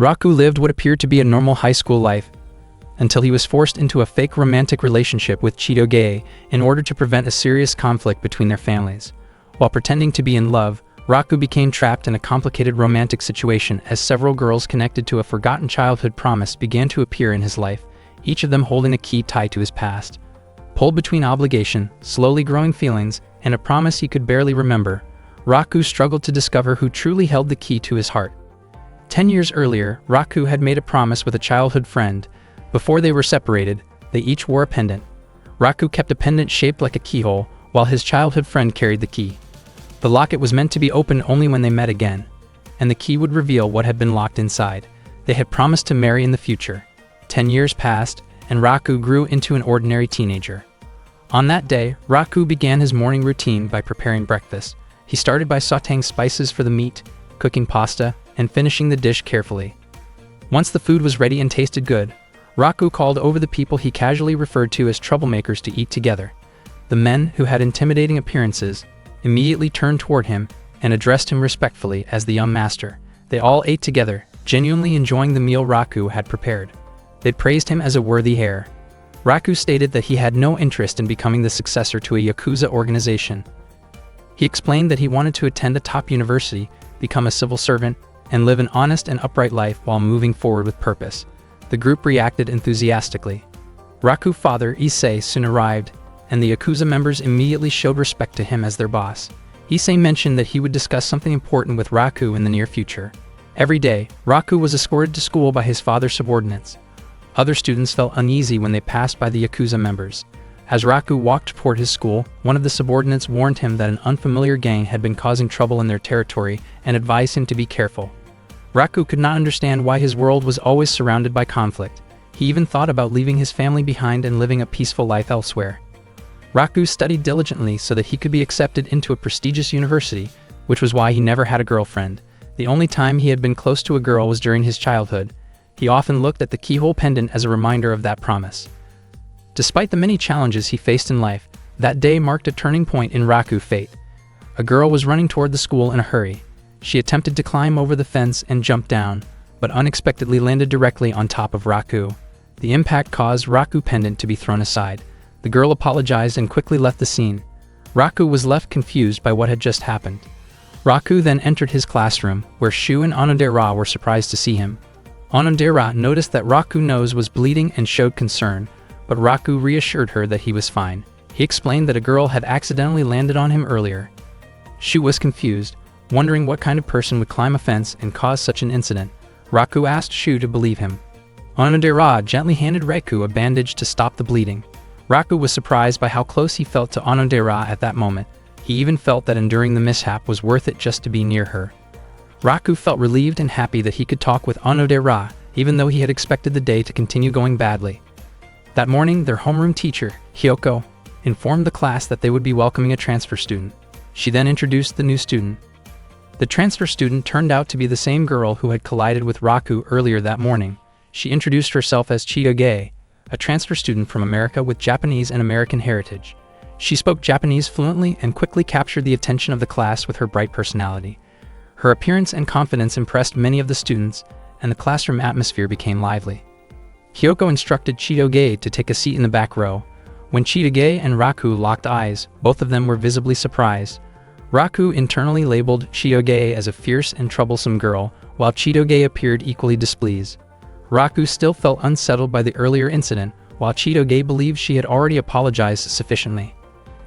Raku lived what appeared to be a normal high school life until he was forced into a fake romantic relationship with Chitoge in order to prevent a serious conflict between their families. While pretending to be in love, Raku became trapped in a complicated romantic situation as several girls connected to a forgotten childhood promise began to appear in his life, each of them holding a key tied to his past. Pulled between obligation, slowly growing feelings, and a promise he could barely remember, Raku struggled to discover who truly held the key to his heart. 10 years earlier, Raku had made a promise with a childhood friend. Before they were separated, they each wore a pendant. Raku kept a pendant shaped like a keyhole, while his childhood friend carried the key. The locket was meant to be opened only when they met again, and the key would reveal what had been locked inside. They had promised to marry in the future. 10 years passed, and Raku grew into an ordinary teenager. On that day, Raku began his morning routine by preparing breakfast. He started by sautéing spices for the meat, cooking pasta, and finishing the dish carefully. Once the food was ready and tasted good, Raku called over the people he casually referred to as troublemakers to eat together. The men, who had intimidating appearances, immediately turned toward him and addressed him respectfully as the young master. They all ate together, genuinely enjoying the meal Raku had prepared. They praised him as a worthy heir. Raku stated that he had no interest in becoming the successor to a Yakuza organization. He explained that he wanted to attend a top university, become a civil servant, and live an honest and upright life while moving forward with purpose. The group reacted enthusiastically. Raku's father, Issei, soon arrived, and the Yakuza members immediately showed respect to him as their boss. Issei mentioned that he would discuss something important with Raku in the near future. Every day, Raku was escorted to school by his father's subordinates. Other students felt uneasy when they passed by the Yakuza members. As Raku walked toward his school, one of the subordinates warned him that an unfamiliar gang had been causing trouble in their territory and advised him to be careful. Raku could not understand why his world was always surrounded by conflict. He even thought about leaving his family behind and living a peaceful life elsewhere. Raku studied diligently so that he could be accepted into a prestigious university, which was why he never had a girlfriend. The only time he had been close to a girl was during his childhood. He often looked at the keyhole pendant as a reminder of that promise. Despite the many challenges he faced in life, that day marked a turning point in Raku's fate. A girl was running toward the school in a hurry. She attempted to climb over the fence and jump down, but unexpectedly landed directly on top of Raku. The impact caused Raku's pendant to be thrown aside. The girl apologized and quickly left the scene. Raku was left confused by what had just happened. Raku then entered his classroom, where Shu and Onodera were surprised to see him. Onodera noticed that Raku's nose was bleeding and showed concern, but Raku reassured her that he was fine. He explained that a girl had accidentally landed on him earlier. Shu was confused, wondering what kind of person would climb a fence and cause such an incident. Raku asked Shu to believe him. Onodera gently handed Raku a bandage to stop the bleeding. Raku was surprised by how close he felt to Onodera at that moment. He even felt that enduring the mishap was worth it just to be near her. Raku felt relieved and happy that he could talk with Onodera, even though he had expected the day to continue going badly. That morning, their homeroom teacher, Hyoko, informed the class that they would be welcoming a transfer student. She then introduced the new student. The transfer student turned out to be the same girl who had collided with Raku earlier that morning. She introduced herself as Chitoge, a transfer student from America with Japanese and American heritage. She spoke Japanese fluently and quickly captured the attention of the class with her bright personality. Her appearance and confidence impressed many of the students, and the classroom atmosphere became lively. Hyoko instructed Chitoge to take a seat in the back row. When Chitoge and Raku locked eyes, both of them were visibly surprised. Raku internally labeled Chitoge as a fierce and troublesome girl, while Chitoge appeared equally displeased. Raku still felt unsettled by the earlier incident, while Chitoge believed she had already apologized sufficiently.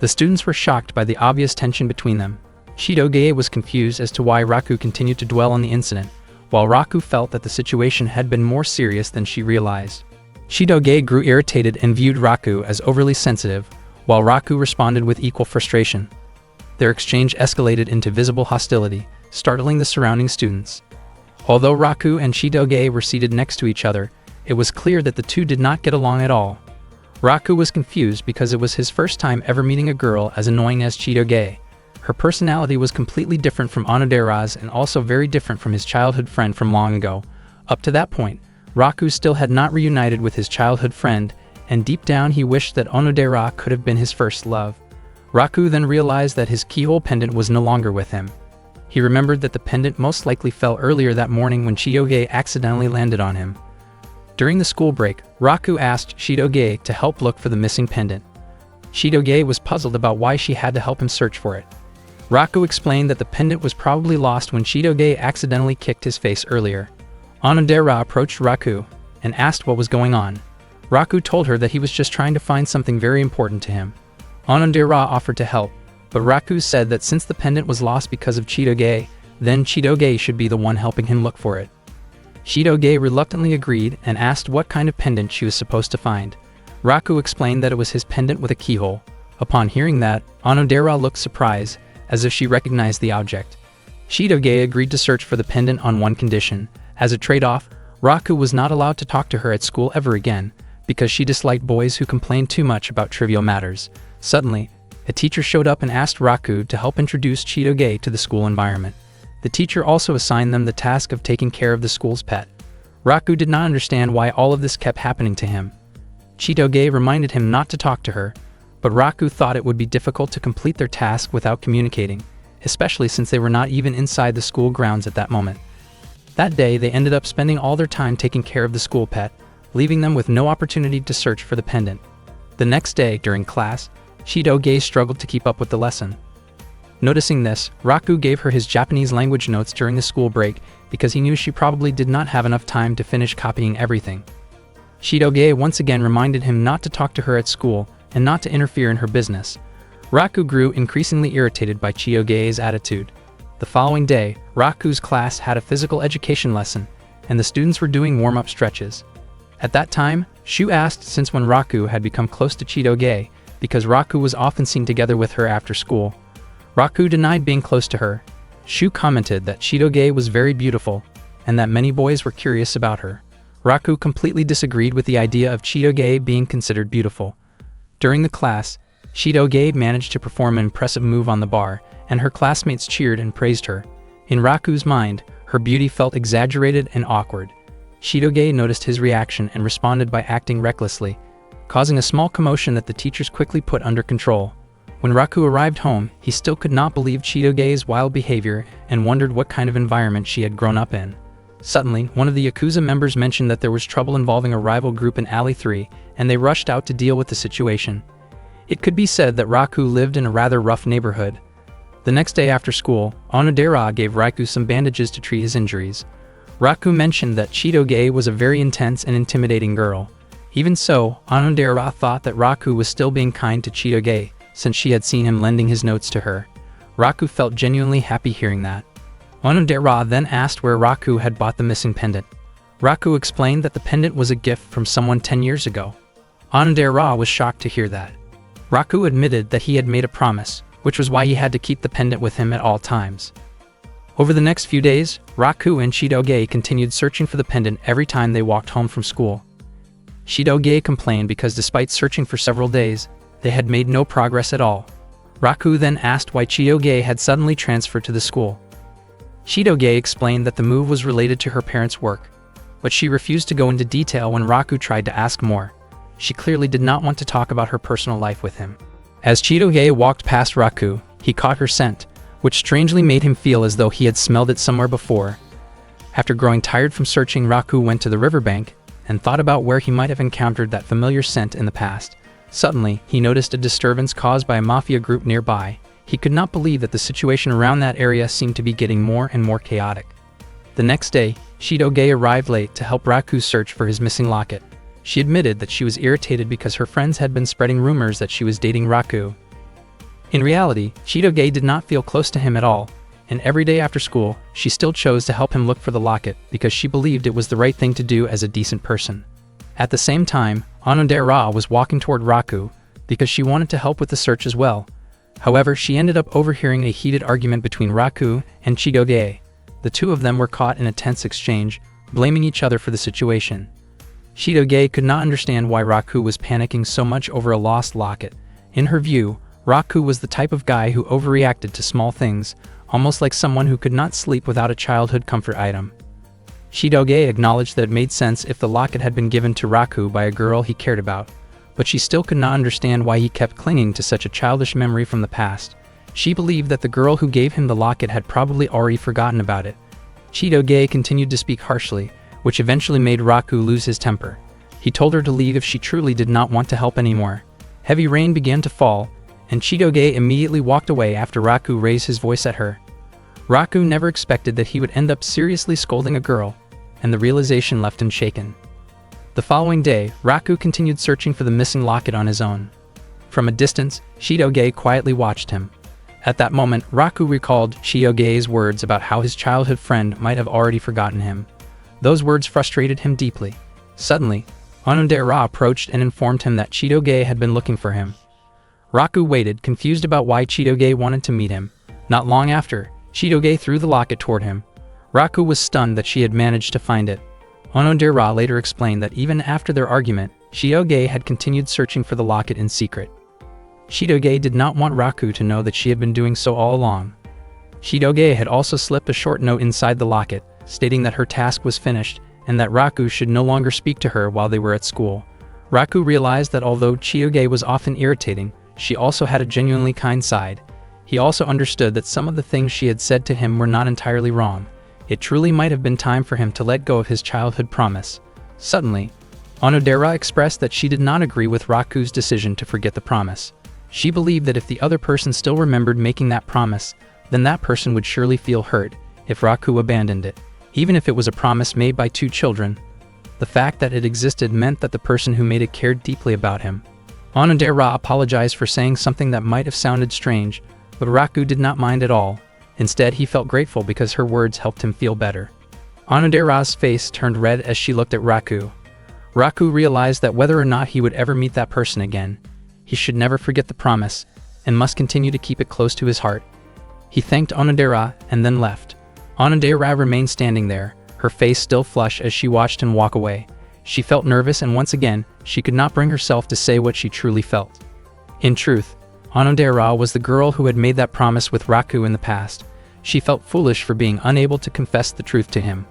The students were shocked by the obvious tension between them. Chitoge was confused as to why Raku continued to dwell on the incident, while Raku felt that the situation had been more serious than she realized. Chitoge grew irritated and viewed Raku as overly sensitive, while Raku responded with equal frustration. Their exchange escalated into visible hostility, startling the surrounding students. Although Raku and Chitoge were seated next to each other, it was clear that the two did not get along at all. Raku was confused because it was his first time ever meeting a girl as annoying as Chitoge. Her personality was completely different from Onodera's and also very different from his childhood friend from long ago. Up to that point, Raku still had not reunited with his childhood friend, and deep down he wished that Onodera could have been his first love. Raku then realized that his keyhole pendant was no longer with him. He remembered that the pendant most likely fell earlier that morning when Chitoge accidentally landed on him. During the school break, Raku asked Chitoge to help look for the missing pendant. Chitoge was puzzled about why she had to help him search for it. Raku explained that the pendant was probably lost when Chitoge accidentally kicked his face earlier. Onodera approached Raku and asked what was going on. Raku told her that he was just trying to find something very important to him. Onodera offered to help, but Raku said that since the pendant was lost because of Chitoge, then Chitoge should be the one helping him look for it. Chitoge reluctantly agreed and asked what kind of pendant she was supposed to find. Raku explained that it was his pendant with a keyhole. Upon hearing that, Onodera looked surprised, as if she recognized the object. Chitoge agreed to search for the pendant on one condition. As a trade-off, Raku was not allowed to talk to her at school ever again, because she disliked boys who complained too much about trivial matters. Suddenly, a teacher showed up and asked Raku to help introduce Chitoge to the school environment. The teacher also assigned them the task of taking care of the school's pet. Raku did not understand why all of this kept happening to him. Chitoge reminded him not to talk to her, but Raku thought it would be difficult to complete their task without communicating, especially since they were not even inside the school grounds at that moment. That day, they ended up spending all their time taking care of the school pet, leaving them with no opportunity to search for the pendant. The next day, during class, Chitoge struggled to keep up with the lesson. Noticing this, Raku gave her his Japanese language notes during the school break because he knew she probably did not have enough time to finish copying everything. Chitoge once again reminded him not to talk to her at school and not to interfere in her business. Raku grew increasingly irritated by Chitoge's attitude. The following day, Raku's class had a physical education lesson, and the students were doing warm-up stretches. At that time, Shu asked since when Raku had become close to Chitoge, because Raku was often seen together with her after school. Raku denied being close to her. Shu commented that Chitoge was very beautiful, and that many boys were curious about her. Raku completely disagreed with the idea of Chitoge being considered beautiful. During the class, Chitoge managed to perform an impressive move on the bar, and her classmates cheered and praised her. In Raku's mind, her beauty felt exaggerated and awkward. Chitoge noticed his reaction and responded by acting recklessly, causing a small commotion that the teachers quickly put under control. When Raku arrived home, he still could not believe Chitoge's wild behavior and wondered what kind of environment she had grown up in. Suddenly, one of the Yakuza members mentioned that there was trouble involving a rival group in Alley 3, and they rushed out to deal with the situation. It could be said that Raku lived in a rather rough neighborhood. The next day after school, Onodera gave Raku some bandages to treat his injuries. Raku mentioned that Chitoge was a very intense and intimidating girl. Even so, Onodera thought that Raku was still being kind to Chitoge, since she had seen him lending his notes to her. Raku felt genuinely happy hearing that. Onodera then asked where Raku had bought the missing pendant. Raku explained that the pendant was a gift from someone 10 years ago. Onodera was shocked to hear that. Raku admitted that he had made a promise, which was why he had to keep the pendant with him at all times. Over the next few days, Raku and Chitoge continued searching for the pendant every time they walked home from school. Chitoge complained because despite searching for several days, they had made no progress at all. Raku then asked why Chitoge had suddenly transferred to the school. Chitoge explained that the move was related to her parents' work, but she refused to go into detail when Raku tried to ask more. She clearly did not want to talk about her personal life with him. As Chitoge walked past Raku, he caught her scent, which strangely made him feel as though he had smelled it somewhere before. After growing tired from searching, Raku went to the riverbank and thought about where he might have encountered that familiar scent in the past. Suddenly, he noticed a disturbance caused by a mafia group nearby. He could not believe that the situation around that area seemed to be getting more and more chaotic. The next day, Chitoge arrived late to help Raku search for his missing locket. She admitted that she was irritated because her friends had been spreading rumors that she was dating Raku. In reality, Chitoge did not feel close to him at all, and every day after school, she still chose to help him look for the locket because she believed it was the right thing to do as a decent person. At the same time, Onodera was walking toward Raku because she wanted to help with the search as well. However, she ended up overhearing a heated argument between Raku and Chitoge. The two of them were caught in a tense exchange, blaming each other for the situation. Chitoge could not understand why Raku was panicking so much over a lost locket. In her view, Raku was the type of guy who overreacted to small things, almost like someone who could not sleep without a childhood comfort item. Chitoge acknowledged that it made sense if the locket had been given to Raku by a girl he cared about, but she still could not understand why he kept clinging to such a childish memory from the past. She believed that the girl who gave him the locket had probably already forgotten about it. Chitoge continued to speak harshly, which eventually made Raku lose his temper. He told her to leave if she truly did not want to help anymore. Heavy rain began to fall, and Chitoge immediately walked away after Raku raised his voice at her. Raku never expected that he would end up seriously scolding a girl, and the realization left him shaken. The following day, Raku continued searching for the missing locket on his own. From a distance, Chitoge quietly watched him. At that moment, Raku recalled Chitoge's words about how his childhood friend might have already forgotten him. Those words frustrated him deeply. Suddenly, Onodera approached and informed him that Chitoge had been looking for him. Raku waited, confused about why Chitoge wanted to meet him. Not long after, Chitoge threw the locket toward him. Raku was stunned that she had managed to find it. Onodera later explained that even after their argument, Chitoge had continued searching for the locket in secret. Chitoge did not want Raku to know that she had been doing so all along. Chitoge had also slipped a short note inside the locket, stating that her task was finished and that Raku should no longer speak to her while they were at school. Raku realized that although Chitoge was often irritating, she also had a genuinely kind side. He also understood that some of the things she had said to him were not entirely wrong. It truly might have been time for him to let go of his childhood promise. Suddenly, Onodera expressed that she did not agree with Raku's decision to forget the promise. She believed that if the other person still remembered making that promise, then that person would surely feel hurt if Raku abandoned it, even if it was a promise made by two children. The fact that it existed meant that the person who made it cared deeply about him. Onodera apologized for saying something that might have sounded strange, but Raku did not mind at all. Instead, he felt grateful because her words helped him feel better. Onodera's face turned red as she looked at Raku. Raku realized that whether or not he would ever meet that person again, he should never forget the promise and must continue to keep it close to his heart. He thanked Onodera and then left. Onodera remained standing there, her face still flushed as she watched him walk away. She felt nervous, and once again, she could not bring herself to say what she truly felt. In truth, Onodera was the girl who had made that promise with Raku in the past. She felt foolish for being unable to confess the truth to him.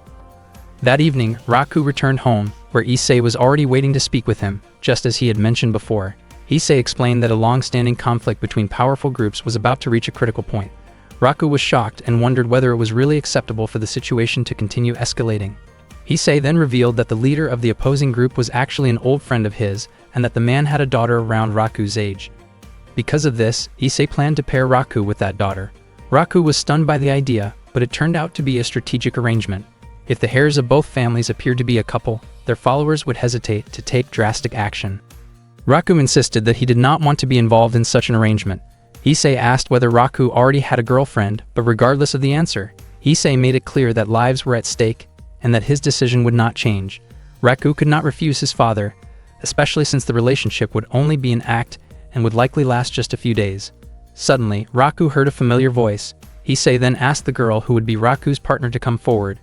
That evening, Raku returned home, where Issei was already waiting to speak with him, just as he had mentioned before. Issei explained that a long-standing conflict between powerful groups was about to reach a critical point. Raku was shocked and wondered whether it was really acceptable for the situation to continue escalating. Issei then revealed that the leader of the opposing group was actually an old friend of his, and that the man had a daughter around Raku's age. Because of this, Issei planned to pair Raku with that daughter. Raku was stunned by the idea, but it turned out to be a strategic arrangement. If the heirs of both families appeared to be a couple, their followers would hesitate to take drastic action. Raku insisted that he did not want to be involved in such an arrangement. Issei asked whether Raku already had a girlfriend, but regardless of the answer, Issei made it clear that lives were at stake and that his decision would not change. Raku could not refuse his father, especially since the relationship would only be an act and would likely last just a few days. Suddenly, Raku heard a familiar voice. Issei then asked the girl who would be Raku's partner to come forward.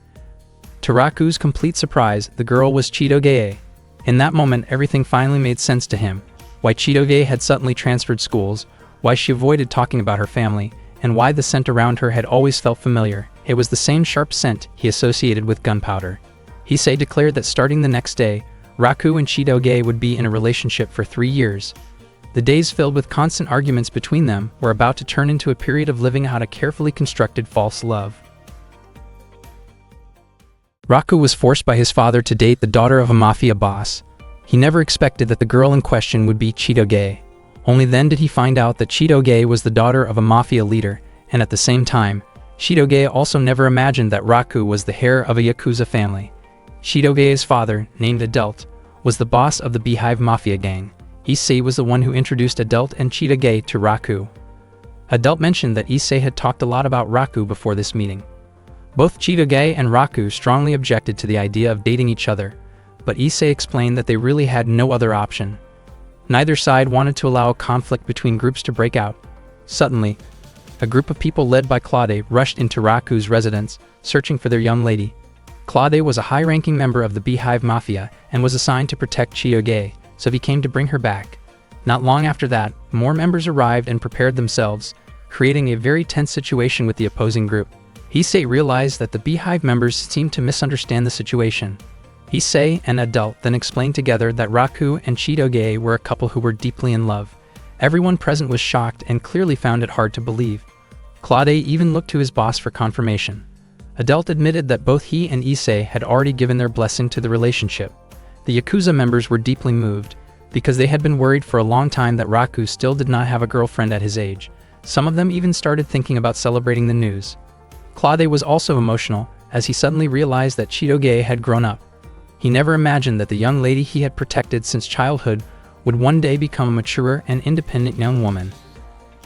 To Raku's complete surprise, the girl was Chitoge. In that moment, everything finally made sense to him. Why Chitoge had suddenly transferred schools, why she avoided talking about her family, and why the scent around her had always felt familiar. It was the same sharp scent he associated with gunpowder. Issei declared that starting the next day, Raku and Chitoge would be in a relationship for 3 years. The days filled with constant arguments between them were about to turn into a period of living out a carefully constructed false love. Raku was forced by his father to date the daughter of a mafia boss. He never expected that the girl in question would be Chitoge. Only then did he find out that Chitoge was the daughter of a mafia leader, and at the same time, Chitoge also never imagined that Raku was the heir of a Yakuza family. Chitoge's father, named Adult, was the boss of the Beehive Mafia gang. Issei was the one who introduced Adult and Chitoge to Raku. Adult mentioned that Issei had talked a lot about Raku before this meeting. Both Chitoge and Raku strongly objected to the idea of dating each other, but Issei explained that they really had no other option. Neither side wanted to allow a conflict between groups to break out. Suddenly, a group of people led by Claude rushed into Raku's residence, searching for their young lady. Claude was a high-ranking member of the Beehive Mafia and was assigned to protect Chitoge, so he came to bring her back. Not long after that, more members arrived and prepared themselves, creating a very tense situation with the opposing group. Issei realized that the Beehive members seemed to misunderstand the situation. Issei and Adult then explained together that Raku and Chitoge were a couple who were deeply in love. Everyone present was shocked and clearly found it hard to believe. Claude even looked to his boss for confirmation. Adelt admitted that both he and Issei had already given their blessing to the relationship. The Yakuza members were deeply moved, because they had been worried for a long time that Raku still did not have a girlfriend at his age. Some of them even started thinking about celebrating the news. Claude was also emotional, as he suddenly realized that Chitoge had grown up. He never imagined that the young lady he had protected since childhood would one day become a mature and independent young woman.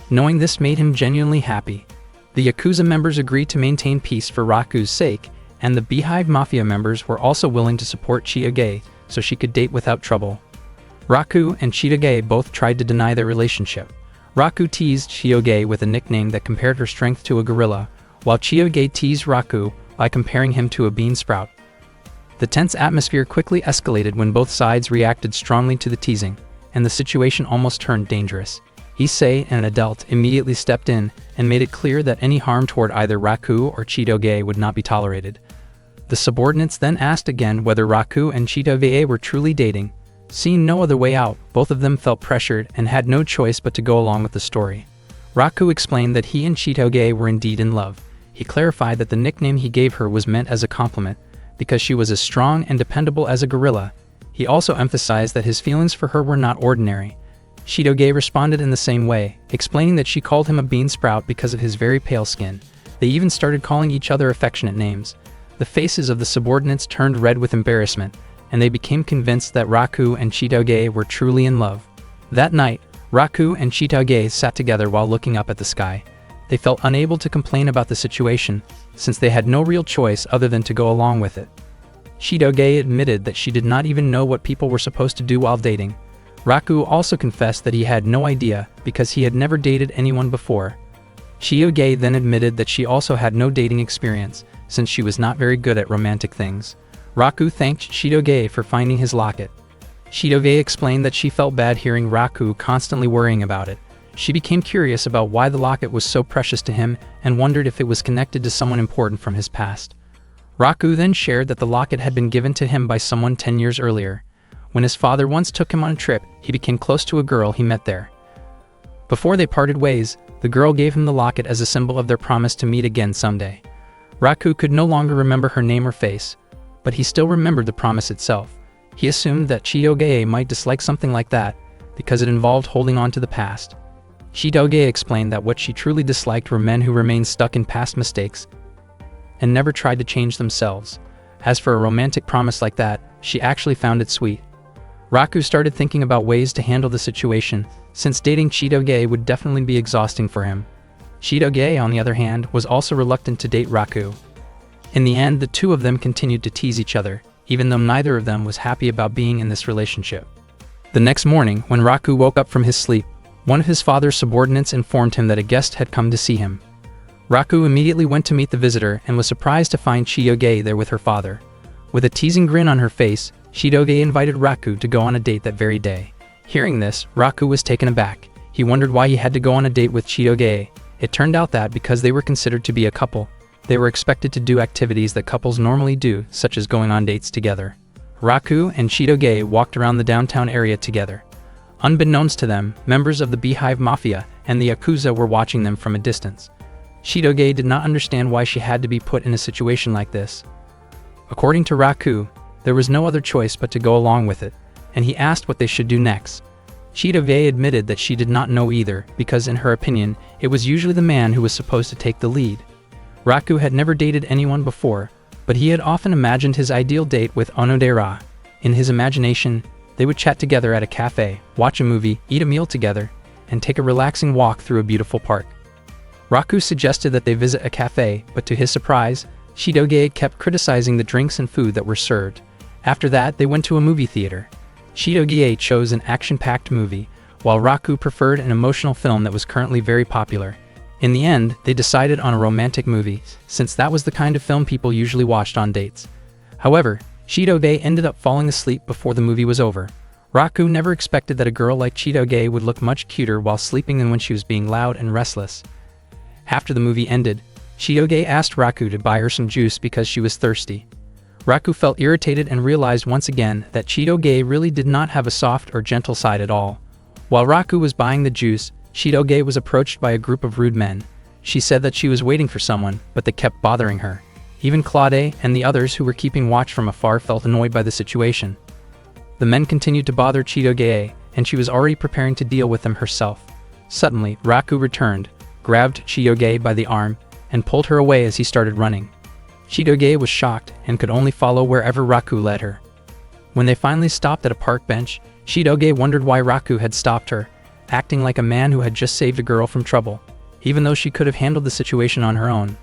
Knowing this made him genuinely happy. The Yakuza members agreed to maintain peace for Raku's sake, and the Beehive Mafia members were also willing to support Chitoge so she could date without trouble. Raku and Chitoge both tried to deny their relationship. Raku teased Chitoge with a nickname that compared her strength to a gorilla, while Chitoge teased Raku by comparing him to a bean sprout. The tense atmosphere quickly escalated when both sides reacted strongly to the teasing, and the situation almost turned dangerous. Issei and Adelt immediately stepped in and made it clear that any harm toward either Raku or Chitoge would not be tolerated. The subordinates then asked again whether Raku and Chitoge were truly dating. Seeing no other way out, both of them felt pressured and had no choice but to go along with the story. Raku explained that he and Chitoge were indeed in love. He clarified that the nickname he gave her was meant as a compliment, because she was as strong and dependable as a gorilla. He also emphasized that his feelings for her were not ordinary. Chitoge responded in the same way, explaining that she called him a bean sprout because of his very pale skin. They even started calling each other affectionate names. The faces of the subordinates turned red with embarrassment, and they became convinced that Raku and Chitoge were truly in love. That night, Raku and Chitoge sat together while looking up at the sky. They felt unable to complain about the situation, since they had no real choice other than to go along with it. Chitoge admitted that she did not even know what people were supposed to do while dating. Raku also confessed that he had no idea because he had never dated anyone before. Chitoge then admitted that she also had no dating experience, since she was not very good at romantic things. Raku thanked Chitoge for finding his locket. Chitoge explained that she felt bad hearing Raku constantly worrying about it. She became curious about why the locket was so precious to him and wondered if it was connected to someone important from his past. Raku then shared that the locket had been given to him by someone 10 years earlier. When his father once took him on a trip, he became close to a girl he met there. Before they parted ways, the girl gave him the locket as a symbol of their promise to meet again someday. Raku could no longer remember her name or face, but he still remembered the promise itself. He assumed that Chitoge might dislike something like that, because it involved holding on to the past. Chitoge explained that what she truly disliked were men who remained stuck in past mistakes and never tried to change themselves. As for a romantic promise like that, she actually found it sweet. Raku started thinking about ways to handle the situation, since dating Chitoge would definitely be exhausting for him. Chitoge, on the other hand, was also reluctant to date Raku. In the end, the two of them continued to tease each other, even though neither of them was happy about being in this relationship. The next morning, when Raku woke up from his sleep, one of his father's subordinates informed him that a guest had come to see him. Raku immediately went to meet the visitor and was surprised to find Chitoge there with her father. With a teasing grin on her face, Chitoge invited Raku to go on a date that very day. Hearing this, Raku was taken aback. He wondered why he had to go on a date with Chitoge. It turned out that because they were considered to be a couple, they were expected to do activities that couples normally do, such as going on dates together. Raku and Chitoge walked around the downtown area together. Unbeknownst to them, members of the Beehive Mafia and the Yakuza were watching them from a distance. Chitoge did not understand why she had to be put in a situation like this. According to Raku, there was no other choice but to go along with it, and he asked what they should do next. Chitoge admitted that she did not know either, because in her opinion, it was usually the man who was supposed to take the lead. Raku had never dated anyone before, but he had often imagined his ideal date with Onodera. In his imagination, they would chat together at a cafe, watch a movie, eat a meal together, and take a relaxing walk through a beautiful park. Raku suggested that they visit a cafe, but to his surprise, Chitoge kept criticizing the drinks and food that were served. After that, they went to a movie theater. Chitoge chose an action-packed movie, while Raku preferred an emotional film that was currently very popular. In the end, they decided on a romantic movie, since that was the kind of film people usually watched on dates. However, Chitoge ended up falling asleep before the movie was over. Raku never expected that a girl like Chitoge would look much cuter while sleeping than when she was being loud and restless. After the movie ended, Chitoge asked Raku to buy her some juice because she was thirsty. Raku felt irritated and realized once again that Chitoge really did not have a soft or gentle side at all. While Raku was buying the juice, Chitoge was approached by a group of rude men. She said that she was waiting for someone, but they kept bothering her. Even Claude and the others who were keeping watch from afar felt annoyed by the situation. The men continued to bother Chitoge, and she was already preparing to deal with them herself. Suddenly, Raku returned, grabbed Chitoge by the arm, and pulled her away as he started running. Chitoge was shocked and could only follow wherever Raku led her. When they finally stopped at a park bench, Chitoge wondered why Raku had stopped her, acting like a man who had just saved a girl from trouble, even though she could have handled the situation on her own.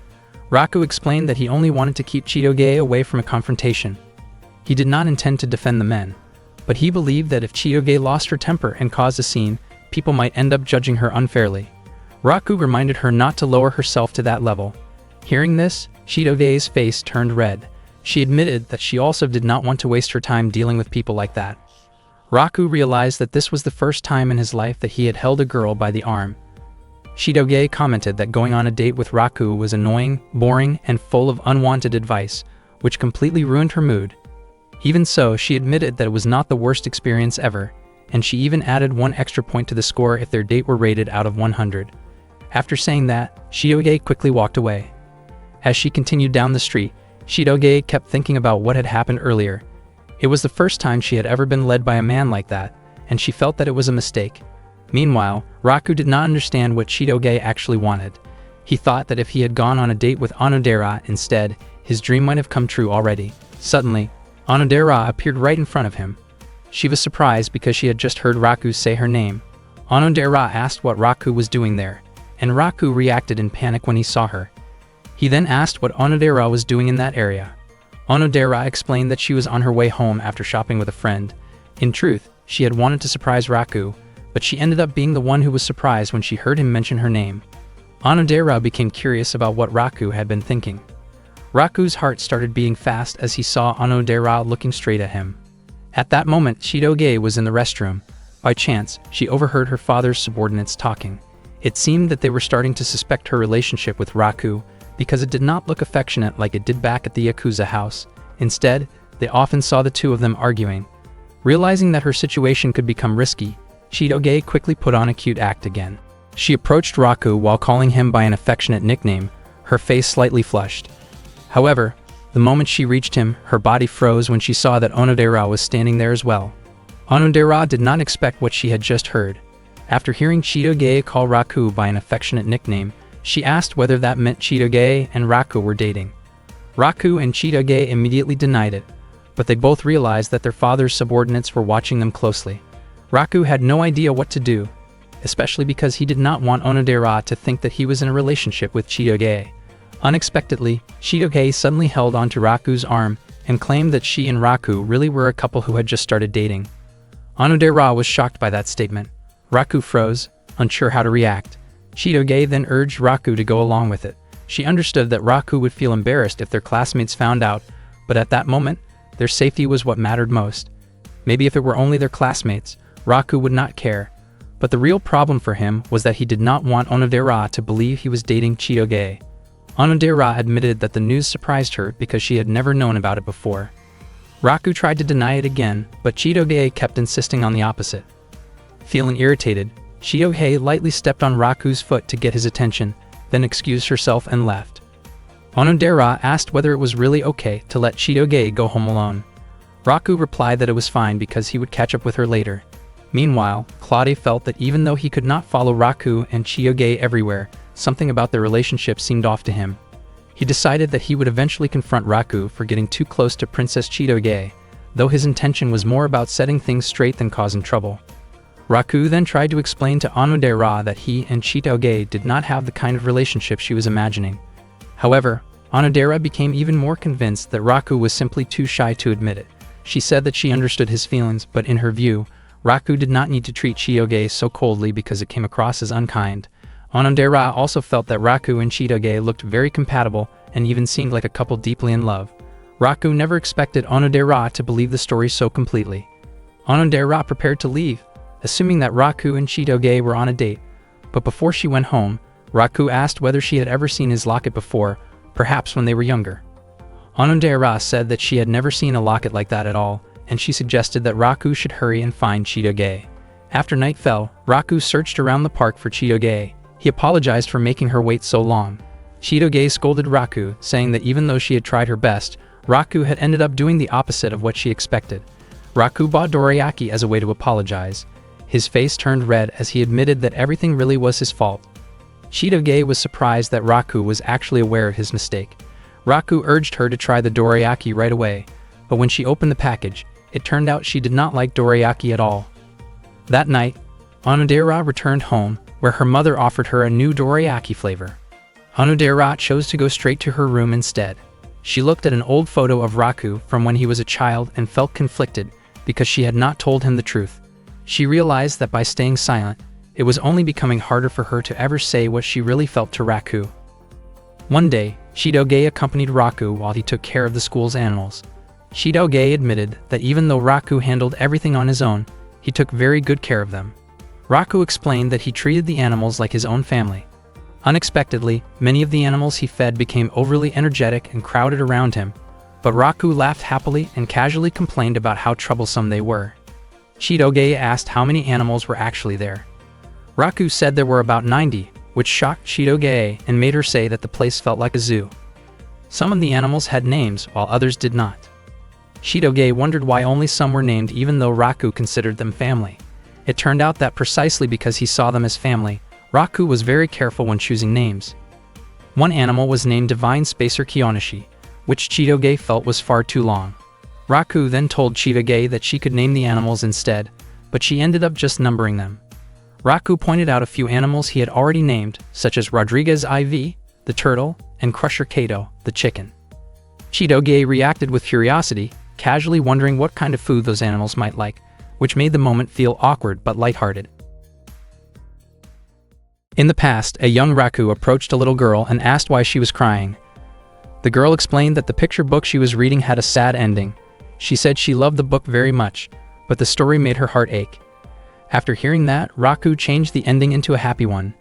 Raku explained that he only wanted to keep Chitoge away from a confrontation. He did not intend to defend the men, but he believed that if Chitoge lost her temper and caused a scene, people might end up judging her unfairly. Raku reminded her not to lower herself to that level. Hearing this, Chitoge's face turned red. She admitted that she also did not want to waste her time dealing with people like that. Raku realized that this was the first time in his life that he had held a girl by the arm. Chitoge commented that going on a date with Raku was annoying, boring, and full of unwanted advice, which completely ruined her mood. Even so, she admitted that it was not the worst experience ever, and she even added 1 extra point to the score if their date were rated out of 100. After saying that, Chitoge quickly walked away. As she continued down the street, Chitoge kept thinking about what had happened earlier. It was the first time she had ever been led by a man like that, and she felt that it was a mistake. Meanwhile, Raku did not understand what Chitoge actually wanted. He thought that if he had gone on a date with Onodera instead, his dream might have come true already. Suddenly, Onodera appeared right in front of him. She was surprised because she had just heard Raku say her name. Onodera asked what Raku was doing there, and Raku reacted in panic when he saw her. He then asked what Onodera was doing in that area. Onodera explained that she was on her way home after shopping with a friend. In truth, she had wanted to surprise Raku, but she ended up being the one who was surprised when she heard him mention her name. Onodera became curious about what Raku had been thinking. Raku's heart started beating fast as he saw Onodera looking straight at him. At that moment, Chitoge was in the restroom. By chance, she overheard her father's subordinates talking. It seemed that they were starting to suspect her relationship with Raku, because it did not look affectionate like it did back at the Yakuza house. Instead, they often saw the two of them arguing. Realizing that her situation could become risky, Chitoge quickly put on a cute act again. She approached Raku while calling him by an affectionate nickname, her face slightly flushed. However, the moment she reached him, her body froze when she saw that Onodera was standing there as well. Onodera did not expect what she had just heard. After hearing Chitoge call Raku by an affectionate nickname, she asked whether that meant Chitoge and Raku were dating. Raku and Chitoge immediately denied it, but they both realized that their father's subordinates were watching them closely. Raku had no idea what to do, especially because he did not want Onodera to think that he was in a relationship with Chitoge. Unexpectedly, Chitoge suddenly held onto Raku's arm and claimed that she and Raku really were a couple who had just started dating. Onodera was shocked by that statement. Raku froze, unsure how to react. Chitoge then urged Raku to go along with it. She understood that Raku would feel embarrassed if their classmates found out, but at that moment, their safety was what mattered most. Maybe if it were only their classmates, Raku would not care. But the real problem for him was that he did not want Onodera to believe he was dating Chitoge. Onodera admitted that the news surprised her because she had never known about it before. Raku tried to deny it again, but Chitoge kept insisting on the opposite. Feeling irritated, Chitoge lightly stepped on Raku's foot to get his attention, then excused herself and left. Onodera asked whether it was really okay to let Chitoge go home alone. Raku replied that it was fine because he would catch up with her later. Meanwhile, Claude felt that even though he could not follow Raku and Chitoge everywhere, something about their relationship seemed off to him. He decided that he would eventually confront Raku for getting too close to Princess Chitoge, though his intention was more about setting things straight than causing trouble. Raku then tried to explain to Onodera that he and Chitoge did not have the kind of relationship she was imagining. However, Onodera became even more convinced that Raku was simply too shy to admit it. She said that she understood his feelings, but in her view, Raku did not need to treat Chitoge so coldly because it came across as unkind. Onodera also felt that Raku and Chitoge looked very compatible and even seemed like a couple deeply in love. Raku never expected Onodera to believe the story so completely. Onodera prepared to leave, assuming that Raku and Chitoge were on a date. But before she went home, Raku asked whether she had ever seen his locket before, perhaps when they were younger. Onodera said that she had never seen a locket like that at all, and she suggested that Raku should hurry and find Chitoge. After night fell, Raku searched around the park for Chitoge. He apologized for making her wait so long. Chitoge scolded Raku, saying that even though she had tried her best, Raku had ended up doing the opposite of what she expected. Raku bought dorayaki as a way to apologize. His face turned red as he admitted that everything really was his fault. Chitoge was surprised that Raku was actually aware of his mistake. Raku urged her to try the dorayaki right away, but when she opened the package, it turned out she did not like dorayaki at all. That night, Onodera returned home, where her mother offered her a new dorayaki flavor. Onodera chose to go straight to her room instead. She looked at an old photo of Raku from when he was a child and felt conflicted because she had not told him the truth. She realized that by staying silent, it was only becoming harder for her to ever say what she really felt to Raku. One day, Chitoge accompanied Raku while he took care of the school's animals. Chitoge admitted that even though Raku handled everything on his own, he took very good care of them. Raku explained that he treated the animals like his own family. Unexpectedly, many of the animals he fed became overly energetic and crowded around him, but Raku laughed happily and casually complained about how troublesome they were. Chitoge asked how many animals were actually there. Raku said there were about 90, which shocked Chitoge and made her say that the place felt like a zoo. Some of the animals had names while others did not. Chitoge wondered why only some were named even though Raku considered them family. It turned out that precisely because he saw them as family, Raku was very careful when choosing names. One animal was named Divine Spacer Kiyonashi, which Chitoge felt was far too long. Raku then told Chitoge that she could name the animals instead, but she ended up just numbering them. Raku pointed out a few animals he had already named, such as Rodriguez IV, the turtle, and Crusher Kato, the chicken. Chitoge reacted with curiosity, casually wondering what kind of food those animals might like, which made the moment feel awkward but lighthearted. In the past, a young Raku approached a little girl and asked why she was crying. The girl explained that the picture book she was reading had a sad ending. She said she loved the book very much, but the story made her heart ache. After hearing that, Raku changed the ending into a happy one.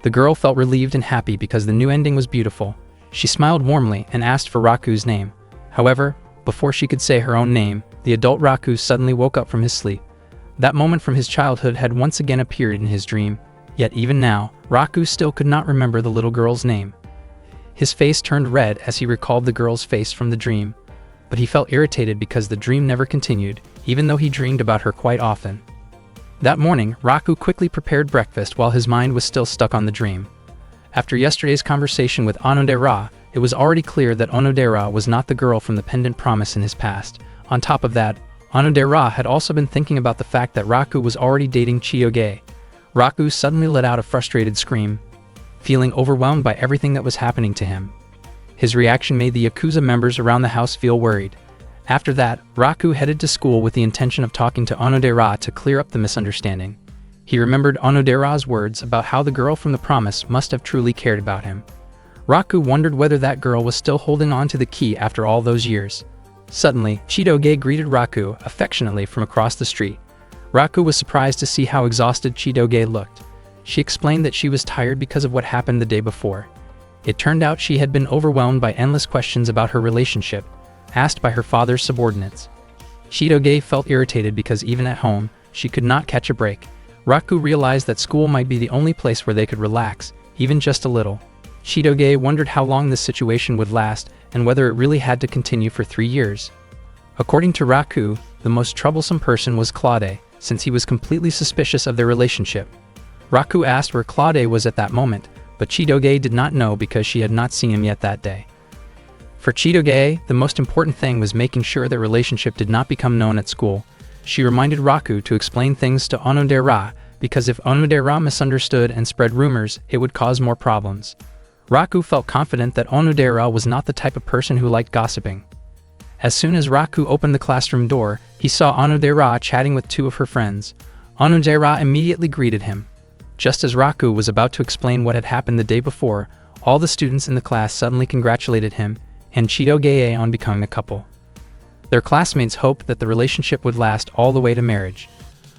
The girl felt relieved and happy because the new ending was beautiful. She smiled warmly and asked for Raku's name. However, before she could say her own name, the adult Raku suddenly woke up from his sleep. That moment from his childhood had once again appeared in his dream. Yet even now, Raku still could not remember the little girl's name. His face turned red as he recalled the girl's face from the dream, but he felt irritated because the dream never continued, even though he dreamed about her quite often. That morning, Raku quickly prepared breakfast while his mind was still stuck on the dream. After yesterday's conversation with Onodera, it was already clear that Onodera was not the girl from the pendant promise in his past. On top of that, Onodera had also been thinking about the fact that Raku was already dating Chitoge. Raku suddenly let out a frustrated scream, feeling overwhelmed by everything that was happening to him. His reaction made the Yakuza members around the house feel worried. After that, Raku headed to school with the intention of talking to Onodera to clear up the misunderstanding. He remembered Onodera's words about how the girl from the promise must have truly cared about him. Raku wondered whether that girl was still holding on to the key after all those years. Suddenly, Chitoge greeted Raku affectionately from across the street. Raku was surprised to see how exhausted Chitoge looked. She explained that she was tired because of what happened the day before. It turned out she had been overwhelmed by endless questions about her relationship, asked by her father's subordinates. Chitoge felt irritated because even at home, she could not catch a break. Raku realized that school might be the only place where they could relax, even just a little. Chitoge wondered how long this situation would last and whether it really had to continue for 3 years. According to Raku, the most troublesome person was Claude, since he was completely suspicious of their relationship. Raku asked where Claude was at that moment, but Chitoge did not know because she had not seen him yet that day. For Chitoge, the most important thing was making sure their relationship did not become known at school. She reminded Raku to explain things to Onodera, because if Onodera misunderstood and spread rumors, it would cause more problems. Raku felt confident that Onodera was not the type of person who liked gossiping. As soon as Raku opened the classroom door, he saw Onodera chatting with 2 of her friends. Onodera immediately greeted him. Just as Raku was about to explain what had happened the day before, all the students in the class suddenly congratulated him and Chitoge on becoming a couple. Their classmates hoped that the relationship would last all the way to marriage.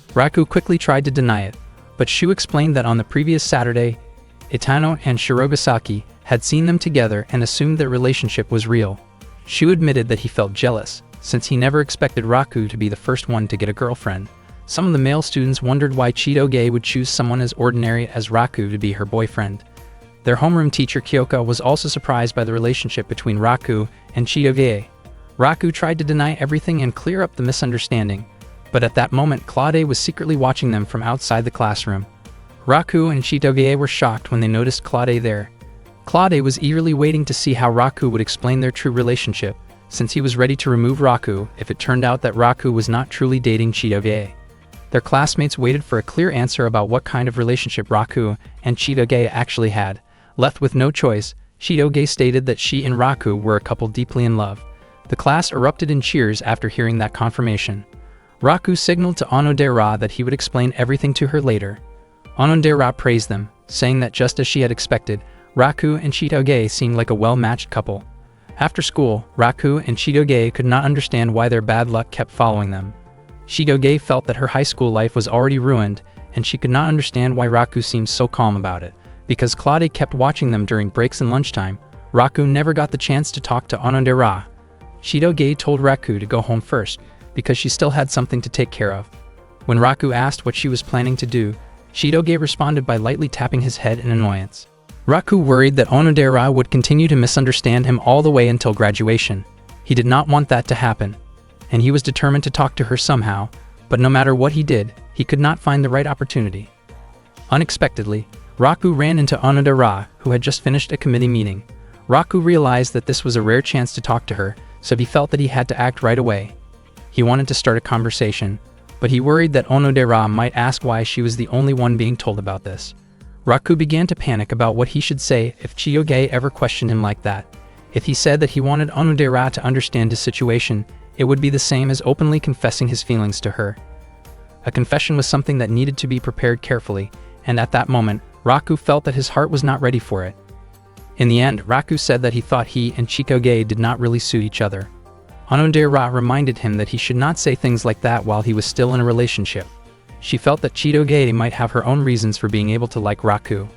Raku quickly tried to deny it, but Shu explained that on the previous Saturday, Itano and Shirogasaki had seen them together and assumed their relationship was real. Shu admitted that he felt jealous, since he never expected Raku to be the first one to get a girlfriend. Some of the male students wondered why Chitoge would choose someone as ordinary as Raku to be her boyfriend. Their homeroom teacher Kyoka was also surprised by the relationship between Raku and Chitoge. Raku tried to deny everything and clear up the misunderstanding, but at that moment Claude was secretly watching them from outside the classroom. Raku and Chitoge were shocked when they noticed Claude there. Claude was eagerly waiting to see how Raku would explain their true relationship, since he was ready to remove Raku if it turned out that Raku was not truly dating Chitoge. Their classmates waited for a clear answer about what kind of relationship Raku and Chitoge actually had. Left with no choice, Chitoge stated that she and Raku were a couple deeply in love. The class erupted in cheers after hearing that confirmation. Raku signaled to Onodera that he would explain everything to her later. Onodera praised them, saying that just as she had expected, Raku and Chitoge seemed like a well-matched couple. After school, Raku and Chitoge could not understand why their bad luck kept following them. Chitoge felt that her high school life was already ruined, and she could not understand why Raku seemed so calm about it. Because Claude kept watching them during breaks and lunchtime, Raku never got the chance to talk to Onodera. Chitoge told Raku to go home first, because she still had something to take care of. When Raku asked what she was planning to do, Chitoge responded by lightly tapping his head in annoyance. Raku worried that Onodera would continue to misunderstand him all the way until graduation. He did not want that to happen, and he was determined to talk to her somehow, but no matter what he did, he could not find the right opportunity. Unexpectedly, Raku ran into Onodera, who had just finished a committee meeting. Raku realized that this was a rare chance to talk to her, so he felt that he had to act right away. He wanted to start a conversation, but he worried that Onodera might ask why she was the only one being told about this. Raku began to panic about what he should say if Chitoge ever questioned him like that. If he said that he wanted Onodera to understand his situation, it would be the same as openly confessing his feelings to her. A confession was something that needed to be prepared carefully, and at that moment, Raku felt that his heart was not ready for it. In the end, Raku said that he thought he and Chitoge did not really suit each other. Onodera reminded him that he should not say things like that while he was still in a relationship. She felt that Chitoge might have her own reasons for being able to like Raku.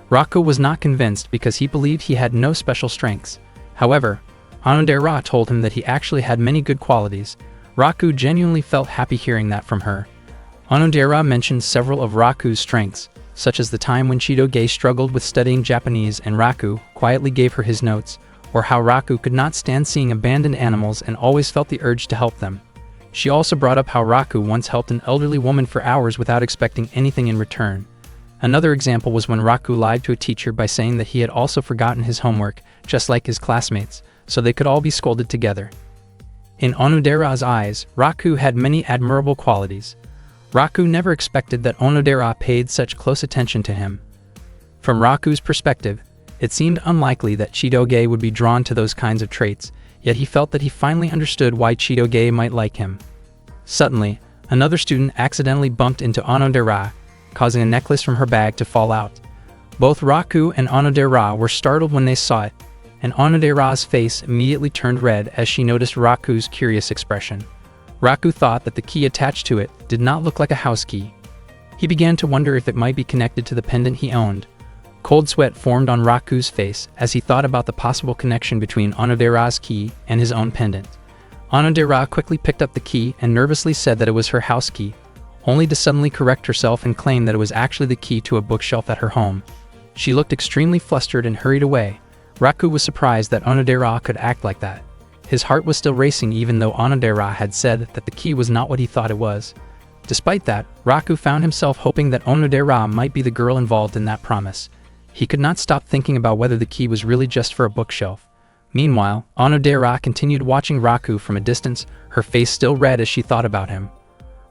Raku was not convinced because he believed he had no special strengths. However, Onodera told him that he actually had many good qualities. Raku genuinely felt happy hearing that from her. Onodera mentioned several of Raku's strengths, such as the time when Chitoge struggled with studying Japanese and Raku quietly gave her his notes, or how Raku could not stand seeing abandoned animals and always felt the urge to help them. She also brought up how Raku once helped an elderly woman for hours without expecting anything in return. Another example was when Raku lied to a teacher by saying that he had also forgotten his homework, just like his classmates, so they could all be scolded together. In Onodera's eyes, Raku had many admirable qualities. Raku never expected that Onodera paid such close attention to him. From Raku's perspective, it seemed unlikely that Chitoge would be drawn to those kinds of traits, yet he felt that he finally understood why Chitoge might like him. Suddenly, another student accidentally bumped into Onodera, causing a necklace from her bag to fall out. Both Raku and Onodera were startled when they saw it, and Onodera's face immediately turned red as she noticed Raku's curious expression. Raku thought that the key attached to it did not look like a house key. He began to wonder if it might be connected to the pendant he owned. Cold sweat formed on Raku's face as he thought about the possible connection between Onodera's key and his own pendant. Onodera quickly picked up the key and nervously said that it was her house key, only to suddenly correct herself and claim that it was actually the key to a bookshelf at her home. She looked extremely flustered and hurried away. Raku was surprised that Onodera could act like that. His heart was still racing even though Onodera had said that the key was not what he thought it was. Despite that, Raku found himself hoping that Onodera might be the girl involved in that promise. He could not stop thinking about whether the key was really just for a bookshelf. Meanwhile, Onodera continued watching Raku from a distance, her face still red as she thought about him.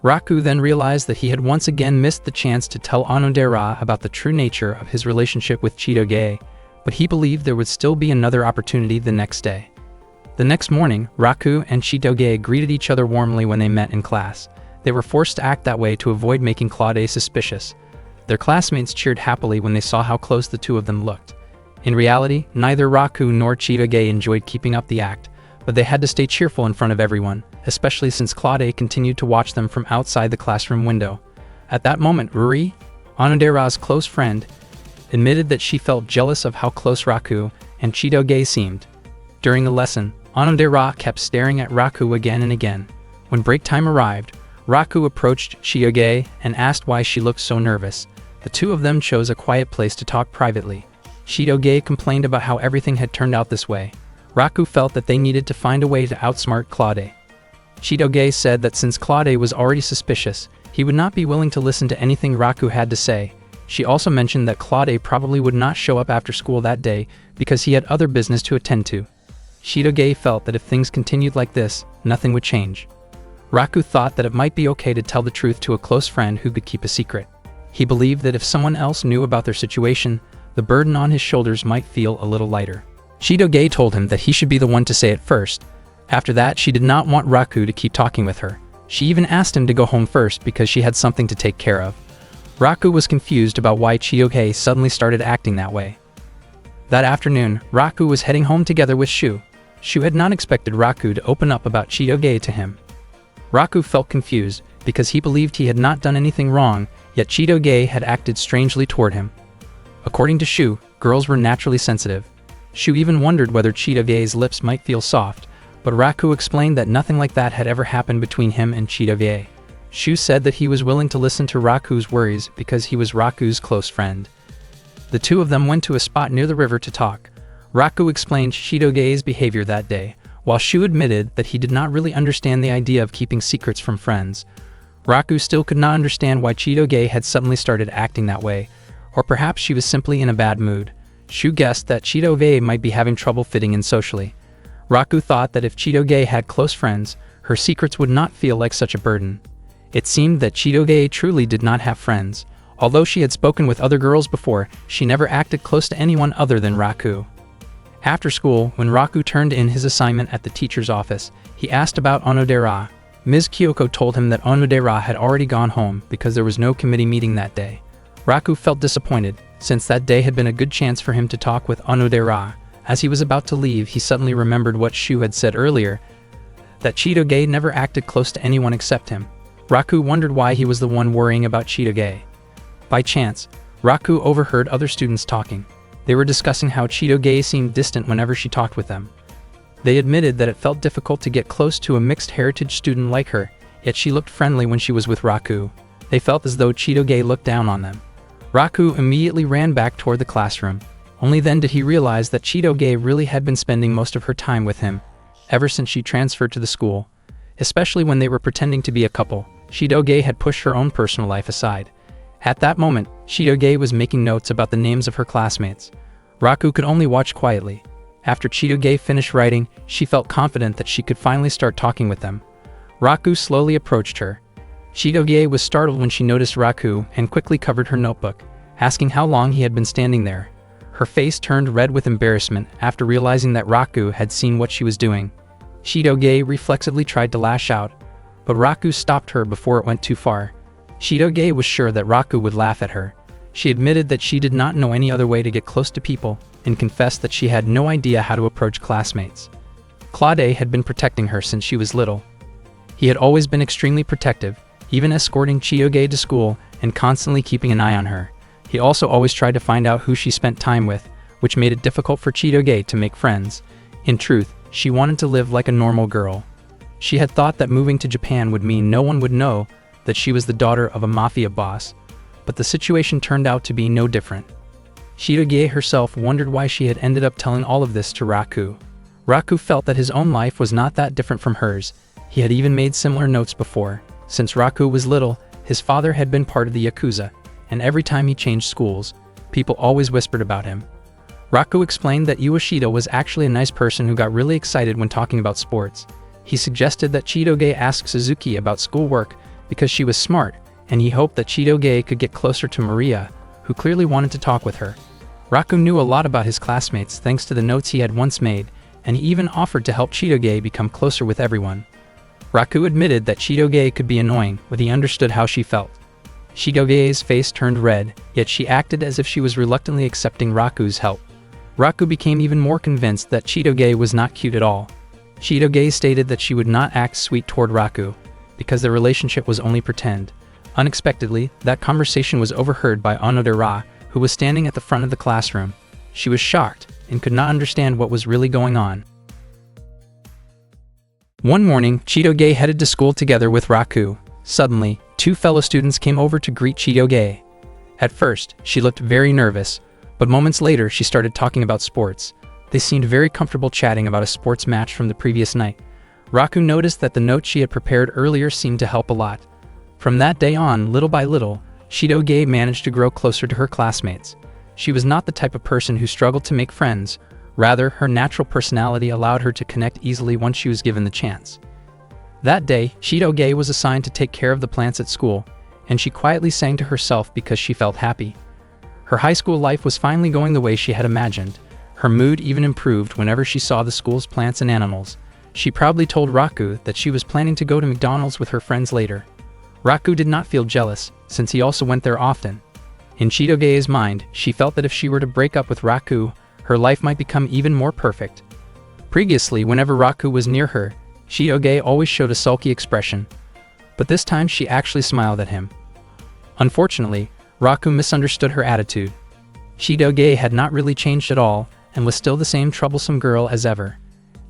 Raku then realized that he had once again missed the chance to tell Onodera about the true nature of his relationship with Chitoge, but he believed there would still be another opportunity the next day. The next morning, Raku and Chitoge greeted each other warmly when they met in class. They were forced to act that way to avoid making Claude suspicious. Their classmates cheered happily when they saw how close the two of them looked. In reality, neither Raku nor Chitoge enjoyed keeping up the act, but they had to stay cheerful in front of everyone, especially since Claude continued to watch them from outside the classroom window. At that moment, Ruri, Onodera's close friend, admitted that she felt jealous of how close Raku and Chitoge seemed. During the lesson, Onodera kept staring at Raku again and again. When break time arrived, Raku approached Chitoge and asked why she looked so nervous. The two of them chose a quiet place to talk privately. Chitoge complained about how everything had turned out this way. Raku felt that they needed to find a way to outsmart Claude. Chitoge said that since Claude was already suspicious, he would not be willing to listen to anything Raku had to say. She also mentioned that Claude probably would not show up after school that day because he had other business to attend to. Chitoge felt that if things continued like this, nothing would change. Raku thought that it might be okay to tell the truth to a close friend who could keep a secret. He believed that if someone else knew about their situation, the burden on his shoulders might feel a little lighter. Chitoge told him that he should be the one to say it first. After that, she did not want Raku to keep talking with her. She even asked him to go home first because she had something to take care of. Raku was confused about why Chitoge suddenly started acting that way. That afternoon, Raku was heading home together with Shu. Shu had not expected Raku to open up about Chitoge to him. Raku felt confused because he believed he had not done anything wrong, yet Chitoge had acted strangely toward him. According to Shu, girls were naturally sensitive. Shu even wondered whether Chitoge's lips might feel soft, but Raku explained that nothing like that had ever happened between him and Chitoge. Shu said that he was willing to listen to Raku's worries because he was Raku's close friend. The two of them went to a spot near the river to talk. Raku explained Chitoge's behavior that day, while Shu admitted that he did not really understand the idea of keeping secrets from friends. Raku still could not understand why Chitoge had suddenly started acting that way, or perhaps she was simply in a bad mood. Shu guessed that Chitoge might be having trouble fitting in socially. Raku thought that if Chitoge had close friends, her secrets would not feel like such a burden. It seemed that Chitoge truly did not have friends. Although she had spoken with other girls before, she never acted close to anyone other than Raku. After school, when Raku turned in his assignment at the teacher's office, he asked about Onodera. Ms. Kyoko told him that Onodera had already gone home because there was no committee meeting that day. Raku felt disappointed, since that day had been a good chance for him to talk with Onodera. As he was about to leave, he suddenly remembered what Shu had said earlier, that Chitoge never acted close to anyone except him. Raku wondered why he was the one worrying about Chitoge. By chance, Raku overheard other students talking. They were discussing how Chitoge seemed distant whenever she talked with them. They admitted that it felt difficult to get close to a mixed heritage student like her, yet she looked friendly when she was with Raku. They felt as though Chitoge looked down on them. Raku immediately ran back toward the classroom. Only then did he realize that Chitoge really had been spending most of her time with him, ever since she transferred to the school. Especially when they were pretending to be a couple, Chitoge had pushed her own personal life aside. At that moment, Chitoge was making notes about the names of her classmates. Raku could only watch quietly. After Chitoge finished writing, she felt confident that she could finally start talking with them. Raku slowly approached her. Chitoge was startled when she noticed Raku and quickly covered her notebook, asking how long he had been standing there. Her face turned red with embarrassment after realizing that Raku had seen what she was doing. Chitoge reflexively tried to lash out, but Raku stopped her before it went too far. Chitoge was sure that Raku would laugh at her. She admitted that she did not know any other way to get close to people and confessed that she had no idea how to approach classmates. Claude had been protecting her since she was little. He had always been extremely protective, even escorting Chitoge to school and constantly keeping an eye on her. He also always tried to find out who she spent time with, which made it difficult for Chitoge to make friends. In truth, she wanted to live like a normal girl. She had thought that moving to Japan would mean no one would know that she was the daughter of a mafia boss, but the situation turned out to be no different. Chitoge herself wondered why she had ended up telling all of this to Raku. Raku felt that his own life was not that different from hers. He had even made similar notes before. Since Raku was little, his father had been part of the Yakuza, and every time he changed schools, people always whispered about him. Raku explained that Ueshida was actually a nice person who got really excited when talking about sports. He suggested that Chitoge ask Suzuki about schoolwork because she was smart, and he hoped that Chitoge could get closer to Maria, who clearly wanted to talk with her. Raku knew a lot about his classmates thanks to the notes he had once made, and he even offered to help Chitoge become closer with everyone. Raku admitted that Chitoge could be annoying, but he understood how she felt. Chitoge's face turned red, yet she acted as if she was reluctantly accepting Raku's help. Raku became even more convinced that Chitoge was not cute at all. Chitoge stated that she would not act sweet toward Raku, because their relationship was only pretend. Unexpectedly, that conversation was overheard by Onodera, who was standing at the front of the classroom. She was shocked and could not understand what was really going on. One morning, Chitoge headed to school together with Raku. Suddenly, two fellow students came over to greet Chitoge. At first, she looked very nervous, but moments later she started talking about sports. They seemed very comfortable chatting about a sports match from the previous night. Raku noticed that the note she had prepared earlier seemed to help a lot. From that day on, little by little, Chitoge managed to grow closer to her classmates. She was not the type of person who struggled to make friends. Rather, her natural personality allowed her to connect easily once she was given the chance. That day, Chitoge was assigned to take care of the plants at school, and she quietly sang to herself because she felt happy. Her high school life was finally going the way she had imagined. Her mood even improved whenever she saw the school's plants and animals. She proudly told Raku that she was planning to go to McDonald's with her friends later. Raku did not feel jealous, since he also went there often. In Chitoge's mind, she felt that if she were to break up with Raku, her life might become even more perfect. Previously, whenever Raku was near her, Chitoge always showed a sulky expression, but this time she actually smiled at him. Unfortunately, Raku misunderstood her attitude. Chitoge had not really changed at all, and was still the same troublesome girl as ever.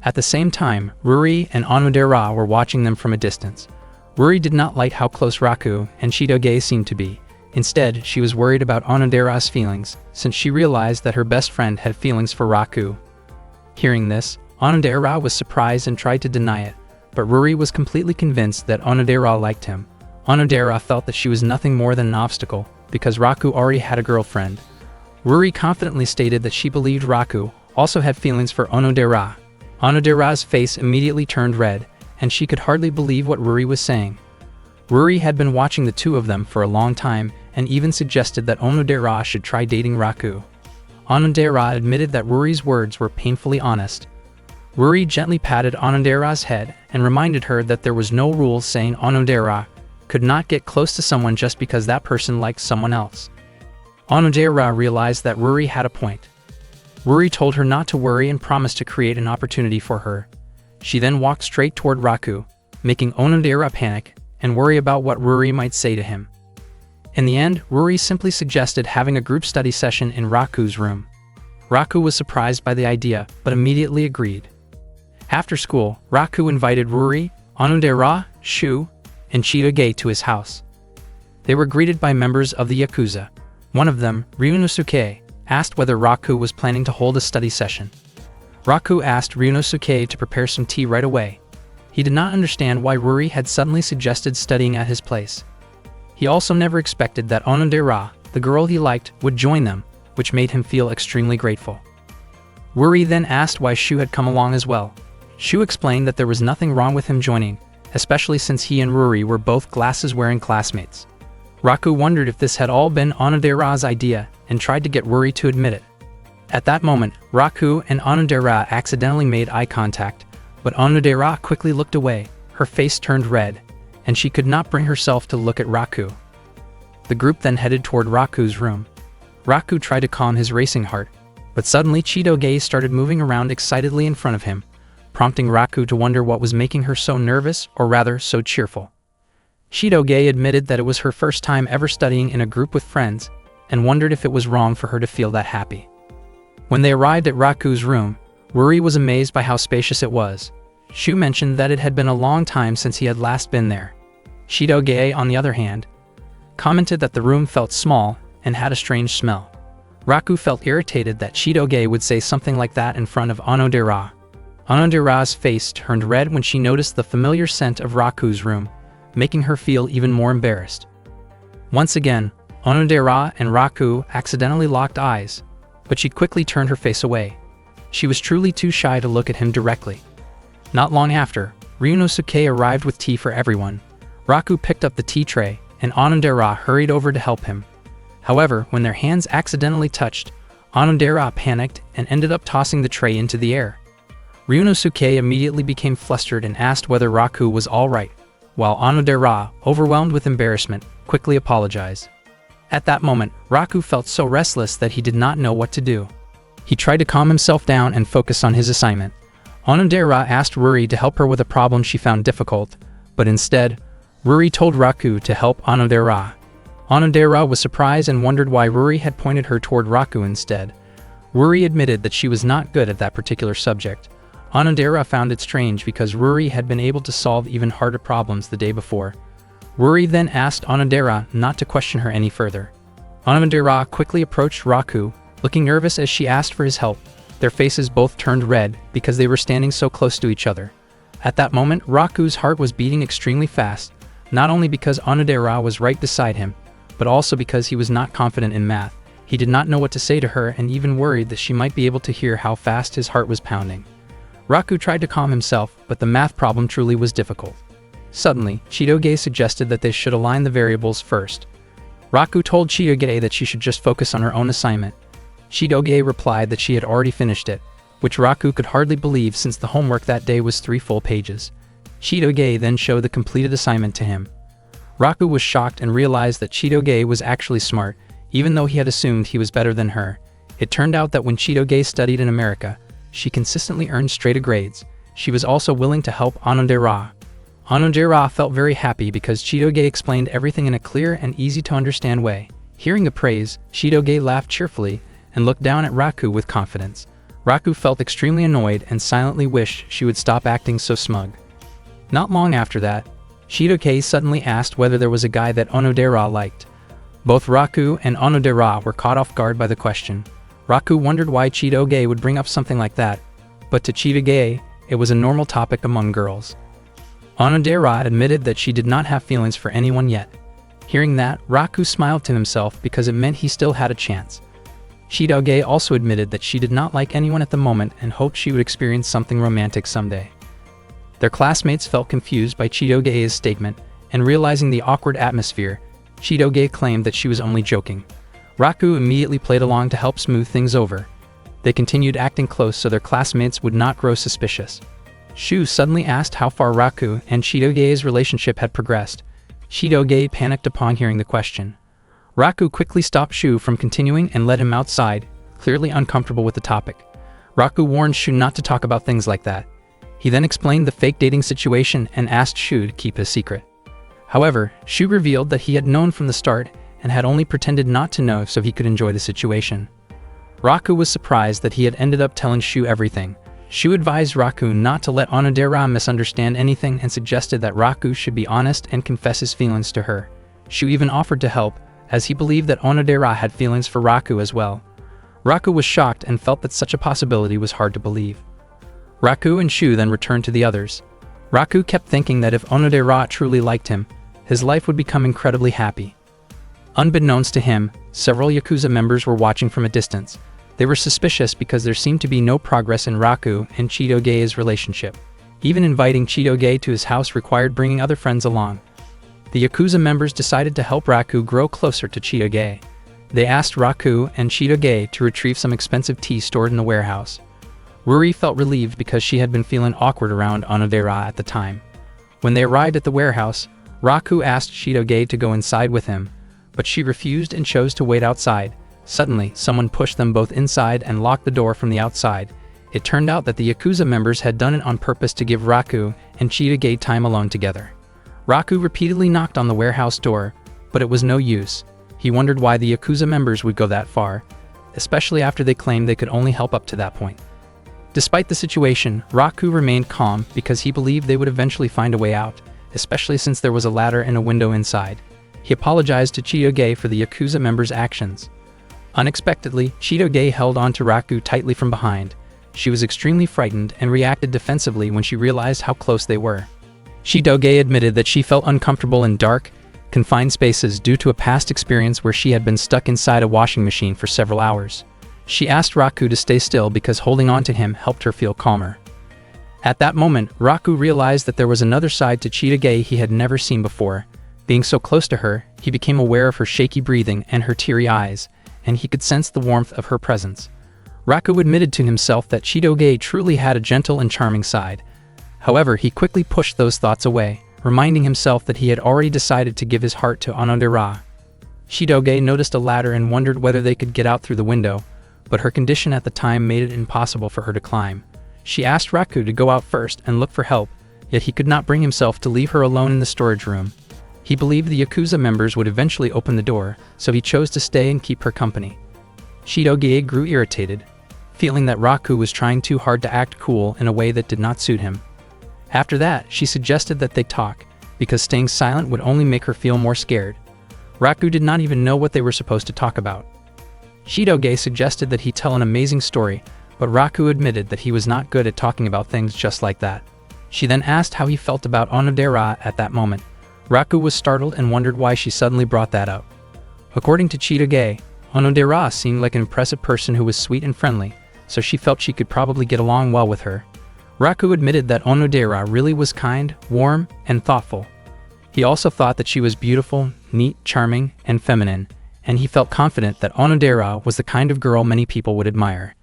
At the same time, Ruri and Onodera were watching them from a distance. Ruri did not like how close Raku and Chitoge seemed to be. Instead, she was worried about Onodera's feelings, since she realized that her best friend had feelings for Raku. Hearing this, Onodera was surprised and tried to deny it, but Ruri was completely convinced that Onodera liked him. Onodera felt that she was nothing more than an obstacle, because Raku already had a girlfriend. Ruri confidently stated that she believed Raku also had feelings for Onodera. Onodera's face immediately turned red, and she could hardly believe what Ruri was saying. Ruri had been watching the two of them for a long time and even suggested that Onodera should try dating Raku. Onodera admitted that Ruri's words were painfully honest. Ruri gently patted Onodera's head and reminded her that there was no rule saying Onodera could not get close to someone just because that person liked someone else. Onodera realized that Ruri had a point. Ruri told her not to worry and promised to create an opportunity for her. She then walked straight toward Raku, making Onodera panic and worry about what Ruri might say to him. In the end, Ruri simply suggested having a group study session in Raku's room. Raku was surprised by the idea, but immediately agreed. After school, Raku invited Ruri, Onodera, Shu, and Chitoge to his house. They were greeted by members of the Yakuza. One of them, Ryunosuke, asked whether Raku was planning to hold a study session. Raku asked Ryunosuke to prepare some tea right away. He did not understand why Ruri had suddenly suggested studying at his place. He also never expected that Onodera, the girl he liked, would join them, which made him feel extremely grateful. Ruri then asked why Shu had come along as well. Shu explained that there was nothing wrong with him joining, especially since he and Ruri were both glasses-wearing classmates. Raku wondered if this had all been Onodera's idea and tried to get Ruri to admit it. At that moment, Raku and Onodera accidentally made eye contact, but Onodera quickly looked away. Her face turned red, and she could not bring herself to look at Raku. The group then headed toward Raku's room. Raku tried to calm his racing heart, but suddenly Chitoge started moving around excitedly in front of him, prompting Raku to wonder what was making her so nervous, or rather, so cheerful. Chitoge admitted that it was her first time ever studying in a group with friends, and wondered if it was wrong for her to feel that happy. When they arrived at Raku's room, Ruri was amazed by how spacious it was. Shu mentioned that it had been a long time since he had last been there. Chitoge, on the other hand, commented that the room felt small and had a strange smell. Raku felt irritated that Chitoge would say something like that in front of Onodera. Onodera's face turned red when she noticed the familiar scent of Raku's room, making her feel even more embarrassed. Once again, Onodera and Raku accidentally locked eyes, but she quickly turned her face away. She was truly too shy to look at him directly. Not long after, Ryunosuke arrived with tea for everyone. Raku picked up the tea tray, and Onodera hurried over to help him. However, when their hands accidentally touched, Onodera panicked and ended up tossing the tray into the air. Ryunosuke immediately became flustered and asked whether Raku was all right, while Onodera, overwhelmed with embarrassment, quickly apologized. At that moment, Raku felt so restless that he did not know what to do. He tried to calm himself down and focus on his assignment. Onodera asked Ruri to help her with a problem she found difficult, but instead, Ruri told Raku to help Onodera. Onodera was surprised and wondered why Ruri had pointed her toward Raku instead. Ruri admitted that she was not good at that particular subject. Onodera found it strange because Ruri had been able to solve even harder problems the day before. Worry then asked Onodera not to question her any further. Onodera quickly approached Raku, looking nervous as she asked for his help. Their faces both turned red because they were standing so close to each other. At that moment, Raku's heart was beating extremely fast, not only because Onodera was right beside him, but also because he was not confident in math. He did not know what to say to her and even worried that she might be able to hear how fast his heart was pounding. Raku tried to calm himself, but the math problem truly was difficult. Suddenly, Chitoge suggested that they should align the variables first. Raku told Chitoge that she should just focus on her own assignment. Chitoge replied that she had already finished it, which Raku could hardly believe since the homework that day was 3 full pages. Chitoge then showed the completed assignment to him. Raku was shocked and realized that Chitoge was actually smart, even though he had assumed he was better than her. It turned out that when Chitoge studied in America, she consistently earned straight A grades. She was also willing to help Onodera. Onodera felt very happy because Chitoge explained everything in a clear and easy-to-understand way. Hearing the praise, Chitoge laughed cheerfully and looked down at Raku with confidence. Raku felt extremely annoyed and silently wished she would stop acting so smug. Not long after that, Chitoge suddenly asked whether there was a guy that Onodera liked. Both Raku and Onodera were caught off guard by the question. Raku wondered why Chitoge would bring up something like that, but to Chitoge, it was a normal topic among girls. Onodera admitted that she did not have feelings for anyone yet. Hearing that, Raku smiled to himself because it meant he still had a chance. Chitoge also admitted that she did not like anyone at the moment and hoped she would experience something romantic someday. Their classmates felt confused by Chitoge's statement, and realizing the awkward atmosphere, Chitoge claimed that she was only joking. Raku immediately played along to help smooth things over. They continued acting close so their classmates would not grow suspicious. Shu suddenly asked how far Raku and Chitoge's relationship had progressed. Chitoge panicked upon hearing the question. Raku quickly stopped Shu from continuing and led him outside, clearly uncomfortable with the topic. Raku warned Shu not to talk about things like that. He then explained the fake dating situation and asked Shu to keep his secret. However, Shu revealed that he had known from the start and had only pretended not to know so he could enjoy the situation. Raku was surprised that he had ended up telling Shu everything. Shu advised Raku not to let Onodera misunderstand anything and suggested that Raku should be honest and confess his feelings to her. Shu even offered to help, as he believed that Onodera had feelings for Raku as well. Raku was shocked and felt that such a possibility was hard to believe. Raku and Shu then returned to the others. Raku kept thinking that if Onodera truly liked him, his life would become incredibly happy. Unbeknownst to him, several Yakuza members were watching from a distance. They were suspicious because there seemed to be no progress in Raku and Chitoge's relationship. Even inviting Chitoge to his house required bringing other friends along. The Yakuza members decided to help Raku grow closer to Chitoge. They asked Raku and Chitoge to retrieve some expensive tea stored in the warehouse. Ruri felt relieved because she had been feeling awkward around Onodera at the time. When they arrived at the warehouse, Raku asked Chitoge to go inside with him, but she refused and chose to wait outside. Suddenly, someone pushed them both inside and locked the door from the outside. It turned out that the Yakuza members had done it on purpose to give Raku and Chitoge time alone together. Raku repeatedly knocked on the warehouse door, but it was no use. He wondered why the Yakuza members would go that far, especially after they claimed they could only help up to that point. Despite the situation, Raku remained calm because he believed they would eventually find a way out, especially since there was a ladder and a window inside. He apologized to Chitoge for the Yakuza members' actions. Unexpectedly, Chitoge held on to Raku tightly from behind. She was extremely frightened and reacted defensively when she realized how close they were. Chitoge admitted that she felt uncomfortable in dark, confined spaces due to a past experience where she had been stuck inside a washing machine for several hours. She asked Raku to stay still because holding on to him helped her feel calmer. At that moment, Raku realized that there was another side to Chitoge he had never seen before. Being so close to her, he became aware of her shaky breathing and her teary eyes, and he could sense the warmth of her presence. Raku admitted to himself that Chitoge truly had a gentle and charming side. However, he quickly pushed those thoughts away, reminding himself that he had already decided to give his heart to Onodera. Chitoge noticed a ladder and wondered whether they could get out through the window, but her condition at the time made it impossible for her to climb. She asked Raku to go out first and look for help, yet he could not bring himself to leave her alone in the storage room. He believed the Yakuza members would eventually open the door, so he chose to stay and keep her company. Chitoge grew irritated, feeling that Raku was trying too hard to act cool in a way that did not suit him. After that, she suggested that they talk. because staying silent would only make her feel more scared. Raku did not even know what they were supposed to talk about. Chitoge suggested that he tell an amazing story, but Raku admitted that he was not good at talking about things just like that. She then asked how he felt about Onodera at that moment. Raku was startled and wondered why she suddenly brought that up. According to Chitoge, Onodera seemed like an impressive person who was sweet and friendly, so she felt she could probably get along well with her. Raku admitted that Onodera really was kind, warm, and thoughtful. He also thought that she was beautiful, neat, charming, and feminine, and he felt confident that Onodera was the kind of girl many people would admire.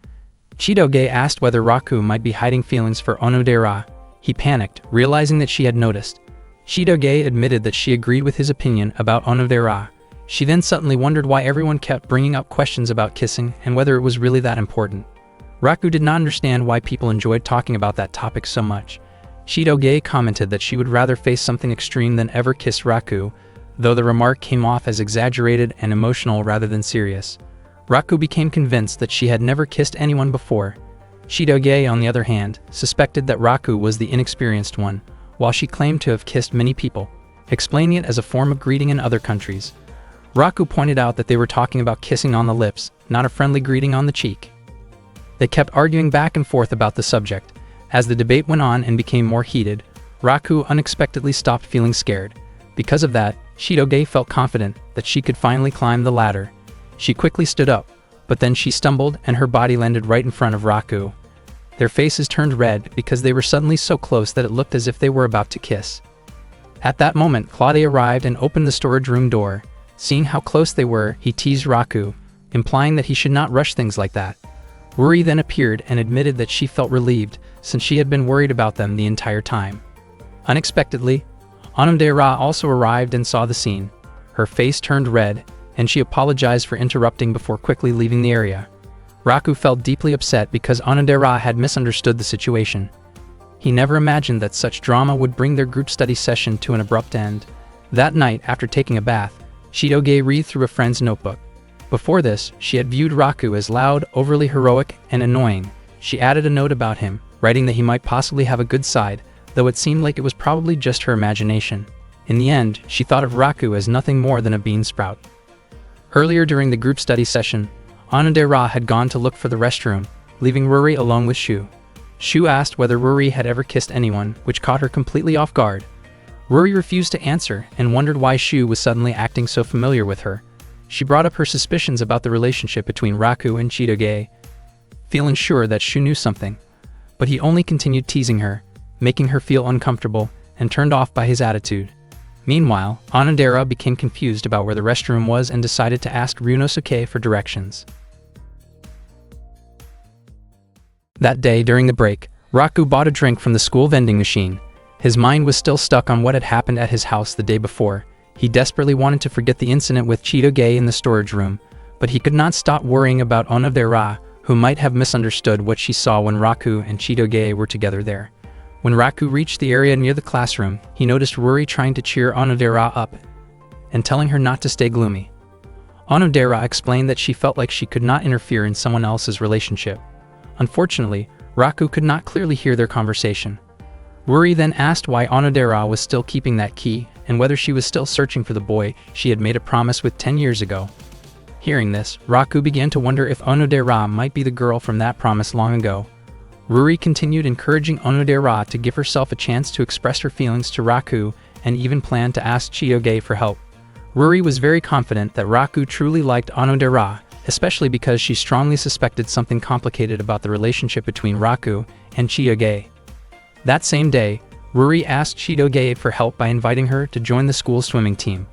Chitoge asked whether Raku might be hiding feelings for Onodera. He panicked, realizing that she had noticed. Chitoge admitted that she agreed with his opinion about Onodera. She then suddenly wondered why everyone kept bringing up questions about kissing and whether it was really that important. Raku did not understand why people enjoyed talking about that topic so much. Chitoge commented that she would rather face something extreme than ever kiss Raku, though the remark came off as exaggerated and emotional rather than serious. Raku became convinced that she had never kissed anyone before. Chitoge, on the other hand, suspected that Raku was the inexperienced one, while she claimed to have kissed many people, explaining it as a form of greeting in other countries. Raku pointed out that they were talking about kissing on the lips, not a friendly greeting on the cheek. They kept arguing back and forth about the subject. As the debate went on and became more heated, Raku unexpectedly stopped feeling scared. Because of that, Chitoge felt confident that she could finally climb the ladder. She quickly stood up, but then she stumbled and her body landed right in front of Raku. Their faces turned red because they were suddenly so close that it looked as if they were about to kiss. At that moment, Claudia arrived and opened the storage room door. Seeing how close they were, he teased Raku, implying that he should not rush things like that. Ruri then appeared and admitted that she felt relieved, since she had been worried about them the entire time. Unexpectedly, Onodera also arrived and saw the scene. Her face turned red, and she apologized for interrupting before quickly leaving the area. Raku felt deeply upset because Onodera had misunderstood the situation. He never imagined that such drama would bring their group study session to an abrupt end. That night, after taking a bath, Chitoge read through a friend's notebook. Before this, she had viewed Raku as loud, overly heroic, and annoying. She added a note about him, writing that he might possibly have a good side, though it seemed like it was probably just her imagination. In the end, she thought of Raku as nothing more than a bean sprout. Earlier during the group study session, Onodera had gone to look for the restroom, leaving Ruri alone with Shu. Shu asked whether Ruri had ever kissed anyone, which caught her completely off guard. Ruri refused to answer and wondered why Shu was suddenly acting so familiar with her. She brought up her suspicions about the relationship between Raku and Chitoge, feeling sure that Shu knew something. But he only continued teasing her, making her feel uncomfortable and turned off by his attitude. Meanwhile, Onodera became confused about where the restroom was and decided to ask Ryunosuke for directions. That day, during the break, Raku bought a drink from the school vending machine. His mind was still stuck on what had happened at his house the day before. He desperately wanted to forget the incident with Chitoge in the storage room, but he could not stop worrying about Onodera, who might have misunderstood what she saw when Raku and Chitoge were together there. When Raku reached the area near the classroom, he noticed Ruri trying to cheer Onodera up and telling her not to stay gloomy. Onodera explained that she felt like she could not interfere in someone else's relationship. Unfortunately, Raku could not clearly hear their conversation. Ruri then asked why Onodera was still keeping that key and whether she was still searching for the boy she had made a promise with 10 years ago. Hearing this, Raku began to wonder if Onodera might be the girl from that promise long ago. Ruri continued encouraging Onodera to give herself a chance to express her feelings to Raku and even planned to ask Chitoge for help. Ruri was very confident that Raku truly liked Onodera, especially because she strongly suspected something complicated about the relationship between Raku and Chitoge. That same day, Ruri asked Chitoge for help by inviting her to join the school swimming team.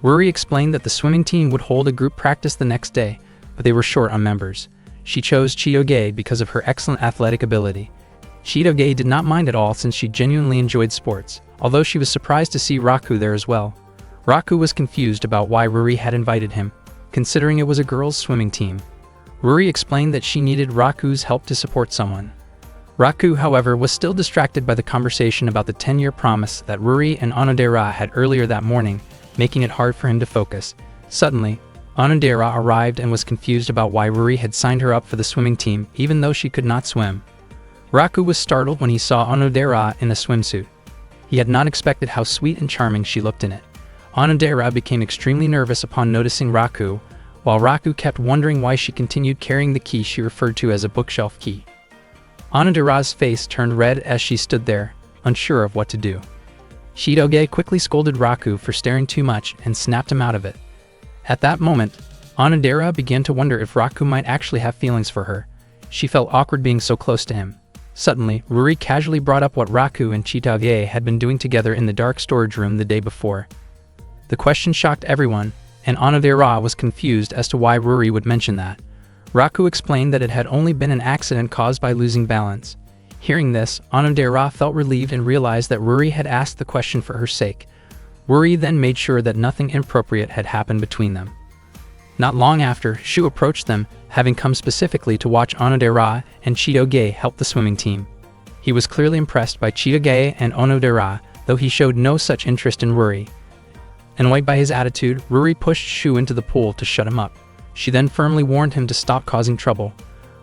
Ruri explained that the swimming team would hold a group practice the next day, but they were short on members. She chose Chitoge because of her excellent athletic ability. Chitoge did not mind at all since she genuinely enjoyed sports, although she was surprised to see Raku there as well. Raku was confused about why Ruri had invited him, considering it was a girls' swimming team. Ruri explained that she needed Raku's help to support someone. Raku, however, was still distracted by the conversation about the 10-year promise that Ruri and Onodera had earlier that morning, making it hard for him to focus. Suddenly, Onodera arrived and was confused about why Ruri had signed her up for the swimming team even though she could not swim. Raku was startled when he saw Onodera in a swimsuit. He had not expected how sweet and charming she looked in it. Onodera became extremely nervous upon noticing Raku, while Raku kept wondering why she continued carrying the key she referred to as a bookshelf key. Onodera's face turned red as she stood there, unsure of what to do. Chitoge quickly scolded Raku for staring too much and snapped him out of it. At that moment, Onodera began to wonder if Raku might actually have feelings for her. She felt awkward being so close to him. Suddenly, Ruri casually brought up what Raku and Chitoge had been doing together in the dark storage room the day before. The question shocked everyone, and Onodera was confused as to why Ruri would mention that. Raku explained that it had only been an accident caused by losing balance. Hearing this, Onodera felt relieved and realized that Ruri had asked the question for her sake. Ruri then made sure that nothing inappropriate had happened between them. Not long after, Shu approached them, having come specifically to watch Onodera and Chitoge help the swimming team. He was clearly impressed by Chitoge and Onodera, though he showed no such interest in Ruri. Annoyed by his attitude, Ruri pushed Shu into the pool to shut him up. She then firmly warned him to stop causing trouble.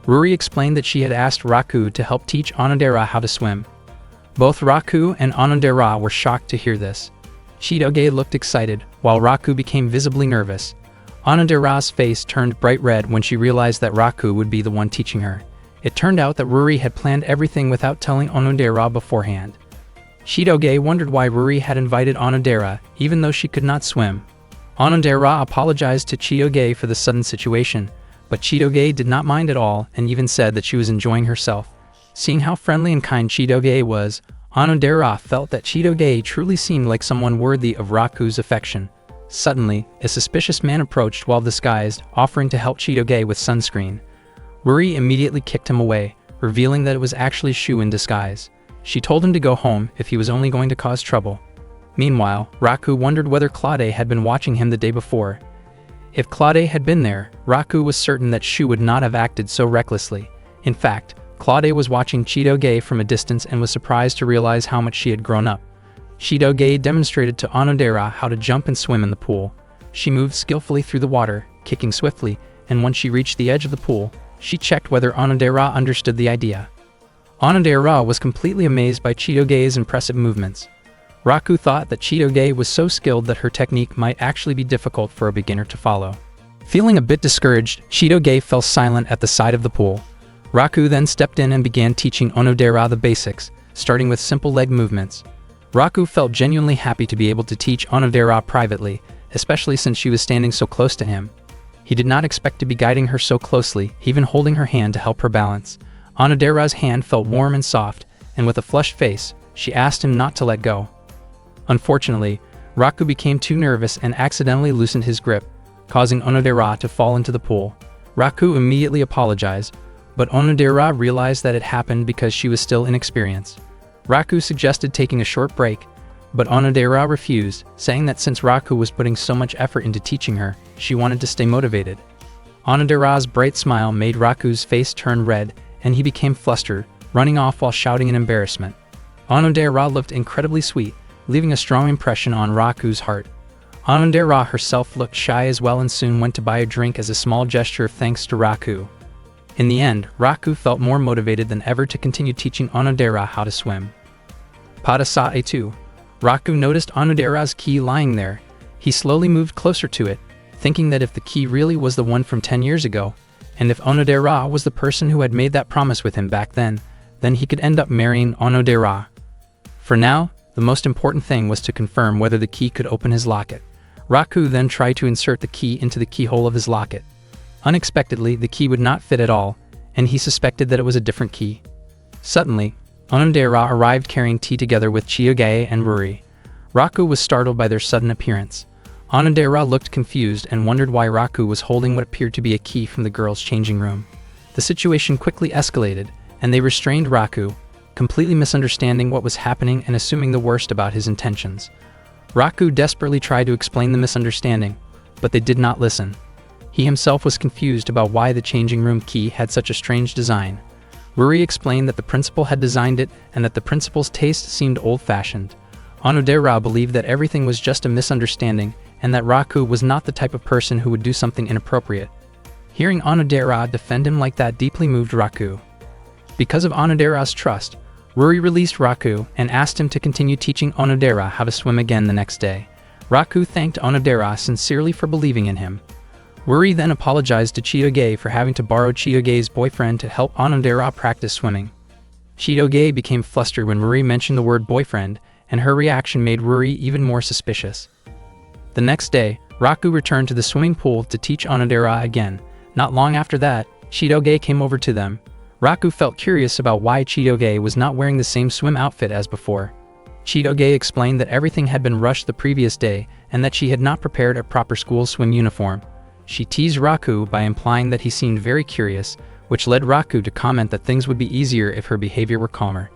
Ruri explained that she had asked Raku to help teach Onodera how to swim. Both Raku and Onodera were shocked to hear this. Chitoge looked excited, while Raku became visibly nervous. Onodera's face turned bright red when she realized that Raku would be the one teaching her. It turned out that Ruri had planned everything without telling Onodera beforehand. Chitoge wondered why Ruri had invited Onodera, even though she could not swim. Onodera apologized to Chitoge for the sudden situation, but Chitoge did not mind at all and even said that she was enjoying herself. Seeing how friendly and kind Chitoge was, Onodera felt that Chitoge truly seemed like someone worthy of Raku's affection. Suddenly, a suspicious man approached while disguised, offering to help Chitoge with sunscreen. Ruri immediately kicked him away, revealing that it was actually Shu in disguise. She told him to go home if he was only going to cause trouble. Meanwhile, Raku wondered whether Claude had been watching him the day before. If Claude had been there, Raku was certain that Shu would not have acted so recklessly. In fact, Claude was watching Chitoge from a distance and was surprised to realize how much she had grown up. Chitoge demonstrated to Onodera how to jump and swim in the pool. She moved skillfully through the water, kicking swiftly, and when she reached the edge of the pool, she checked whether Onodera understood the idea. Onodera was completely amazed by Chitoge's impressive movements. Raku thought that Chitoge was so skilled that her technique might actually be difficult for a beginner to follow. Feeling a bit discouraged, Chitoge fell silent at the side of the pool. Raku then stepped in and began teaching Onodera the basics, starting with simple leg movements. Raku felt genuinely happy to be able to teach Onodera privately, especially since she was standing so close to him. He did not expect to be guiding her so closely, even holding her hand to help her balance. Onodera's hand felt warm and soft, and with a flushed face, she asked him not to let go. Unfortunately, Raku became too nervous and accidentally loosened his grip, causing Onodera to fall into the pool. Raku immediately apologized, but Onodera realized that it happened because she was still inexperienced. Raku suggested taking a short break, but Onodera refused, saying that since Raku was putting so much effort into teaching her, she wanted to stay motivated. Onodera's bright smile made Raku's face turn red, and he became flustered, running off while shouting in embarrassment. Onodera looked incredibly sweet, leaving a strong impression on Raku's heart. Onodera herself looked shy as well and soon went to buy a drink as a small gesture of thanks to Raku. In the end, Raku felt more motivated than ever to continue teaching Onodera how to swim. Padasae 2. Raku noticed Onodera's key lying there. He slowly moved closer to it, thinking that if the key really was the one from 10 years ago, and if Onodera was the person who had made that promise with him back then he could end up marrying Onodera. For now, the most important thing was to confirm whether the key could open his locket. Raku then tried to insert the key into the keyhole of his locket. Unexpectedly, the key would not fit at all, and he suspected that it was a different key. Suddenly, Onodera arrived carrying tea together with Chitoge and Ruri. Raku was startled by their sudden appearance. Onodera looked confused and wondered why Raku was holding what appeared to be a key from the girls' changing room. The situation quickly escalated, and they restrained Raku, completely misunderstanding what was happening and assuming the worst about his intentions. Raku desperately tried to explain the misunderstanding, but they did not listen. He himself was confused about why the changing room key had such a strange design. Ruri explained that the principal had designed it and that the principal's taste seemed old-fashioned. Onodera believed that everything was just a misunderstanding and that Raku was not the type of person who would do something inappropriate. Hearing Onodera defend him like that deeply moved Raku. Because of Onodera's trust, Ruri released Raku and asked him to continue teaching Onodera how to swim again the next day. Raku thanked Onodera sincerely for believing in him. Ruri then apologized to Chitoge for having to borrow Chitoge's boyfriend to help Onodera practice swimming. Chitoge became flustered when Ruri mentioned the word boyfriend, and her reaction made Ruri even more suspicious. The next day, Raku returned to the swimming pool to teach Onodera again. Not long after that, Chitoge came over to them. Raku felt curious about why Chitoge was not wearing the same swim outfit as before. Chitoge explained that everything had been rushed the previous day and that she had not prepared a proper school swim uniform. She teased Raku by implying that he seemed very curious, which led Raku to comment that things would be easier if her behavior were calmer.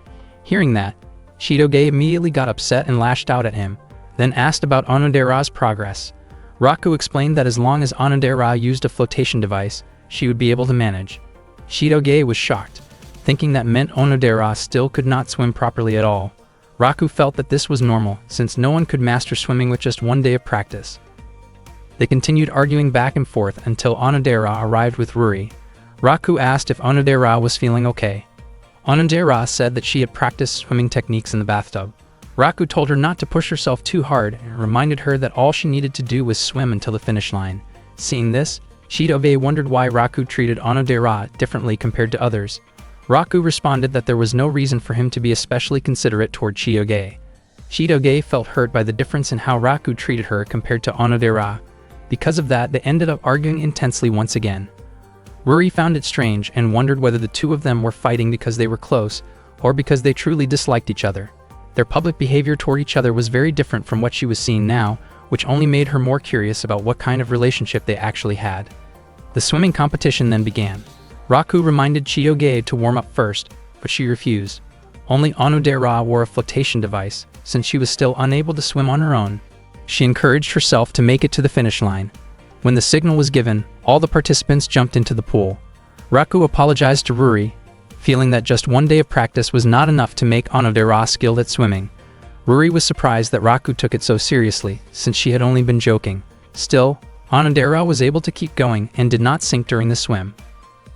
Hearing that, Chitoge immediately got upset and lashed out at him, then asked about Onodera's progress. Raku explained that as long as Onodera used a flotation device, she would be able to manage. Chitoge was shocked, thinking that meant Onodera still could not swim properly at all. Raku felt that this was normal, since no one could master swimming with just one day of practice. They continued arguing back and forth until Onodera arrived with Ruri. Raku asked if Onodera was feeling okay. Onodera said that she had practiced swimming techniques in the bathtub. Raku told her not to push herself too hard and reminded her that all she needed to do was swim until the finish line. Seeing this, Chitoge wondered why Raku treated Onodera differently compared to others. Raku responded that there was no reason for him to be especially considerate toward Chitoge. Chitoge felt hurt by the difference in how Raku treated her compared to Onodera. Because of that, they ended up arguing intensely once again. Ruri found it strange and wondered whether the two of them were fighting because they were close or because they truly disliked each other. Their public behavior toward each other was very different from what she was seeing now, which only made her more curious about what kind of relationship they actually had. The swimming competition then began. Raku reminded Chitoge to warm up first, but she refused. Only Onodera wore a flotation device, since she was still unable to swim on her own. She encouraged herself to make it to the finish line. When the signal was given, all the participants jumped into the pool. Raku apologized to Ruri, feeling that just one day of practice was not enough to make Onodera skilled at swimming. Ruri was surprised that Raku took it so seriously, since she had only been joking. Still, Onodera was able to keep going and did not sink during the swim.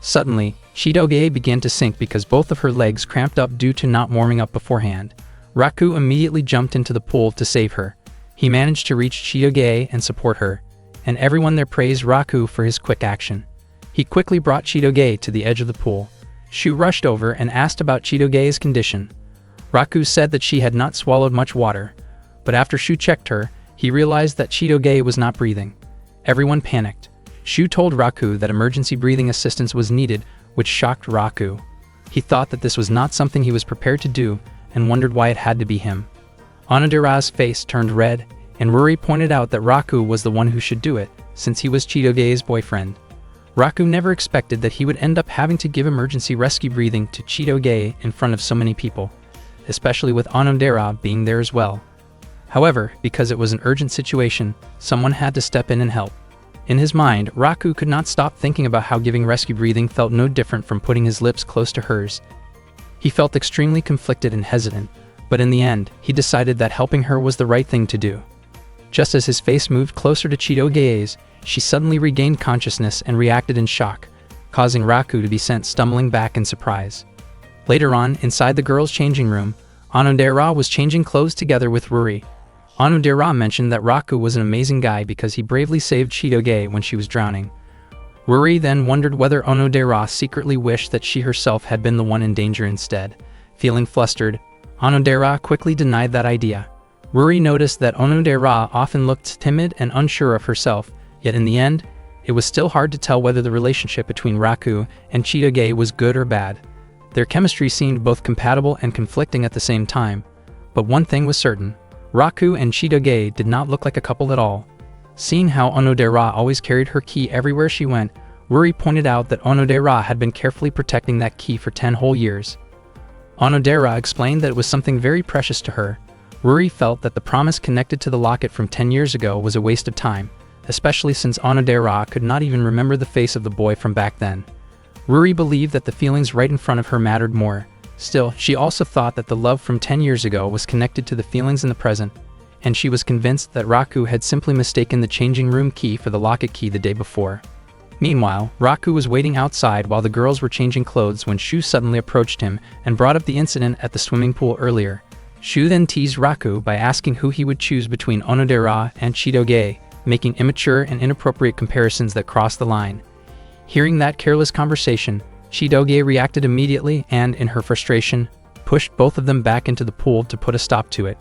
Suddenly, Chitoge began to sink because both of her legs cramped up due to not warming up beforehand. Raku immediately jumped into the pool to save her. He managed to reach Chitoge and support her, and everyone there praised Raku for his quick action. He quickly brought Chitoge to the edge of the pool. Shu rushed over and asked about Chitoge's condition. Raku said that she had not swallowed much water, but after Shu checked her, he realized that Chitoge was not breathing. Everyone panicked. Shu told Raku that emergency breathing assistance was needed, which shocked Raku. He thought that this was not something he was prepared to do and wondered why it had to be him. Onodera's face turned red, and Ruri pointed out that Raku was the one who should do it, since he was Chitoge's boyfriend. Raku never expected that he would end up having to give emergency rescue breathing to Chitoge in front of so many people, especially with Onodera being there as well. However, because it was an urgent situation, someone had to step in and help. In his mind, Raku could not stop thinking about how giving rescue breathing felt no different from putting his lips close to hers. He felt extremely conflicted and hesitant, but in the end, he decided that helping her was the right thing to do. Just as his face moved closer to Chitoge's, she suddenly regained consciousness and reacted in shock, causing Raku to be sent stumbling back in surprise. Later on, inside the girls' changing room, Onodera was changing clothes together with Ruri. Onodera mentioned that Raku was an amazing guy because he bravely saved Chitoge when she was drowning. Ruri then wondered whether Onodera secretly wished that she herself had been the one in danger instead. Feeling flustered, Onodera quickly denied that idea. Ruri noticed that Onodera often looked timid and unsure of herself, yet in the end, it was still hard to tell whether the relationship between Raku and Chitoge was good or bad. Their chemistry seemed both compatible and conflicting at the same time, but one thing was certain: Raku and Chitoge did not look like a couple at all. Seeing how Onodera always carried her key everywhere she went, Ruri pointed out that Onodera had been carefully protecting that key for 10 whole years. Onodera explained that it was something very precious to her. Ruri felt that the promise connected to the locket from 10 years ago was a waste of time, especially since Onodera could not even remember the face of the boy from back then. Ruri believed that the feelings right in front of her mattered more. Still, she also thought that the love from 10 years ago was connected to the feelings in the present, and she was convinced that Raku had simply mistaken the changing room key for the locket key the day before. Meanwhile, Raku was waiting outside while the girls were changing clothes when Shu suddenly approached him and brought up the incident at the swimming pool earlier. Shu then teased Raku by asking who he would choose between Onodera and Chidoge, making immature and inappropriate comparisons that crossed the line. Hearing that careless conversation, Chidoge reacted immediately and, in her frustration, pushed both of them back into the pool to put a stop to it.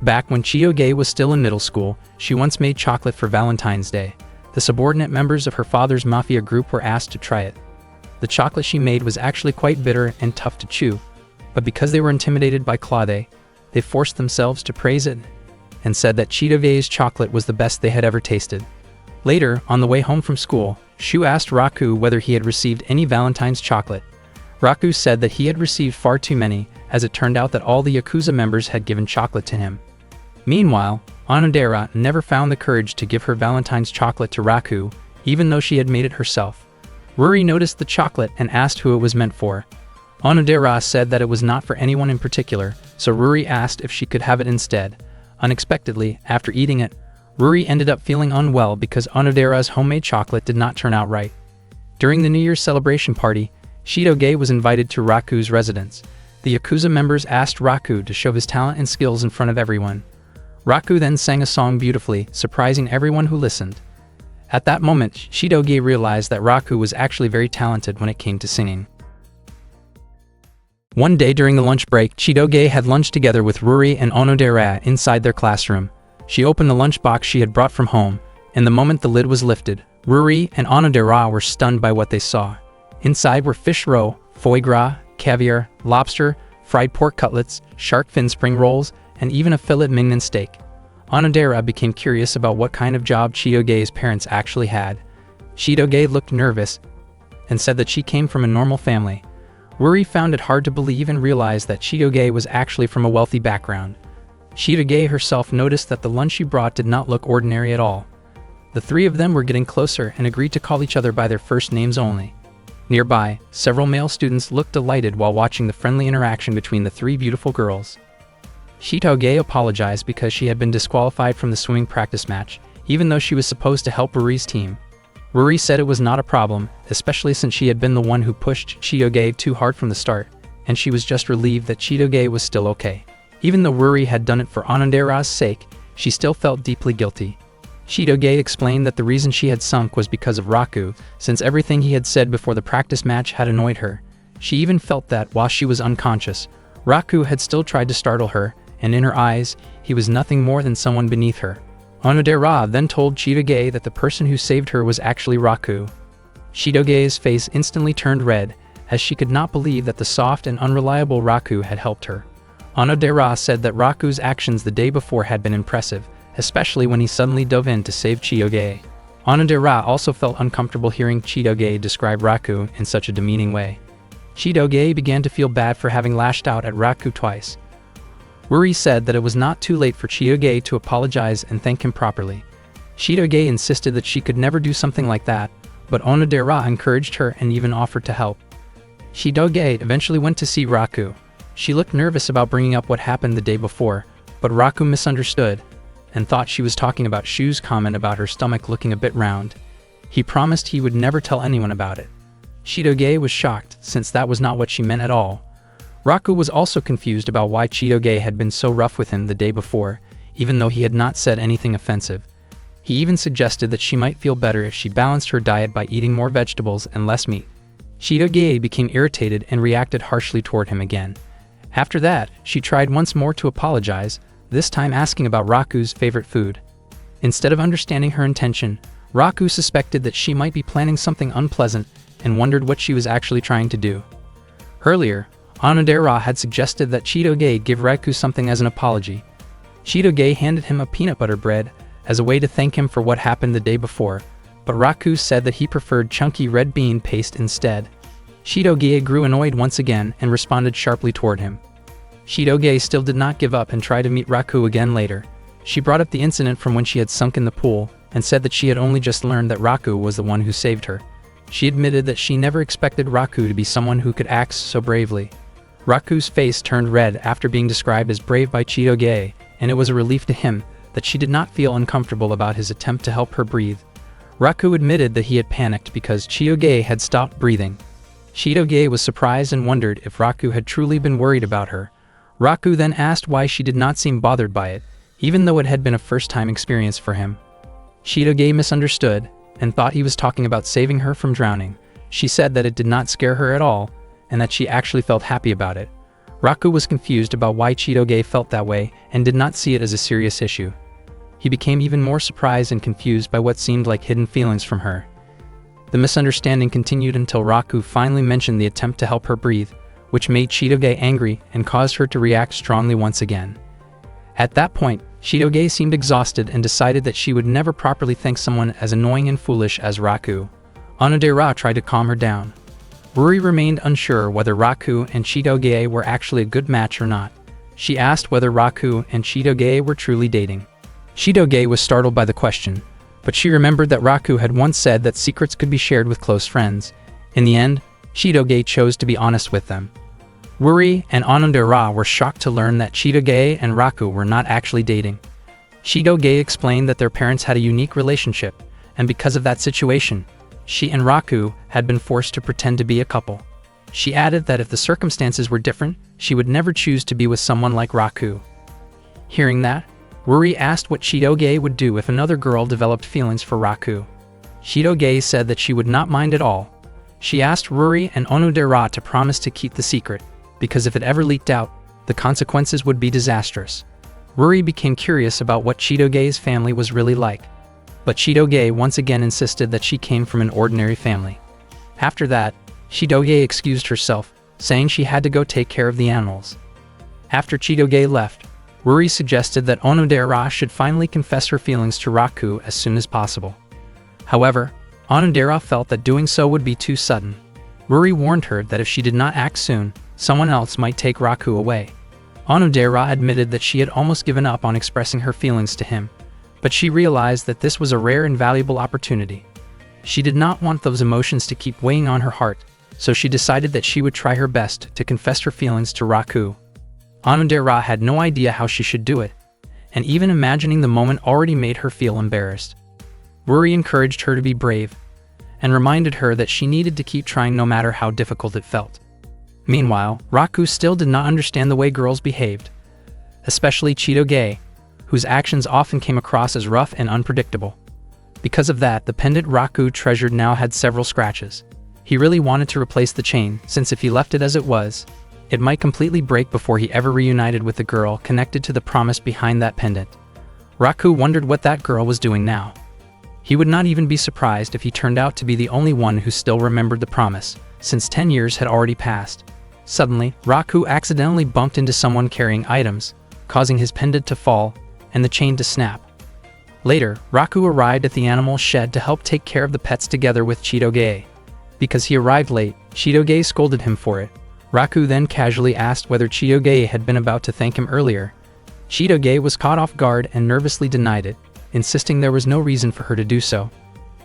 Back when Chidoge was still in middle school, she once made chocolate for Valentine's Day. The subordinate members of her father's mafia group were asked to try it. The chocolate she made was actually quite bitter and tough to chew, but because they were intimidated by Claude, they forced themselves to praise it and said that Chidoge's chocolate was the best they had ever tasted. Later, on the way home from school, Shu asked Raku whether he had received any Valentine's chocolate. Raku said that he had received far too many, as it turned out that all the Yakuza members had given chocolate to him. Meanwhile, Onodera never found the courage to give her Valentine's chocolate to Raku, even though she had made it herself. Ruri noticed the chocolate and asked who it was meant for. Onodera said that it was not for anyone in particular, so Ruri asked if she could have it instead. Unexpectedly, after eating it, Ruri ended up feeling unwell because Onodera's homemade chocolate did not turn out right. During the New Year's celebration party, Chidoge was invited to Raku's residence. The Yakuza members asked Raku to show his talent and skills in front of everyone. Raku then sang a song beautifully, surprising everyone who listened. At that moment, Chidoge realized that Raku was actually very talented when it came to singing. One day during the lunch break, Chidoge had lunch together with Ruri and Onodera inside their classroom. She opened the lunchbox she had brought from home, and the moment the lid was lifted, Ruri and Onodera were stunned by what they saw. Inside were fish roe, foie gras, caviar, lobster, fried pork cutlets, shark fin spring rolls, and even a filet mignon steak. Onodera became curious about what kind of job Chidoge's parents actually had. Chidoge looked nervous and said that she came from a normal family. Ruri found it hard to believe and realized that Chidoge was actually from a wealthy background. Chidoge herself noticed that the lunch she brought did not look ordinary at all. The three of them were getting closer and agreed to call each other by their first names only. Nearby, several male students looked delighted while watching the friendly interaction between the three beautiful girls. Chidoge apologized because she had been disqualified from the swimming practice match, even though she was supposed to help Ruri's team. Ruri said it was not a problem, especially since she had been the one who pushed Chidoge too hard from the start, and she was just relieved that Chidoge was still okay. Even though Ruri had done it for Onodera's sake, she still felt deeply guilty. Chidoge explained that the reason she had sunk was because of Raku, since everything he had said before the practice match had annoyed her. She even felt that, while she was unconscious, Raku had still tried to startle her, and in her eyes, he was nothing more than someone beneath her. Onodera then told Chidoge that the person who saved her was actually Raku. Chidoge's face instantly turned red, as she could not believe that the soft and unreliable Raku had helped her. Onodera said that Raku's actions the day before had been impressive, especially when he suddenly dove in to save Chidoge. Onodera also felt uncomfortable hearing Chidoge describe Raku in such a demeaning way. Chidoge began to feel bad for having lashed out at Raku twice. Ruri said that it was not too late for Chidoge to apologize and thank him properly. Chidoge insisted that she could never do something like that, but Onodera encouraged her and even offered to help. Chidoge eventually went to see Raku. She looked nervous about bringing up what happened the day before, but Raku misunderstood and thought she was talking about Shu's comment about her stomach looking a bit round. He promised he would never tell anyone about it. Chidoge was shocked, since that was not what she meant at all. Raku was also confused about why Chidoge had been so rough with him the day before, even though he had not said anything offensive. He even suggested that she might feel better if she balanced her diet by eating more vegetables and less meat. Chidoge became irritated and reacted harshly toward him again. After that, she tried once more to apologize, this time asking about Raku's favorite food. Instead of understanding her intention, Raku suspected that she might be planning something unpleasant and wondered what she was actually trying to do. Earlier, Onodera had suggested that Chidoge give Raku something as an apology. Chidoge handed him a peanut butter bread as a way to thank him for what happened the day before, but Raku said that he preferred chunky red bean paste instead. Chidoge grew annoyed once again and responded sharply toward him. Chidoge still did not give up and tried to meet Raku again later. She brought up the incident from when she had sunk in the pool and said that she had only just learned that Raku was the one who saved her. She admitted that she never expected Raku to be someone who could act so bravely. Raku's face turned red after being described as brave by Chidoge, and it was a relief to him that she did not feel uncomfortable about his attempt to help her breathe. Raku admitted that he had panicked because Chitoge had stopped breathing. Chitoge was surprised and wondered if Raku had truly been worried about her. Raku then asked why she did not seem bothered by it, even though it had been a first-time experience for him. Chitoge misunderstood and thought he was talking about saving her from drowning. She said that it did not scare her at all and that she actually felt happy about it. Raku was confused about why Chitoge felt that way and did not see it as a serious issue. He became even more surprised and confused by what seemed like hidden feelings from her. The misunderstanding continued until Raku finally mentioned the attempt to help her breathe, which made Chitoge angry and caused her to react strongly once again. At that point, Chitoge seemed exhausted and decided that she would never properly thank someone as annoying and foolish as Raku. Onodera tried to calm her down. Ruri remained unsure whether Raku and Chitoge were actually a good match or not. She asked whether Raku and Chitoge were truly dating. Chitoge was startled by the question, but she remembered that Raku had once said that secrets could be shared with close friends. In the end, Chitoge chose to be honest with them. Ruri and Onodera were shocked to learn that Chitoge and Raku were not actually dating. Chitoge explained that their parents had a unique relationship, and because of that situation, she and Raku had been forced to pretend to be a couple. She added that if the circumstances were different, she would never choose to be with someone like Raku. Hearing that, Ruri asked what Chitoge would do if another girl developed feelings for Raku. Chitoge said that she would not mind at all. She asked Ruri and Onodera to promise to keep the secret, because if it ever leaked out, the consequences would be disastrous. Ruri became curious about what Chitoge's family was really like. But Chitoge once again insisted that she came from an ordinary family. After that, Chitoge excused herself, saying she had to go take care of the animals. After Chitoge left, Ruri suggested that Onodera should finally confess her feelings to Raku as soon as possible. However, Onodera felt that doing so would be too sudden. Ruri warned her that if she did not act soon, someone else might take Raku away. Onodera admitted that she had almost given up on expressing her feelings to him, but she realized that this was a rare and valuable opportunity. She did not want those emotions to keep weighing on her heart, so she decided that she would try her best to confess her feelings to Raku. Onodera had no idea how she should do it, and even imagining the moment already made her feel embarrassed. Ruri encouraged her to be brave, and reminded her that she needed to keep trying no matter how difficult it felt. Meanwhile, Raku still did not understand the way girls behaved, especially Chitoge, whose actions often came across as rough and unpredictable. Because of that, the pendant Raku treasured now had several scratches. He really wanted to replace the chain, since if he left it as it was, it might completely break before he ever reunited with the girl connected to the promise behind that pendant. Raku wondered what that girl was doing now. He would not even be surprised if he turned out to be the only one who still remembered the promise, since 10 years had already passed. Suddenly, Raku accidentally bumped into someone carrying items, causing his pendant to fall and the chain to snap. Later, Raku arrived at the animal shed to help take care of the pets together with Chitoge. Because he arrived late, Chitoge scolded him for it. Raku then casually asked whether Chitoge had been about to thank him earlier. Chitoge was caught off guard and nervously denied it, insisting there was no reason for her to do so.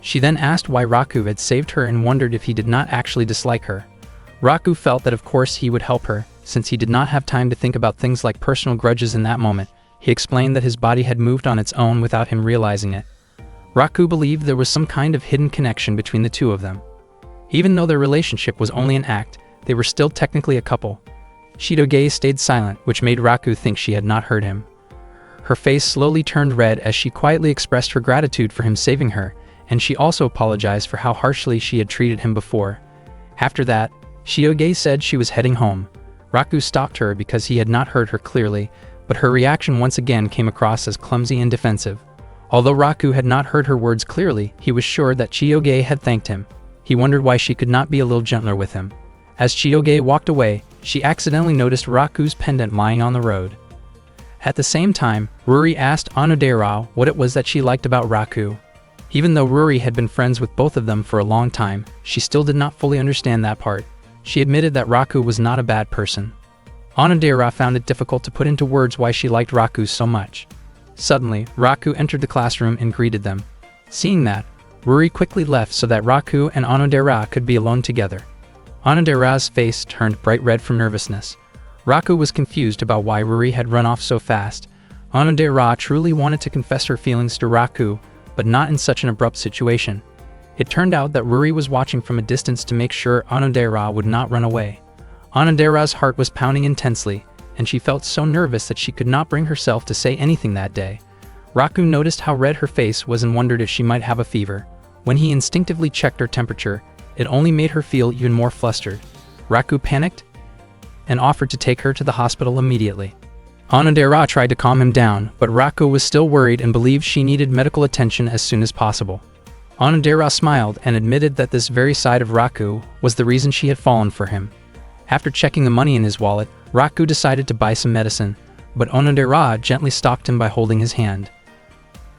She then asked why Raku had saved her and wondered if he did not actually dislike her. Raku felt that of course he would help her, since he did not have time to think about things like personal grudges in that moment. He explained that his body had moved on its own without him realizing it. Raku believed there was some kind of hidden connection between the two of them. Even though their relationship was only an act, they were still technically a couple. Chitoge stayed silent, which made Raku think she had not heard him. Her face slowly turned red as she quietly expressed her gratitude for him saving her, and she also apologized for how harshly she had treated him before. After that, Chitoge said she was heading home. Raku stopped her because he had not heard her clearly, but her reaction once again came across as clumsy and defensive. Although Raku had not heard her words clearly, he was sure that Chitoge had thanked him. He wondered why she could not be a little gentler with him. As Chitoge walked away, she accidentally noticed Raku's pendant lying on the road. At the same time, Ruri asked Onodera what it was that she liked about Raku. Even though Ruri had been friends with both of them for a long time, she still did not fully understand that part. She admitted that Raku was not a bad person. Onodera found it difficult to put into words why she liked Raku so much. Suddenly, Raku entered the classroom and greeted them. Seeing that, Ruri quickly left so that Raku and Onodera could be alone together. Onodera's face turned bright red from nervousness. Raku was confused about why Ruri had run off so fast. Onodera truly wanted to confess her feelings to Raku, but not in such an abrupt situation. It turned out that Ruri was watching from a distance to make sure Onodera would not run away. Onodera's heart was pounding intensely, and she felt so nervous that she could not bring herself to say anything that day. Raku noticed how red her face was and wondered if she might have a fever. When he instinctively checked her temperature, it only made her feel even more flustered. Raku panicked and offered to take her to the hospital immediately. Onodera tried to calm him down, but Raku was still worried and believed she needed medical attention as soon as possible. Onodera smiled and admitted that this very side of Raku was the reason she had fallen for him. After checking the money in his wallet, Raku decided to buy some medicine, but Onodera gently stopped him by holding his hand.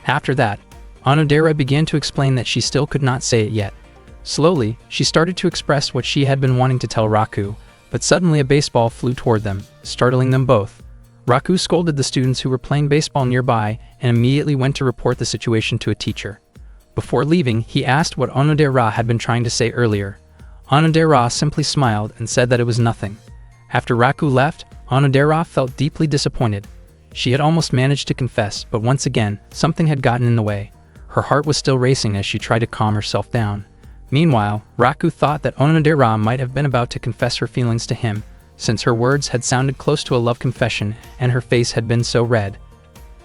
After that, Onodera began to explain that she still could not say it yet. Slowly, she started to express what she had been wanting to tell Raku, but suddenly a baseball flew toward them, startling them both. Raku scolded the students who were playing baseball nearby and immediately went to report the situation to a teacher. Before leaving, he asked what Onodera had been trying to say earlier. Onodera simply smiled and said that it was nothing. After Raku left, Onodera felt deeply disappointed. She had almost managed to confess, but once again, something had gotten in the way. Her heart was still racing as she tried to calm herself down. Meanwhile, Raku thought that Onodera might have been about to confess her feelings to him, since her words had sounded close to a love confession and her face had been so red.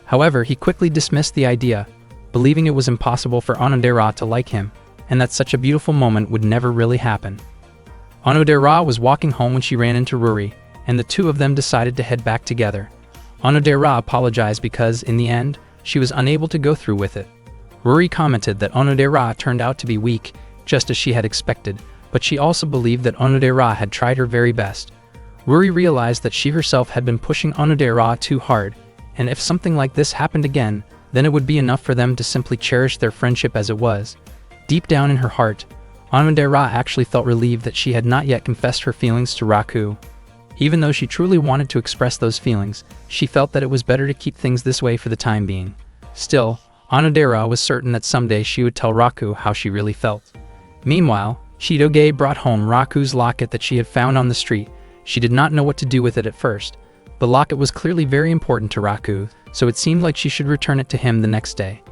However, he quickly dismissed the idea, believing it was impossible for Onodera to like him, and that such a beautiful moment would never really happen. Onodera was walking home when she ran into Ruri, and the two of them decided to head back together. Onodera apologized because, in the end, she was unable to go through with it. Ruri commented that Onodera turned out to be weak, just as she had expected, but she also believed that Onodera had tried her very best. Ruri realized that she herself had been pushing Onodera too hard, and if something like this happened again, then it would be enough for them to simply cherish their friendship as it was. Deep down in her heart, Onodera actually felt relieved that she had not yet confessed her feelings to Raku. Even though she truly wanted to express those feelings, she felt that it was better to keep things this way for the time being. Still, Onodera was certain that someday she would tell Raku how she really felt. Meanwhile, Chitoge brought home Raku's locket that she had found on the street. She did not know what to do with it at first. The locket was clearly very important to Raku, so it seemed like she should return it to him the next day.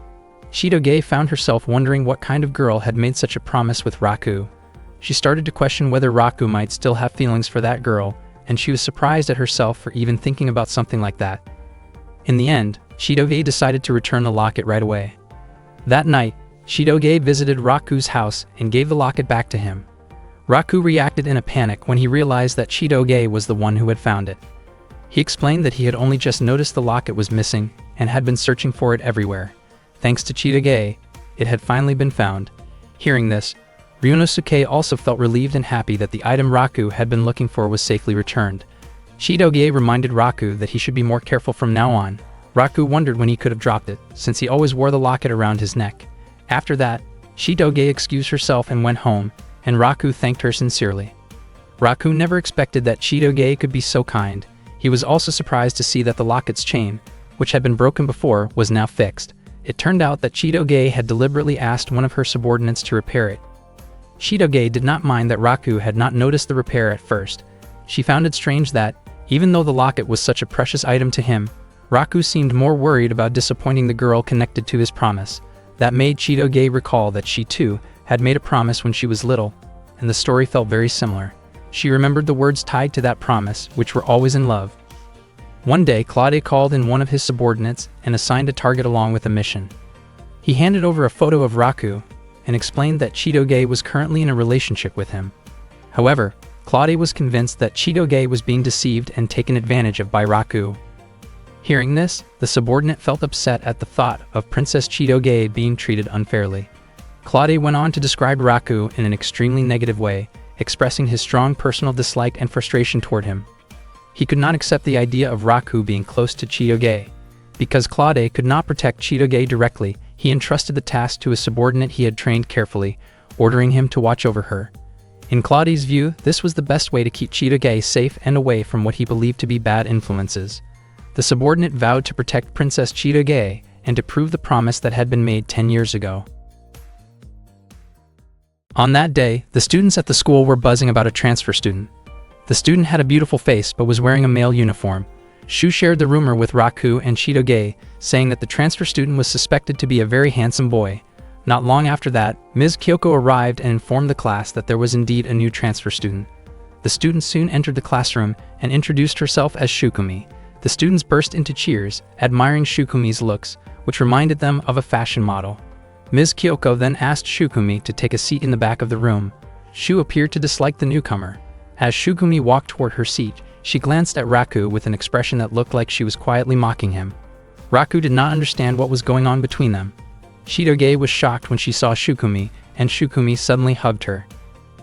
Chitoge found herself wondering what kind of girl had made such a promise with Raku. She started to question whether Raku might still have feelings for that girl, and she was surprised at herself for even thinking about something like that. In the end, Chitoge decided to return the locket right away. That night, Chitoge visited Raku's house and gave the locket back to him. Raku reacted in a panic when he realized that Chitoge was the one who had found it. He explained that he had only just noticed the locket was missing and had been searching for it everywhere. Thanks to Chitoge, it had finally been found. Hearing this, Ryunosuke also felt relieved and happy that the item Raku had been looking for was safely returned. Chitoge reminded Raku that he should be more careful from now on. Raku wondered when he could have dropped it, since he always wore the locket around his neck. After that, Chitoge excused herself and went home, and Raku thanked her sincerely. Raku never expected that Chitoge could be so kind. He was also surprised to see that the locket's chain, which had been broken before, was now fixed. It turned out that Chitoge had deliberately asked one of her subordinates to repair it. Chitoge did not mind that Raku had not noticed the repair at first. She found it strange that, even though the locket was such a precious item to him, Raku seemed more worried about disappointing the girl connected to his promise. That made Chitoge recall that she too had made a promise when she was little, and the story felt very similar. She remembered the words tied to that promise, which were always in love. One day, Claude called in one of his subordinates and assigned a target along with a mission. He handed over a photo of Raku and explained that Chitoge was currently in a relationship with him. However, Claude was convinced that Chitoge was being deceived and taken advantage of by Raku. Hearing this, the subordinate felt upset at the thought of Princess Chitoge being treated unfairly. Claude went on to describe Raku in an extremely negative way, expressing his strong personal dislike and frustration toward him. He could not accept the idea of Raku being close to Chitoge. Because Claude could not protect Chitoge directly, he entrusted the task to a subordinate he had trained carefully, ordering him to watch over her. In Claude's view, this was the best way to keep Chitoge safe and away from what he believed to be bad influences. The subordinate vowed to protect Princess Chitoge and to prove the promise that had been made 10 years ago. On that day, the students at the school were buzzing about a transfer student. The student had a beautiful face but was wearing a male uniform. Shu shared the rumor with Raku and Chitoge, saying that the transfer student was suspected to be a very handsome boy. Not long after that, Ms. Kyoko arrived and informed the class that there was indeed a new transfer student. The student soon entered the classroom and introduced herself as Shukumi. The students burst into cheers, admiring Shukumi's looks, which reminded them of a fashion model. Ms. Kyoko then asked Shukumi to take a seat in the back of the room. Shu appeared to dislike the newcomer. As Shukumi walked toward her seat, she glanced at Raku with an expression that looked like she was quietly mocking him. Raku did not understand what was going on between them. Chitoge was shocked when she saw Shukumi, and Shukumi suddenly hugged her.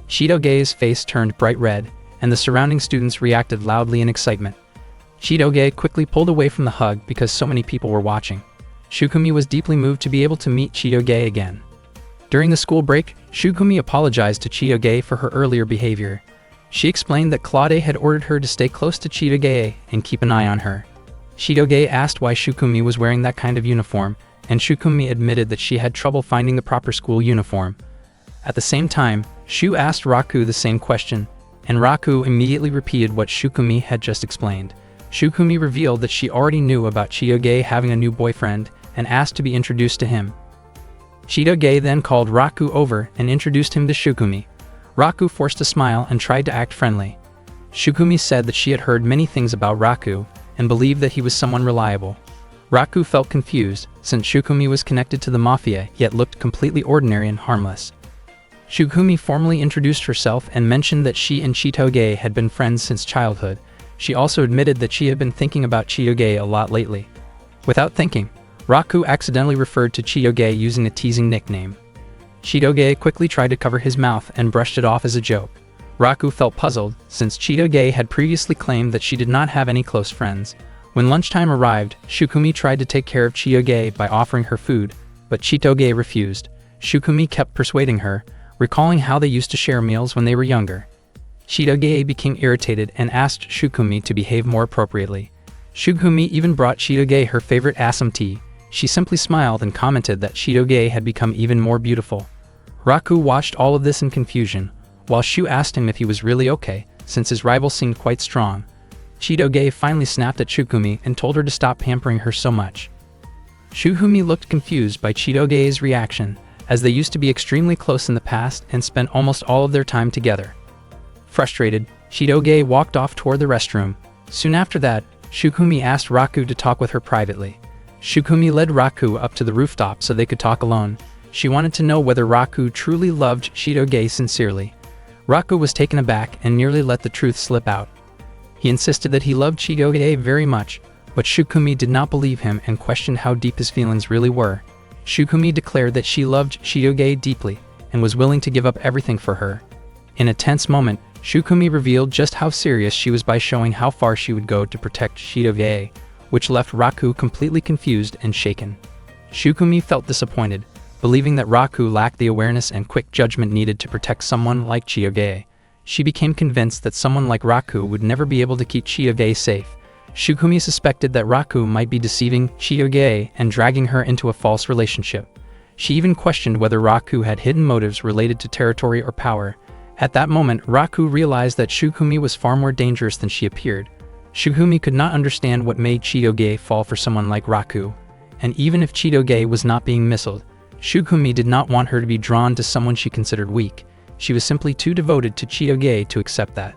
Chitoge's face turned bright red, and the surrounding students reacted loudly in excitement. Chitoge quickly pulled away from the hug because so many people were watching. Shukumi was deeply moved to be able to meet Chitoge again. During the school break, Shukumi apologized to Chitoge for her earlier behavior. She explained that Claude had ordered her to stay close to Chitoge and keep an eye on her. Chitoge asked why Shukumi was wearing that kind of uniform, and Shukumi admitted that she had trouble finding the proper school uniform. At the same time, Shu asked Raku the same question, and Raku immediately repeated what Shukumi had just explained. Shukumi revealed that she already knew about Chitoge having a new boyfriend and asked to be introduced to him. Chitoge then called Raku over and introduced him to Shukumi. Raku forced a smile and tried to act friendly. Shukumi said that she had heard many things about Raku and believed that he was someone reliable. Raku felt confused, since Shukumi was connected to the mafia yet looked completely ordinary and harmless. Shukumi formally introduced herself and mentioned that she and Chitoge had been friends since childhood. She also admitted that she had been thinking about Chitoge a lot lately. Without thinking, Raku accidentally referred to Chitoge using a teasing nickname. Chitoge quickly tried to cover his mouth and brushed it off as a joke. Raku felt puzzled, since Chitoge had previously claimed that she did not have any close friends. When lunchtime arrived, Shukumi tried to take care of Chitoge by offering her food, but Chitoge refused. Shukumi kept persuading her, recalling how they used to share meals when they were younger. Chitoge became irritated and asked Shukumi to behave more appropriately. Shukumi even brought Chitoge her favorite assam tea. She simply smiled and commented that Chitoge had become even more beautiful. Raku watched all of this in confusion, while Shu asked him if he was really okay, since his rival seemed quite strong. Chitoge finally snapped at Shukumi and told her to stop pampering her so much. Shukumi looked confused by Chitoge's reaction, as they used to be extremely close in the past and spent almost all of their time together. Frustrated, Chitoge walked off toward the restroom. Soon after that, Shukumi asked Raku to talk with her privately. Shukumi led Raku up to the rooftop so they could talk alone. She wanted to know whether Raku truly loved Chitoge sincerely. Raku was taken aback and nearly let the truth slip out. He insisted that he loved Chitoge very much, but Shukumi did not believe him and questioned how deep his feelings really were. Shukumi declared that she loved Chitoge deeply and was willing to give up everything for her. In a tense moment, Shukumi revealed just how serious she was by showing how far she would go to protect Chitoge, which left Raku completely confused and shaken. Shukumi felt disappointed, believing that Raku lacked the awareness and quick judgment needed to protect someone like Chitoge. She became convinced that someone like Raku would never be able to keep Chitoge safe. Shukumi suspected that Raku might be deceiving Chitoge and dragging her into a false relationship. She even questioned whether Raku had hidden motives related to territory or power. At that moment, Raku realized that Shukumi was far more dangerous than she appeared. Shukumi could not understand what made Chitoge fall for someone like Raku. And even if Chitoge was not being missiled, Shukumi did not want her to be drawn to someone she considered weak. She was simply too devoted to Chitoge to accept that.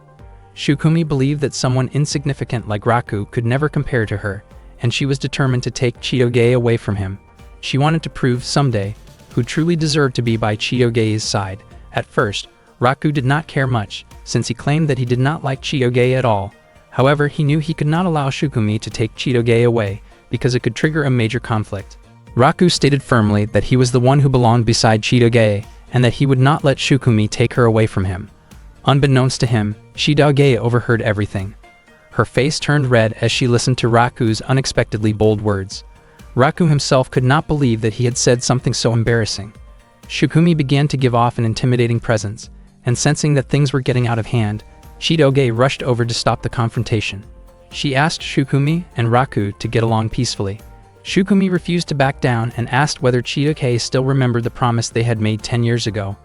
Shukumi believed that someone insignificant like Raku could never compare to her, and she was determined to take Chitoge away from him. She wanted to prove someday who truly deserved to be by Chitoge's side. At first, Raku did not care much, since he claimed that he did not like Chitoge at all. However, he knew he could not allow Shukumi to take Chitoge away, because it could trigger a major conflict. Raku stated firmly that he was the one who belonged beside Chitoge, and that he would not let Shukumi take her away from him. Unbeknownst to him, Chitoge overheard everything. Her face turned red as she listened to Raku's unexpectedly bold words. Raku himself could not believe that he had said something so embarrassing. Shukumi began to give off an intimidating presence, and sensing that things were getting out of hand, Chitoge rushed over to stop the confrontation. She asked Shukumi and Raku to get along peacefully. Shukumi refused to back down and asked whether Chitoge still remembered the promise they had made 10 years ago.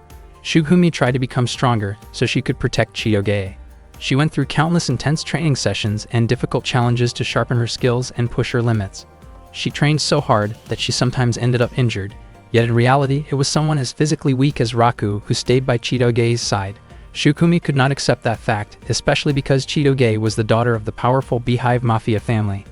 Shukumi tried to become stronger so she could protect Chitoge. She went through countless intense training sessions and difficult challenges to sharpen her skills and push her limits. She trained so hard that she sometimes ended up injured, yet in reality it was someone as physically weak as Raku who stayed by Chitoge's side. Shukumi could not accept that fact, especially because Chitoge was the daughter of the powerful Beehive Mafia family.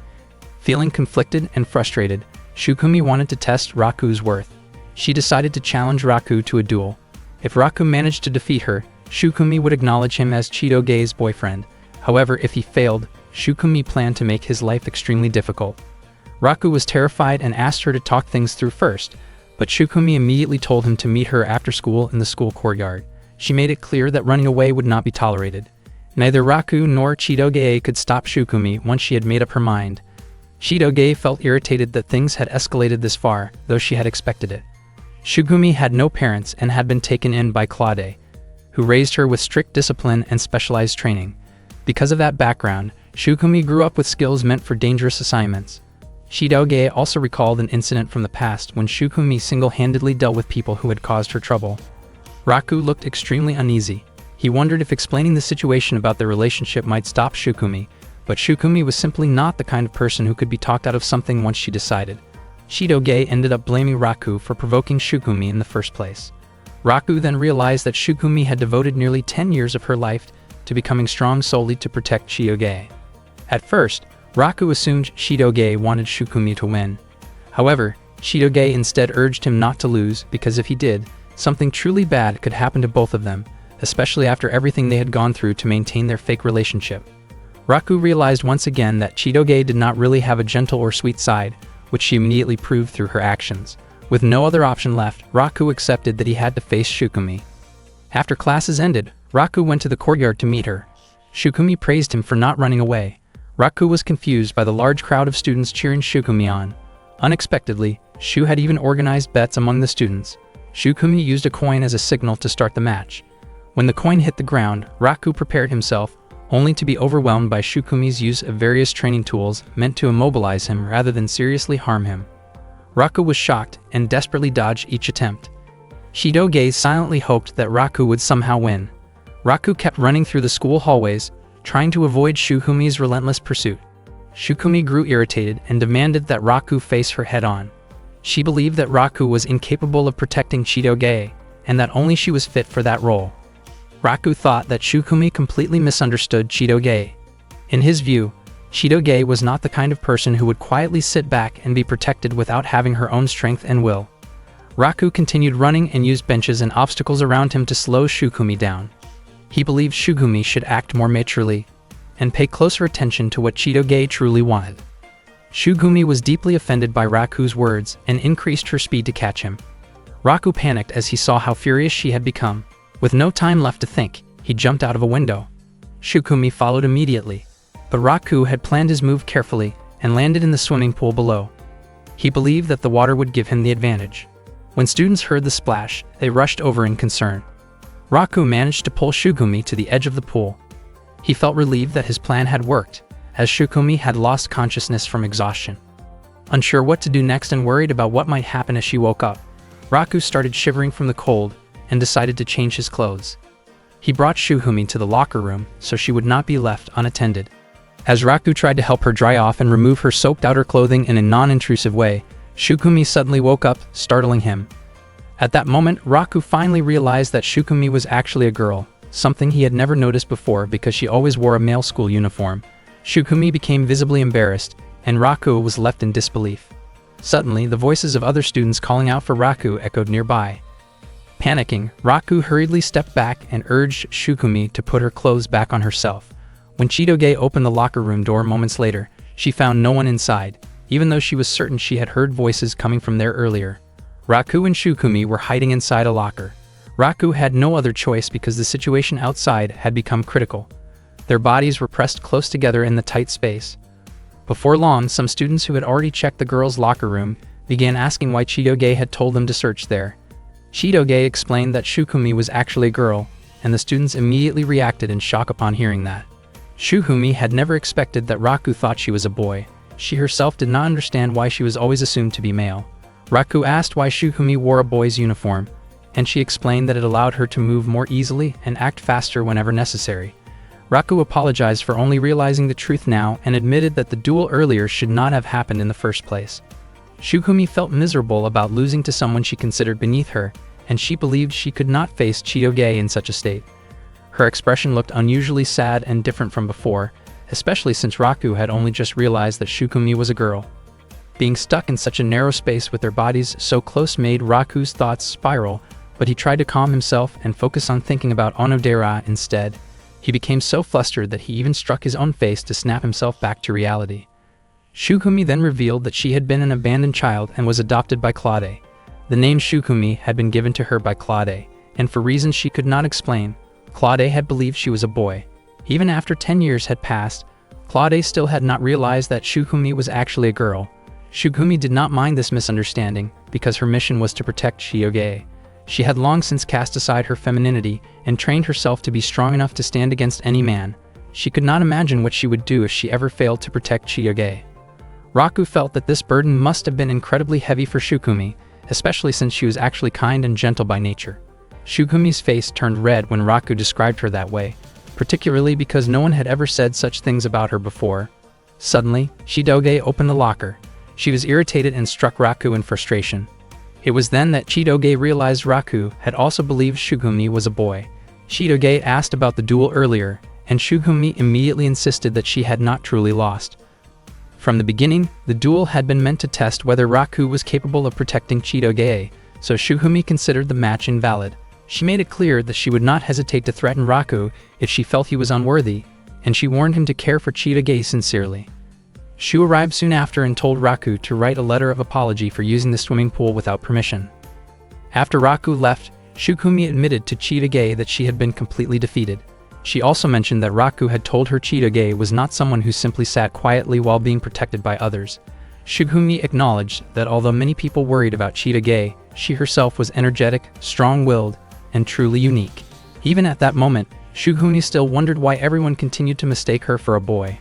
Feeling conflicted and frustrated, Shukumi wanted to test Raku's worth. She decided to challenge Raku to a duel. If Raku managed to defeat her, Shukumi would acknowledge him as Chitoge's boyfriend. However, if he failed, Shukumi planned to make his life extremely difficult. Raku was terrified and asked her to talk things through first, but Shukumi immediately told him to meet her after school in the school courtyard. She made it clear that running away would not be tolerated. Neither Raku nor Chitoge could stop Shukumi once she had made up her mind. Chitoge felt irritated that things had escalated this far, though she had expected it. Shukumi had no parents and had been taken in by Claude, who raised her with strict discipline and specialized training. Because of that background, Shukumi grew up with skills meant for dangerous assignments. Chitoge also recalled an incident from the past when Shukumi single-handedly dealt with people who had caused her trouble. Raku looked extremely uneasy. He wondered if explaining the situation about their relationship might stop Shukumi, but Shukumi was simply not the kind of person who could be talked out of something once she decided. Chitoge ended up blaming Raku for provoking Shukumi in the first place. Raku then realized that Shukumi had devoted nearly 10 years of her life to becoming strong solely to protect Chitoge. At first, Raku assumed Chitoge wanted Shukumi to win. However, Chitoge instead urged him not to lose because if he did, something truly bad could happen to both of them, especially after everything they had gone through to maintain their fake relationship. Raku realized once again that Chitoge did not really have a gentle or sweet side, which she immediately proved through her actions. With no other option left, Raku accepted that he had to face Shukumi. After classes ended, Raku went to the courtyard to meet her. Shukumi praised him for not running away. Raku was confused by the large crowd of students cheering Shukumi on. Unexpectedly, Shu had even organized bets among the students. Shukumi used a coin as a signal to start the match. When the coin hit the ground, Raku prepared himself, only to be overwhelmed by Shukumi's use of various training tools meant to immobilize him rather than seriously harm him. Raku was shocked and desperately dodged each attempt. Chitoge silently hoped that Raku would somehow win. Raku kept running through the school hallways, trying to avoid Shukumi's relentless pursuit. Shukumi grew irritated and demanded that Raku face her head-on. She believed that Raku was incapable of protecting Chitoge, and that only she was fit for that role. Raku thought that Shukumi completely misunderstood Chitoge. In his view, Chitoge was not the kind of person who would quietly sit back and be protected without having her own strength and will. Raku continued running and used benches and obstacles around him to slow Shukumi down. He believed Shukumi should act more maturely and pay closer attention to what Chitoge truly wanted. Shukumi was deeply offended by Raku's words and increased her speed to catch him. Raku panicked as he saw how furious she had become. With no time left to think, he jumped out of a window. Shukumi followed immediately, but Raku had planned his move carefully and landed in the swimming pool below. He believed that the water would give him the advantage. When students heard the splash, they rushed over in concern. Raku managed to pull Shukumi to the edge of the pool. He felt relieved that his plan had worked, as Shukumi had lost consciousness from exhaustion. Unsure what to do next and worried about what might happen as she woke up, Raku started shivering from the cold and decided to change his clothes. He brought Shukumi to the locker room so she would not be left unattended. As Raku tried to help her dry off and remove her soaked outer clothing in a non-intrusive way, Shukumi suddenly woke up, startling him. At that moment, Raku finally realized that Shukumi was actually a girl, something he had never noticed before because she always wore a male school uniform. Shukumi became visibly embarrassed, and Raku was left in disbelief. Suddenly, the voices of other students calling out for Raku echoed nearby. Panicking, Raku hurriedly stepped back and urged Shukumi to put her clothes back on herself. When Chitoge opened the locker room door moments later, she found no one inside, even though she was certain she had heard voices coming from there earlier. Raku and Shukumi were hiding inside a locker. Raku had no other choice because the situation outside had become critical. Their bodies were pressed close together in the tight space. Before long, some students who had already checked the girls' locker room began asking why Chitoge had told them to search there. Chitoge explained that Shukumi was actually a girl, and the students immediately reacted in shock upon hearing that. Shukumi had never expected that Raku thought she was a boy. She herself did not understand why she was always assumed to be male. Raku asked why Shukumi wore a boy's uniform, and she explained that it allowed her to move more easily and act faster whenever necessary. Raku apologized for only realizing the truth now and admitted that the duel earlier should not have happened in the first place. Shukumi felt miserable about losing to someone she considered beneath her, and she believed she could not face Chitoge in such a state. Her expression looked unusually sad and different from before, especially since Raku had only just realized that Shukumi was a girl. Being stuck in such a narrow space with their bodies so close made Raku's thoughts spiral, but he tried to calm himself and focus on thinking about Onodera instead. He became so flustered that he even struck his own face to snap himself back to reality. Shukumi then revealed that she had been an abandoned child and was adopted by Claude. The name Shukumi had been given to her by Claude, and for reasons she could not explain, Claude had believed she was a boy. Even after 10 years had passed, Claude still had not realized that Shukumi was actually a girl. Shukumi did not mind this misunderstanding because her mission was to protect Chitoge. She had long since cast aside her femininity and trained herself to be strong enough to stand against any man. She could not imagine what she would do if she ever failed to protect Chitoge. Raku felt that this burden must have been incredibly heavy for Shukumi, especially since she was actually kind and gentle by nature. Shukumi's face turned red when Raku described her that way, particularly because no one had ever said such things about her before. Suddenly, Chitoge opened the locker. She was irritated and struck Raku in frustration. It was then that Chitoge realized Raku had also believed Shukumi was a boy. Chitoge asked about the duel earlier, and Shukumi immediately insisted that she had not truly lost. From the beginning, the duel had been meant to test whether Raku was capable of protecting Chitoge, so Shukumi considered the match invalid. She made it clear that she would not hesitate to threaten Raku if she felt he was unworthy, and she warned him to care for Chitoge sincerely. Shu arrived soon after and told Raku to write a letter of apology for using the swimming pool without permission. After Raku left, Shukumi admitted to Chitoge that she had been completely defeated. She also mentioned that Raku had told her Chitoge was not someone who simply sat quietly while being protected by others. Shukumi acknowledged that although many people worried about Chitoge, she herself was energetic, strong-willed, and truly unique. Even at that moment, Shukumi still wondered why everyone continued to mistake her for a boy.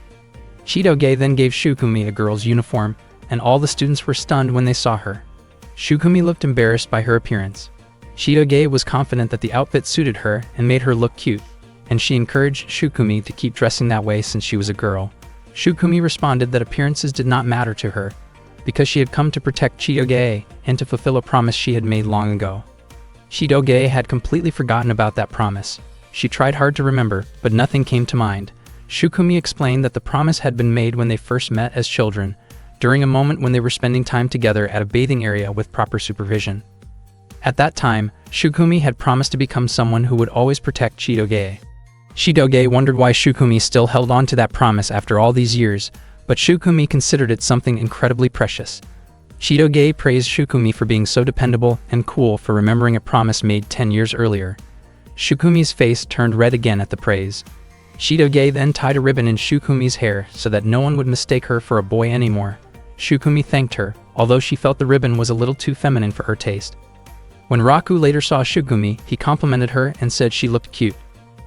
Chitoge then gave Shukumi a girl's uniform, and all the students were stunned when they saw her. Shukumi looked embarrassed by her appearance. Chitoge was confident that the outfit suited her and made her look cute, and she encouraged Shukumi to keep dressing that way since she was a girl. Shukumi responded that appearances did not matter to her, because she had come to protect Chitoge and to fulfill a promise she had made long ago. Chitoge had completely forgotten about that promise. She tried hard to remember, but nothing came to mind. Shukumi explained that the promise had been made when they first met as children, during a moment when they were spending time together at a bathing area with proper supervision. At that time, Shukumi had promised to become someone who would always protect Chitoge. Chitoge wondered why Shukumi still held on to that promise after all these years, but Shukumi considered it something incredibly precious. Chitoge praised Shukumi for being so dependable and cool for remembering a promise made 10 years earlier. Shukumi's face turned red again at the praise. Chitoge then tied a ribbon in Shukumi's hair so that no one would mistake her for a boy anymore. Shukumi thanked her, although she felt the ribbon was a little too feminine for her taste. When Raku later saw Shukumi, he complimented her and said she looked cute.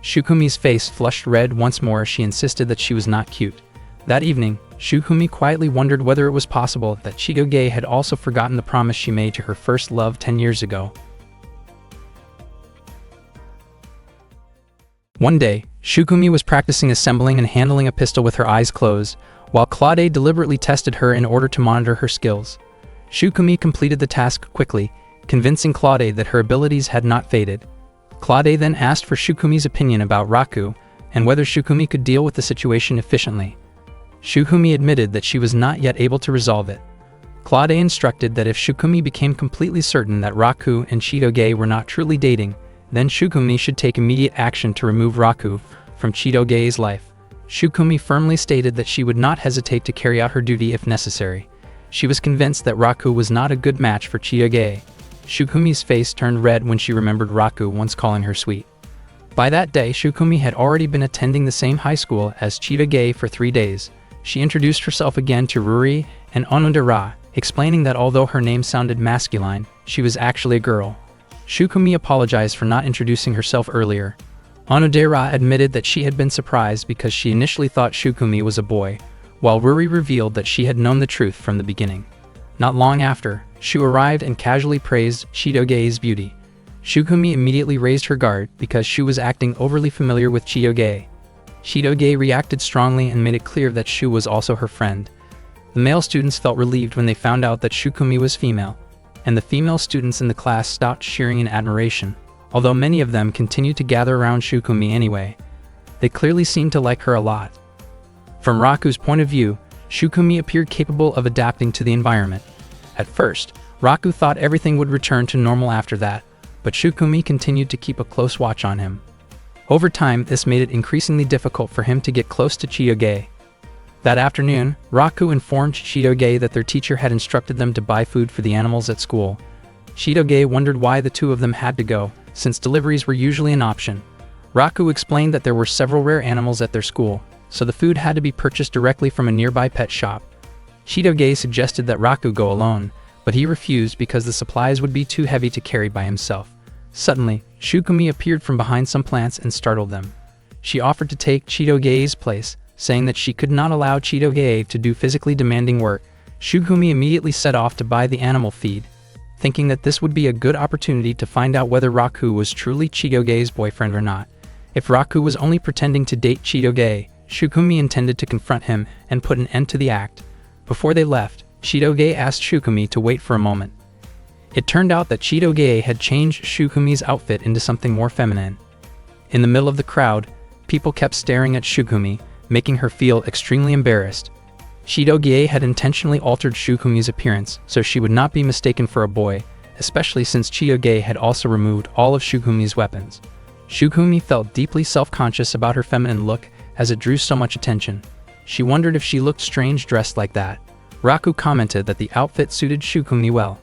Shukumi's face flushed red once more as she insisted that she was not cute. That evening, Shukumi quietly wondered whether it was possible that Chitoge had also forgotten the promise she made to her first love 10 years ago. One day, Shukumi was practicing assembling and handling a pistol with her eyes closed, while Claude deliberately tested her in order to monitor her skills. Shukumi completed the task quickly, convincing Claude that her abilities had not faded. Claude then asked for Shukumi's opinion about Raku and whether Shukumi could deal with the situation efficiently. Shukumi admitted that she was not yet able to resolve it. Claude instructed that if Shukumi became completely certain that Raku and Chitoge were not truly dating, then Shukumi should take immediate action to remove Raku from Chitoge's life. Shukumi firmly stated that she would not hesitate to carry out her duty if necessary. She was convinced that Raku was not a good match for Chitoge. Shukumi's face turned red when she remembered Raku once calling her sweet. By that day, Shukumi had already been attending the same high school as Chitoge for 3 days. She introduced herself again to Ruri and Onodera, explaining that although her name sounded masculine, she was actually a girl. Shukumi apologized for not introducing herself earlier. Onodera admitted that she had been surprised because she initially thought Shukumi was a boy, while Ruri revealed that she had known the truth from the beginning. Not long after, Shu arrived and casually praised Chitoge's beauty. Shukumi immediately raised her guard because Shu was acting overly familiar with Chitoge. Chitoge reacted strongly and made it clear that Shu was also her friend. The male students felt relieved when they found out that Shukumi was female, and the female students in the class stopped cheering in admiration, although many of them continued to gather around Shukumi anyway. They clearly seemed to like her a lot. From Raku's point of view, Shukumi appeared capable of adapting to the environment. At first, Raku thought everything would return to normal after that, but Shukumi continued to keep a close watch on him. Over time, this made it increasingly difficult for him to get close to Chitoge. That afternoon, Raku informed Chitoge that their teacher had instructed them to buy food for the animals at school. Chitoge wondered why the two of them had to go, since deliveries were usually an option. Raku explained that there were several rare animals at their school, so the food had to be purchased directly from a nearby pet shop. Chitoge suggested that Raku go alone, but he refused because the supplies would be too heavy to carry by himself. Suddenly, Shukumi appeared from behind some plants and startled them. She offered to take Chitoge's place, saying that she could not allow Chitoge to do physically demanding work. Shukumi immediately set off to buy the animal feed, thinking that this would be a good opportunity to find out whether Raku was truly Chitoge's boyfriend or not. If Raku was only pretending to date Chitoge, Shukumi intended to confront him and put an end to the act. Before they left, Chitoge asked Shukumi to wait for a moment. It turned out that Chitoge had changed Shukumi's outfit into something more feminine. In the middle of the crowd, people kept staring at Shukumi, making her feel extremely embarrassed. Chitoge had intentionally altered Shukumi's appearance so she would not be mistaken for a boy, especially since Chitoge had also removed all of Shukumi's weapons. Shukumi felt deeply self-conscious about her feminine look as it drew so much attention. She wondered if she looked strange dressed like that. Raku commented that the outfit suited Shukumi well.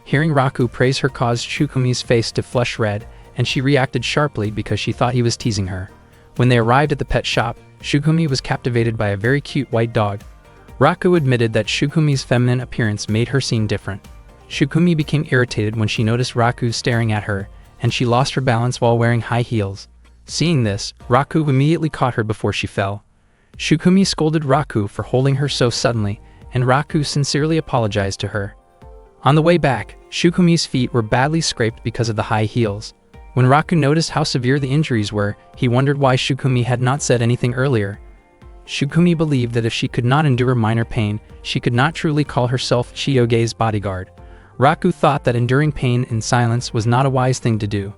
Hearing Raku praise her caused Shukumi's face to flush red, and she reacted sharply because she thought he was teasing her. When they arrived at the pet shop, Shukumi was captivated by a very cute white dog. Raku admitted that Shukumi's feminine appearance made her seem different. Shukumi became irritated when she noticed Raku staring at her, and she lost her balance while wearing high heels. Seeing this, Raku immediately caught her before she fell. Shukumi scolded Raku for holding her so suddenly, and Raku sincerely apologized to her. On the way back, Shukumi's feet were badly scraped because of the high heels. When Raku noticed how severe the injuries were, he wondered why Shukumi had not said anything earlier. Shukumi believed that if she could not endure minor pain, she could not truly call herself Chitoge's bodyguard. Raku thought that enduring pain in silence was not a wise thing to do.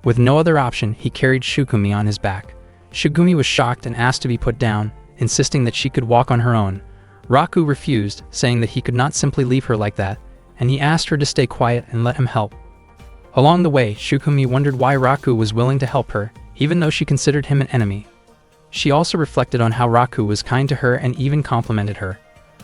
With no other option, he carried Shukumi on his back. Shukumi was shocked and asked to be put down, insisting that she could walk on her own. Raku refused, saying that he could not simply leave her like that, and he asked her to stay quiet and let him help. Along the way, Shukumi wondered why Raku was willing to help her, even though she considered him an enemy. She also reflected on how Raku was kind to her and even complimented her.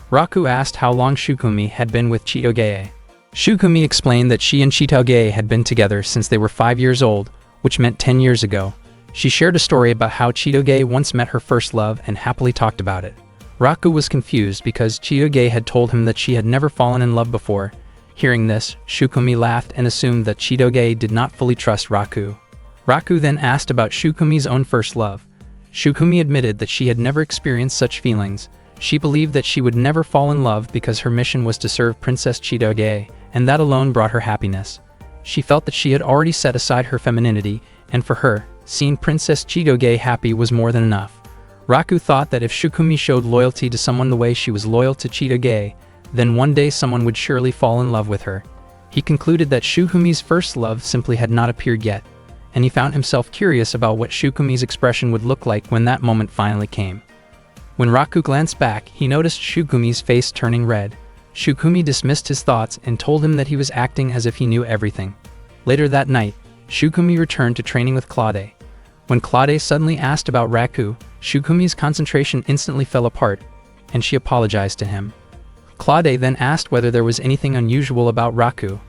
Raku asked how long Shukumi had been with Chitoge. Shukumi explained that she and Chitoge had been together since they were 5 years old, which meant 10 years ago. She shared a story about how Chitoge once met her first love and happily talked about it. Raku was confused because Chitoge had told him that she had never fallen in love before. Hearing this, Shukumi laughed and assumed that Chitoge did not fully trust Raku. Raku then asked about Shukumi's own first love. Shukumi admitted that she had never experienced such feelings. She believed that she would never fall in love because her mission was to serve Princess Chitoge, and that alone brought her happiness. She felt that she had already set aside her femininity, and for her, seeing Princess Chitoge happy was more than enough. Raku thought that if Shukumi showed loyalty to someone the way she was loyal to Chitoge, then one day someone would surely fall in love with her. He concluded that Shukumi's first love simply had not appeared yet, and he found himself curious about what Shukumi's expression would look like when that moment finally came. When Raku glanced back, he noticed Shukumi's face turning red. Shukumi dismissed his thoughts and told him that he was acting as if he knew everything. Later that night, Shukumi returned to training with Claude. When Claude suddenly asked about Raku, Shukumi's concentration instantly fell apart, and she apologized to him. Claude then asked whether there was anything unusual about Raku.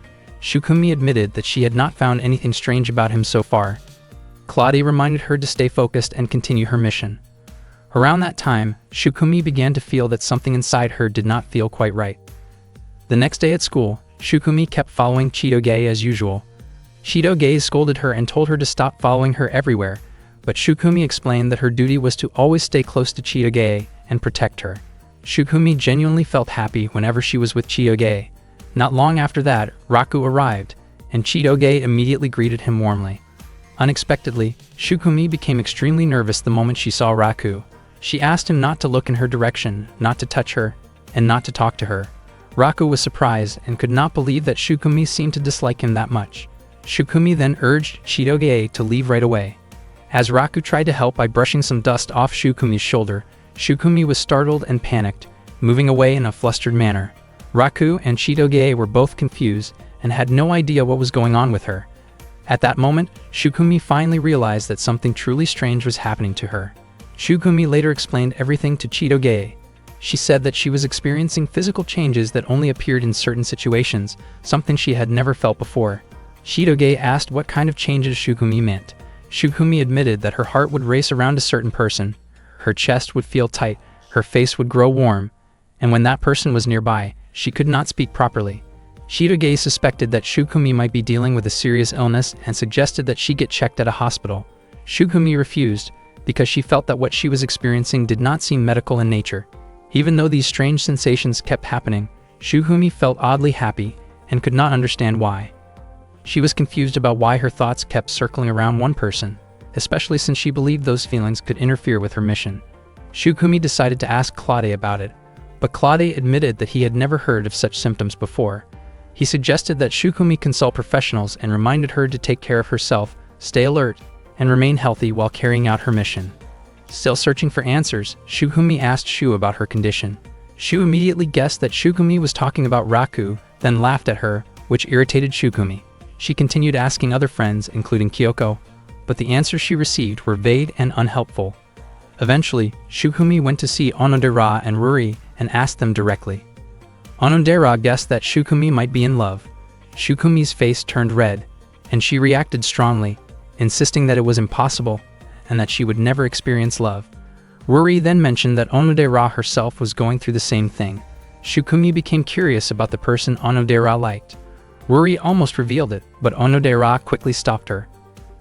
Shukumi admitted that she had not found anything strange about him so far. Claude reminded her to stay focused and continue her mission. Around that time, Shukumi began to feel that something inside her did not feel quite right. The next day at school, Shukumi kept following Chitoge as usual. Chitoge scolded her and told her to stop following her everywhere, but Shukumi explained that her duty was to always stay close to Chitoge and protect her. Shukumi genuinely felt happy whenever she was with Chitoge. Not long after that, Raku arrived, and Chitoge immediately greeted him warmly. Unexpectedly, Shukumi became extremely nervous the moment she saw Raku. She asked him not to look in her direction, not to touch her, and not to talk to her. Raku was surprised and could not believe that Shukumi seemed to dislike him that much. Shukumi then urged Chitoge to leave right away. As Raku tried to help by brushing some dust off Shukumi's shoulder, Shukumi was startled and panicked, moving away in a flustered manner. Raku and Chitoge were both confused and had no idea what was going on with her. At that moment, Shukumi finally realized that something truly strange was happening to her. Shukumi later explained everything to Chitoge. She said that she was experiencing physical changes that only appeared in certain situations, something she had never felt before. Chitoge asked what kind of changes Shukumi meant. Shukumi admitted that her heart would race around a certain person, her chest would feel tight, her face would grow warm, and when that person was nearby, she could not speak properly. Chitoge suspected that Shukumi might be dealing with a serious illness and suggested that she get checked at a hospital. Shukumi refused, because she felt that what she was experiencing did not seem medical in nature. Even though these strange sensations kept happening, Shukumi felt oddly happy and could not understand why. She was confused about why her thoughts kept circling around one person, especially since she believed those feelings could interfere with her mission. Shukumi decided to ask Claude about it, but Claude admitted that he had never heard of such symptoms before. He suggested that Shukumi consult professionals and reminded her to take care of herself, stay alert, and remain healthy while carrying out her mission. Still searching for answers, Shukumi asked Shu about her condition. Shu immediately guessed that Shukumi was talking about Raku, then laughed at her, which irritated Shukumi. She continued asking other friends, including Kyoko, but the answers she received were vague and unhelpful. Eventually, Shukumi went to see Onodera and Ruri and asked them directly. Onodera guessed that Shukumi might be in love. Shukumi's face turned red, and she reacted strongly, insisting that it was impossible and that she would never experience love. Ruri then mentioned that Onodera herself was going through the same thing. Shukumi became curious about the person Onodera liked. Ruri almost revealed it, but Onodera quickly stopped her.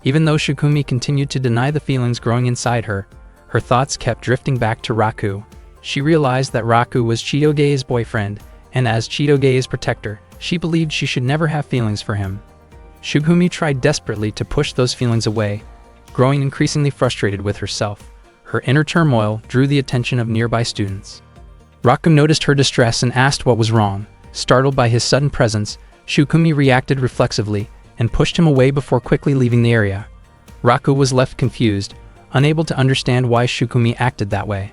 Even though Shukumi continued to deny the feelings growing inside her, her thoughts kept drifting back to Raku. She realized that Raku was Chitoge's boyfriend, and as Chitoge's protector, she believed she should never have feelings for him. Shukumi tried desperately to push those feelings away, growing increasingly frustrated with herself. Her inner turmoil drew the attention of nearby students. Raku noticed her distress and asked what was wrong. Startled by his sudden presence, Shukumi reacted reflexively and pushed him away before quickly leaving the area. Raku was left confused, unable to understand why Shukumi acted that way.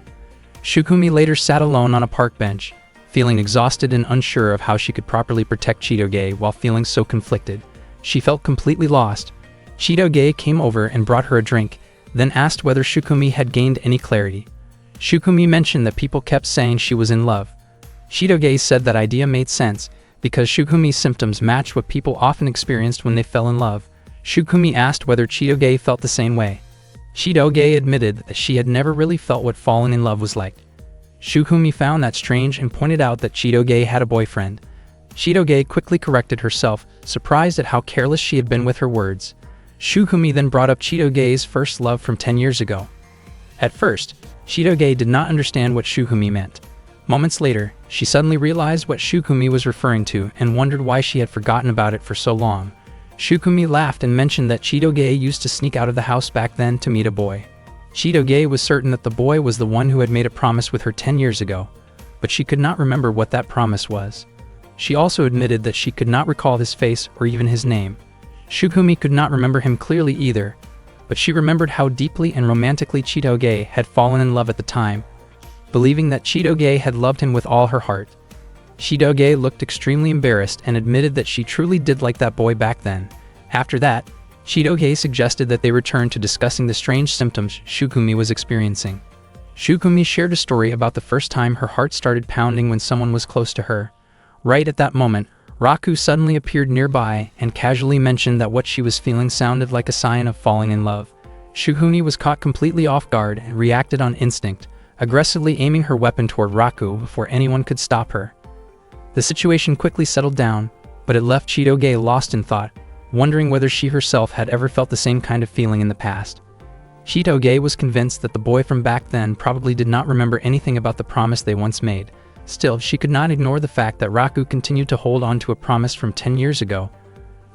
Shukumi later sat alone on a park bench, feeling exhausted and unsure of how she could properly protect Chitoge while feeling so conflicted. She felt completely lost. Chitoge came over and brought her a drink, then asked whether Shukumi had gained any clarity. Shukumi mentioned that people kept saying she was in love. Chitoge said that idea made sense, because Shukumi's symptoms matched what people often experienced when they fell in love. Shukumi asked whether Chitoge felt the same way. Chitoge admitted that she had never really felt what falling in love was like. Shukumi found that strange and pointed out that Chitoge had a boyfriend. Chitoge quickly corrected herself, surprised at how careless she had been with her words. Shukumi then brought up Chitoge's first love from 10 years ago. At first, Chitoge did not understand what Shukumi meant. Moments later, she suddenly realized what Shukumi was referring to and wondered why she had forgotten about it for so long. Shukumi laughed and mentioned that Chitoge used to sneak out of the house back then to meet a boy. Chitoge was certain that the boy was the one who had made a promise with her 10 years ago, but she could not remember what that promise was. She also admitted that she could not recall his face or even his name. Shukumi could not remember him clearly either, but she remembered how deeply and romantically Chitoge had fallen in love at the time, believing that Chitoge had loved him with all her heart. Chitoge looked extremely embarrassed and admitted that she truly did like that boy back then. After that, Chitoge suggested that they return to discussing the strange symptoms Shukumi was experiencing. Shukumi shared a story about the first time her heart started pounding when someone was close to her. Right at that moment, Raku suddenly appeared nearby and casually mentioned that what she was feeling sounded like a sign of falling in love. Shukumi was caught completely off guard and reacted on instinct, aggressively aiming her weapon toward Raku before anyone could stop her. The situation quickly settled down, but it left Chitoge lost in thought, wondering whether she herself had ever felt the same kind of feeling in the past. Chitoge was convinced that the boy from back then probably did not remember anything about the promise they once made. Still, she could not ignore the fact that Raku continued to hold on to a promise from 10 years ago.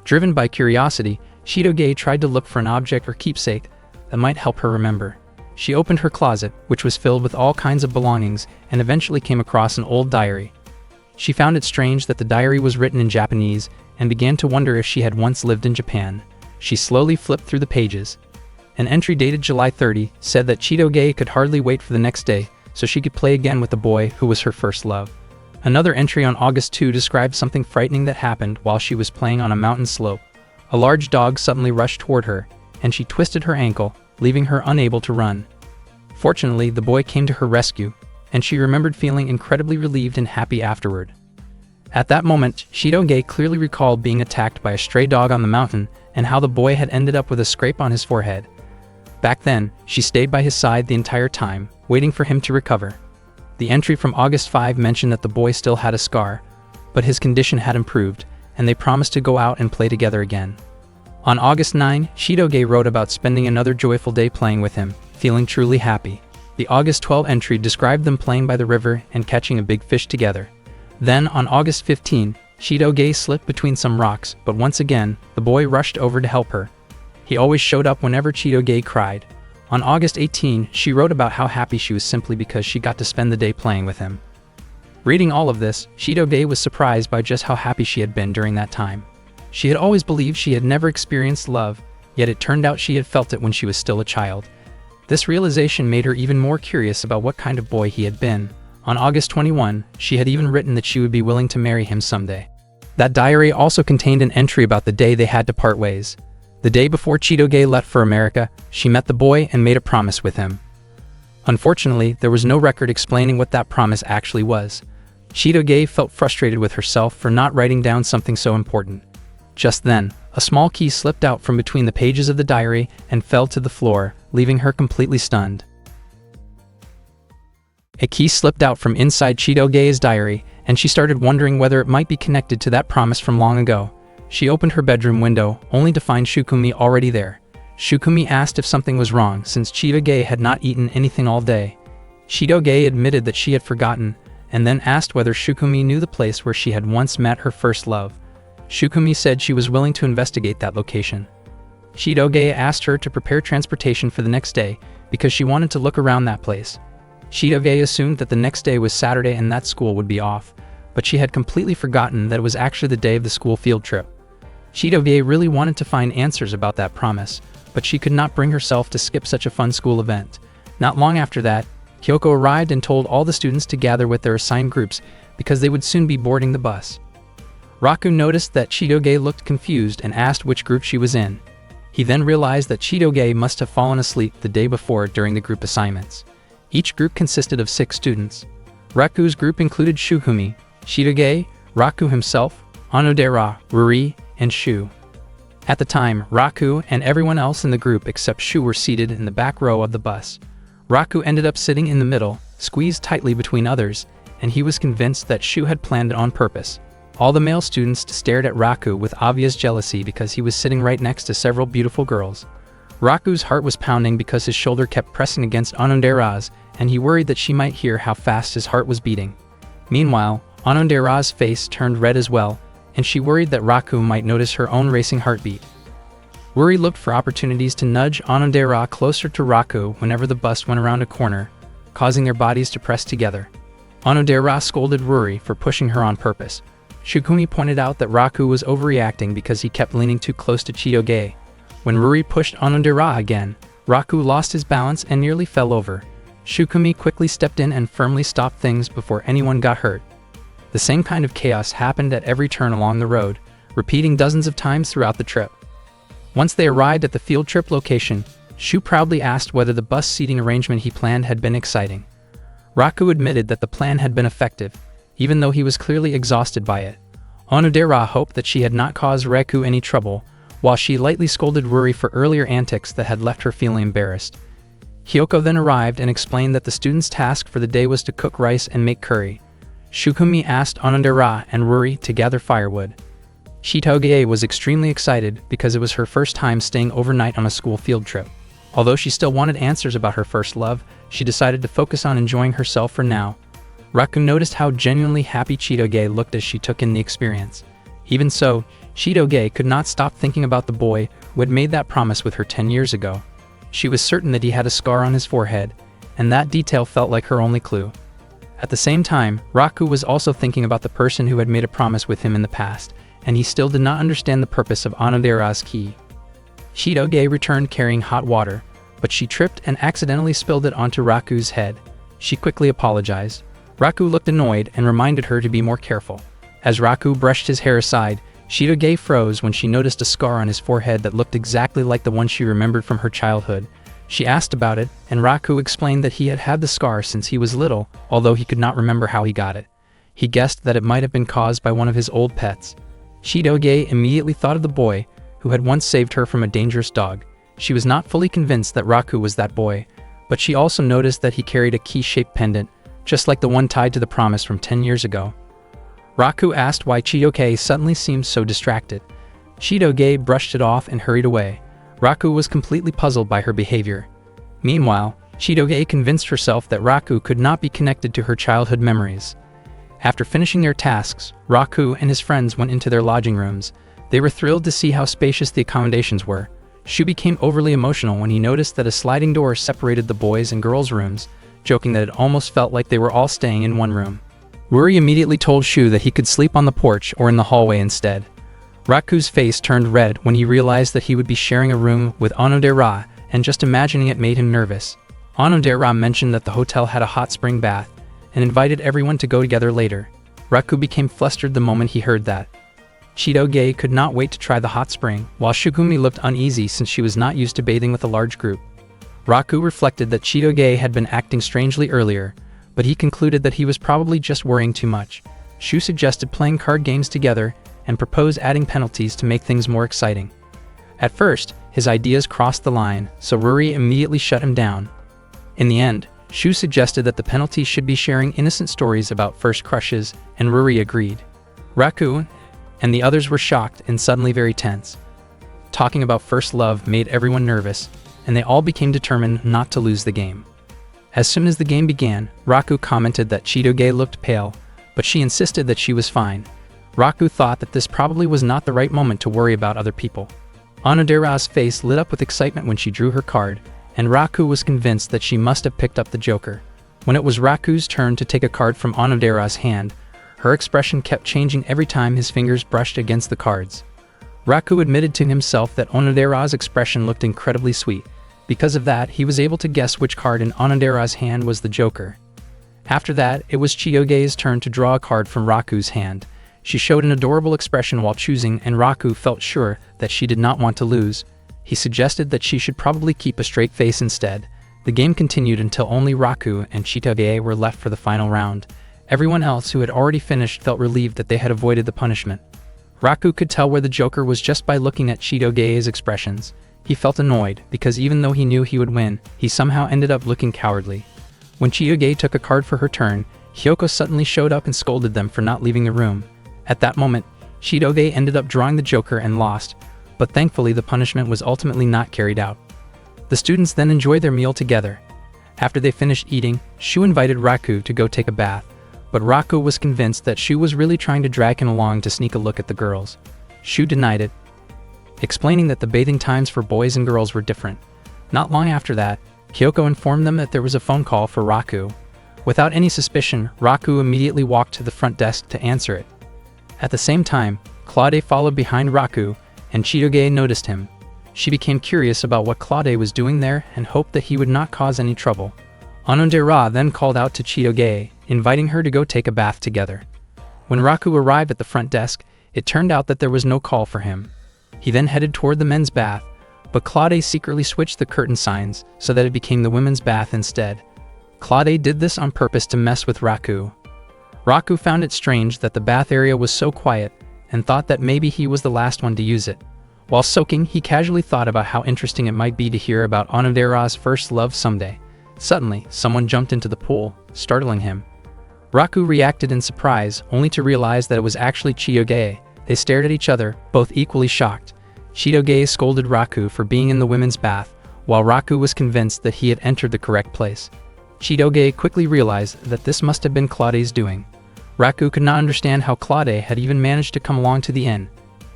Driven by curiosity, Shitoge tried to look for an object or keepsake that might help her remember. She opened her closet, which was filled with all kinds of belongings, and eventually came across an old diary. She found it strange that the diary was written in Japanese and began to wonder if she had once lived in Japan. She slowly flipped through the pages. An entry dated July 30 said that Chitoge could hardly wait for the next day so she could play again with the boy who was her first love. Another entry on August 2 described something frightening that happened while she was playing on a mountain slope. A large dog suddenly rushed toward her, and she twisted her ankle, leaving her unable to run. Fortunately, the boy came to her rescue, and she remembered feeling incredibly relieved and happy afterward. At that moment, Shitoge clearly recalled being attacked by a stray dog on the mountain and how the boy had ended up with a scrape on his forehead. Back then, she stayed by his side the entire time, waiting for him to recover. The entry from August 5 mentioned that the boy still had a scar, but his condition had improved, and they promised to go out and play together again. On August 9, Shitoge wrote about spending another joyful day playing with him, feeling truly happy. The August 12 entry described them playing by the river and catching a big fish together. Then, on August 15, Shitoge slipped between some rocks, but once again, the boy rushed over to help her. He always showed up whenever Chitoge cried. On August 18, she wrote about how happy she was simply because she got to spend the day playing with him. Reading all of this, Chitoge was surprised by just how happy she had been during that time. She had always believed she had never experienced love, yet it turned out she had felt it when she was still a child. This realization made her even more curious about what kind of boy he had been. On August 21, she had even written that she would be willing to marry him someday. That diary also contained an entry about the day they had to part ways. The day before Chitoge left for America, she met the boy and made a promise with him. Unfortunately, there was no record explaining what that promise actually was. Chitoge felt frustrated with herself for not writing down something so important. Just then, a small key slipped out from between the pages of the diary and fell to the floor, leaving her completely stunned. A key slipped out from inside Chitoge's diary, and she started wondering whether it might be connected to that promise from long ago. She opened her bedroom window, only to find Shukumi already there. Shukumi asked if something was wrong since Chitoge had not eaten anything all day. Chitoge admitted that she had forgotten, and then asked whether Shukumi knew the place where she had once met her first love. Shukumi said she was willing to investigate that location. Chitoge asked her to prepare transportation for the next day because she wanted to look around that place. Chitoge assumed that the next day was Saturday and that school would be off, but she had completely forgotten that it was actually the day of the school field trip. Chitoge really wanted to find answers about that promise, but she could not bring herself to skip such a fun school event. Not long after that, Kyoko arrived and told all the students to gather with their assigned groups because they would soon be boarding the bus. Raku noticed that Chitoge looked confused and asked which group she was in. He then realized that Chitoge must have fallen asleep the day before during the group assignments. Each group consisted of 6 students. Raku's group included Shukumi, Chitoge, Raku himself, Onodera, Ruri, and Shu. At the time, Raku and everyone else in the group except Shu were seated in the back row of the bus. Raku ended up sitting in the middle, squeezed tightly between others, and he was convinced that Shu had planned it on purpose. All the male students stared at Raku with obvious jealousy because he was sitting right next to several beautiful girls. Raku's heart was pounding because his shoulder kept pressing against Onodera's, and he worried that she might hear how fast his heart was beating. Meanwhile, Onodera's face turned red as well, and she worried that Raku might notice her own racing heartbeat. Ruri looked for opportunities to nudge Onodera closer to Raku whenever the bus went around a corner, causing their bodies to press together. Onodera scolded Ruri for pushing her on purpose. Shukumi pointed out that Raku was overreacting because he kept leaning too close to Chitoge. When Ruri pushed Onodera again, Raku lost his balance and nearly fell over. Shukumi quickly stepped in and firmly stopped things before anyone got hurt. The same kind of chaos happened at every turn along the road, repeating dozens of times throughout the trip. Once they arrived at the field trip location, Shu proudly asked whether the bus seating arrangement he planned had been exciting. Raku admitted that the plan had been effective, even though he was clearly exhausted by it. Onodera hoped that she had not caused Raku any trouble, while she lightly scolded Ruri for earlier antics that had left her feeling embarrassed. Kyoko then arrived and explained that the students' task for the day was to cook rice and make curry. Shukumi asked Onodera and Ruri to gather firewood. Chitoge was extremely excited because it was her first time staying overnight on a school field trip. Although she still wanted answers about her first love, she decided to focus on enjoying herself for now. Raku noticed how genuinely happy Chitoge looked as she took in the experience. Even so, Shidoge could not stop thinking about the boy who had made that promise with her 10 years ago. She was certain that he had a scar on his forehead, and that detail felt like her only clue. At the same time, Raku was also thinking about the person who had made a promise with him in the past, and he still did not understand the purpose of Onodera's key. Shidoge returned carrying hot water, but she tripped and accidentally spilled it onto Raku's head. She quickly apologized. Raku looked annoyed and reminded her to be more careful. As Raku brushed his hair aside, Shidoge froze when she noticed a scar on his forehead that looked exactly like the one she remembered from her childhood. She asked about it, and Raku explained that he had had the scar since he was little, although he could not remember how he got it. He guessed that it might have been caused by one of his old pets. Shidoge immediately thought of the boy who had once saved her from a dangerous dog. She was not fully convinced that Raku was that boy, but she also noticed that he carried a key-shaped pendant, just like the one tied to the promise from 10 years ago. Raku asked why Shidoge suddenly seemed so distracted. Shidoge brushed it off and hurried away. Raku was completely puzzled by her behavior. Meanwhile, Shidoge convinced herself that Raku could not be connected to her childhood memories. After finishing their tasks, Raku and his friends went into their lodging rooms. They were thrilled to see how spacious the accommodations were. Shu became overly emotional when he noticed that a sliding door separated the boys' and girls' rooms, joking that it almost felt like they were all staying in one room. Ruri immediately told Shu that he could sleep on the porch or in the hallway instead. Raku's face turned red when he realized that he would be sharing a room with Onodera, and just imagining it made him nervous. Onodera mentioned that the hotel had a hot spring bath, and invited everyone to go together later. Raku became flustered the moment he heard that. Shidoge could not wait to try the hot spring, while Shugumi looked uneasy since she was not used to bathing with a large group. Raku reflected that Shidoge had been acting strangely earlier, but he concluded that he was probably just worrying too much. Shu suggested playing card games together and proposed adding penalties to make things more exciting. At first, his ideas crossed the line, so Ruri immediately shut him down. In the end, Shu suggested that the penalty should be sharing innocent stories about first crushes, and Ruri agreed. Raku and the others were shocked and suddenly very tense. Talking about first love made everyone nervous, and they all became determined not to lose the game. As soon as the game began, Raku commented that Shidoge looked pale, but she insisted that she was fine. Raku thought that this probably was not the right moment to worry about other people. Onodera's face lit up with excitement when she drew her card, and Raku was convinced that she must have picked up the Joker. When it was Raku's turn to take a card from Onodera's hand, her expression kept changing every time his fingers brushed against the cards. Raku admitted to himself that Onodera's expression looked incredibly sweet. Because of that, he was able to guess which card in Onodera's hand was the Joker. After that, it was Chiyoge's turn to draw a card from Raku's hand. She showed an adorable expression while choosing, and Raku felt sure that she did not want to lose. He suggested that she should probably keep a straight face instead. The game continued until only Raku and Chiyoge were left for the final round. Everyone else who had already finished felt relieved that they had avoided the punishment. Raku could tell where the Joker was just by looking at Chiyoge's expressions. He felt annoyed, because even though he knew he would win, he somehow ended up looking cowardly. When Chiyoge took a card for her turn, Hyoko suddenly showed up and scolded them for not leaving the room. At that moment, Chiyoge ended up drawing the Joker and lost, but thankfully the punishment was ultimately not carried out. The students then enjoyed their meal together. After they finished eating, Shu invited Raku to go take a bath, but Raku was convinced that Shu was really trying to drag him along to sneak a look at the girls. Shu denied it, explaining that the bathing times for boys and girls were different. Not long after that, Kyoko informed them that there was a phone call for Raku. Without any suspicion, Raku immediately walked to the front desk to answer it. At the same time, Claude followed behind Raku, and Chiyoge noticed him. She became curious about what Claude was doing there and hoped that he would not cause any trouble. Onodera then called out to Chiyoge, inviting her to go take a bath together. When Raku arrived at the front desk, it turned out that there was no call for him. He then headed toward the men's bath, but Claude secretly switched the curtain signs so that it became the women's bath instead. Claude did this on purpose to mess with Raku. Raku found it strange that the bath area was so quiet and thought that maybe he was the last one to use it. While soaking, he casually thought about how interesting it might be to hear about Onodera's first love someday. Suddenly, someone jumped into the pool, startling him. Raku reacted in surprise, only to realize that it was actually Chiyoge. They stared at each other, both equally shocked. Chiyoge scolded Raku for being in the women's bath, while Raku was convinced that he had entered the correct place. Chiyoge quickly realized that this must have been Claude's doing. Raku could not understand how Claude had even managed to come along to the inn.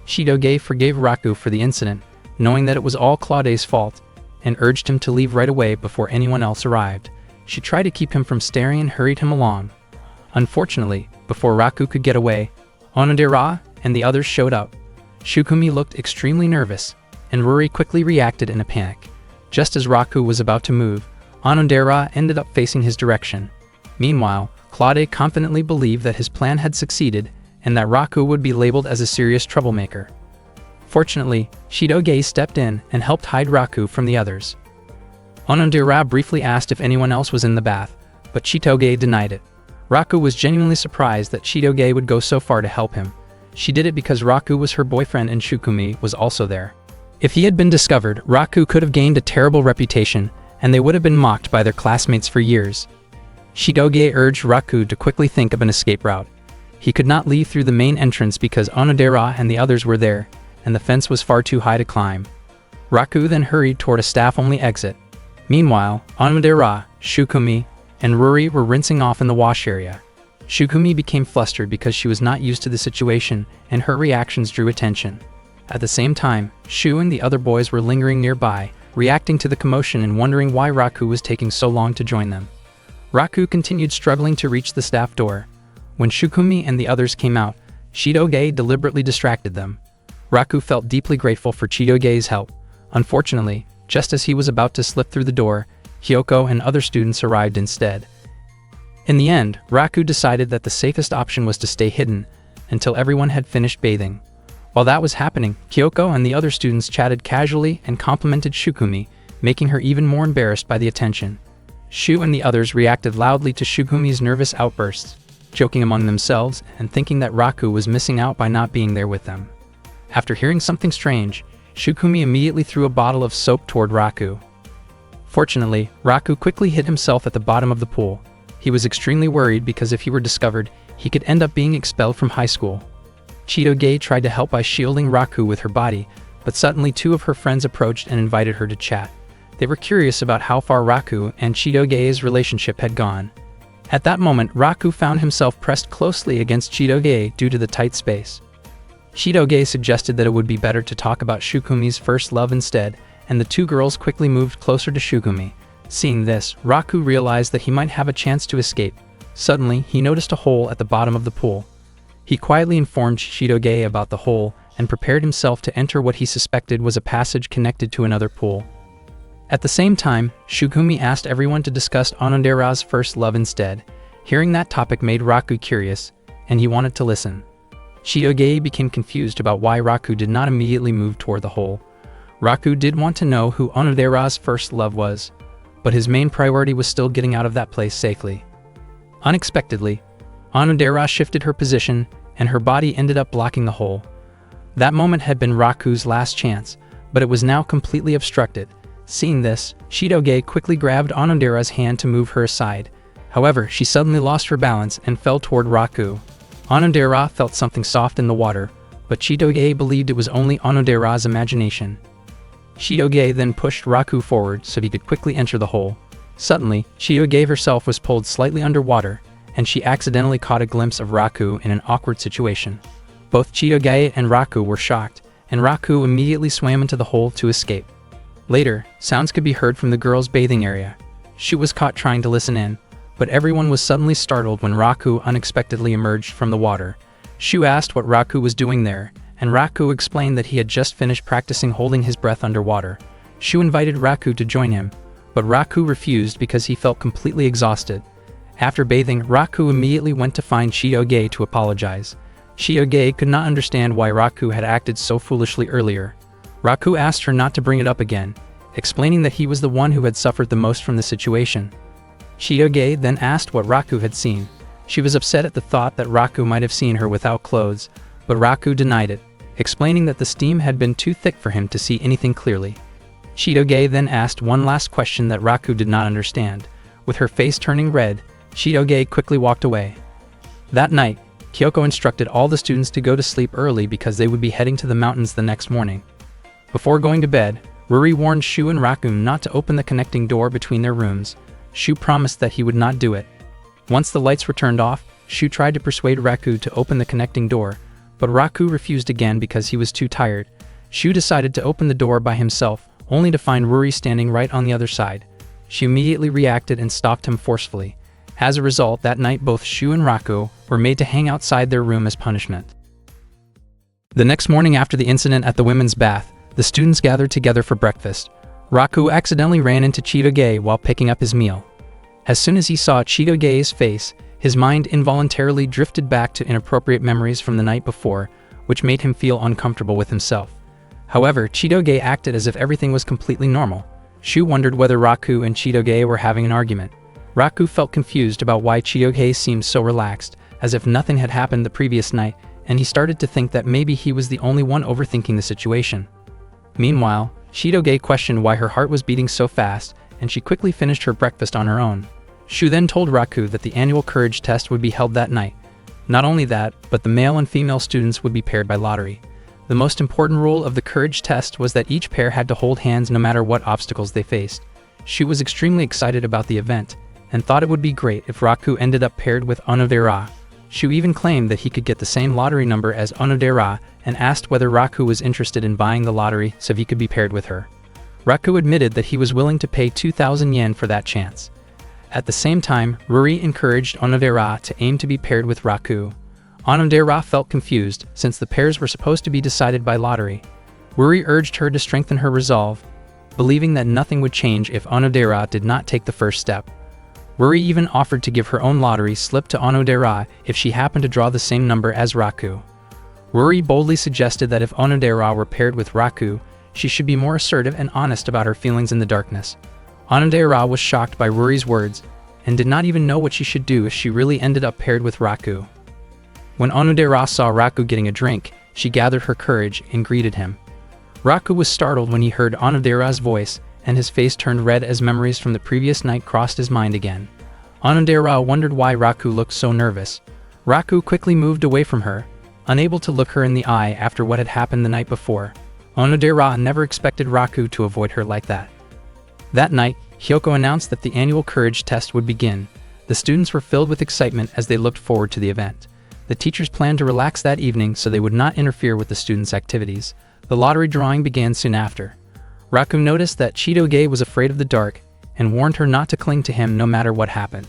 Shidoge forgave Raku for the incident, knowing that it was all Claude's fault, and urged him to leave right away before anyone else arrived. She tried to keep him from staring and hurried him along. Unfortunately, before Raku could get away, Onodera and the others showed up. Shukumi looked extremely nervous, and Ruri quickly reacted in a panic. Just as Raku was about to move, Onodera ended up facing his direction. Meanwhile, Claude confidently believed that his plan had succeeded and that Raku would be labeled as a serious troublemaker. Fortunately, Shidoge stepped in and helped hide Raku from the others. Onodera briefly asked if anyone else was in the bath, but Shidoge denied it. Raku was genuinely surprised that Shidoge would go so far to help him. She did it because Raku was her boyfriend and Shukumi was also there. If he had been discovered, Raku could have gained a terrible reputation, and they would have been mocked by their classmates for years. Shidoge urged Raku to quickly think of an escape route. He could not leave through the main entrance because Onodera and the others were there, and the fence was far too high to climb. Raku then hurried toward a staff-only exit. Meanwhile, Onodera, Shukumi, and Ruri were rinsing off in the wash area. Shukumi became flustered because she was not used to the situation, and her reactions drew attention. At the same time, Shu and the other boys were lingering nearby, reacting to the commotion and wondering why Raku was taking so long to join them. Raku continued struggling to reach the staff door. When Shukumi and the others came out, Shidoge deliberately distracted them. Raku felt deeply grateful for Shidoge's help. Unfortunately, just as he was about to slip through the door, Hyoko and other students arrived instead. In the end, Raku decided that the safest option was to stay hidden until everyone had finished bathing. While that was happening, Kyoko and the other students chatted casually and complimented Shukumi, making her even more embarrassed by the attention. Shu and the others reacted loudly to Shukumi's nervous outbursts, joking among themselves and thinking that Raku was missing out by not being there with them. After hearing something strange, Shukumi immediately threw a bottle of soap toward Raku. Fortunately, Raku quickly hid himself at the bottom of the pool. He was extremely worried because if he were discovered, he could end up being expelled from high school. Shidoge tried to help by shielding Raku with her body, but suddenly two of her friends approached and invited her to chat. They were curious about how far Raku and Shidoge's relationship had gone. At that moment, Raku found himself pressed closely against Shidoge due to the tight space. Shidoge suggested that it would be better to talk about Shukumi's first love instead, and the two girls quickly moved closer to Shukumi. Seeing this, Raku realized that he might have a chance to escape. Suddenly, he noticed a hole at the bottom of the pool. He quietly informed Shidoge about the hole and prepared himself to enter what he suspected was a passage connected to another pool. At the same time, Shukumi asked everyone to discuss Onodera's first love instead. Hearing that topic made Raku curious, and he wanted to listen. Shidoge became confused about why Raku did not immediately move toward the hole. Raku did want to know who Onodera's first love was, but his main priority was still getting out of that place safely. Unexpectedly, Onodera shifted her position, and her body ended up blocking the hole. That moment had been Raku's last chance, but it was now completely obstructed. Seeing this, Shidoge quickly grabbed Onodera's hand to move her aside. However, she suddenly lost her balance and fell toward Raku. Onodera felt something soft in the water, but Shidoge believed it was only Onodera's imagination. Shidoge then pushed Raku forward so he could quickly enter the hole. Suddenly, Shidoge herself was pulled slightly underwater, and she accidentally caught a glimpse of Raku in an awkward situation. Both Shidoge and Raku were shocked, and Raku immediately swam into the hole to escape. Later, sounds could be heard from the girls' bathing area. Shu was caught trying to listen in, but everyone was suddenly startled when Raku unexpectedly emerged from the water. Shu asked what Raku was doing there, and Raku explained that he had just finished practicing holding his breath underwater. Shu invited Raku to join him, but Raku refused because he felt completely exhausted. After bathing, Raku immediately went to find Shidoge to apologize. Shidoge could not understand why Raku had acted so foolishly earlier. Raku asked her not to bring it up again, explaining that he was the one who had suffered the most from the situation. Shidoge then asked what Raku had seen. She was upset at the thought that Raku might have seen her without clothes, but Raku denied it, explaining that the steam had been too thick for him to see anything clearly. Shidoge then asked one last question that Raku did not understand. With her face turning red, Shidoge quickly walked away. That night, Kyoko instructed all the students to go to sleep early because they would be heading to the mountains the next morning. Before going to bed, Ruri warned Shu and Raku not to open the connecting door between their rooms. Shu promised that he would not do it. Once the lights were turned off, Shu tried to persuade Raku to open the connecting door, but Raku refused again because he was too tired. Shu decided to open the door by himself, only to find Ruri standing right on the other side. She immediately reacted and stopped him forcefully. As a result, that night both Shu and Raku were made to hang outside their room as punishment. The next morning after the incident at the women's bath, the students gathered together for breakfast. Raku accidentally ran into Chitoge while picking up his meal. As soon as he saw Chitoge's face, his mind involuntarily drifted back to inappropriate memories from the night before, which made him feel uncomfortable with himself. However, Chitoge acted as if everything was completely normal. Shu wondered whether Raku and Chitoge were having an argument. Raku felt confused about why Chitoge seemed so relaxed, as if nothing had happened the previous night, and he started to think that maybe he was the only one overthinking the situation. Meanwhile, Chitoge questioned why her heart was beating so fast, and she quickly finished her breakfast on her own. Shu then told Raku that the annual courage test would be held that night. Not only that, but the male and female students would be paired by lottery. The most important rule of the courage test was that each pair had to hold hands no matter what obstacles they faced. Shu was extremely excited about the event, and thought it would be great if Raku ended up paired with Onodera. Shu even claimed that he could get the same lottery number as Onodera, and asked whether Raku was interested in buying the lottery so he could be paired with her. Raku admitted that he was willing to pay 2,000 yen for that chance. At the same time, Ruri encouraged Onodera to aim to be paired with Raku. Onodera felt confused, since the pairs were supposed to be decided by lottery. Ruri urged her to strengthen her resolve, believing that nothing would change if Onodera did not take the first step. Ruri even offered to give her own lottery slip to Onodera if she happened to draw the same number as Raku. Ruri boldly suggested that if Onodera were paired with Raku, she should be more assertive and honest about her feelings in the darkness. Onodera was shocked by Ruri's words, and did not even know what she should do if she really ended up paired with Raku. When Onodera saw Raku getting a drink, she gathered her courage and greeted him. Raku was startled when he heard Onodera's voice, and his face turned red as memories from the previous night crossed his mind again. Onodera wondered why Raku looked so nervous. Raku quickly moved away from her, unable to look her in the eye after what had happened the night before. Onodera never expected Raku to avoid her like that. That night, Hyoko announced that the annual courage test would begin. The students were filled with excitement as they looked forward to the event. The teachers planned to relax that evening so they would not interfere with the students' activities. The lottery drawing began soon after. Raku noticed that Chitoge was afraid of the dark, and warned her not to cling to him no matter what happened.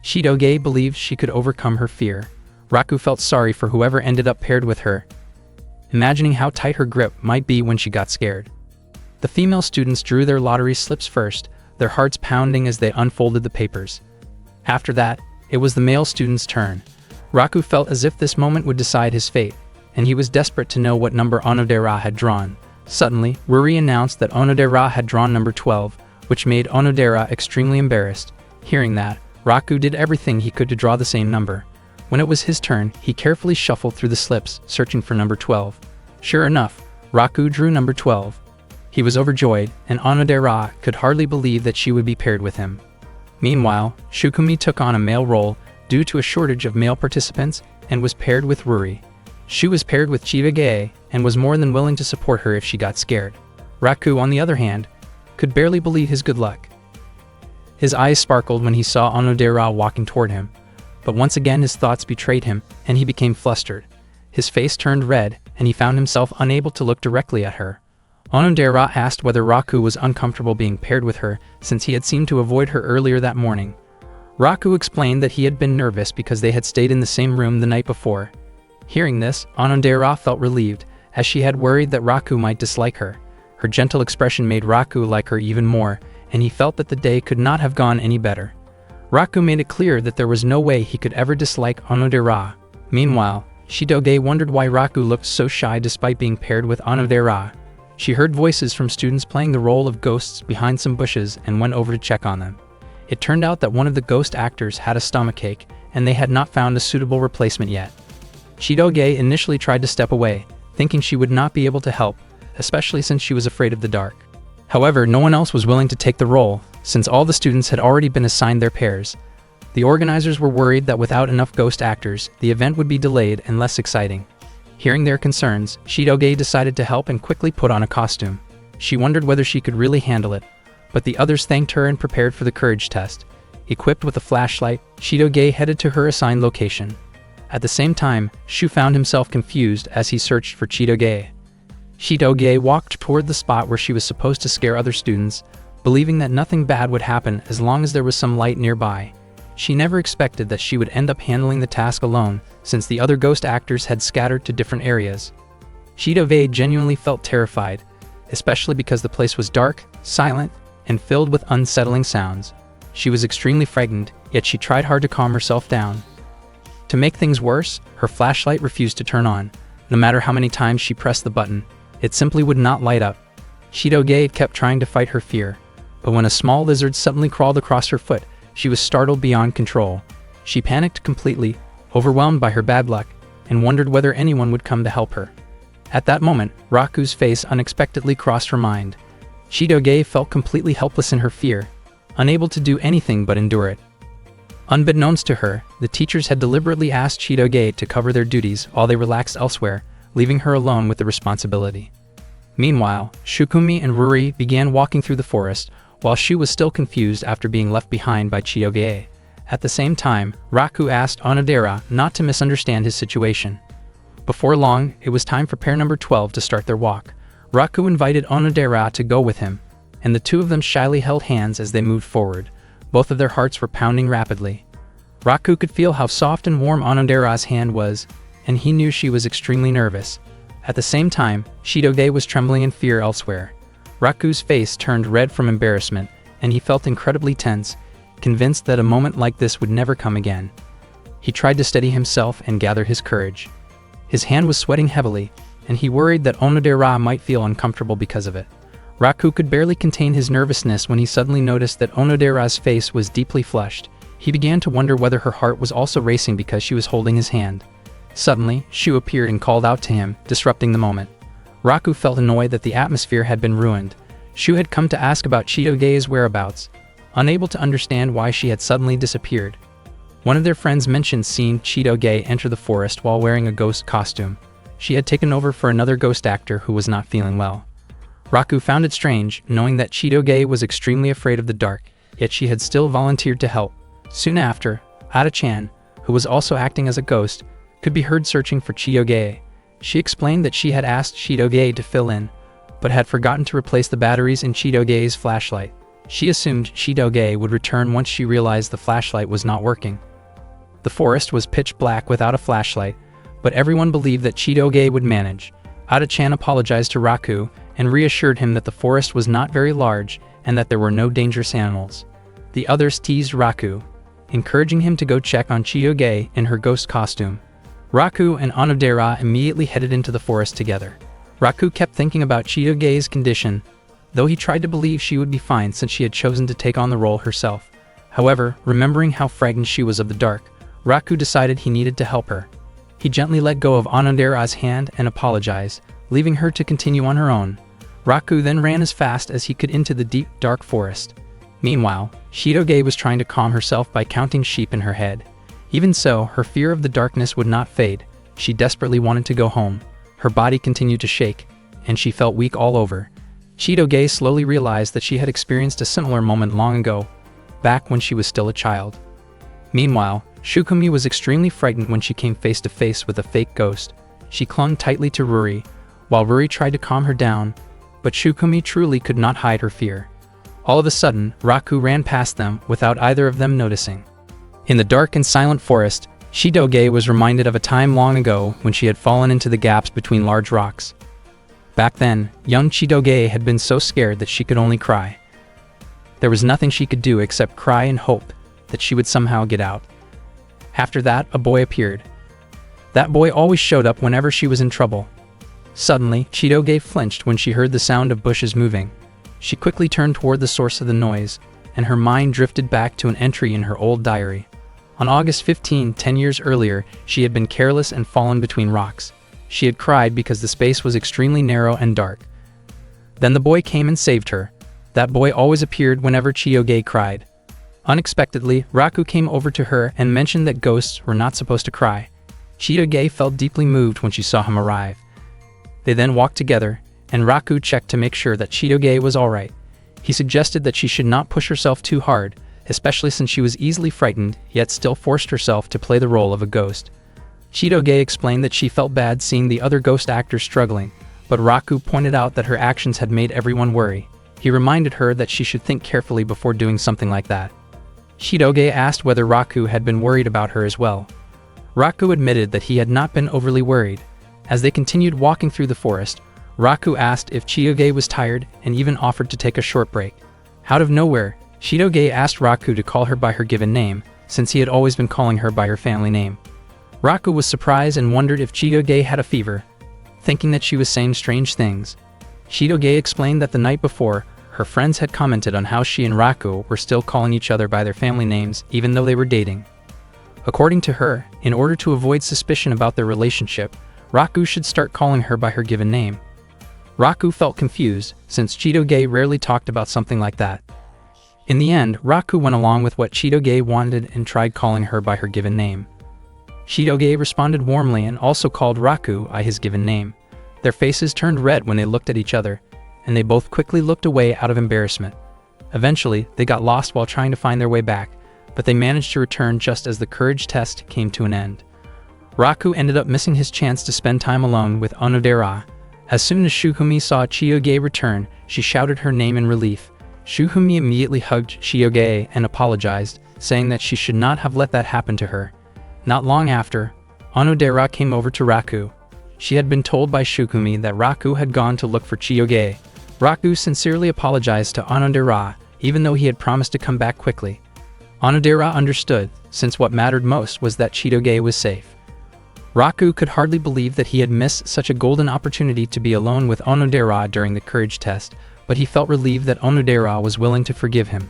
Chitoge believed she could overcome her fear. Raku felt sorry for whoever ended up paired with her, imagining how tight her grip might be when she got scared. The female students drew their lottery slips first, their hearts pounding as they unfolded the papers. After that, it was the male student's turn. Raku felt as if this moment would decide his fate, and he was desperate to know what number Onodera had drawn. Suddenly, Ruri announced that Onodera had drawn number 12, which made Onodera extremely embarrassed. Hearing that, Raku did everything he could to draw the same number. When it was his turn, he carefully shuffled through the slips, searching for number 12. Sure enough, Raku drew number 12. He was overjoyed, and Onodera could hardly believe that she would be paired with him. Meanwhile, Shukumi took on a male role due to a shortage of male participants and was paired with Ruri. Shu was paired with Chitoge and was more than willing to support her if she got scared. Raku, on the other hand, could barely believe his good luck. His eyes sparkled when he saw Onodera walking toward him, but once again his thoughts betrayed him and he became flustered. His face turned red and he found himself unable to look directly at her. Onodera asked whether Raku was uncomfortable being paired with her since he had seemed to avoid her earlier that morning. Raku explained that he had been nervous because they had stayed in the same room the night before. Hearing this, Onodera felt relieved, as she had worried that Raku might dislike her. Her gentle expression made Raku like her even more, and he felt that the day could not have gone any better. Raku made it clear that there was no way he could ever dislike Onodera. Meanwhile, Chitoge wondered why Raku looked so shy despite being paired with Onodera. She heard voices from students playing the role of ghosts behind some bushes and went over to check on them. It turned out that one of the ghost actors had a stomachache, and they had not found a suitable replacement yet. Chitoge initially tried to step away, thinking she would not be able to help, especially since she was afraid of the dark. However, no one else was willing to take the role, since all the students had already been assigned their pairs. The organizers were worried that without enough ghost actors, the event would be delayed and less exciting. Hearing their concerns, Chitoge decided to help and quickly put on a costume. She wondered whether she could really handle it, but the others thanked her and prepared for the courage test. Equipped with a flashlight, Chitoge headed to her assigned location. At the same time, Shu found himself confused as he searched for Chitoge. Chitoge walked toward the spot where she was supposed to scare other students, believing that nothing bad would happen as long as there was some light nearby. She never expected that she would end up handling the task alone, since the other ghost actors had scattered to different areas. Chitoge genuinely felt terrified, especially because the place was dark, silent, and filled with unsettling sounds. She was extremely frightened, yet she tried hard to calm herself down. To make things worse, her flashlight refused to turn on. No matter how many times she pressed the button, it simply would not light up. Chitoge kept trying to fight her fear, but when a small lizard suddenly crawled across her foot, she was startled beyond control. She panicked completely, overwhelmed by her bad luck, and wondered whether anyone would come to help her. At that moment, Raku's face unexpectedly crossed her mind. Chitoge felt completely helpless in her fear, unable to do anything but endure it. Unbeknownst to her, the teachers had deliberately asked Chitoge to cover their duties while they relaxed elsewhere, leaving her alone with the responsibility. Meanwhile, Shukumi and Ruri began walking through the forest, while Shu was still confused after being left behind by Chitoge. At the same time, Raku asked Onodera not to misunderstand his situation. Before long, it was time for pair number 12 to start their walk. Raku invited Onodera to go with him, and the two of them shyly held hands as they moved forward. Both of their hearts were pounding rapidly. Raku could feel how soft and warm Onodera's hand was, and he knew she was extremely nervous. At the same time, Chitoge was trembling in fear elsewhere. Raku's face turned red from embarrassment, and he felt incredibly tense, convinced that a moment like this would never come again. He tried to steady himself and gather his courage. His hand was sweating heavily, and he worried that Onodera might feel uncomfortable because of it. Raku could barely contain his nervousness when he suddenly noticed that Onodera's face was deeply flushed. He began to wonder whether her heart was also racing because she was holding his hand. Suddenly, Shu appeared and called out to him, disrupting the moment. Raku felt annoyed that the atmosphere had been ruined. Shu had come to ask about Chitoge's whereabouts, unable to understand why she had suddenly disappeared. One of their friends mentioned seeing Chitoge enter the forest while wearing a ghost costume. She had taken over for another ghost actor who was not feeling well. Raku found it strange, knowing that Chitoge was extremely afraid of the dark, yet she had still volunteered to help. Soon after, Ada-chan, who was also acting as a ghost, could be heard searching for Chitoge. She explained that she had asked Chitoge to fill in, but had forgotten to replace the batteries in Chitoge's flashlight. She assumed Chitoge would return once she realized the flashlight was not working. The forest was pitch black without a flashlight, but everyone believed that Chitoge would manage. Ada-chan apologized to Raku and reassured him that the forest was not very large and that there were no dangerous animals. The others teased Raku, encouraging him to go check on Chitoge in her ghost costume. Raku and Onodera immediately headed into the forest together. Raku kept thinking about Chitoge's condition, though he tried to believe she would be fine since she had chosen to take on the role herself. However, remembering how frightened she was of the dark, Raku decided he needed to help her. He gently let go of Onodera's hand and apologized, leaving her to continue on her own. Raku then ran as fast as he could into the deep, dark forest. Meanwhile, Chitoge was trying to calm herself by counting sheep in her head. Even so, her fear of the darkness would not fade. She desperately wanted to go home. Her body continued to shake, and she felt weak all over. Chitoge slowly realized that she had experienced a similar moment long ago, back when she was still a child. Meanwhile, Shukumi was extremely frightened when she came face to face with a fake ghost. She clung tightly to Ruri, while Ruri tried to calm her down, but Shukumi truly could not hide her fear. All of a sudden, Raku ran past them without either of them noticing. In the dark and silent forest, Chitoge was reminded of a time long ago when she had fallen into the gaps between large rocks. Back then, young Chitoge had been so scared that she could only cry. There was nothing she could do except cry and hope that she would somehow get out. After that, a boy appeared. That boy always showed up whenever she was in trouble. Suddenly, Chitoge flinched when she heard the sound of bushes moving. She quickly turned toward the source of the noise, and her mind drifted back to an entry in her old diary. On August 15, 10 years earlier, she had been careless and fallen between rocks. She had cried because the space was extremely narrow and dark. Then the boy came and saved her. That boy always appeared whenever Chitoge cried. Unexpectedly, Raku came over to her and mentioned that ghosts were not supposed to cry. Chitoge felt deeply moved when she saw him arrive. They then walked together, and Raku checked to make sure that Chitoge was alright. He suggested that she should not push herself too hard, especially since she was easily frightened, yet still forced herself to play the role of a ghost. Chitoge explained that she felt bad seeing the other ghost actors struggling, but Raku pointed out that her actions had made everyone worry. He reminded her that she should think carefully before doing something like that. Chitoge asked whether Raku had been worried about her as well. Raku admitted that he had not been overly worried. As they continued walking through the forest, Raku asked if Chitoge was tired and even offered to take a short break. Out of nowhere, Chitoge asked Raku to call her by her given name, since he had always been calling her by her family name. Raku was surprised and wondered if Chitoge had a fever, thinking that she was saying strange things. Chitoge explained that the night before, her friends had commented on how she and Raku were still calling each other by their family names even though they were dating. According to her, in order to avoid suspicion about their relationship, Raku should start calling her by her given name. Raku felt confused, since Chitoge rarely talked about something like that. In the end, Raku went along with what Chitoge wanted and tried calling her by her given name. Chitoge responded warmly and also called Raku by his given name. Their faces turned red when they looked at each other, and they both quickly looked away out of embarrassment. Eventually, they got lost while trying to find their way back, but they managed to return just as the courage test came to an end. Raku ended up missing his chance to spend time alone with Onodera. As soon as Shukumi saw Chitoge return, she shouted her name in relief. Shukumi immediately hugged Chitoge and apologized, saying that she should not have let that happen to her. Not long after, Onodera came over to Raku. She had been told by Shukumi that Raku had gone to look for Chitoge. Raku sincerely apologized to Onodera, even though he had promised to come back quickly. Onodera understood, since what mattered most was that Chitoge was safe. Raku could hardly believe that he had missed such a golden opportunity to be alone with Onodera during the courage test, but he felt relieved that Onodera was willing to forgive him.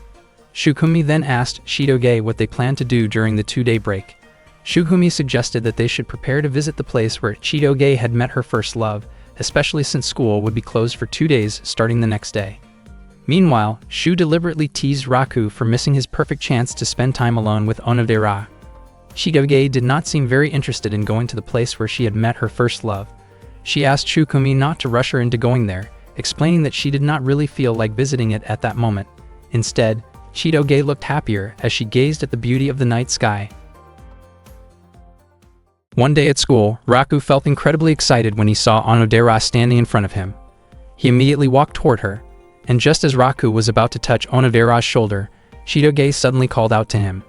Shukumi then asked Chitoge what they planned to do during the 2-day break. Shukumi suggested that they should prepare to visit the place where Chitoge had met her first love, especially since school would be closed for 2 days starting the next day. Meanwhile, Shu deliberately teased Raku for missing his perfect chance to spend time alone with Onodera. Chitoge did not seem very interested in going to the place where she had met her first love. She asked Shukumi not to rush her into going there, explaining that she did not really feel like visiting it at that moment. Instead, Chitoge looked happier as she gazed at the beauty of the night sky. One day at school, Raku felt incredibly excited when he saw Onodera standing in front of him. He immediately walked toward her, and just as Raku was about to touch Onodera's shoulder, Chitoge suddenly called out to him.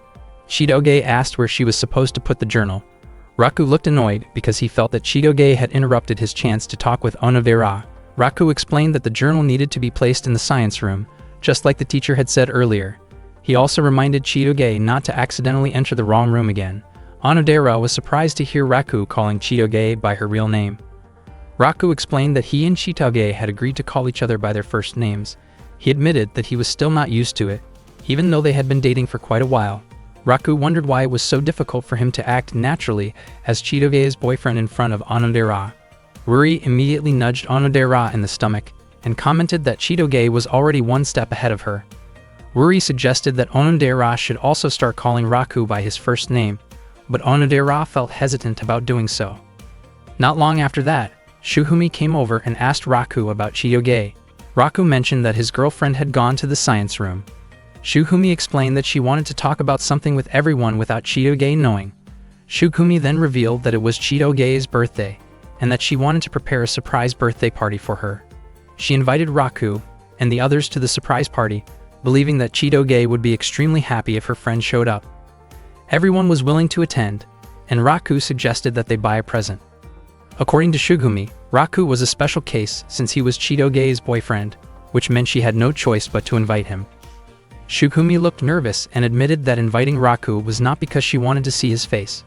Chitoge asked where she was supposed to put the journal. Raku looked annoyed because he felt that Chitoge had interrupted his chance to talk with Onodera. Raku explained that the journal needed to be placed in the science room, just like the teacher had said earlier. He also reminded Chitoge not to accidentally enter the wrong room again. Onodera was surprised to hear Raku calling Chitoge by her real name. Raku explained that he and Chitoge had agreed to call each other by their first names. He admitted that he was still not used to it, even though they had been dating for quite a while. Raku wondered why it was so difficult for him to act naturally as Chitoge's boyfriend in front of Onodera. Ruri immediately nudged Onodera in the stomach and commented that Chitoge was already one step ahead of her. Ruri suggested that Onodera should also start calling Raku by his first name, but Onodera felt hesitant about doing so. Not long after that, Shukumi came over and asked Raku about Chitoge. Raku mentioned that his girlfriend had gone to the science room. Shukumi explained that she wanted to talk about something with everyone without Chitoge knowing. Shukumi then revealed that it was Chitoge's birthday, and that she wanted to prepare a surprise birthday party for her. She invited Raku and the others to the surprise party, believing that Chitoge would be extremely happy if her friend showed up. Everyone was willing to attend, and Raku suggested that they buy a present. According to Shukumi, Raku was a special case since he was Chitoge's boyfriend, which meant she had no choice but to invite him. Shukumi looked nervous and admitted that inviting Raku was not because she wanted to see his face.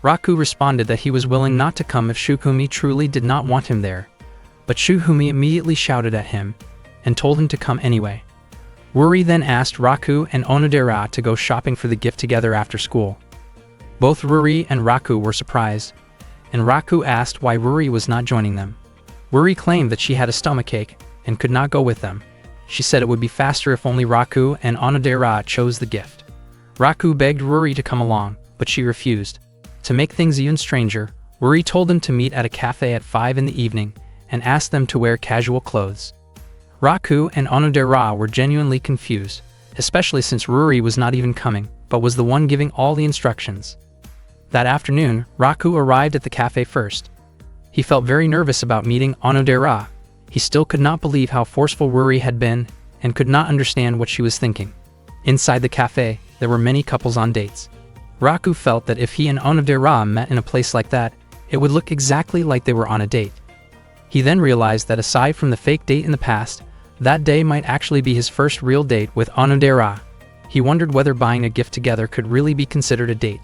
Raku responded that he was willing not to come if Shukumi truly did not want him there, but Shukumi immediately shouted at him and told him to come anyway. Ruri then asked Raku and Onodera to go shopping for the gift together after school. Both Ruri and Raku were surprised, and Raku asked why Ruri was not joining them. Ruri claimed that she had a stomachache and could not go with them. She said it would be faster if only Raku and Onodera chose the gift. Raku begged Ruri to come along, but she refused. To make things even stranger, Ruri told them to meet at a cafe at 5 in the evening and asked them to wear casual clothes. Raku and Onodera were genuinely confused. especially since Ruri was not even coming, but was the one giving all the instructions. That afternoon, Raku arrived at the cafe first. He felt very nervous about meeting Onodera. He still could not believe how forceful Ruri had been and could not understand what she was thinking. Inside the cafe, there were many couples on dates. Raku felt that if he and Onodera met in a place like that, it would look exactly like they were on a date. He then realized that aside from the fake date in the past, that day might actually be his first real date with Onodera. He wondered whether buying a gift together could really be considered a date.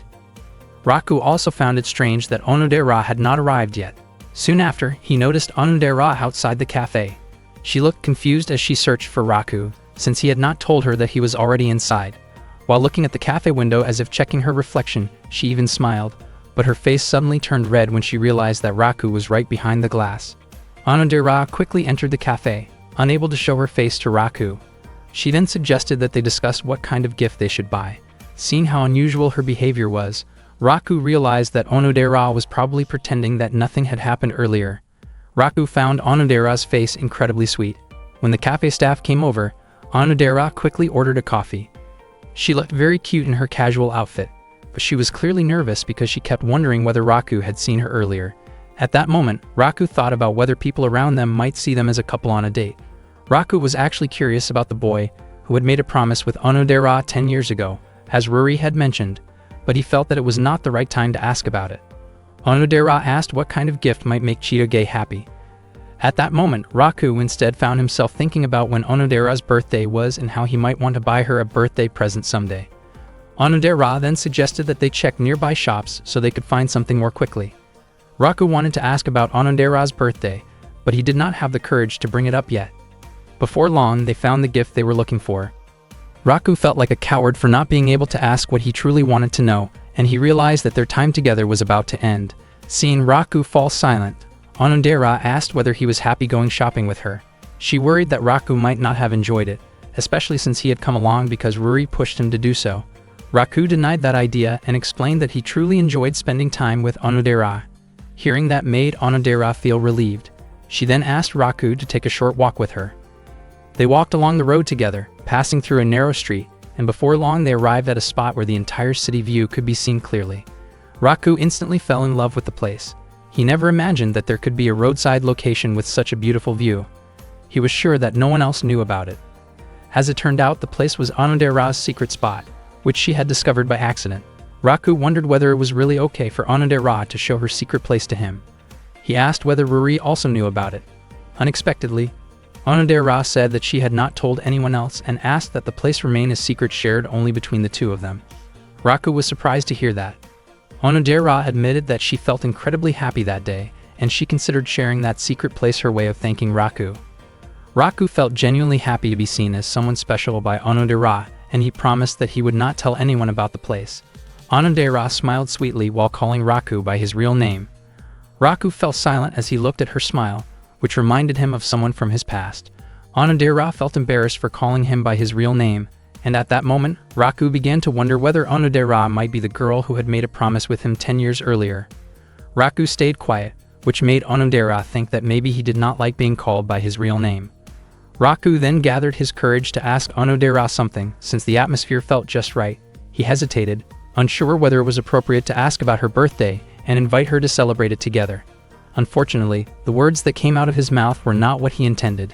Raku also found it strange that Onodera had not arrived yet. Soon after, he noticed Onodera outside the cafe. She looked confused as she searched for Raku, since he had not told her that he was already inside. While looking at the cafe window as if checking her reflection, she even smiled, but her face suddenly turned red when she realized that Raku was right behind the glass. Onodera quickly entered the cafe, unable to show her face to Raku. She then suggested that they discuss what kind of gift they should buy. Seeing how unusual her behavior was, Raku realized that Onodera was probably pretending that nothing had happened earlier. Raku found Onodera's face incredibly sweet. When the cafe staff came over, Onodera quickly ordered a coffee. She looked very cute in her casual outfit, but she was clearly nervous because she kept wondering whether Raku had seen her earlier. At that moment, Raku thought about whether people around them might see them as a couple on a date. Raku was actually curious about the boy who had made a promise with Onodera 10 years ago, as Ruri had mentioned, but he felt that it was not the right time to ask about it. Onodera asked what kind of gift might make Chitoge happy. At that moment, Raku instead found himself thinking about when Onodera's birthday was and how he might want to buy her a birthday present someday. Onodera then suggested that they check nearby shops so they could find something more quickly. Raku wanted to ask about Onodera's birthday, but he did not have the courage to bring it up yet. Before long, they found the gift they were looking for. Raku felt like a coward for not being able to ask what he truly wanted to know, and he realized that their time together was about to end. Seeing Raku fall silent, Onodera asked whether he was happy going shopping with her. She worried that Raku might not have enjoyed it, especially since he had come along because Ruri pushed him to do so. Raku denied that idea and explained that he truly enjoyed spending time with Onodera. Hearing that made Onodera feel relieved. She then asked Raku to take a short walk with her. They walked along the road together, passing through a narrow street, and before long they arrived at a spot where the entire city view could be seen clearly. Raku instantly fell in love with the place. He never imagined that there could be a roadside location with such a beautiful view. He was sure that no one else knew about it. As it turned out, the place was Onodera's secret spot, which she had discovered by accident. Raku wondered whether it was really okay for Onodera to show her secret place to him. He asked whether Ruri also knew about it. Unexpectedly, Onodera said that she had not told anyone else and asked that the place remain a secret shared only between the two of them. Raku was surprised to hear that. Onodera admitted that she felt incredibly happy that day, and she considered sharing that secret place her way of thanking Raku. Raku felt genuinely happy to be seen as someone special by Onodera, and he promised that he would not tell anyone about the place. Onodera smiled sweetly while calling Raku by his real name. Raku fell silent as he looked at her smile, which reminded him of someone from his past. Onodera felt embarrassed for calling him by his real name, and at that moment, Raku began to wonder whether Onodera might be the girl who had made a promise with him 10 years earlier. Raku stayed quiet, which made Onodera think that maybe he did not like being called by his real name. Raku then gathered his courage to ask Onodera something, since the atmosphere felt just right. He hesitated, unsure whether it was appropriate to ask about her birthday and invite her to celebrate it together. Unfortunately, the words that came out of his mouth were not what he intended.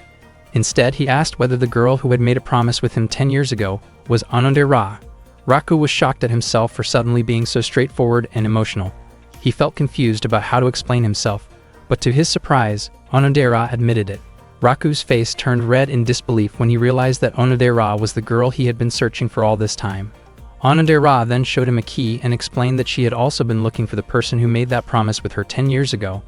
Instead, he asked whether the girl who had made a promise with him 10 years ago was Onodera. Raku was shocked at himself for suddenly being so straightforward and emotional. He felt confused about how to explain himself, but to his surprise, Onodera admitted it. Raku's face turned red in disbelief when he realized that Onodera was the girl he had been searching for all this time. Onodera then showed him a key and explained that she had also been looking for the person who made that promise with her 10 years ago.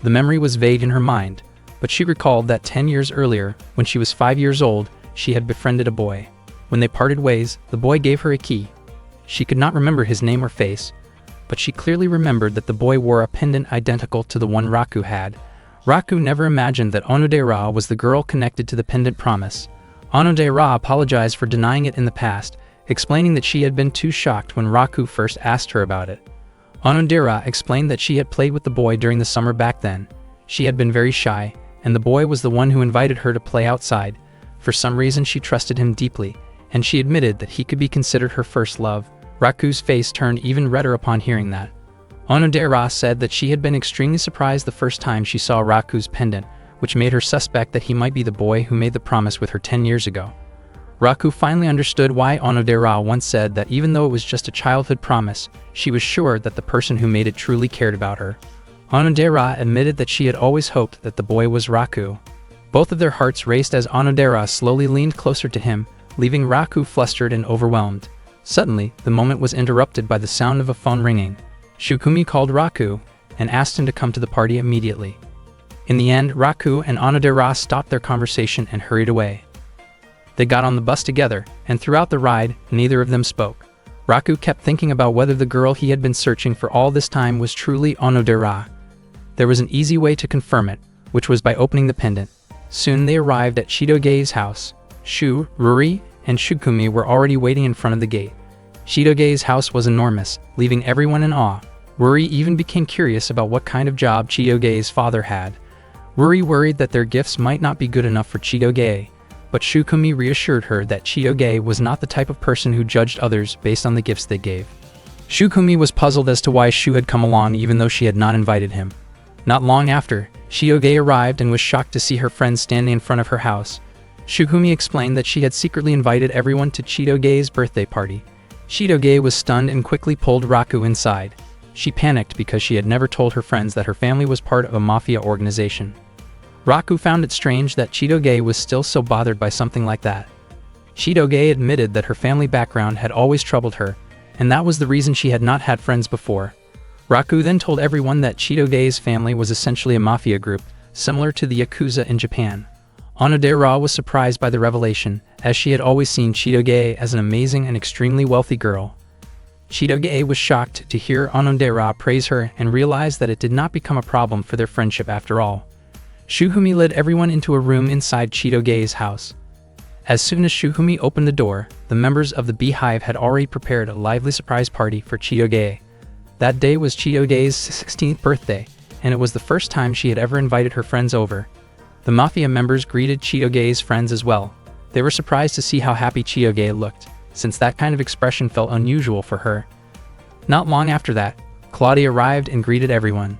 The memory was vague in her mind, but she recalled that 10 years earlier, when she was 5 years old, she had befriended a boy. When they parted ways, the boy gave her a key. She could not remember his name or face, but she clearly remembered that the boy wore a pendant identical to the one Raku had. Raku never imagined that Onodera was the girl connected to the pendant promise. Onodera apologized for denying it in the past, explaining that she had been too shocked when Raku first asked her about it. Onodera explained that she had played with the boy during the summer back then. She had been very shy, and the boy was the one who invited her to play outside. For some reason she trusted him deeply, and she admitted that he could be considered her first love. Raku's face turned even redder upon hearing that. Onodera said that she had been extremely surprised the first time she saw Raku's pendant, which made her suspect that he might be the boy who made the promise with her 10 years ago. Raku finally understood why Onodera once said that even though it was just a childhood promise, she was sure that the person who made it truly cared about her. Onodera admitted that she had always hoped that the boy was Raku. Both of their hearts raced as Onodera slowly leaned closer to him, leaving Raku flustered and overwhelmed. Suddenly, the moment was interrupted by the sound of a phone ringing. Shukumi called Raku and asked him to come to the party immediately. In the end, Raku and Onodera stopped their conversation and hurried away. They got on the bus together, and throughout the ride, neither of them spoke. Raku kept thinking about whether the girl he had been searching for all this time was truly Onodera. There was an easy way to confirm it, which was by opening the pendant. Soon they arrived at Shidoge's house. Shu, Ruri, and Shukumi were already waiting in front of the gate. Shidoge's house was enormous, leaving everyone in awe. Ruri even became curious about what kind of job Shidoge's father had. Ruri worried that their gifts might not be good enough for Shidoge, but Shukumi reassured her that Shidoge was not the type of person who judged others based on the gifts they gave. Shukumi was puzzled as to why Shu had come along even though she had not invited him. Not long after, Shidoge arrived and was shocked to see her friends standing in front of her house. Shukumi explained that she had secretly invited everyone to Shidoge's birthday party. Shidoge was stunned and quickly pulled Raku inside. She panicked because she had never told her friends that her family was part of a mafia organization. Raku found it strange that Shidoge was still so bothered by something like that. Shidoge admitted that her family background had always troubled her, and that was the reason she had not had friends before. Raku then told everyone that Shidoge's family was essentially a mafia group, similar to the Yakuza in Japan. Onodera was surprised by the revelation, as she had always seen Shidoge as an amazing and extremely wealthy girl. Shidoge was shocked to hear Onodera praise her and realized that it did not become a problem for their friendship after all. Shukumi led everyone into a room inside Shidoge's house. As soon as Shukumi opened the door, the members of the Beehive had already prepared a lively surprise party for Shidoge. That day was Shidoge's 16th birthday, and it was the first time she had ever invited her friends over. The Mafia members greeted Shidoge's friends as well. They were surprised to see how happy Shidoge looked, since that kind of expression felt unusual for her. Not long after that, Claude arrived and greeted everyone.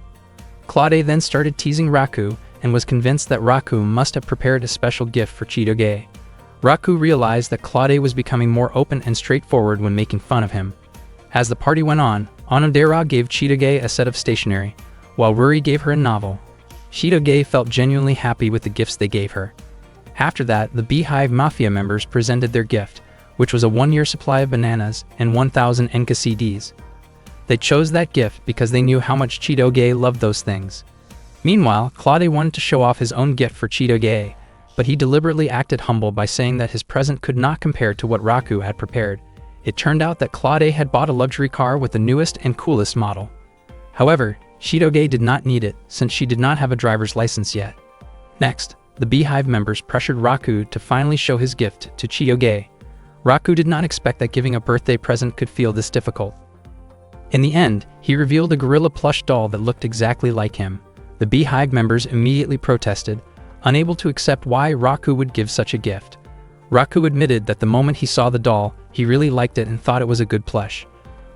Claude then started teasing Raku, and was convinced that Raku must have prepared a special gift for Shidoge. Raku realized that Claude was becoming more open and straightforward when making fun of him. As the party went on, Onodera gave Shidoge a set of stationery, while Ruri gave her a novel. Shidoge felt genuinely happy with the gifts they gave her. After that, the Beehive Mafia members presented their gift, which was a 1-year supply of bananas and 1,000 Enka CDs. They chose that gift because they knew how much Shidoge loved those things. Meanwhile, Claude wanted to show off his own gift for Shidoge, but he deliberately acted humble by saying that his present could not compare to what Raku had prepared. It turned out that Claude had bought a luxury car with the newest and coolest model. However, Shidoge did not need it, since she did not have a driver's license yet. Next, the Beehive members pressured Raku to finally show his gift to Shidoge. Raku did not expect that giving a birthday present could feel this difficult. In the end, he revealed a gorilla plush doll that looked exactly like him. The Beehive members immediately protested, unable to accept why Raku would give such a gift. Raku admitted that the moment he saw the doll, he really liked it and thought it was a good plush.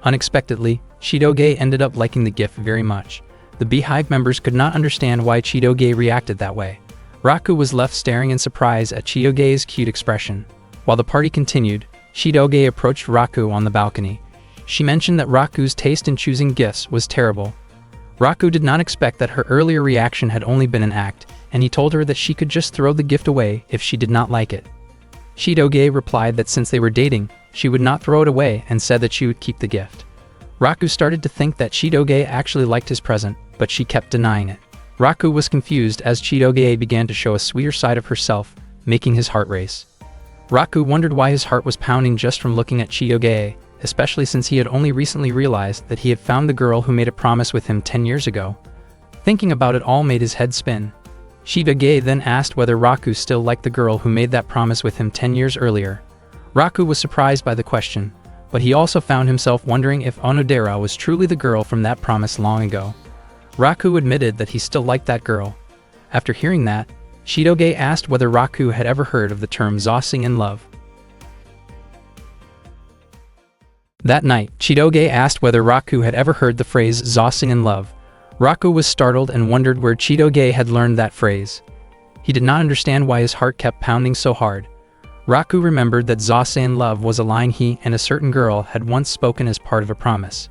Unexpectedly, Shidoge ended up liking the gift very much. The Beehive members could not understand why Shidoge reacted that way. Raku was left staring in surprise at Shidoge's cute expression. While the party continued, Shidoge approached Raku on the balcony. She mentioned that Raku's taste in choosing gifts was terrible. Raku did not expect that her earlier reaction had only been an act, and he told her that she could just throw the gift away if she did not like it. Shidoge replied that since they were dating, she would not throw it away and said that she would keep the gift. Raku started to think that Shidoge actually liked his present, but she kept denying it. Raku was confused as Shidoge began to show a sweeter side of herself, making his heart race. Raku wondered why his heart was pounding just from looking at Shidoge, especially since he had only recently realized that he had found the girl who made a promise with him 10 years ago. Thinking about it all made his head spin. Shidoge then asked whether Raku still liked the girl who made that promise with him 10 years earlier. Raku was surprised by the question, but he also found himself wondering if Onodera was truly the girl from that promise long ago. Raku admitted that he still liked that girl. After hearing that, Shidoge asked whether Raku had ever heard of the term "zossing in love." That night, Chitoge asked whether Raku had ever heard the phrase "Zasen in love." Raku was startled and wondered where Chitoge had learned that phrase. He did not understand why his heart kept pounding so hard. Raku remembered that "Zasen in love" was a line he and a certain girl had once spoken as part of a promise.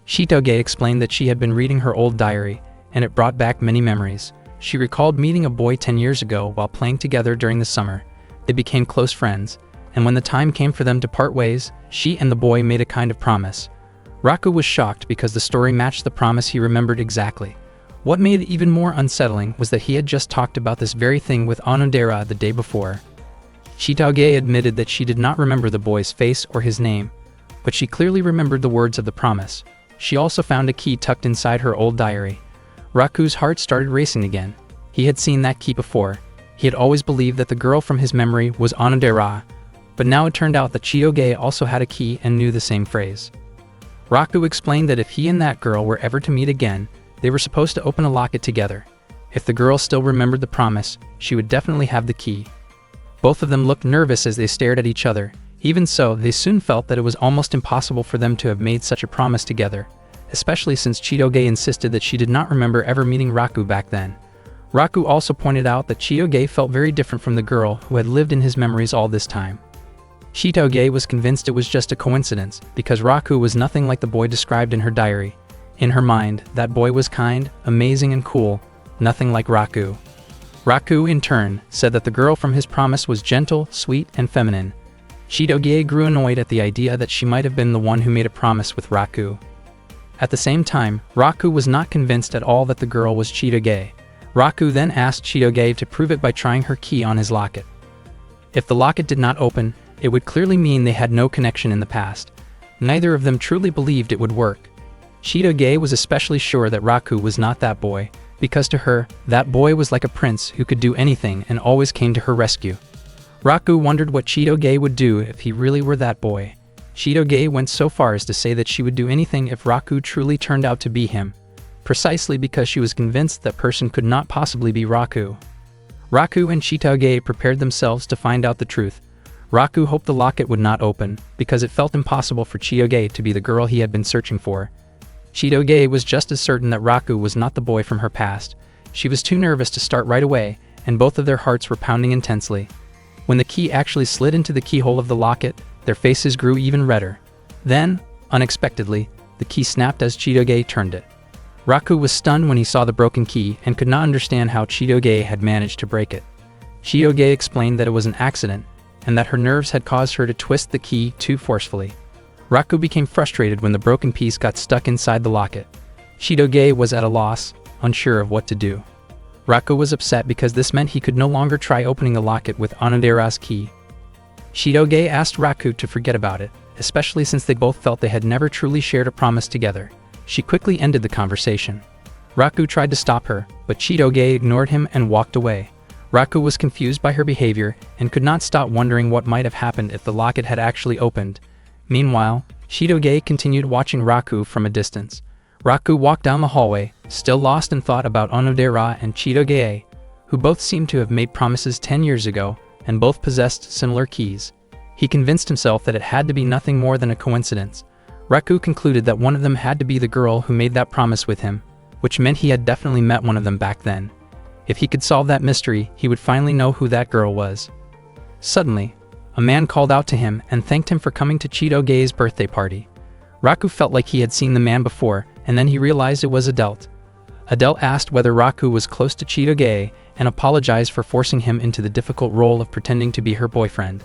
Chitoge explained that she had been reading her old diary, and it brought back many memories. She recalled meeting a boy 10 years ago while playing together during the summer. They became close friends, and when the time came for them to part ways, she and the boy made a kind of promise. Raku was shocked because the story matched the promise he remembered exactly. What made it even more unsettling was that he had just talked about this very thing with Onodera the day before. Chitoge admitted that she did not remember the boy's face or his name, but she clearly remembered the words of the promise. She also found a key tucked inside her old diary. Raku's heart started racing again. He had seen that key before. He had always believed that the girl from his memory was Onodera, but now it turned out that Chitoge also had a key and knew the same phrase. Raku explained that if he and that girl were ever to meet again, they were supposed to open a locket together. If the girl still remembered the promise, she would definitely have the key. Both of them looked nervous as they stared at each other. Even so, they soon felt that it was almost impossible for them to have made such a promise together, especially since Chitoge insisted that she did not remember ever meeting Raku back then. Raku also pointed out that Chitoge felt very different from the girl who had lived in his memories all this time. Chitoge was convinced it was just a coincidence, because Raku was nothing like the boy described in her diary. In her mind, that boy was kind, amazing and cool, nothing like Raku. Raku, in turn, said that the girl from his promise was gentle, sweet, and feminine. Chitoge grew annoyed at the idea that she might have been the one who made a promise with Raku. At the same time, Raku was not convinced at all that the girl was Chitoge. Raku then asked Chitoge to prove it by trying her key on his locket. If the locket did not open, it would clearly mean they had no connection in the past. Neither of them truly believed it would work. Chitoge was especially sure that Raku was not that boy, because to her, that boy was like a prince who could do anything and always came to her rescue. Raku wondered what Chitoge would do if he really were that boy. Chitoge went so far as to say that she would do anything if Raku truly turned out to be him, precisely because she was convinced that person could not possibly be Raku. Raku and Chitoge prepared themselves to find out the truth. Raku hoped the locket would not open, because it felt impossible for Chitoge to be the girl he had been searching for. Chitoge was just as certain that Raku was not the boy from her past. She was too nervous to start right away, and both of their hearts were pounding intensely. When the key actually slid into the keyhole of the locket, their faces grew even redder. Then, unexpectedly, the key snapped as Chitoge turned it. Raku was stunned when he saw the broken key and could not understand how Chitoge had managed to break it. Chitoge explained that it was an accident, and that her nerves had caused her to twist the key too forcefully. Raku became frustrated when the broken piece got stuck inside the locket. Chitoge was at a loss, unsure of what to do. Raku was upset because this meant he could no longer try opening the locket with Onodera's key. Chitoge asked Raku to forget about it, especially since they both felt they had never truly shared a promise together. She quickly ended the conversation. Raku tried to stop her, but Chitoge ignored him and walked away. Raku was confused by her behavior and could not stop wondering what might have happened if the locket had actually opened. Meanwhile, Chitoge continued watching Raku from a distance. Raku walked down the hallway, still lost in thought about Onodera and Chitoge, who both seemed to have made promises 10 years ago, and both possessed similar keys. He convinced himself that it had to be nothing more than a coincidence. Raku concluded that one of them had to be the girl who made that promise with him, which meant he had definitely met one of them back then. If he could solve that mystery, he would finally know who that girl was. Suddenly, a man called out to him and thanked him for coming to Chitoge's birthday party. Raku felt like he had seen the man before, and then he realized it was Adelt. Adelt asked whether Raku was close to Chitoge and apologized for forcing him into the difficult role of pretending to be her boyfriend.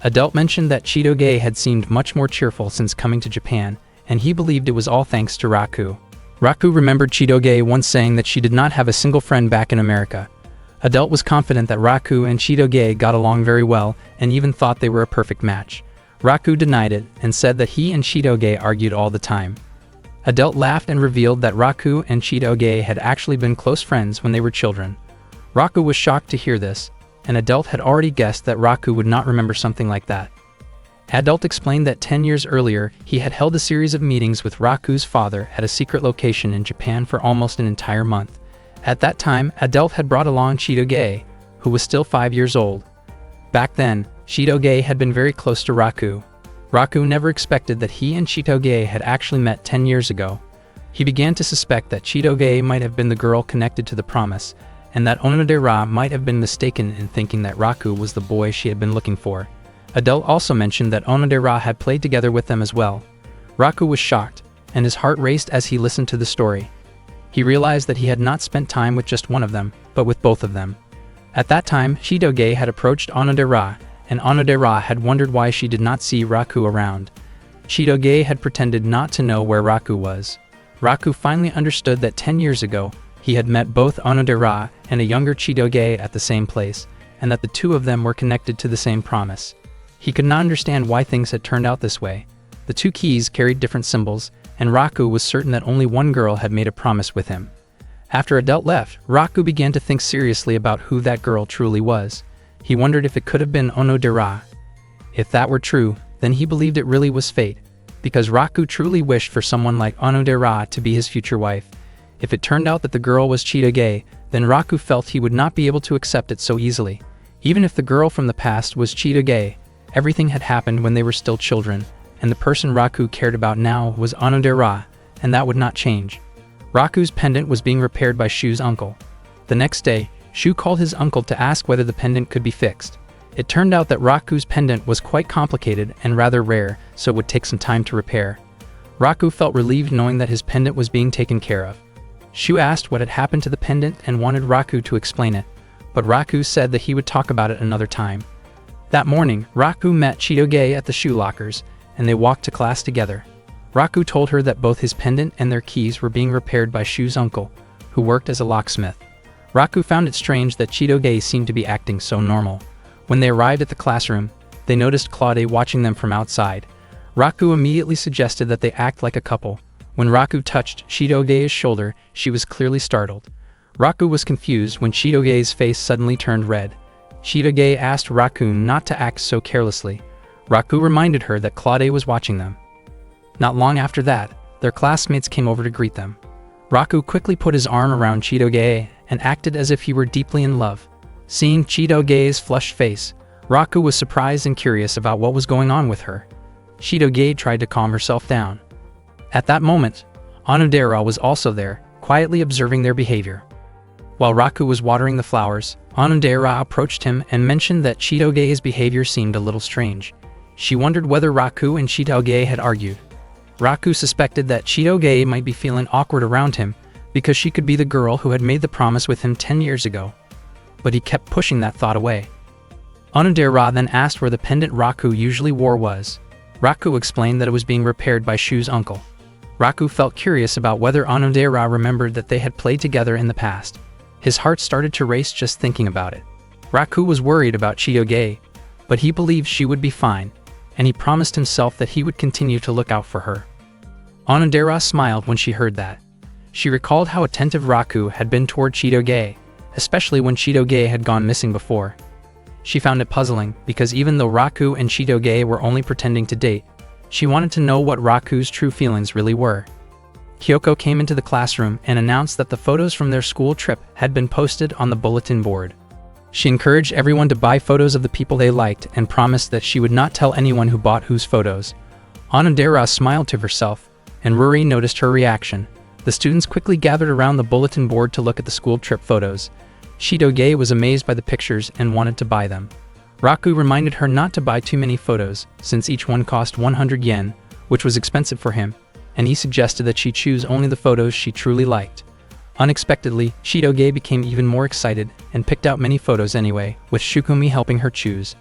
Adelt mentioned that Chitoge had seemed much more cheerful since coming to Japan, and he believed it was all thanks to Raku. Raku remembered Chitoge once saying that she did not have a single friend back in America. Adelt was confident that Raku and Chitoge got along very well and even thought they were a perfect match. Raku denied it and said that he and Chitoge argued all the time. Adelt laughed and revealed that Raku and Chitoge had actually been close friends when they were children. Raku was shocked to hear this, and Adelt had already guessed that Raku would not remember something like that. Adelt explained that 10 years earlier, he had held a series of meetings with Raku's father at a secret location in Japan for almost an entire month. At that time, Adelt had brought along Chitoge, who was still 5 years old. Back then, Chitoge had been very close to Raku. Raku never expected that he and Chitoge had actually met 10 years ago. He began to suspect that Chitoge might have been the girl connected to the promise, and that Onodera might have been mistaken in thinking that Raku was the boy she had been looking for. Adele also mentioned that Onodera had played together with them as well. Raku was shocked, and his heart raced as he listened to the story. He realized that he had not spent time with just one of them, but with both of them. At that time, Chitoge had approached Onodera, and Onodera had wondered why she did not see Raku around. Chitoge had pretended not to know where Raku was. Raku finally understood that 10 years ago, he had met both Onodera and a younger Chitoge at the same place, and that the two of them were connected to the same promise. He could not understand why things had turned out this way. The two keys carried different symbols, and Raku was certain that only one girl had made a promise with him. After Adele left, Raku began to think seriously about who that girl truly was. He wondered if it could have been Onodera. If that were true, then he believed it really was fate, because Raku truly wished for someone like Onodera to be his future wife. If it turned out that the girl was Chitoge, then Raku felt he would not be able to accept it so easily. Even if the girl from the past was Chitoge, everything had happened when they were still children, and the person Raku cared about now was Onodera, and that would not change. Raku's pendant was being repaired by Shu's uncle. The next day, Shu called his uncle to ask whether the pendant could be fixed. It turned out that Raku's pendant was quite complicated and rather rare, so it would take some time to repair. Raku felt relieved knowing that his pendant was being taken care of. Shu asked what had happened to the pendant and wanted Raku to explain it, but Raku said that he would talk about it another time. That morning, Raku met Chitoge at the shoe lockers, and they walked to class together. Raku told her that both his pendant and their keys were being repaired by Shu's uncle, who worked as a locksmith. Raku found it strange that Chitoge seemed to be acting so normal. When they arrived at the classroom, they noticed Claude watching them from outside. Raku immediately suggested that they act like a couple. When Raku touched Chitoge's shoulder, she was clearly startled. Raku was confused when Chitoge's face suddenly turned red. Chitoge asked Raku not to act so carelessly. Raku reminded her that Claude was watching them. Not long after that, their classmates came over to greet them. Raku quickly put his arm around Chitoge and acted as if he were deeply in love. Seeing Chitoge's flushed face, Raku was surprised and curious about what was going on with her. Chitoge tried to calm herself down. At that moment, Onodera was also there, quietly observing their behavior. While Raku was watering the flowers, Onodera approached him and mentioned that Chitoge's behavior seemed a little strange. She wondered whether Raku and Chitoge had argued. Raku suspected that Chitoge might be feeling awkward around him because she could be the girl who had made the promise with him 10 years ago. But he kept pushing that thought away. Onodera then asked where the pendant Raku usually wore was. Raku explained that it was being repaired by Shu's uncle. Raku felt curious about whether Onodera remembered that they had played together in the past. His heart started to race just thinking about it. Raku was worried about Chitoge, but he believed she would be fine, and he promised himself that he would continue to look out for her. Onodera smiled when she heard that. She recalled how attentive Raku had been toward Chitoge, especially when Chitoge had gone missing before. She found it puzzling because even though Raku and Chitoge were only pretending to date, she wanted to know what Raku's true feelings really were. Kyoko came into the classroom and announced that the photos from their school trip had been posted on the bulletin board. She encouraged everyone to buy photos of the people they liked and promised that she would not tell anyone who bought whose photos. Onodera smiled to herself, and Ruri noticed her reaction. The students quickly gathered around the bulletin board to look at the school trip photos. Chitoge was amazed by the pictures and wanted to buy them. Raku reminded her not to buy too many photos, since each one cost 100 yen, which was expensive for him, and he suggested that she choose only the photos she truly liked. Unexpectedly, Chitoge became even more excited and picked out many photos anyway, with Shukumi helping her choose.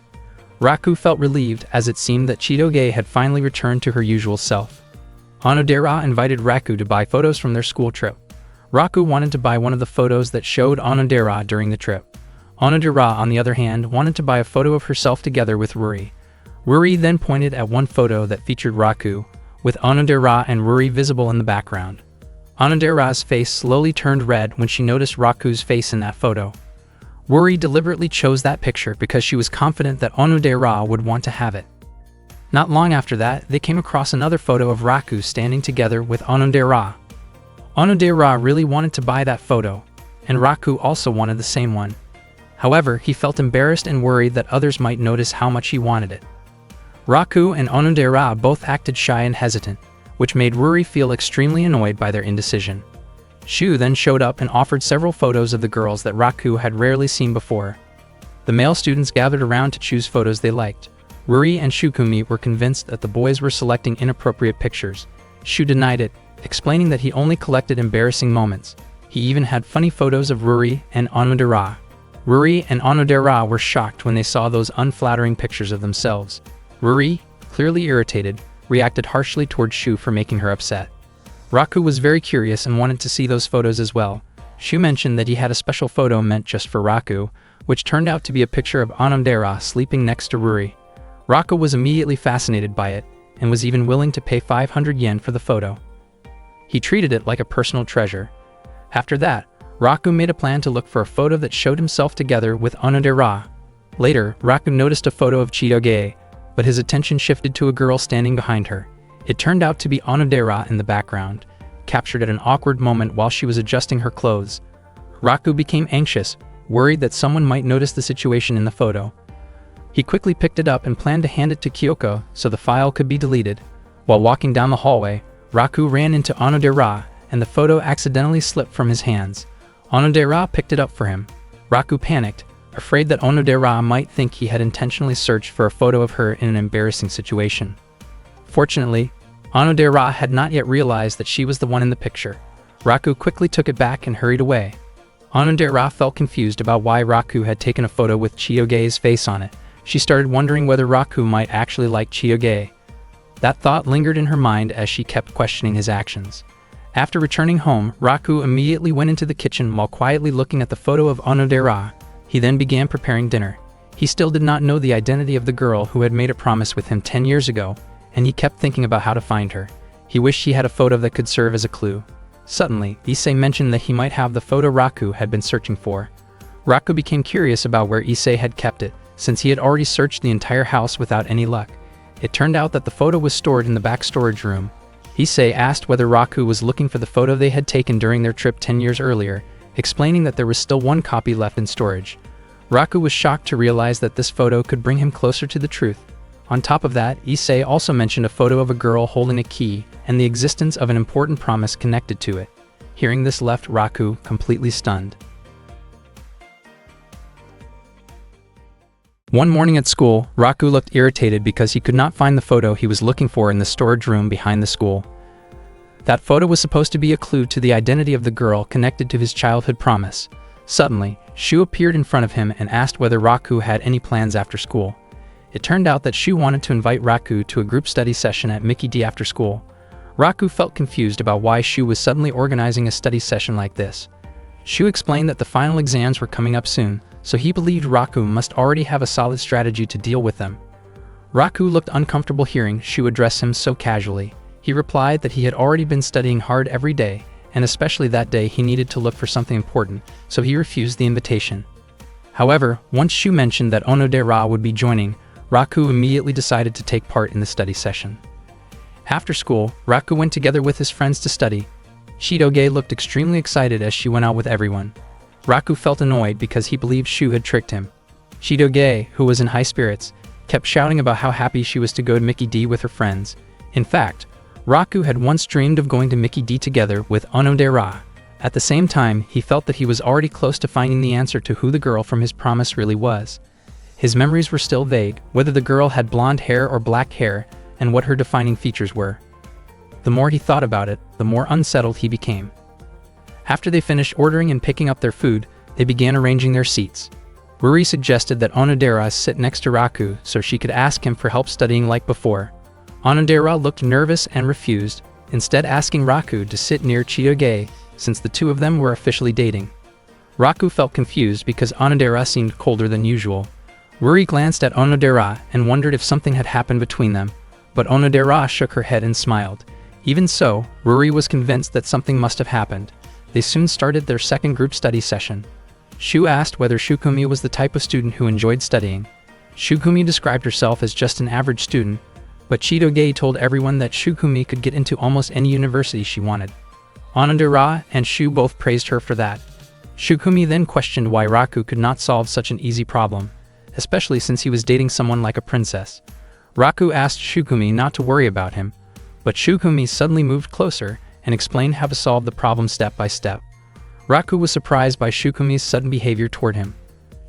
Raku felt relieved as it seemed that Chitoge had finally returned to her usual self. Onodera invited Raku to buy photos from their school trip. Raku wanted to buy one of the photos that showed Onodera during the trip. Onodera, on the other hand, wanted to buy a photo of herself together with Ruri. Ruri then pointed at one photo that featured Raku, with Onodera and Ruri visible in the background. Onodera's face slowly turned red when she noticed Raku's face in that photo. Ruri deliberately chose that picture because she was confident that Onodera would want to have it. Not long after that, they came across another photo of Raku standing together with Onodera. Onodera really wanted to buy that photo, and Raku also wanted the same one. However, he felt embarrassed and worried that others might notice how much he wanted it. Raku and Onodera both acted shy and hesitant, which made Ruri feel extremely annoyed by their indecision. Shu then showed up and offered several photos of the girls that Raku had rarely seen before. The male students gathered around to choose photos they liked. Ruri and Shukumi were convinced that the boys were selecting inappropriate pictures. Shu denied it, explaining that he only collected embarrassing moments. He even had funny photos of Ruri and Onodera. Ruri and Onodera were shocked when they saw those unflattering pictures of themselves. Ruri, clearly irritated, reacted harshly towards Shu for making her upset. Raku was very curious and wanted to see those photos as well. Shu mentioned that he had a special photo meant just for Raku, which turned out to be a picture of Onodera sleeping next to Ruri. Raku was immediately fascinated by it, and was even willing to pay 500 yen for the photo. He treated it like a personal treasure. After that, Raku made a plan to look for a photo that showed himself together with Onodera. Later, Raku noticed a photo of Chitoge, but his attention shifted to a girl standing behind her. It turned out to be Onodera in the background, captured at an awkward moment while she was adjusting her clothes. Raku became anxious, worried that someone might notice the situation in the photo. He quickly picked it up and planned to hand it to Kyoko so the file could be deleted. While walking down the hallway, Raku ran into Onodera, and the photo accidentally slipped from his hands. Onodera picked it up for him. Raku panicked, afraid that Onodera might think he had intentionally searched for a photo of her in an embarrassing situation. Fortunately, Onodera had not yet realized that she was the one in the picture. Raku quickly took it back and hurried away. Onodera felt confused about why Raku had taken a photo with Chitoge's face on it. She started wondering whether Raku might actually like Chitoge. That thought lingered in her mind as she kept questioning his actions. After returning home, Raku immediately went into the kitchen while quietly looking at the photo of Onodera. He then began preparing dinner. He still did not know the identity of the girl who had made a promise with him 10 years ago, and he kept thinking about how to find her. He wished he had a photo that could serve as a clue. Suddenly, Issei mentioned that he might have the photo Raku had been searching for. Raku became curious about where Issei had kept it, since he had already searched the entire house without any luck. It turned out that the photo was stored in the back storage room. Issei asked whether Raku was looking for the photo they had taken during their trip 10 years earlier, explaining that there was still one copy left in storage. Raku was shocked to realize that this photo could bring him closer to the truth. On top of that, Issei also mentioned a photo of a girl holding a key and the existence of an important promise connected to it. Hearing this left Raku completely stunned. One morning at school, Raku looked irritated because he could not find the photo he was looking for in the storage room behind the school. That photo was supposed to be a clue to the identity of the girl connected to his childhood promise. Suddenly, Shu appeared in front of him and asked whether Raku had any plans after school. It turned out that Shu wanted to invite Raku to a group study session at Mickey D after school. Raku felt confused about why Shu was suddenly organizing a study session like this. Shu explained that the final exams were coming up soon, so he believed Raku must already have a solid strategy to deal with them. Raku looked uncomfortable hearing Shu address him so casually. He replied that he had already been studying hard every day, and especially that day he needed to look for something important, so he refused the invitation. However, once Shu mentioned that Onodera would be joining, Raku immediately decided to take part in the study session. After school, Raku went together with his friends to study. Chitoge looked extremely excited as she went out with everyone. Raku felt annoyed because he believed Shu had tricked him. Chitoge, who was in high spirits, kept shouting about how happy she was to go to Mickey D with her friends. In fact, Raku had once dreamed of going to Mickey D together with Onodera. At the same time, he felt that he was already close to finding the answer to who the girl from his promise really was. His memories were still vague, whether the girl had blonde hair or black hair, and what her defining features were. The more he thought about it, the more unsettled he became. After they finished ordering and picking up their food, they began arranging their seats. Ruri suggested that Onodera sit next to Raku so she could ask him for help studying like before. Onodera looked nervous and refused, instead asking Raku to sit near Chitoge, since the two of them were officially dating. Raku felt confused because Onodera seemed colder than usual. Ruri glanced at Onodera and wondered if something had happened between them, but Onodera shook her head and smiled. Even so, Ruri was convinced that something must have happened. They soon started their second group study session. Shu asked whether Shukumi was the type of student who enjoyed studying. Shukumi described herself as just an average student, but Chitoge told everyone that Shukumi could get into almost any university she wanted. Onodera and Shu both praised her for that. Shukumi then questioned why Raku could not solve such an easy problem, especially since he was dating someone like a princess. Raku asked Shukumi not to worry about him, but Shukumi suddenly moved closer and explained how to solve the problem step by step. Raku was surprised by Shukumi's sudden behavior toward him.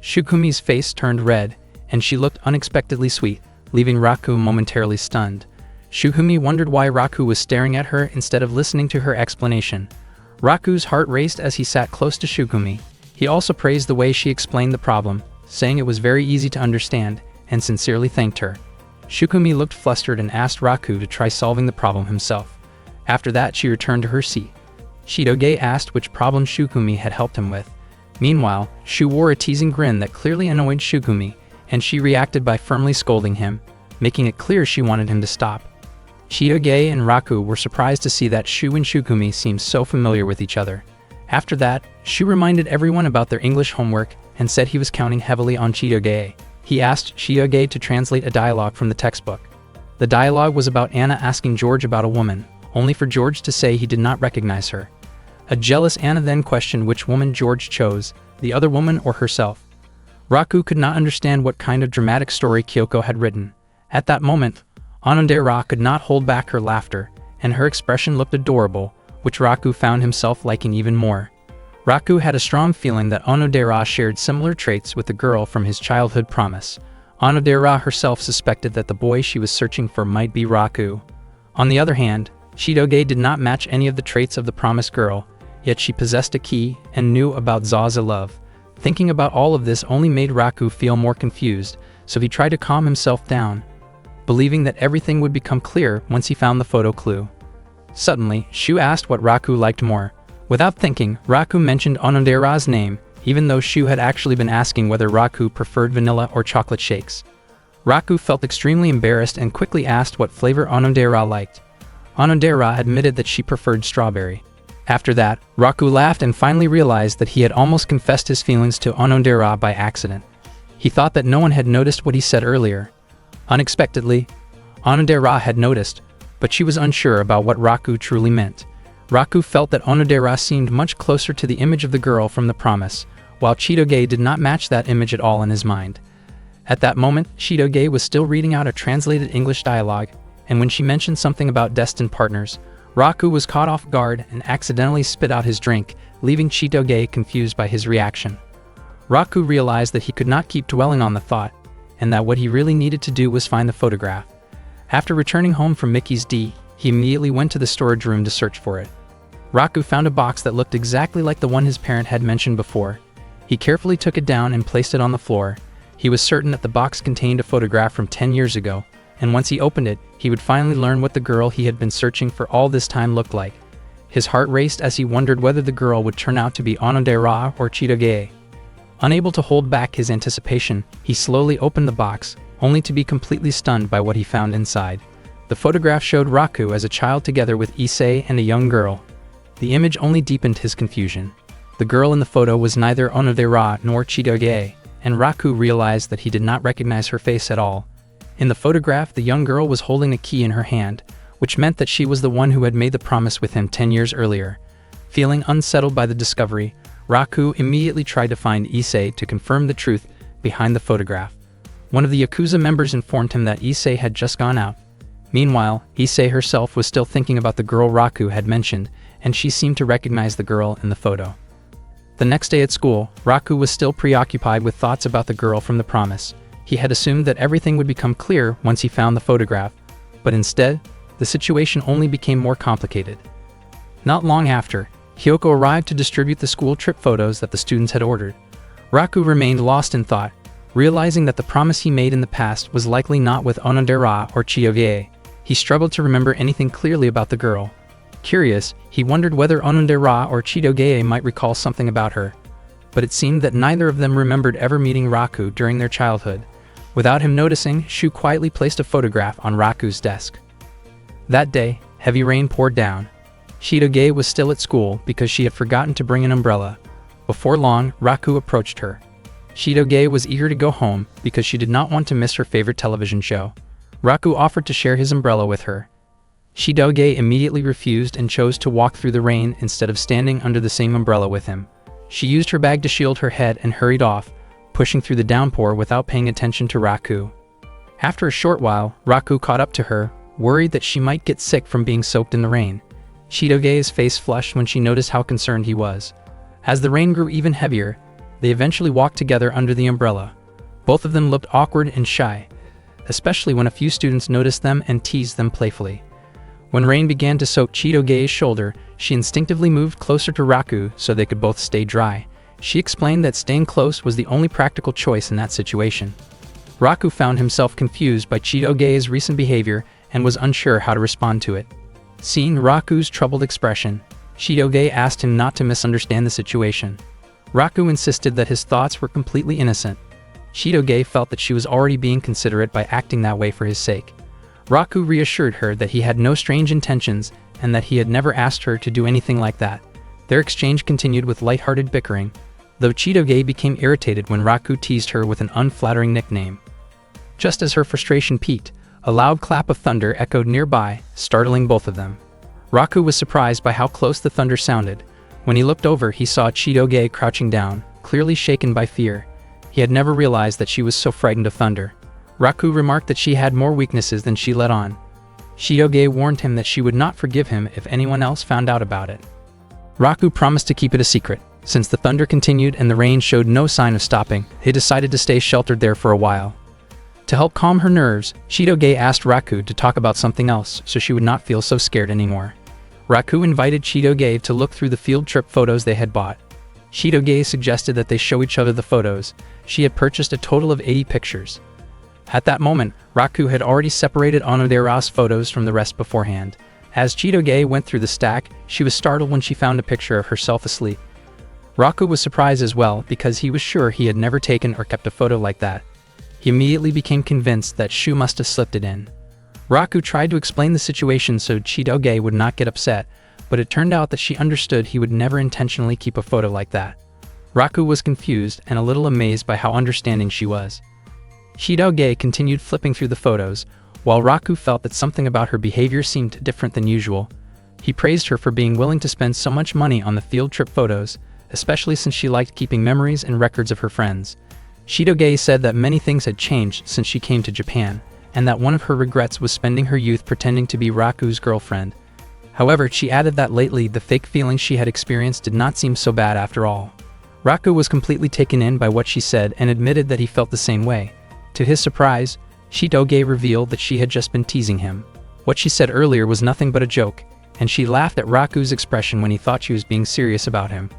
Shukumi's face turned red, and she looked unexpectedly sweet, leaving Raku momentarily stunned. Shukumi wondered why Raku was staring at her instead of listening to her explanation. Raku's heart raced as he sat close to Shukumi. He also praised the way she explained the problem, saying it was very easy to understand, and sincerely thanked her. Shukumi looked flustered and asked Raku to try solving the problem himself. After that, she returned to her seat. Chitoge asked which problem Shukumi had helped him with. Meanwhile, Shu wore a teasing grin that clearly annoyed Shukumi, and she reacted by firmly scolding him, making it clear she wanted him to stop. Chitoge and Raku were surprised to see that Shu and Shukumi seemed so familiar with each other. After that, Shu reminded everyone about their English homework and said he was counting heavily on Chitoge. He asked Chitoge to translate a dialogue from the textbook. The dialogue was about Anna asking George about a woman, only for George to say he did not recognize her. A jealous Anna then questioned which woman George chose, the other woman or herself. Raku could not understand what kind of dramatic story Kyoko had written. At that moment, Onodera could not hold back her laughter, and her expression looked adorable, which Raku found himself liking even more. Raku had a strong feeling that Onodera shared similar traits with the girl from his childhood promise. Onodera herself suspected that the boy she was searching for might be Raku. On the other hand, Chitoge did not match any of the traits of the promised girl, yet she possessed a key and knew about Zaza love. Thinking about all of this only made Raku feel more confused, so he tried to calm himself down, believing that everything would become clear once he found the photo clue. Suddenly, Shu asked what Raku liked more. Without thinking, Raku mentioned Onodera's name, even though Shu had actually been asking whether Raku preferred vanilla or chocolate shakes. Raku felt extremely embarrassed and quickly asked what flavor Onodera liked. Onodera admitted that she preferred strawberry. After that, Raku laughed and finally realized that he had almost confessed his feelings to Onodera by accident. He thought that no one had noticed what he said earlier. Unexpectedly, Onodera had noticed, but she was unsure about what Raku truly meant. Raku felt that Onodera seemed much closer to the image of the girl from the promise, while Chitoge did not match that image at all in his mind. At that moment, Chitoge was still reading out a translated English dialogue, and when she mentioned something about destined partners, Raku was caught off guard and accidentally spit out his drink, leaving Chitoge confused by his reaction. Raku realized that he could not keep dwelling on the thought, and that what he really needed to do was find the photograph. After returning home from Mickey's D, he immediately went to the storage room to search for it. Raku found a box that looked exactly like the one his parent had mentioned before. He carefully took it down and placed it on the floor. He was certain that the box contained a photograph from 10 years ago, and once he opened it, he would finally learn what the girl he had been searching for all this time looked like. His heart raced as he wondered whether the girl would turn out to be Onodera or Chitoge. Unable to hold back his anticipation, he slowly opened the box, only to be completely stunned by what he found inside. The photograph showed Raku as a child together with Issei and a young girl. The image only deepened his confusion. The girl in the photo was neither Onodera nor Chitoge, and Raku realized that he did not recognize her face at all. In the photograph, the young girl was holding a key in her hand, which meant that she was the one who had made the promise with him 10 years earlier. Feeling unsettled by the discovery, Raku immediately tried to find Issei to confirm the truth behind the photograph. One of the Yakuza members informed him that Issei had just gone out. Meanwhile, Issei herself was still thinking about the girl Raku had mentioned, and she seemed to recognize the girl in the photo. The next day at school, Raku was still preoccupied with thoughts about the girl from the promise. He had assumed that everything would become clear once he found the photograph, but instead, the situation only became more complicated. Not long after, Kyoko arrived to distribute the school trip photos that the students had ordered. Raku remained lost in thought, realizing that the promise he made in the past was likely not with Onodera or Chitoge. He struggled to remember anything clearly about the girl. Curious, he wondered whether Onodera or Chitoge might recall something about her. But it seemed that neither of them remembered ever meeting Raku during their childhood. Without him noticing, Shu quietly placed a photograph on Raku's desk. That day, heavy rain poured down. Chitoge was still at school because she had forgotten to bring an umbrella. Before long, Raku approached her. Chitoge was eager to go home because she did not want to miss her favorite television show. Raku offered to share his umbrella with her. Chitoge immediately refused and chose to walk through the rain instead of standing under the same umbrella with him. She used her bag to shield her head and hurried off, pushing through the downpour without paying attention to Raku. After a short while, Raku caught up to her, worried that she might get sick from being soaked in the rain. Chitoge's face flushed when she noticed how concerned he was. As the rain grew even heavier, they eventually walked together under the umbrella. Both of them looked awkward and shy, especially when a few students noticed them and teased them playfully. When rain began to soak Chitoge's shoulder, she instinctively moved closer to Raku so they could both stay dry. She explained that staying close was the only practical choice in that situation. Raku found himself confused by Chitoge's recent behavior and was unsure how to respond to it. Seeing Raku's troubled expression, Chitoge asked him not to misunderstand the situation. Raku insisted that his thoughts were completely innocent. Chitoge felt that she was already being considerate by acting that way for his sake. Raku reassured her that he had no strange intentions and that he had never asked her to do anything like that. Their exchange continued with lighthearted bickering, though Chitoge became irritated when Raku teased her with an unflattering nickname. Just as her frustration peaked, a loud clap of thunder echoed nearby, startling both of them. Raku was surprised by how close the thunder sounded. When he looked over, he saw Chitoge crouching down, clearly shaken by fear. He had never realized that she was so frightened of thunder. Raku remarked that she had more weaknesses than she let on. Chitoge warned him that she would not forgive him if anyone else found out about it. Raku promised to keep it a secret. Since the thunder continued and the rain showed no sign of stopping, they decided to stay sheltered there for a while. To help calm her nerves, Chitoge asked Raku to talk about something else so she would not feel so scared anymore. Raku invited Chitoge to look through the field trip photos they had bought. Chitoge suggested that they show each other the photos. She had purchased a total of 80 pictures. At that moment, Raku had already separated Onodera's photos from the rest beforehand. As Chitoge went through the stack, she was startled when she found a picture of herself asleep. Raku was surprised as well because he was sure he had never taken or kept a photo like that. He immediately became convinced that Shu must have slipped it in. Raku tried to explain the situation so Chitoge would not get upset, but it turned out that she understood he would never intentionally keep a photo like that. Raku was confused and a little amazed by how understanding she was. Chitoge continued flipping through the photos, while Raku felt that something about her behavior seemed different than usual. He praised her for being willing to spend so much money on the field trip photos, especially since she liked keeping memories and records of her friends. Chitoge said that many things had changed since she came to Japan, and that one of her regrets was spending her youth pretending to be Raku's girlfriend. However, she added that lately the fake feelings she had experienced did not seem so bad after all. Raku was completely taken in by what she said and admitted that he felt the same way. To his surprise, Chitoge revealed that she had just been teasing him. What she said earlier was nothing but a joke, and she laughed at Raku's expression when he thought she was being serious about him.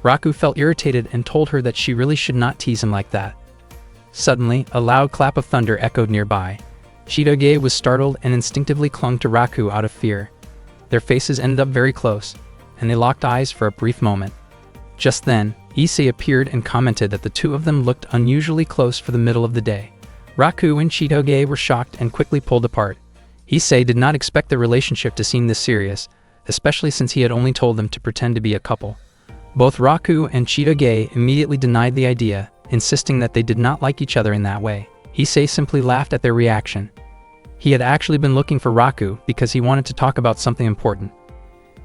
Raku felt irritated and told her that she really should not tease him like that. Suddenly, a loud clap of thunder echoed nearby. Chitoge was startled and instinctively clung to Raku out of fear. Their faces ended up very close, and they locked eyes for a brief moment. Just then, Issei appeared and commented that the two of them looked unusually close for the middle of the day. Raku and Chitoge were shocked and quickly pulled apart. Issei did not expect the relationship to seem this serious, especially since he had only told them to pretend to be a couple. Both Raku and Chitoge immediately denied the idea, insisting that they did not like each other in that way. Issei simply laughed at their reaction. He had actually been looking for Raku because he wanted to talk about something important.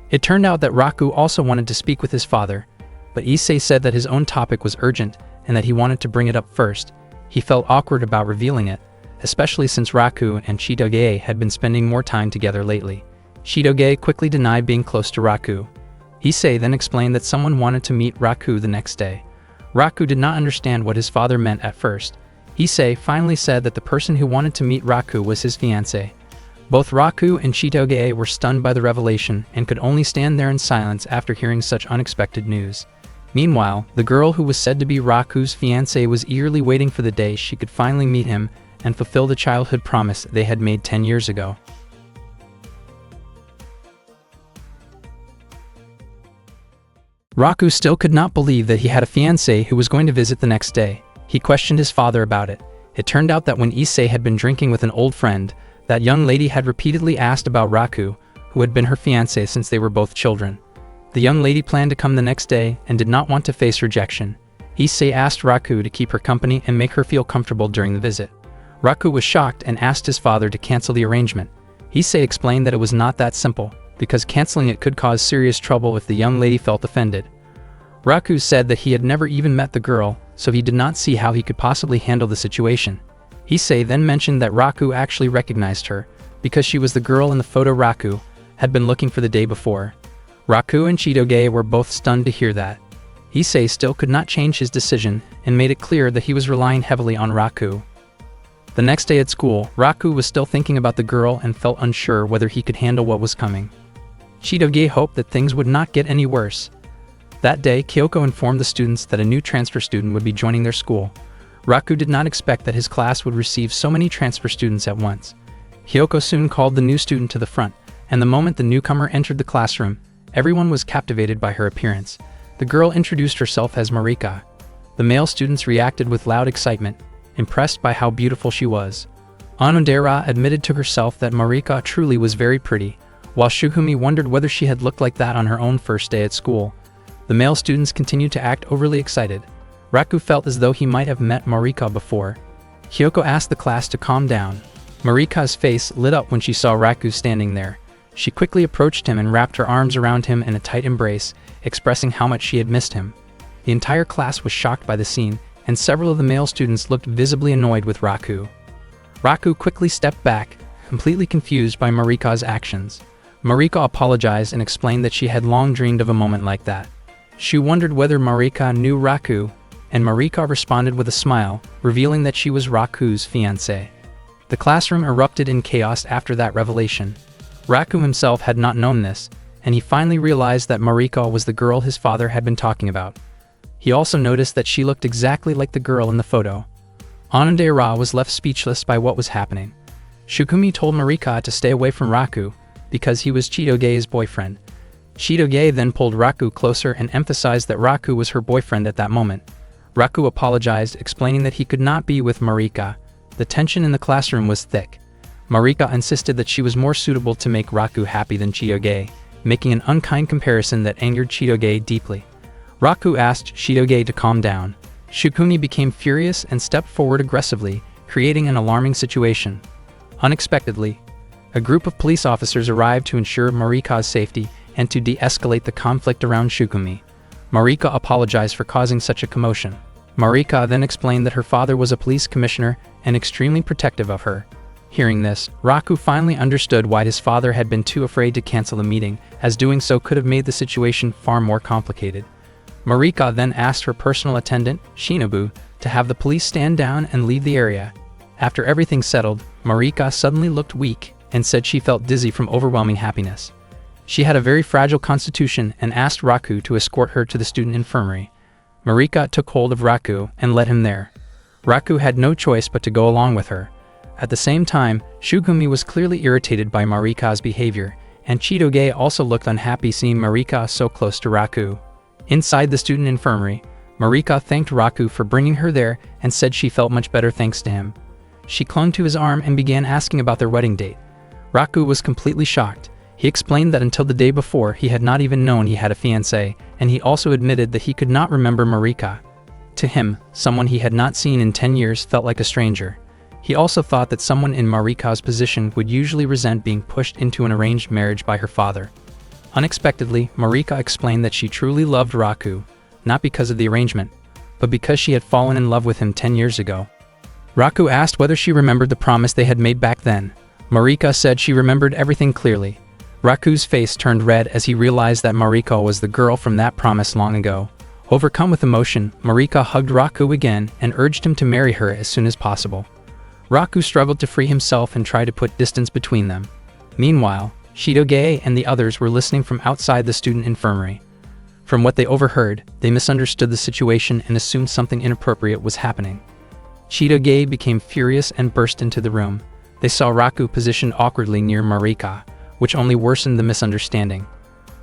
It turned out that Raku also wanted to speak with his father, but Issei said that his own topic was urgent and that he wanted to bring it up first. He felt awkward about revealing it, especially since Raku and Chitoge had been spending more time together lately. Chitoge quickly denied being close to Raku. Issei then explained that someone wanted to meet Raku the next day. Raku did not understand what his father meant at first. Issei finally said that the person who wanted to meet Raku was his fiancé. Both Raku and Chitoge were stunned by the revelation and could only stand there in silence after hearing such unexpected news. Meanwhile, the girl who was said to be Raku's fiancé was eagerly waiting for the day she could finally meet him and fulfill the childhood promise they had made 10 years ago. Raku still could not believe that he had a fiancé who was going to visit the next day. He questioned his father about it. It turned out that when Issei had been drinking with an old friend, that young lady had repeatedly asked about Raku, who had been her fiancé since they were both children. The young lady planned to come the next day and did not want to face rejection. Issei asked Raku to keep her company and make her feel comfortable during the visit. Raku was shocked and asked his father to cancel the arrangement. Issei explained that it was not that simple, because canceling it could cause serious trouble if the young lady felt offended. Raku said that he had never even met the girl, so he did not see how he could possibly handle the situation. Issei then mentioned that Raku actually recognized her, because she was the girl in the photo Raku had been looking for the day before. Raku and Chitoge were both stunned to hear that. Issei still could not change his decision and made it clear that he was relying heavily on Raku. The next day at school, Raku was still thinking about the girl and felt unsure whether he could handle what was coming. Chitoge hoped that things would not get any worse. That day, Kyoko informed the students that a new transfer student would be joining their school. Raku did not expect that his class would receive so many transfer students at once. Kyoko soon called the new student to the front, and the moment the newcomer entered the classroom, everyone was captivated by her appearance. The girl introduced herself as Marika. The male students reacted with loud excitement, impressed by how beautiful she was. Onodera admitted to herself that Marika truly was very pretty, while Shukumi wondered whether she had looked like that on her own first day at school. The male students continued to act overly excited. Raku felt as though he might have met Marika before. Kyoko asked the class to calm down. Marika's face lit up when she saw Raku standing there. She quickly approached him and wrapped her arms around him in a tight embrace, expressing how much she had missed him. The entire class was shocked by the scene, and several of the male students looked visibly annoyed with Raku. Raku quickly stepped back, completely confused by Marika's actions. Marika apologized and explained that she had long dreamed of a moment like that. She wondered whether Marika knew Raku, and Marika responded with a smile, revealing that she was Raku's fiancée. The classroom erupted in chaos after that revelation. Raku himself had not known this, and he finally realized that Marika was the girl his father had been talking about. He also noticed that she looked exactly like the girl in the photo. Onodera was left speechless by what was happening. Shukumi told Marika to stay away from Raku, because he was Chitoge's boyfriend. Chitoge then pulled Raku closer and emphasized that Raku was her boyfriend at that moment. Raku apologized, explaining that he could not be with Marika. The tension in the classroom was thick. Marika insisted that she was more suitable to make Raku happy than Chitoge, making an unkind comparison that angered Chitoge deeply. Raku asked Chitoge to calm down. Shukumi became furious and stepped forward aggressively, creating an alarming situation. Unexpectedly, a group of police officers arrived to ensure Marika's safety and to de-escalate the conflict around Shukumi. Marika apologized for causing such a commotion. Marika then explained that her father was a police commissioner and extremely protective of her. Hearing this, Raku finally understood why his father had been too afraid to cancel the meeting, as doing so could have made the situation far more complicated. Marika then asked her personal attendant, Shinobu, to have the police stand down and leave the area. After everything settled, Marika suddenly looked weak and said she felt dizzy from overwhelming happiness. She had a very fragile constitution and asked Raku to escort her to the student infirmary. Marika took hold of Raku and led him there. Raku had no choice but to go along with her. At the same time, Shukumi was clearly irritated by Marika's behavior, and Chitoge also looked unhappy seeing Marika so close to Raku. Inside the student infirmary, Marika thanked Raku for bringing her there and said she felt much better thanks to him. She clung to his arm and began asking about their wedding date. Raku was completely shocked. He explained that until the day before he had not even known he had a fiancée, and he also admitted that he could not remember Marika. To him, someone he had not seen in 10 years felt like a stranger. He also thought that someone in Marika's position would usually resent being pushed into an arranged marriage by her father. Unexpectedly, Marika explained that she truly loved Raku, not because of the arrangement, but because she had fallen in love with him 10 years ago. Raku asked whether she remembered the promise they had made back then. Marika said she remembered everything clearly. Raku's face turned red as he realized that Marika was the girl from that promise long ago. Overcome with emotion, Marika hugged Raku again and urged him to marry her as soon as possible. Raku struggled to free himself and tried to put distance between them. Meanwhile, Chitoge and the others were listening from outside the student infirmary. From what they overheard, they misunderstood the situation and assumed something inappropriate was happening. Chitoge became furious and burst into the room. They saw Raku positioned awkwardly near Marika, which only worsened the misunderstanding.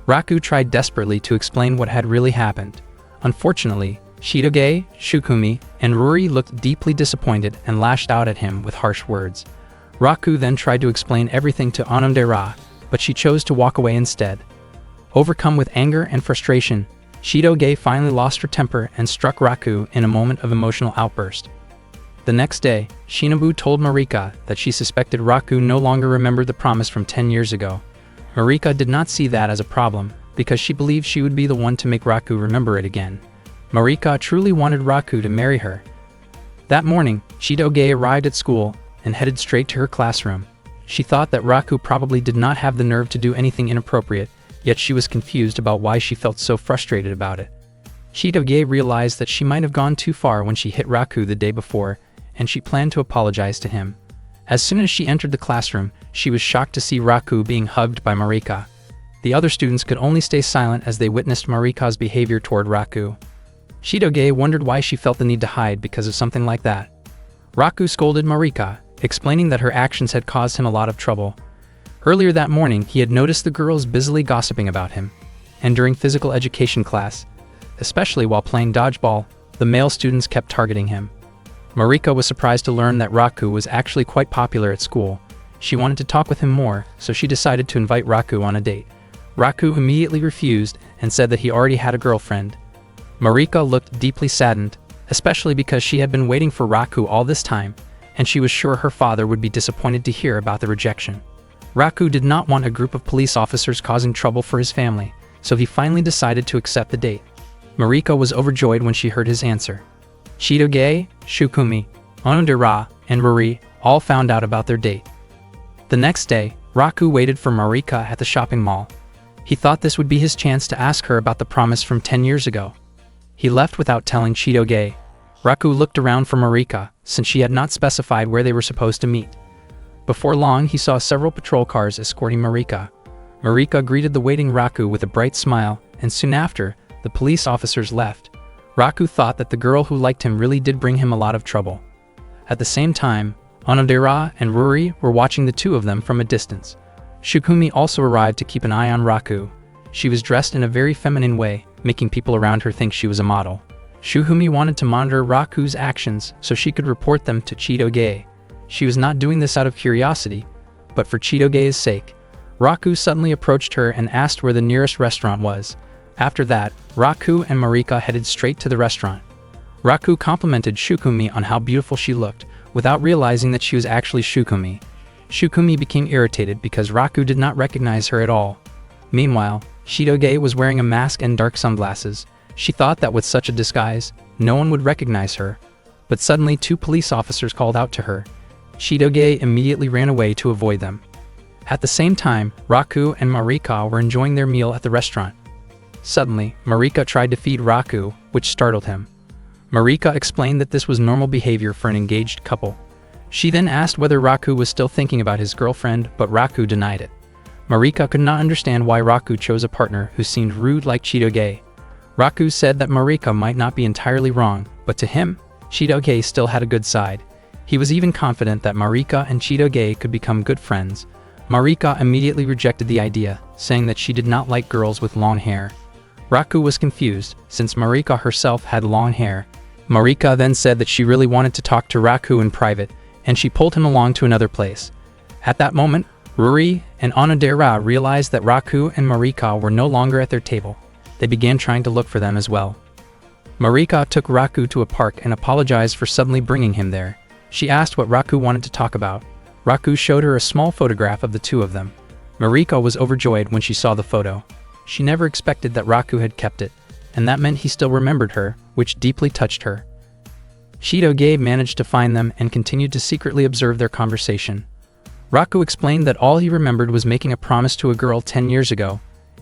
Raku tried desperately to explain what had really happened. Unfortunately, Chitoge, Shukumi, and Ruri looked deeply disappointed and lashed out at him with harsh words. Raku then tried to explain everything to Onodera, but she chose to walk away instead. Overcome with anger and frustration, Chitoge finally lost her temper and struck Raku in a moment of emotional outburst. The next day, Shinobu told Marika that she suspected Raku no longer remembered the promise from 10 years ago. Marika did not see that as a problem, because she believed she would be the one to make Raku remember it again. Marika truly wanted Raku to marry her. That morning, Chitoge arrived at school and headed straight to her classroom. She thought that Raku probably did not have the nerve to do anything inappropriate, yet she was confused about why she felt so frustrated about it. Chitoge realized that she might have gone too far when she hit Raku the day before, and she planned to apologize to him. As soon as she entered the classroom, she was shocked to see Raku being hugged by Marika. The other students could only stay silent as they witnessed Marika's behavior toward Raku. Chitoge wondered why she felt the need to hide because of something like that. Raku scolded Marika, explaining that her actions had caused him a lot of trouble. Earlier that morning, he had noticed the girls busily gossiping about him, and during physical education class, especially while playing dodgeball, the male students kept targeting him. Marika was surprised to learn that Raku was actually quite popular at school. She wanted to talk with him more, so she decided to invite Raku on a date. Raku immediately refused and said that he already had a girlfriend. Marika looked deeply saddened, especially because she had been waiting for Raku all this time, and she was sure her father would be disappointed to hear about the rejection. Raku did not want a group of police officers causing trouble for his family, so he finally decided to accept the date. Marika was overjoyed when she heard his answer. Chitoge, Shukumi, Onodera, and Ruri all found out about their date. The next day, Raku waited for Marika at the shopping mall. He thought this would be his chance to ask her about the promise from 10 years ago. He left without telling Chitoge. Raku looked around for Marika, since she had not specified where they were supposed to meet. Before long, he saw several patrol cars escorting Marika. Marika greeted the waiting Raku with a bright smile, and soon after, the police officers left. Raku thought that the girl who liked him really did bring him a lot of trouble. At the same time, Onodera and Ruri were watching the two of them from a distance. Shukumi also arrived to keep an eye on Raku. She was dressed in a very feminine way, making people around her think she was a model. Shukumi wanted to monitor Raku's actions so she could report them to Chitoge. She was not doing this out of curiosity, but for Chitoge's sake. Raku suddenly approached her and asked where the nearest restaurant was. After that, Raku and Marika headed straight to the restaurant. Raku complimented Shukumi on how beautiful she looked, without realizing that she was actually Shukumi. Shukumi became irritated because Raku did not recognize her at all. Meanwhile, Chitoge was wearing a mask and dark sunglasses. She thought that with such a disguise, no one would recognize her. But suddenly 2 police officers called out to her. Chitoge immediately ran away to avoid them. At the same time, Raku and Marika were enjoying their meal at the restaurant. Suddenly, Marika tried to feed Raku, which startled him. Marika explained that this was normal behavior for an engaged couple. She then asked whether Raku was still thinking about his girlfriend, but Raku denied it. Marika could not understand why Raku chose a partner who seemed rude like Chitoge. Raku said that Marika might not be entirely wrong, but to him, Chitoge still had a good side. He was even confident that Marika and Chitoge could become good friends. Marika immediately rejected the idea, saying that she did not like girls with long hair. Raku was confused, since Marika herself had long hair. Marika then said that she really wanted to talk to Raku in private, and she pulled him along to another place. At that moment, Ruri and Onodera realized that Raku and Marika were no longer at their table. They began trying to look for them as well. Marika took Raku to a park and apologized for suddenly bringing him there. She asked what Raku wanted to talk about. Raku showed her a small photograph of the two of them. Marika was overjoyed when she saw the photo. She never expected that Raku had kept it, and that meant he still remembered her, which deeply touched her. Chitoge managed to find them and continued to secretly observe their conversation. Raku explained that all he remembered was making a promise to a girl 10 years ago,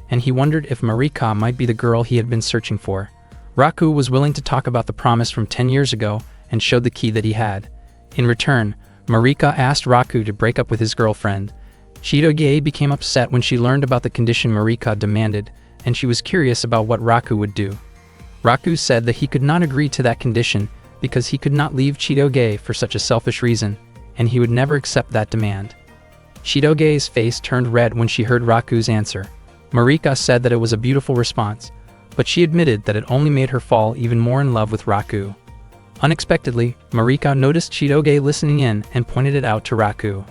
and he wondered if Marika might be the girl he had been searching for. Raku was willing to talk about the promise from 10 years ago and showed the key that he had. In return, Marika asked Raku to break up with his girlfriend. Chitoge became upset when she learned about the condition Marika demanded, and she was curious about what Raku would do. Raku said that he could not agree to that condition because he could not leave Chitoge for such a selfish reason, and he would never accept that demand. Chitoge's face turned red when she heard Raku's answer. Marika said that it was a beautiful response, but she admitted that it only made her fall even more in love with Raku. Unexpectedly, Marika noticed Chitoge listening in and pointed it out to Raku.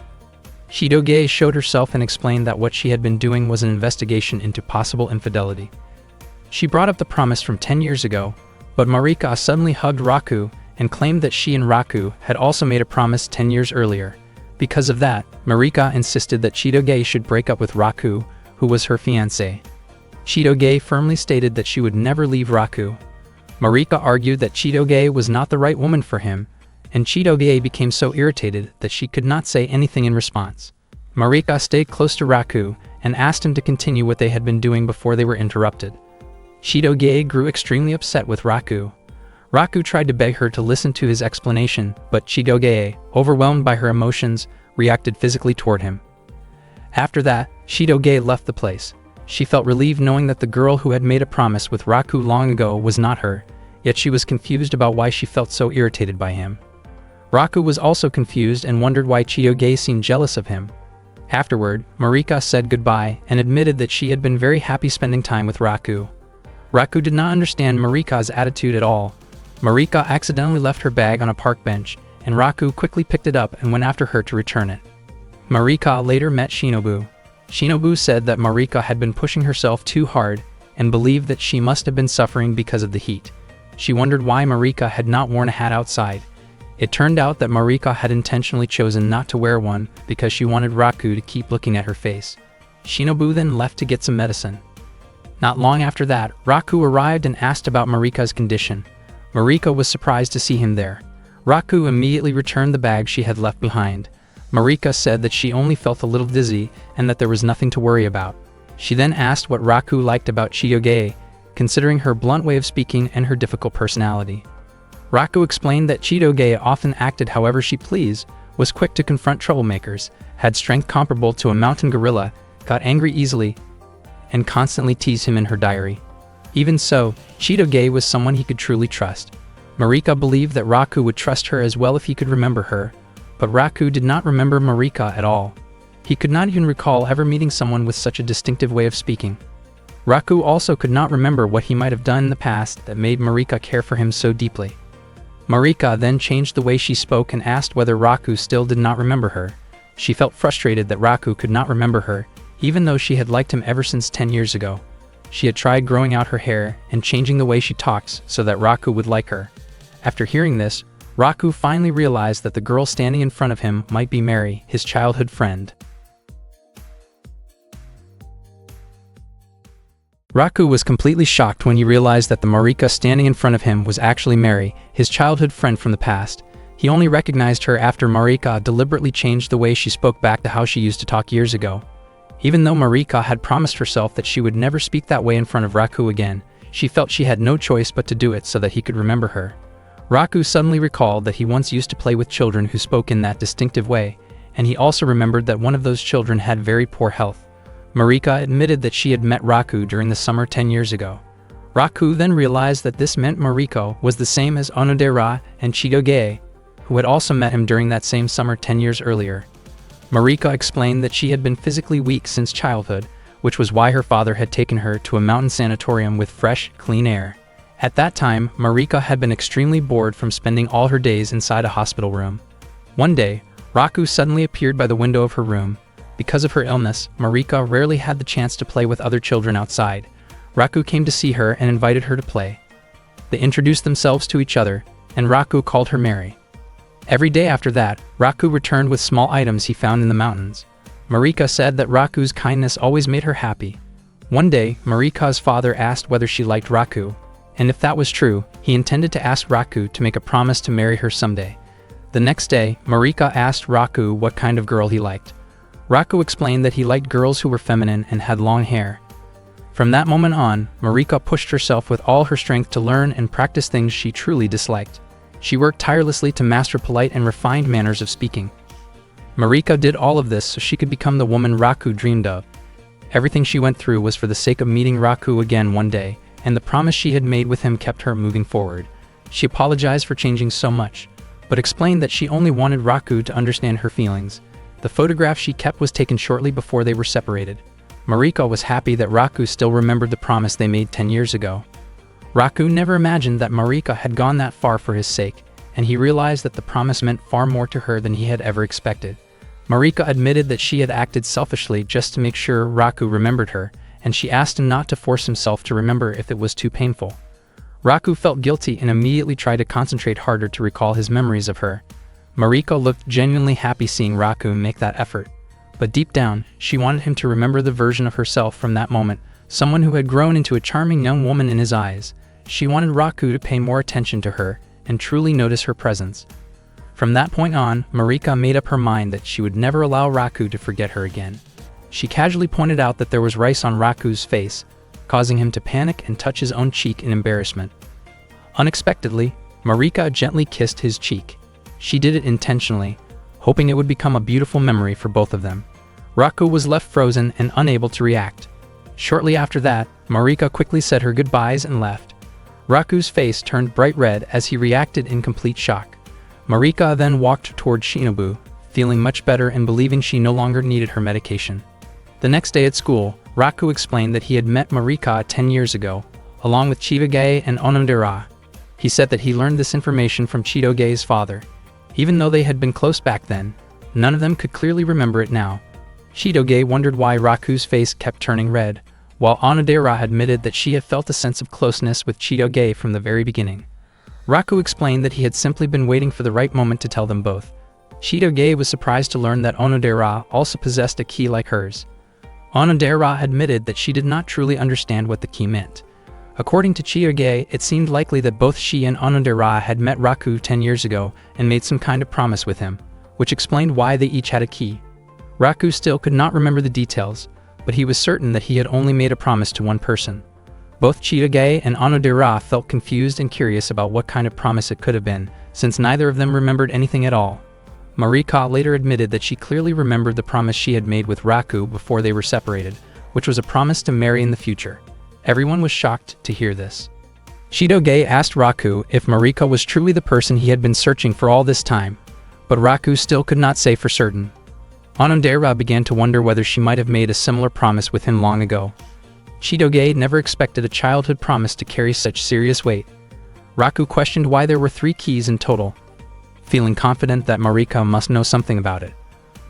Chitoge showed herself and explained that what she had been doing was an investigation into possible infidelity. She brought up the promise from 10 years ago, but Marika suddenly hugged Raku and claimed that she and Raku had also made a promise 10 years earlier. Because of that, Marika insisted that Chitoge should break up with Raku, who was her fiancé. Chitoge firmly stated that she would never leave Raku. Marika argued that Chitoge was not the right woman for him, and Chitoge became so irritated that she could not say anything in response. Marika stayed close to Raku and asked him to continue what they had been doing before they were interrupted. Chitoge grew extremely upset with Raku. Raku tried to beg her to listen to his explanation, but Chitoge, overwhelmed by her emotions, reacted physically toward him. After that, Chitoge left the place. She felt relieved knowing that the girl who had made a promise with Raku long ago was not her, yet she was confused about why she felt so irritated by him. Raku was also confused and wondered why Chitoge seemed jealous of him. Afterward, Marika said goodbye and admitted that she had been very happy spending time with Raku. Raku did not understand Marika's attitude at all. Marika accidentally left her bag on a park bench, and Raku quickly picked it up and went after her to return it. Marika later met Shinobu. Shinobu said that Marika had been pushing herself too hard and believed that she must have been suffering because of the heat. She wondered why Marika had not worn a hat outside. It turned out that Marika had intentionally chosen not to wear one because she wanted Raku to keep looking at her face. Shinobu then left to get some medicine. Not long after that, Raku arrived and asked about Marika's condition. Marika was surprised to see him there. Raku immediately returned the bag she had left behind. Marika said that she only felt a little dizzy and that there was nothing to worry about. She then asked what Raku liked about Chitoge, considering her blunt way of speaking and her difficult personality. Raku explained that Chitoge often acted however she pleased, was quick to confront troublemakers, had strength comparable to a mountain gorilla, got angry easily, and constantly teased him in her diary. Even so, Chitoge was someone he could truly trust. Marika believed that Raku would trust her as well if he could remember her, but Raku did not remember Marika at all. He could not even recall ever meeting someone with such a distinctive way of speaking. Raku also could not remember what he might have done in the past that made Marika care for him so deeply. Marika then changed the way she spoke and asked whether Raku still did not remember her. She felt frustrated that Raku could not remember her, even though she had liked him ever since 10 years ago. She had tried growing out her hair and changing the way she talks so that Raku would like her. After hearing this, Raku finally realized that the girl standing in front of him might be Mary, his childhood friend. Raku was completely shocked when he realized that the Marika standing in front of him was actually Mary, his childhood friend from the past. He only recognized her after Marika deliberately changed the way she spoke back to how she used to talk years ago. Even though Marika had promised herself that she would never speak that way in front of Raku again, she felt she had no choice but to do it so that he could remember her. Raku suddenly recalled that he once used to play with children who spoke in that distinctive way, and he also remembered that one of those children had very poor health. Marika admitted that she had met Raku during the summer 10 years ago. Raku then realized that this meant Mariko was the same as Onodera and Chitoge, who had also met him during that same summer 10 years earlier. Marika explained that she had been physically weak since childhood, which was why her father had taken her to a mountain sanatorium with fresh, clean air. At that time, Marika had been extremely bored from spending all her days inside a hospital room. One day, Raku suddenly appeared by the window of her room. Because of her illness, Marika rarely had the chance to play with other children outside. Raku came to see her and invited her to play. They introduced themselves to each other, and Raku called her Mary. Every day after that, Raku returned with small items he found in the mountains. Marika said that Raku's kindness always made her happy. One day, Marika's father asked whether she liked Raku, and if that was true, he intended to ask Raku to make a promise to marry her someday. The next day, Marika asked Raku what kind of girl he liked. Raku explained that he liked girls who were feminine and had long hair. From that moment on, Marika pushed herself with all her strength to learn and practice things she truly disliked. She worked tirelessly to master polite and refined manners of speaking. Marika did all of this so she could become the woman Raku dreamed of. Everything she went through was for the sake of meeting Raku again one day, and the promise she had made with him kept her moving forward. She apologized for changing so much, but explained that she only wanted Raku to understand her feelings. The photograph she kept was taken shortly before they were separated. Marika was happy that Raku still remembered the promise they made 10 years ago. Raku never imagined that Marika had gone that far for his sake, and he realized that the promise meant far more to her than he had ever expected. Marika admitted that she had acted selfishly just to make sure Raku remembered her, and she asked him not to force himself to remember if it was too painful. Raku felt guilty and immediately tried to concentrate harder to recall his memories of her. Marika looked genuinely happy seeing Raku make that effort, but deep down, she wanted him to remember the version of herself from that moment, someone who had grown into a charming young woman in his eyes. She wanted Raku to pay more attention to her and truly notice her presence. From that point on, Marika made up her mind that she would never allow Raku to forget her again. She casually pointed out that there was rice on Raku's face, causing him to panic and touch his own cheek in embarrassment. Unexpectedly, Marika gently kissed his cheek. She did it intentionally, hoping it would become a beautiful memory for both of them. Raku was left frozen and unable to react. Shortly after that, Marika quickly said her goodbyes and left. Raku's face turned bright red as he reacted in complete shock. Marika then walked toward Shinobu, feeling much better and believing she no longer needed her medication. The next day at school, Raku explained that he had met Marika 10 years ago, along with Chitoge and Onodera. He said that he learned this information from Chitoge's father. Even though they had been close back then, none of them could clearly remember it now. Chitoge wondered why Raku's face kept turning red, while Onodera admitted that she had felt a sense of closeness with Chitoge from the very beginning. Raku explained that he had simply been waiting for the right moment to tell them both. Chitoge was surprised to learn that Onodera also possessed a key like hers. Onodera admitted that she did not truly understand what the key meant. According to Chitoge, it seemed likely that both she and Onodera had met Raku 10 years ago and made some kind of promise with him, which explained why they each had a key. Raku still could not remember the details, but he was certain that he had only made a promise to one person. Both Chitoge and Onodera felt confused and curious about what kind of promise it could have been, since neither of them remembered anything at all. Marika later admitted that she clearly remembered the promise she had made with Raku before they were separated, which was a promise to marry in the future. Everyone was shocked to hear this. Chitoge asked Raku if Marika was truly the person he had been searching for all this time, but Raku still could not say for certain. Onodera began to wonder whether she might have made a similar promise with him long ago. Chitoge never expected a childhood promise to carry such serious weight. Raku questioned why there were 3 keys in total, feeling confident that Marika must know something about it.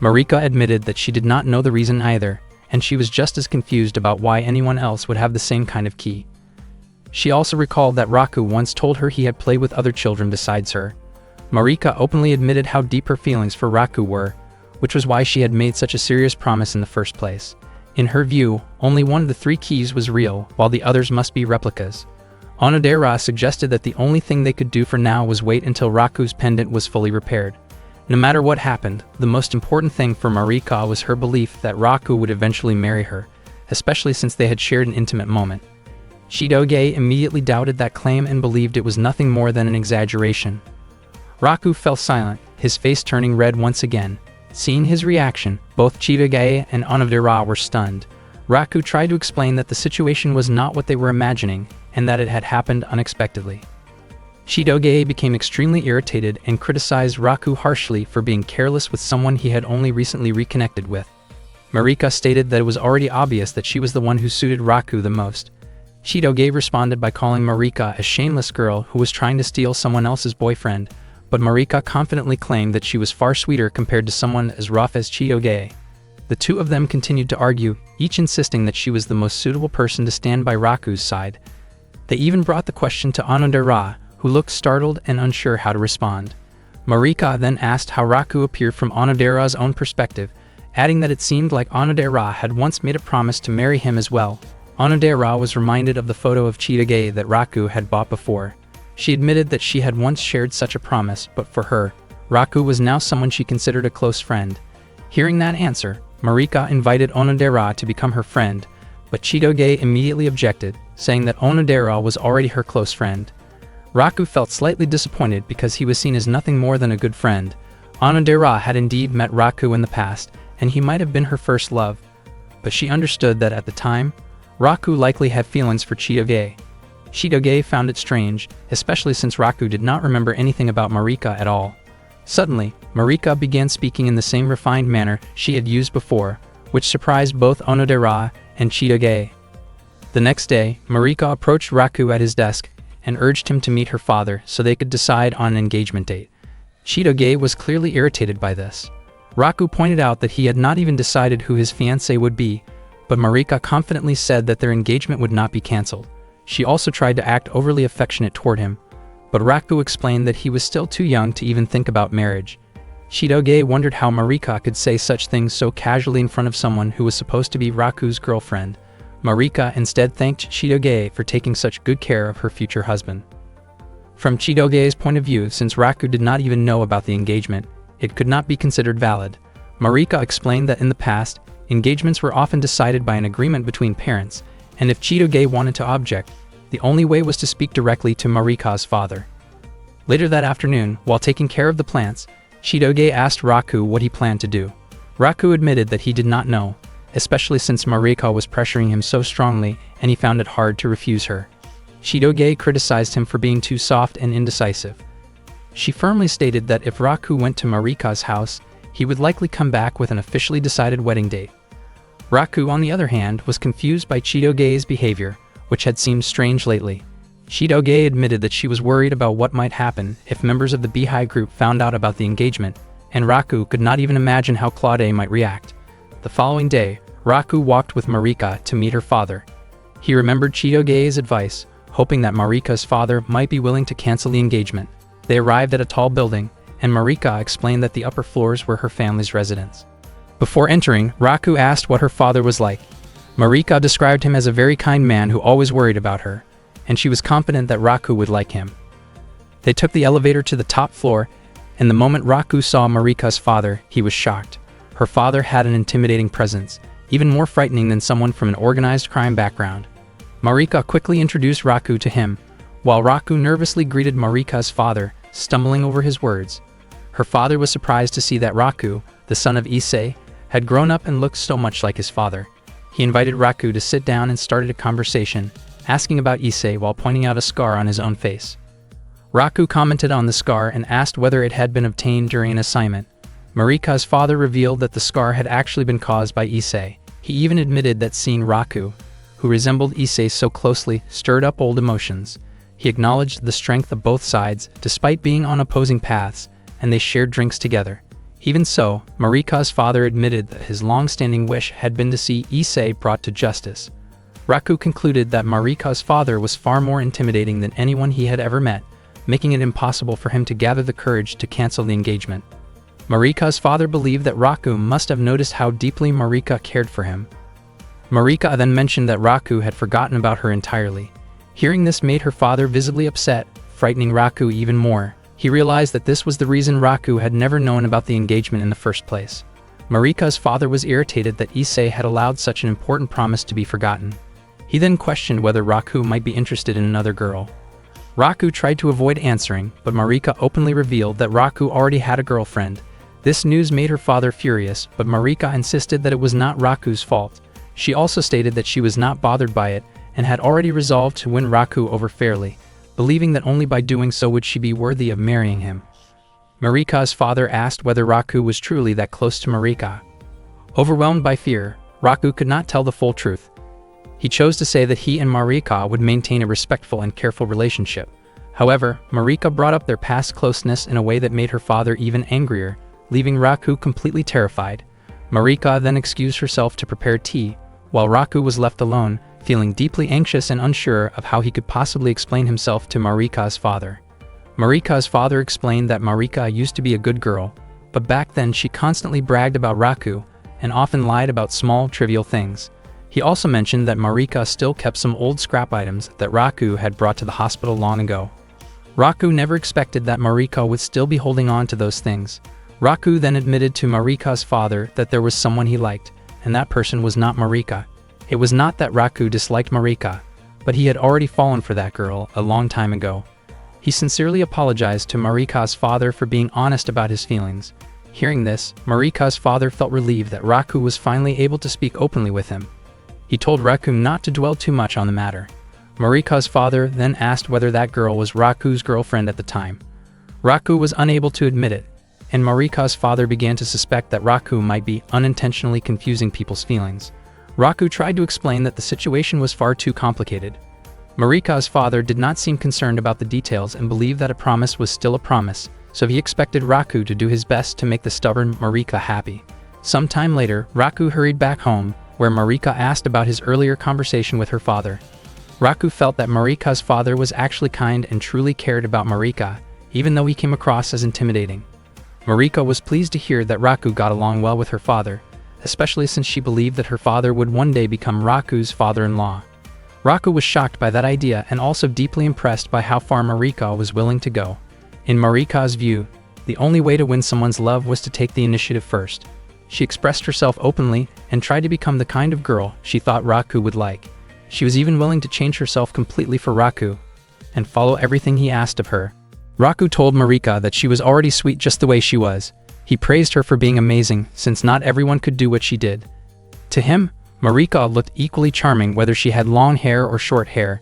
Marika admitted that she did not know the reason either, and she was just as confused about why anyone else would have the same kind of key. She also recalled that Raku once told her he had played with other children besides her. Marika openly admitted how deep her feelings for Raku were, which was why she had made such a serious promise in the first place. In her view, only one of the 3 keys was real, while the others must be replicas. Onodera suggested that the only thing they could do for now was wait until Raku's pendant was fully repaired. No matter what happened, the most important thing for Marika was her belief that Raku would eventually marry her, especially since they had shared an intimate moment. Chitoge immediately doubted that claim and believed it was nothing more than an exaggeration. Raku fell silent, his face turning red once again. Seeing his reaction, both Chitoge and Onodera were stunned. Raku tried to explain that the situation was not what they were imagining, and that it had happened unexpectedly. Chitoge became extremely irritated and criticized Raku harshly for being careless with someone he had only recently reconnected with. Marika stated that it was already obvious that she was the one who suited Raku the most. Chitoge responded by calling Marika a shameless girl who was trying to steal someone else's boyfriend, but Marika confidently claimed that she was far sweeter compared to someone as rough as Chitoge. The two of them continued to argue, each insisting that she was the most suitable person to stand by Raku's side. They even brought the question to Onodera, who looked startled and unsure how to respond. Marika then asked how Raku appeared from Onodera's own perspective, adding that it seemed like Onodera had once made a promise to marry him as well. Onodera was reminded of the photo of Chitoge that Raku had bought before. She admitted that she had once shared such a promise, but for her, Raku was now someone she considered a close friend. Hearing that answer, Marika invited Onodera to become her friend, but Chitoge immediately objected, saying that Onodera was already her close friend. Raku felt slightly disappointed because he was seen as nothing more than a good friend. Onodera had indeed met Raku in the past, and he might have been her first love, but she understood that at the time, Raku likely had feelings for Chitoge. Chitoge found it strange, especially since Raku did not remember anything about Marika at all. Suddenly, Marika began speaking in the same refined manner she had used before, which surprised both Onodera and Chitoge. The next day, Marika approached Raku at his desk and urged him to meet her father so they could decide on an engagement date. Chitoge was clearly irritated by this. Raku pointed out that he had not even decided who his fiancé would be, but Marika confidently said that their engagement would not be cancelled. She also tried to act overly affectionate toward him, but Raku explained that he was still too young to even think about marriage. Chitoge wondered how Marika could say such things so casually in front of someone who was supposed to be Raku's girlfriend. Marika instead thanked Chitoge for taking such good care of her future husband. From Chidoge's point of view, since Raku did not even know about the engagement, it could not be considered valid. Marika explained that in the past, engagements were often decided by an agreement between parents, and if Chidoge wanted to object, the only way was to speak directly to Marika's father. Later that afternoon, while taking care of the plants, Chidoge asked Raku what he planned to do. Raku admitted that he did not know, especially since Marika was pressuring him so strongly and he found it hard to refuse her. Chidoge criticized him for being too soft and indecisive. She firmly stated that if Raku went to Marika's house, he would likely come back with an officially decided wedding date. Raku, on the other hand, was confused by Chidoge's behavior, which had seemed strange lately. Chidoge admitted that she was worried about what might happen if members of the Beehive group found out about the engagement, and Raku could not even imagine how Claude might react. The following day, Raku walked with Marika to meet her father. He remembered Chidoge's advice, hoping that Marika's father might be willing to cancel the engagement. They arrived at a tall building, and Marika explained that the upper floors were her family's residence. Before entering, Raku asked what her father was like. Marika described him as a very kind man who always worried about her, and she was confident that Raku would like him. They took the elevator to the top floor, and the moment Raku saw Marika's father, he was shocked. Her father had an intimidating presence, even more frightening than someone from an organized crime background. Marika quickly introduced Raku to him, while Raku nervously greeted Marika's father, stumbling over his words. Her father was surprised to see that Raku, the son of Issei, had grown up and looked so much like his father. He invited Raku to sit down and started a conversation, asking about Issei while pointing out a scar on his own face. Raku commented on the scar and asked whether it had been obtained during an assignment. Marika's father revealed that the scar had actually been caused by Issei. He even admitted that seeing Raku, who resembled Issei so closely, stirred up old emotions. He acknowledged the strength of both sides, despite being on opposing paths, and they shared drinks together. Even so, Marika's father admitted that his long-standing wish had been to see Issei brought to justice. Raku concluded that Marika's father was far more intimidating than anyone he had ever met, making it impossible for him to gather the courage to cancel the engagement. Marika's father believed that Raku must have noticed how deeply Marika cared for him. Marika then mentioned that Raku had forgotten about her entirely. Hearing this made her father visibly upset, frightening Raku even more. He realized that this was the reason Raku had never known about the engagement in the first place. Marika's father was irritated that Issei had allowed such an important promise to be forgotten. He then questioned whether Raku might be interested in another girl. Raku tried to avoid answering, but Marika openly revealed that Raku already had a girlfriend. This news made her father furious, but Marika insisted that it was not Raku's fault. She also stated that she was not bothered by it and had already resolved to win Raku over fairly, believing that only by doing so would she be worthy of marrying him. Marika's father asked whether Raku was truly that close to Marika. Overwhelmed by fear, Raku could not tell the full truth. He chose to say that he and Marika would maintain a respectful and careful relationship. However, Marika brought up their past closeness in a way that made her father even angrier, leaving Raku completely terrified. Marika then excused herself to prepare tea, while Raku was left alone, feeling deeply anxious and unsure of how he could possibly explain himself to Marika's father. Marika's father explained that Marika used to be a good girl, but back then she constantly bragged about Raku and often lied about small, trivial things. He also mentioned that Marika still kept some old scrap items that Raku had brought to the hospital long ago. Raku never expected that Marika would still be holding on to those things. Raku then admitted to Marika's father that there was someone he liked, and that person was not Marika. It was not that Raku disliked Marika, but he had already fallen for that girl a long time ago. He sincerely apologized to Marika's father for being honest about his feelings. Hearing this, Marika's father felt relieved that Raku was finally able to speak openly with him. He told Raku not to dwell too much on the matter. Marika's father then asked whether that girl was Raku's girlfriend at the time. Raku was unable to admit it, and Marika's father began to suspect that Raku might be unintentionally confusing people's feelings. Raku tried to explain that the situation was far too complicated. Marika's father did not seem concerned about the details and believed that a promise was still a promise, so he expected Raku to do his best to make the stubborn Marika happy. Some time later, Raku hurried back home, where Marika asked about his earlier conversation with her father. Raku felt that Marika's father was actually kind and truly cared about Marika, even though he came across as intimidating. Marika was pleased to hear that Raku got along well with her father, especially since she believed that her father would one day become Raku's father-in-law. Raku was shocked by that idea and also deeply impressed by how far Marika was willing to go. In Marika's view, the only way to win someone's love was to take the initiative first. She expressed herself openly and tried to become the kind of girl she thought Raku would like. She was even willing to change herself completely for Raku and follow everything he asked of her. Raku told Marika that she was already sweet just the way she was. He praised her for being amazing, since not everyone could do what she did. To him, Marika looked equally charming whether she had long hair or short hair,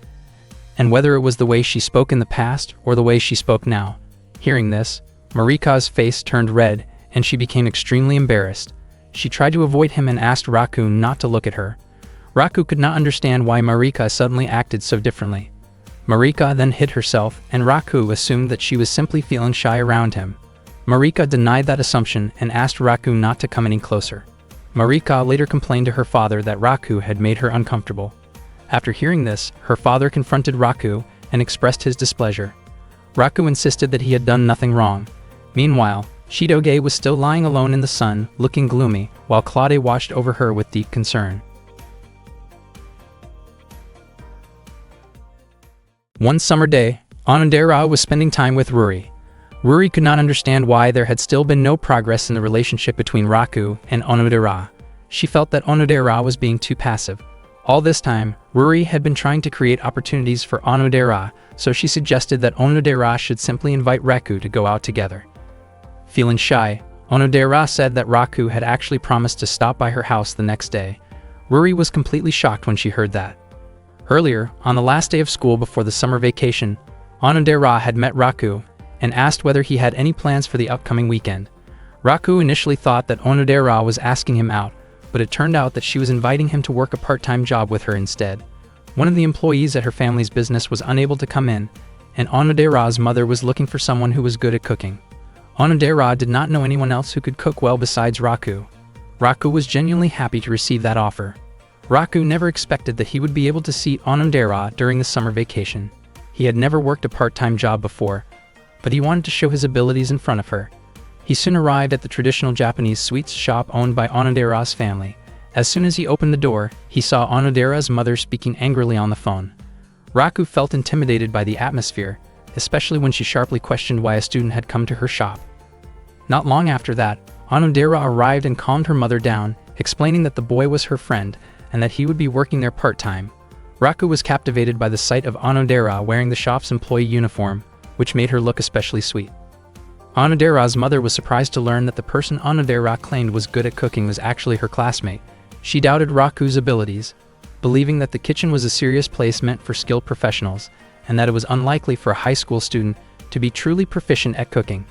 and whether it was the way she spoke in the past or the way she spoke now. Hearing this, Marika's face turned red and she became extremely embarrassed. She tried to avoid him and asked Raku not to look at her. Raku could not understand why Marika suddenly acted so differently. Marika then hid herself, and Raku assumed that she was simply feeling shy around him. Marika denied that assumption and asked Raku not to come any closer. Marika later complained to her father that Raku had made her uncomfortable. After hearing this, her father confronted Raku and expressed his displeasure. Raku insisted that he had done nothing wrong. Meanwhile, Chitoge was still lying alone in the sun, looking gloomy, while Claude watched over her with deep concern. One summer day, Onodera was spending time with Ruri. Ruri could not understand why there had still been no progress in the relationship between Raku and Onodera. She felt that Onodera was being too passive. All this time, Ruri had been trying to create opportunities for Onodera, so she suggested that Onodera should simply invite Raku to go out together. Feeling shy, Onodera said that Raku had actually promised to stop by her house the next day. Ruri was completely shocked when she heard that. Earlier, on the last day of school before the summer vacation, Onodera had met Raku and asked whether he had any plans for the upcoming weekend. Raku initially thought that Onodera was asking him out, but it turned out that she was inviting him to work a part-time job with her instead. One of the employees at her family's business was unable to come in, and Onodera's mother was looking for someone who was good at cooking. Onodera did not know anyone else who could cook well besides Raku. Raku was genuinely happy to receive that offer. Raku never expected that he would be able to see Onodera during the summer vacation. He had never worked a part-time job before, but he wanted to show his abilities in front of her. He soon arrived at the traditional Japanese sweets shop owned by Onodera's family. As soon as he opened the door, he saw Onodera's mother speaking angrily on the phone. Raku felt intimidated by the atmosphere, especially when she sharply questioned why a student had come to her shop. Not long after that, Onodera arrived and calmed her mother down, explaining that the boy was her friend and that he would be working there part-time. Raku was captivated by the sight of Onodera wearing the shop's employee uniform, which made her look especially sweet. Onodera's mother was surprised to learn that the person Onodera claimed was good at cooking was actually her classmate. She doubted Raku's abilities, believing that the kitchen was a serious place meant for skilled professionals, and that it was unlikely for a high school student to be truly proficient at cooking.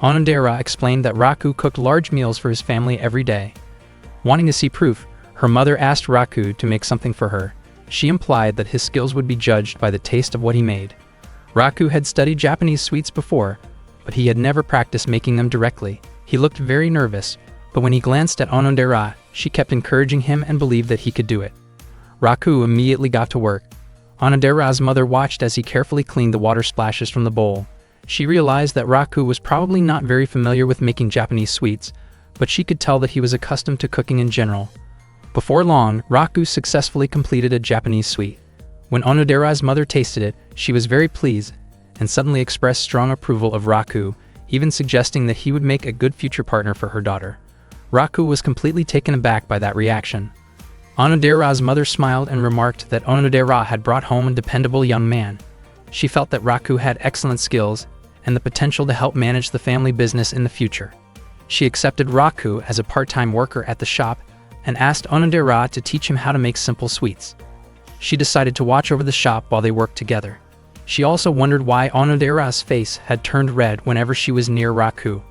Onodera explained that Raku cooked large meals for his family every day. Wanting to see proof, her mother asked Raku to make something for her. She implied that his skills would be judged by the taste of what he made. Raku had studied Japanese sweets before, but he had never practiced making them directly. He looked very nervous, but when he glanced at Onodera, she kept encouraging him and believed that he could do it. Raku immediately got to work. Onodera's mother watched as he carefully cleaned the water splashes from the bowl. She realized that Raku was probably not very familiar with making Japanese sweets, but she could tell that he was accustomed to cooking in general. Before long, Raku successfully completed a Japanese sweet. When Onodera's mother tasted it, she was very pleased and suddenly expressed strong approval of Raku, even suggesting that he would make a good future partner for her daughter. Raku was completely taken aback by that reaction. Onodera's mother smiled and remarked that Onodera had brought home a dependable young man. She felt that Raku had excellent skills and the potential to help manage the family business in the future. She accepted Raku as a part-time worker at the shop and asked Onodera to teach him how to make simple sweets. She decided to watch over the shop while they worked together. She also wondered why Onodera's face had turned red whenever she was near Raku,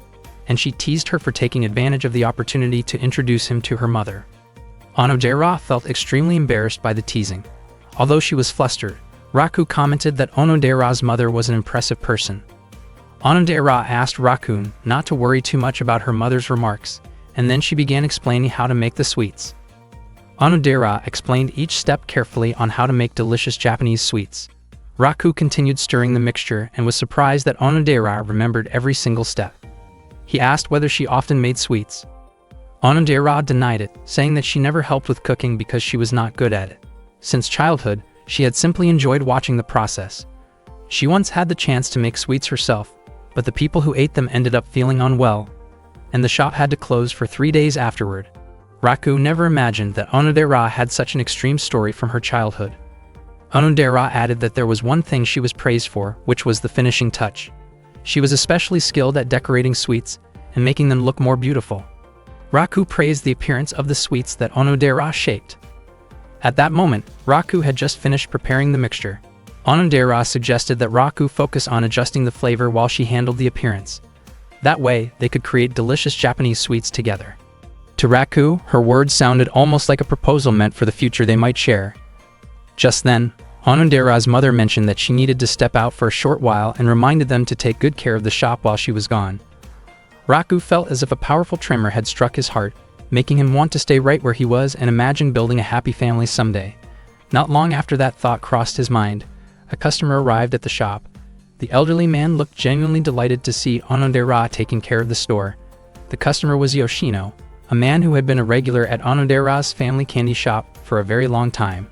and she teased her for taking advantage of the opportunity to introduce him to her mother. Onodera felt extremely embarrassed by the teasing. Although she was flustered, Raku commented that Onodera's mother was an impressive person. Onodera asked Raku not to worry too much about her mother's remarks, and then she began explaining how to make the sweets. Onodera explained each step carefully on how to make delicious Japanese sweets. Raku continued stirring the mixture and was surprised that Onodera remembered every single step. He asked whether she often made sweets. Onodera denied it, saying that she never helped with cooking because she was not good at it. Since childhood, She had simply enjoyed watching the process. She once had the chance to make sweets herself, but the people who ate them ended up feeling unwell, and the shop had to close for 3 days afterward. Raku never imagined that Onodera had such an extreme story from her childhood. Onodera added that there was one thing she was praised for, which was the finishing touch. She was especially skilled at decorating sweets and making them look more beautiful. Raku praised the appearance of the sweets that Onodera shaped. At that moment, Raku had just finished preparing the mixture. Onodera suggested that Raku focus on adjusting the flavor while she handled the appearance. That way, they could create delicious Japanese sweets together. To Raku, her words sounded almost like a proposal meant for the future they might share. Just then, Onodera's mother mentioned that she needed to step out for a short while and reminded them to take good care of the shop while she was gone. Raku felt as if a powerful tremor had struck his heart, making him want to stay right where he was and imagine building a happy family someday. Not long after that thought crossed his mind, a customer arrived at the shop. The elderly man looked genuinely delighted to see Onodera taking care of the store. The customer was Yoshino, a man who had been a regular at Onodera's family candy shop for a very long time.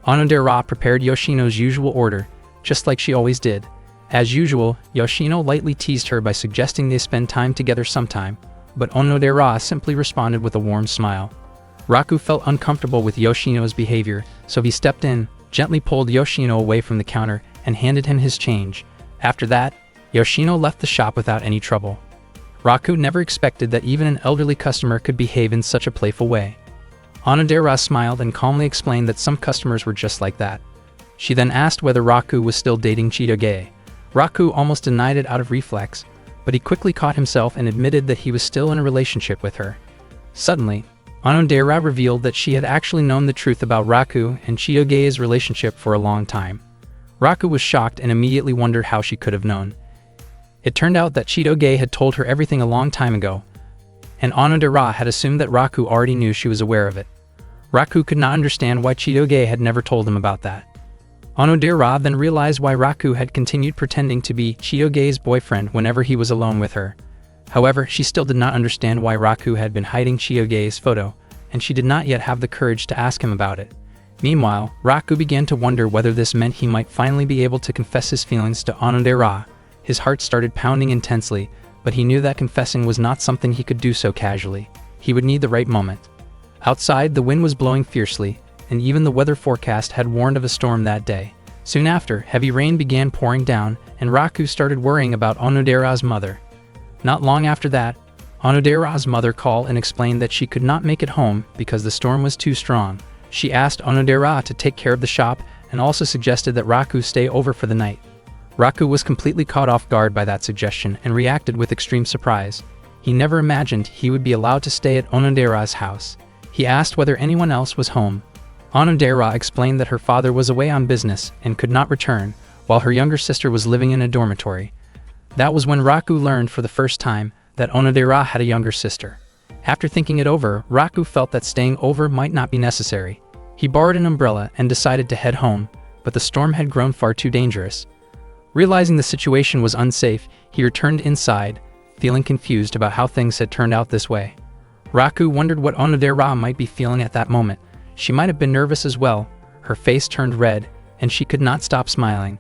Onodera prepared Yoshino's usual order, just like she always did. As usual, Yoshino lightly teased her by suggesting they spend time together sometime, but Onodera simply responded with a warm smile. Raku felt uncomfortable with Yoshino's behavior, so he stepped in, gently pulled Yoshino away from the counter, and handed him his change. After that, Yoshino left the shop without any trouble. Raku never expected that even an elderly customer could behave in such a playful way. Onodera smiled and calmly explained that some customers were just like that. She then asked whether Raku was still dating Chitoge. Raku almost denied it out of reflex, but he quickly caught himself and admitted that he was still in a relationship with her. Suddenly, Onodera revealed that she had actually known the truth about Raku and Chitoge's relationship for a long time. Raku was shocked and immediately wondered how she could have known. It turned out that Chitoge had told her everything a long time ago, and Onodera had assumed that Raku already knew she was aware of it. Raku could not understand why Chitoge had never told him about that. Onodera then realized why Raku had continued pretending to be Chitoge's boyfriend whenever he was alone with her. However, she still did not understand why Raku had been hiding Chitoge's photo, and she did not yet have the courage to ask him about it. Meanwhile, Raku began to wonder whether this meant he might finally be able to confess his feelings to Onodera. His heart started pounding intensely, but he knew that confessing was not something he could do so casually. He would need the right moment. Outside, the wind was blowing fiercely, and even the weather forecast had warned of a storm that day. Soon after, heavy rain began pouring down, and Raku started worrying about Onodera's mother. Not long after that, Onodera's mother called and explained that she could not make it home because the storm was too strong. She asked Onodera to take care of the shop and also suggested that Raku stay over for the night. Raku was completely caught off guard by that suggestion and reacted with extreme surprise. He never imagined he would be allowed to stay at Onodera's house. He asked whether anyone else was home. Onodera explained that her father was away on business and could not return, while her younger sister was living in a dormitory. That was when Raku learned for the first time that Onodera had a younger sister. After thinking it over, Raku felt that staying over might not be necessary. He borrowed an umbrella and decided to head home, but the storm had grown far too dangerous. Realizing the situation was unsafe, he returned inside, feeling confused about how things had turned out this way. Raku wondered what Onodera might be feeling at that moment. She might have been nervous as well. Her face turned red, and she could not stop smiling.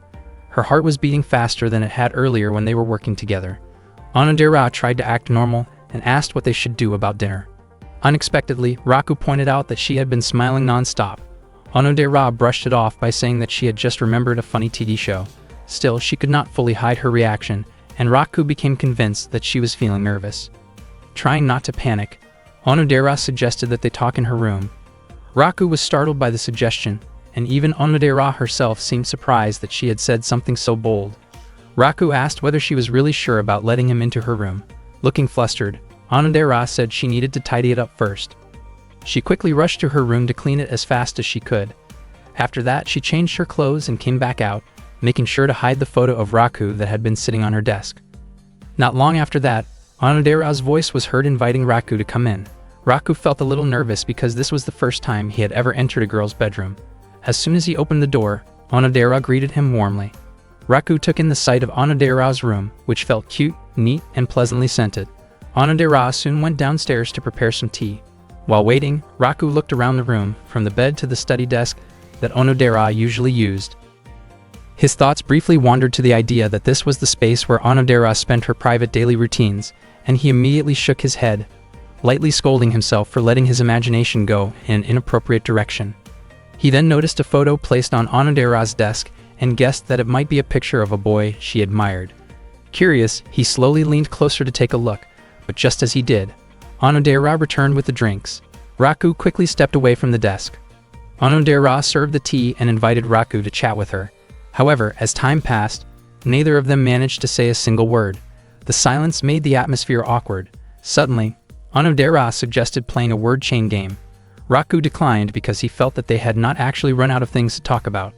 Her heart was beating faster than it had earlier when they were working together. Onodera tried to act normal and asked what they should do about dinner. Unexpectedly, Raku pointed out that she had been smiling non-stop. Onodera brushed it off by saying that she had just remembered a funny TV show. Still, she could not fully hide her reaction, and Raku became convinced that she was feeling nervous. Trying not to panic, Onodera suggested that they talk in her room. Raku was startled by the suggestion, and even Onodera herself seemed surprised that she had said something so bold. Raku asked whether she was really sure about letting him into her room. Looking flustered, Onodera said she needed to tidy it up first. She quickly rushed to her room to clean it as fast as she could. After that, she changed her clothes and came back out, making sure to hide the photo of Raku that had been sitting on her desk. Not long after that, Onodera's voice was heard inviting Raku to come in. Raku felt a little nervous because this was the first time he had ever entered a girl's bedroom. As soon as he opened the door, Onodera greeted him warmly. Raku took in the sight of Onodera's room, which felt cute, neat, and pleasantly scented. Onodera soon went downstairs to prepare some tea. While waiting, Raku looked around the room, from the bed to the study desk, that Onodera usually used. His thoughts briefly wandered to the idea that this was the space where Onodera spent her private daily routines, and he immediately shook his head, lightly scolding himself for letting his imagination go in an inappropriate direction. He then noticed a photo placed on Onodera's desk and guessed that it might be a picture of a boy she admired. Curious, he slowly leaned closer to take a look, but just as he did, Onodera returned with the drinks. Raku quickly stepped away from the desk. Onodera served the tea and invited Raku to chat with her. However, as time passed, neither of them managed to say a single word. The silence made the atmosphere awkward. Suddenly, Onodera suggested playing a word chain game. Raku declined because he felt that they had not actually run out of things to talk about.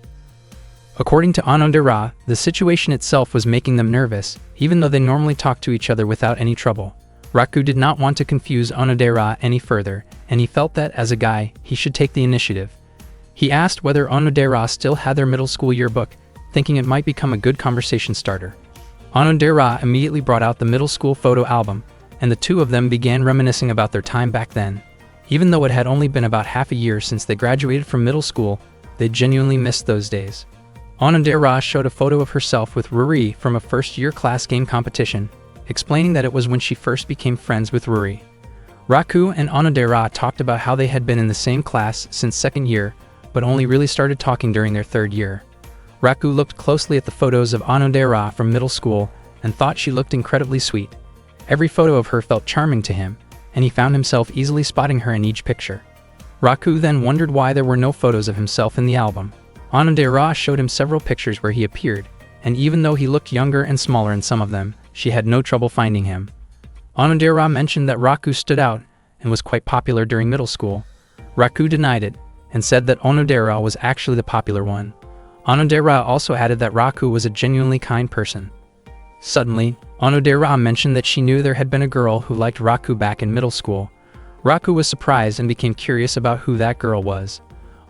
According to Onodera, the situation itself was making them nervous, even though they normally talked to each other without any trouble. Raku did not want to confuse Onodera any further, and he felt that, as a guy, he should take the initiative. He asked whether Onodera still had their middle school yearbook, thinking it might become a good conversation starter. Onodera immediately brought out the middle school photo album, and the two of them began reminiscing about their time back then. Even though it had only been about half a year since they graduated from middle school, they genuinely missed those days. Onodera showed a photo of herself with Ruri from a first-year class game competition, explaining that it was when she first became friends with Ruri. Raku and Onodera talked about how they had been in the same class since second year, but only really started talking during their third year. Raku looked closely at the photos of Onodera from middle school and thought she looked incredibly sweet. Every photo of her felt charming to him, and he found himself easily spotting her in each picture. Raku then wondered why there were no photos of himself in the album. Onodera showed him several pictures where he appeared, and even though he looked younger and smaller in some of them, she had no trouble finding him. Onodera mentioned that Raku stood out and was quite popular during middle school. Raku denied it, and said that Onodera was actually the popular one. Onodera also added that Raku was a genuinely kind person. Suddenly, Onodera mentioned that she knew there had been a girl who liked Raku back in middle school. Raku was surprised and became curious about who that girl was.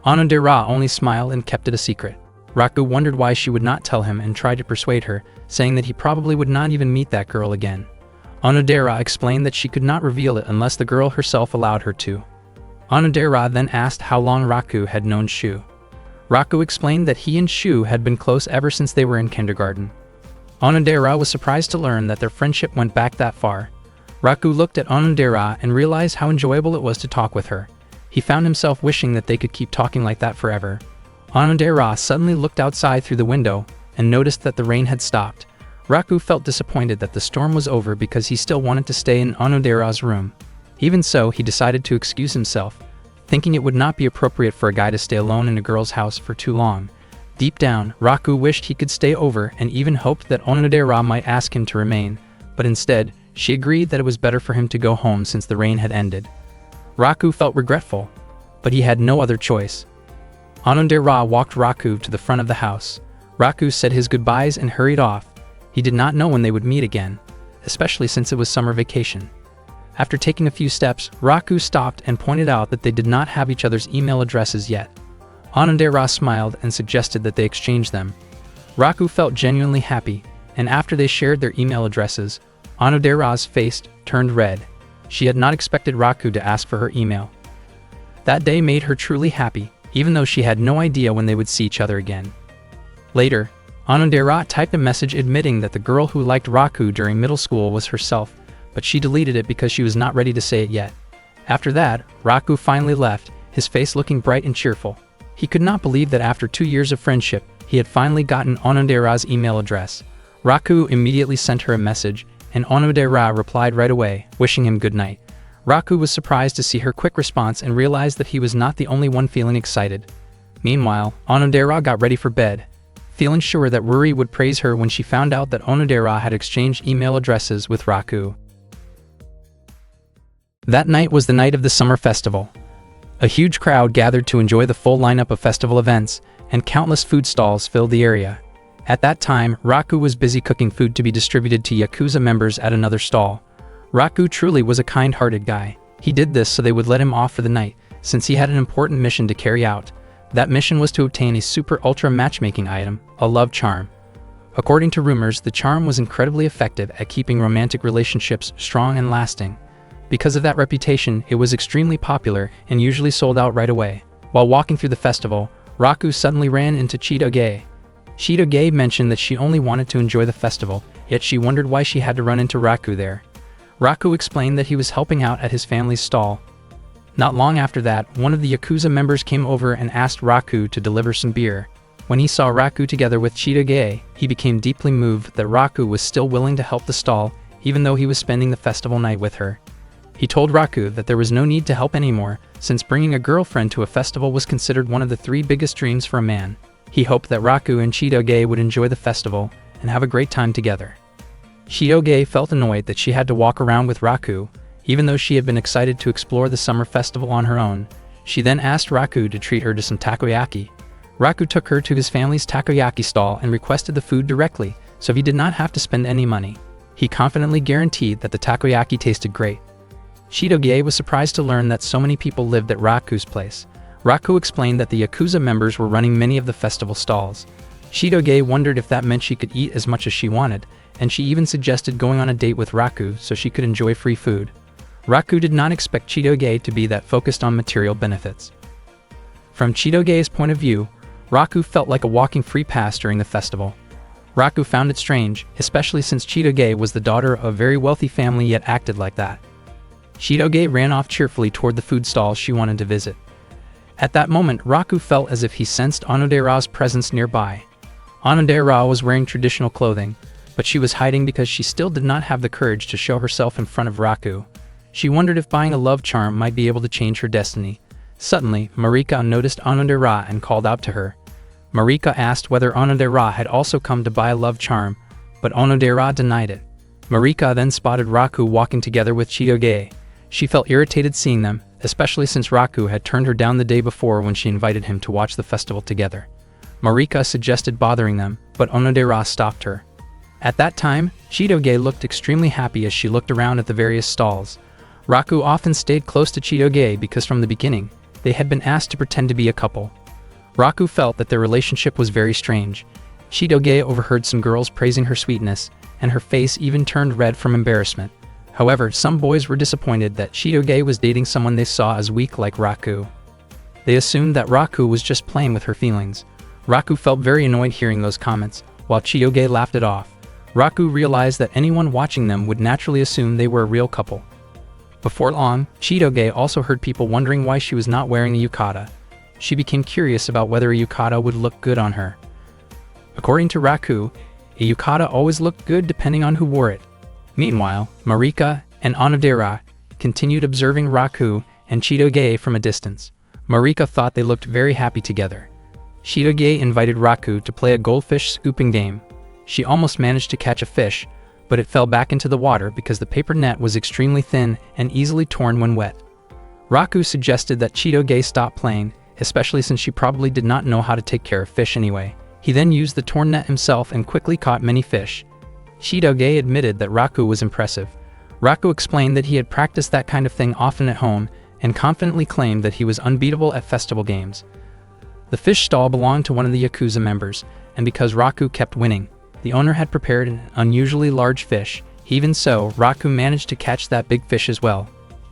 Onodera only smiled and kept it a secret. Raku wondered why she would not tell him and tried to persuade her, saying that he probably would not even meet that girl again. Onodera explained that she could not reveal it unless the girl herself allowed her to. Onodera then asked how long Raku had known Shu. Raku explained that he and Shu had been close ever since they were in kindergarten. Onodera was surprised to learn that their friendship went back that far. Raku looked at Onodera and realized how enjoyable it was to talk with her. He found himself wishing that they could keep talking like that forever. Onodera suddenly looked outside through the window and noticed that the rain had stopped. Raku felt disappointed that the storm was over because he still wanted to stay in Onodera's room. Even so, he decided to excuse himself, thinking it would not be appropriate for a guy to stay alone in a girl's house for too long. Deep down, Raku wished he could stay over and even hoped that Onodera might ask him to remain, but instead, she agreed that it was better for him to go home since the rain had ended. Raku felt regretful, but he had no other choice. Onodera walked Raku to the front of the house. Raku said his goodbyes and hurried off. He did not know when they would meet again, especially since it was summer vacation. After taking a few steps, Raku stopped and pointed out that they did not have each other's email addresses yet. Onodera smiled and suggested that they exchange them. Raku felt genuinely happy, and after they shared their email addresses, Onodera's face turned red. She had not expected Raku to ask for her email. That day made her truly happy, even though she had no idea when they would see each other again. Later, Onodera typed a message admitting that the girl who liked Raku during middle school was herself, but she deleted it because she was not ready to say it yet. After that, Raku finally left, his face looking bright and cheerful. He could not believe that after 2 years of friendship, he had finally gotten Onodera's email address. Raku immediately sent her a message, and Onodera replied right away, wishing him good night. Raku was surprised to see her quick response and realized that he was not the only one feeling excited. Meanwhile, Onodera got ready for bed, feeling sure that Ruri would praise her when she found out that Onodera had exchanged email addresses with Raku. That night was the night of the summer festival. A huge crowd gathered to enjoy the full lineup of festival events, and countless food stalls filled the area. At that time, Raku was busy cooking food to be distributed to Yakuza members at another stall. Raku truly was a kind-hearted guy. He did this so they would let him off for the night, since he had an important mission to carry out. That mission was to obtain a super-ultra matchmaking item, a love charm. According to rumors, the charm was incredibly effective at keeping romantic relationships strong and lasting. Because of that reputation, it was extremely popular and usually sold out right away. While walking through the festival, Raku suddenly ran into Chitoge. Chitoge mentioned that she only wanted to enjoy the festival, yet she wondered why she had to run into Raku there. Raku explained that he was helping out at his family's stall. Not long after that, one of the Yakuza members came over and asked Raku to deliver some beer. When he saw Raku together with Chitoge, he became deeply moved that Raku was still willing to help the stall, even though he was spending the festival night with her. He told Raku that there was no need to help anymore, since bringing a girlfriend to a festival was considered one of the 3 biggest dreams for a man. He hoped that Raku and Chitoge would enjoy the festival and have a great time together. Chitoge felt annoyed that she had to walk around with Raku, even though she had been excited to explore the summer festival on her own. She then asked Raku to treat her to some takoyaki. Raku took her to his family's takoyaki stall and requested the food directly, so he did not have to spend any money. He confidently guaranteed that the takoyaki tasted great. Chitoge was surprised to learn that so many people lived at Raku's place. Raku explained that the Yakuza members were running many of the festival stalls. Chitoge wondered if that meant she could eat as much as she wanted, and she even suggested going on a date with Raku so she could enjoy free food. Raku did not expect Chitoge to be that focused on material benefits. From Chitoge's point of view, Raku felt like a walking free pass during the festival. Raku found it strange, especially since Chitoge was the daughter of a very wealthy family yet acted like that. Chitoge ran off cheerfully toward the food stall she wanted to visit. At that moment, Raku felt as if he sensed Onodera's presence nearby. Onodera was wearing traditional clothing, but she was hiding because she still did not have the courage to show herself in front of Raku. She wondered if buying a love charm might be able to change her destiny. Suddenly, Marika noticed Onodera and called out to her. Marika asked whether Onodera had also come to buy a love charm, but Onodera denied it. Marika then spotted Raku walking together with Chitoge. She felt irritated seeing them, especially since Raku had turned her down the day before when she invited him to watch the festival together. Marika suggested bothering them, but Onodera stopped her. At that time, Chitoge looked extremely happy as she looked around at the various stalls. Raku often stayed close to Chitoge because from the beginning, they had been asked to pretend to be a couple. Raku felt that their relationship was very strange. Chitoge overheard some girls praising her sweetness, and her face even turned red from embarrassment. However, some boys were disappointed that Chitoge was dating someone they saw as weak like Raku. They assumed that Raku was just playing with her feelings. Raku felt very annoyed hearing those comments, while Chitoge laughed it off. Raku realized that anyone watching them would naturally assume they were a real couple. Before long, Chitoge also heard people wondering why she was not wearing a yukata. She became curious about whether a yukata would look good on her. According to Raku, a yukata always looked good depending on who wore it. Meanwhile, Marika and Onodera continued observing Raku and Chitoge from a distance. Marika thought they looked very happy together. Chitoge invited Raku to play a goldfish scooping game. She almost managed to catch a fish, but it fell back into the water because the paper net was extremely thin and easily torn when wet. Raku suggested that Chitoge stop playing, especially since she probably did not know how to take care of fish anyway. He then used the torn net himself and quickly caught many fish. Chitoge admitted that Raku was impressive. Raku explained that he had practiced that kind of thing often at home and confidently claimed that he was unbeatable at festival games. The fish stall belonged to one of the Yakuza members, and because Raku kept winning, the owner had prepared an unusually large fish. Even so, Raku managed to catch that big fish as well.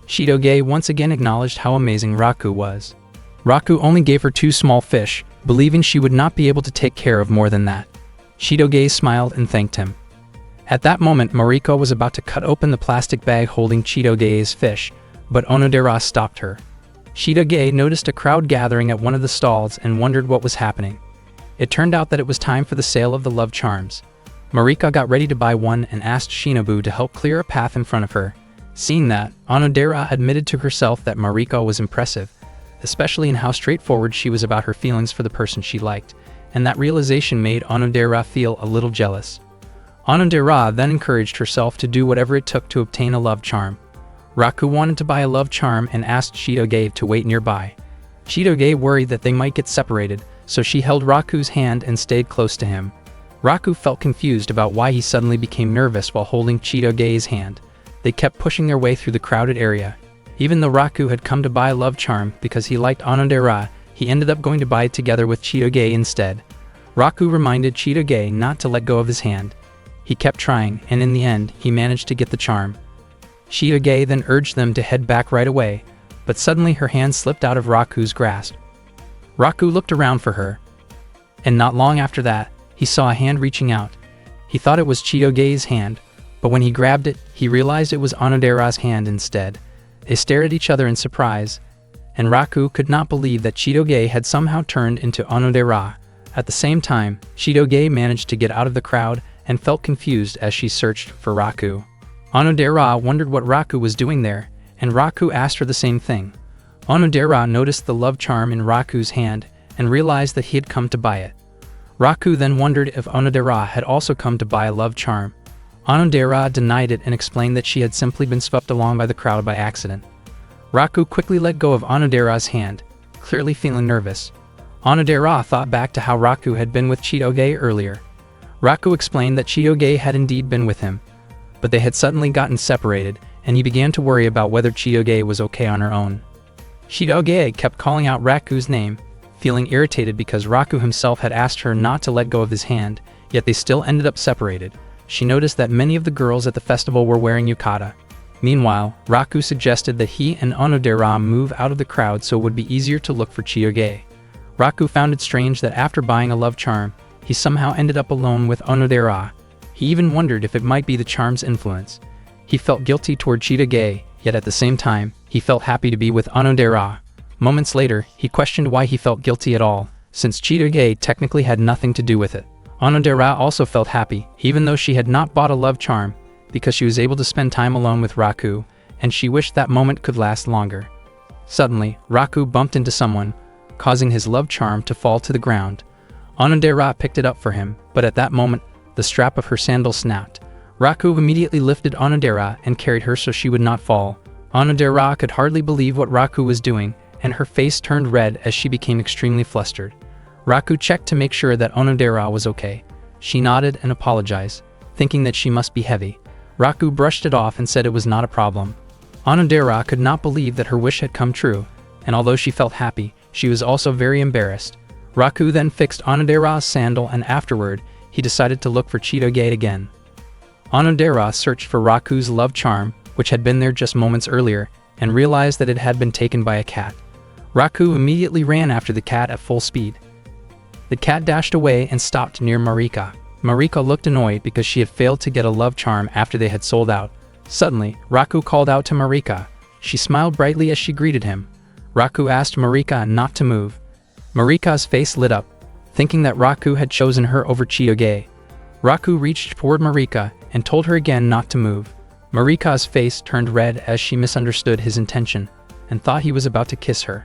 Chitoge once again acknowledged how amazing Raku was. Raku only gave her 2 small fish, believing she would not be able to take care of more than that. Chitoge smiled and thanked him. At that moment, Mariko was about to cut open the plastic bag holding Chitoge's fish, but Onodera stopped her. Chitoge noticed a crowd gathering at one of the stalls and wondered what was happening. It turned out that it was time for the sale of the love charms. Marika got ready to buy one and asked Shinobu to help clear a path in front of her. Seeing that, Onodera admitted to herself that Marika was impressive, especially in how straightforward she was about her feelings for the person she liked, and that realization made Onodera feel a little jealous. Onodera then encouraged herself to do whatever it took to obtain a love charm. Raku wanted to buy a love charm and asked Chitoge to wait nearby. Chitoge worried that they might get separated, so she held Raku's hand and stayed close to him. Raku felt confused about why he suddenly became nervous while holding Chitoge's hand. They kept pushing their way through the crowded area. Even though Raku had come to buy a love charm because he liked Onodera, he ended up going to buy it together with Chitoge instead. Raku reminded Chitoge not to let go of his hand. He kept trying, and in the end, he managed to get the charm. Chitoge then urged them to head back right away, but suddenly her hand slipped out of Raku's grasp. Raku looked around for her, and not long after that, he saw a hand reaching out. He thought it was Chitoge's hand, but when he grabbed it, he realized it was Onodera's hand instead. They stared at each other in surprise, and Raku could not believe that Chitoge had somehow turned into Onodera. At the same time, Chitoge managed to get out of the crowd and felt confused as she searched for Raku. Onodera wondered what Raku was doing there, and Raku asked her the same thing. Onodera noticed the love charm in Raku's hand and realized that he had come to buy it. Raku then wondered if Onodera had also come to buy a love charm. Onodera denied it and explained that she had simply been swept along by the crowd by accident. Raku quickly let go of Onodera's hand, clearly feeling nervous. Onodera thought back to how Raku had been with Chitoge earlier. Raku explained that Chitoge had indeed been with him, but they had suddenly gotten separated, and he began to worry about whether Chitoge was okay on her own. Chitoge kept calling out Raku's name, feeling irritated because Raku himself had asked her not to let go of his hand, yet they still ended up separated. She noticed that many of the girls at the festival were wearing yukata. Meanwhile, Raku suggested that he and Onodera move out of the crowd so it would be easier to look for Chitoge. Raku found it strange that after buying a love charm, he somehow ended up alone with Onodera. He even wondered if it might be the charm's influence. He felt guilty toward Chitoge, yet at the same time, he felt happy to be with Onodera. Moments later, he questioned why he felt guilty at all, since Chitoge technically had nothing to do with it. Onodera also felt happy, even though she had not bought a love charm, because she was able to spend time alone with Raku, and she wished that moment could last longer. Suddenly, Raku bumped into someone, causing his love charm to fall to the ground. Onodera picked it up for him, but at that moment, the strap of her sandal snapped. Raku immediately lifted Onodera and carried her so she would not fall. Onodera could hardly believe what Raku was doing, and her face turned red as she became extremely flustered. Raku checked to make sure that Onodera was okay. She nodded and apologized, thinking that she must be heavy. Raku brushed it off and said it was not a problem. Onodera could not believe that her wish had come true, and although she felt happy, she was also very embarrassed. Raku then fixed Onodera's sandal, and afterward, he decided to look for Chitoge again. Onodera searched for Raku's love charm, which had been there just moments earlier, and realized that it had been taken by a cat. Raku immediately ran after the cat at full speed. The cat dashed away and stopped near Marika. Marika looked annoyed because she had failed to get a love charm after they had sold out. Suddenly, Raku called out to Marika. She smiled brightly as she greeted him. Raku asked Marika not to move. Marika's face lit up, thinking that Raku had chosen her over Chitoge. Raku reached toward Marika and told her again not to move. Marika's face turned red as she misunderstood his intention and thought he was about to kiss her.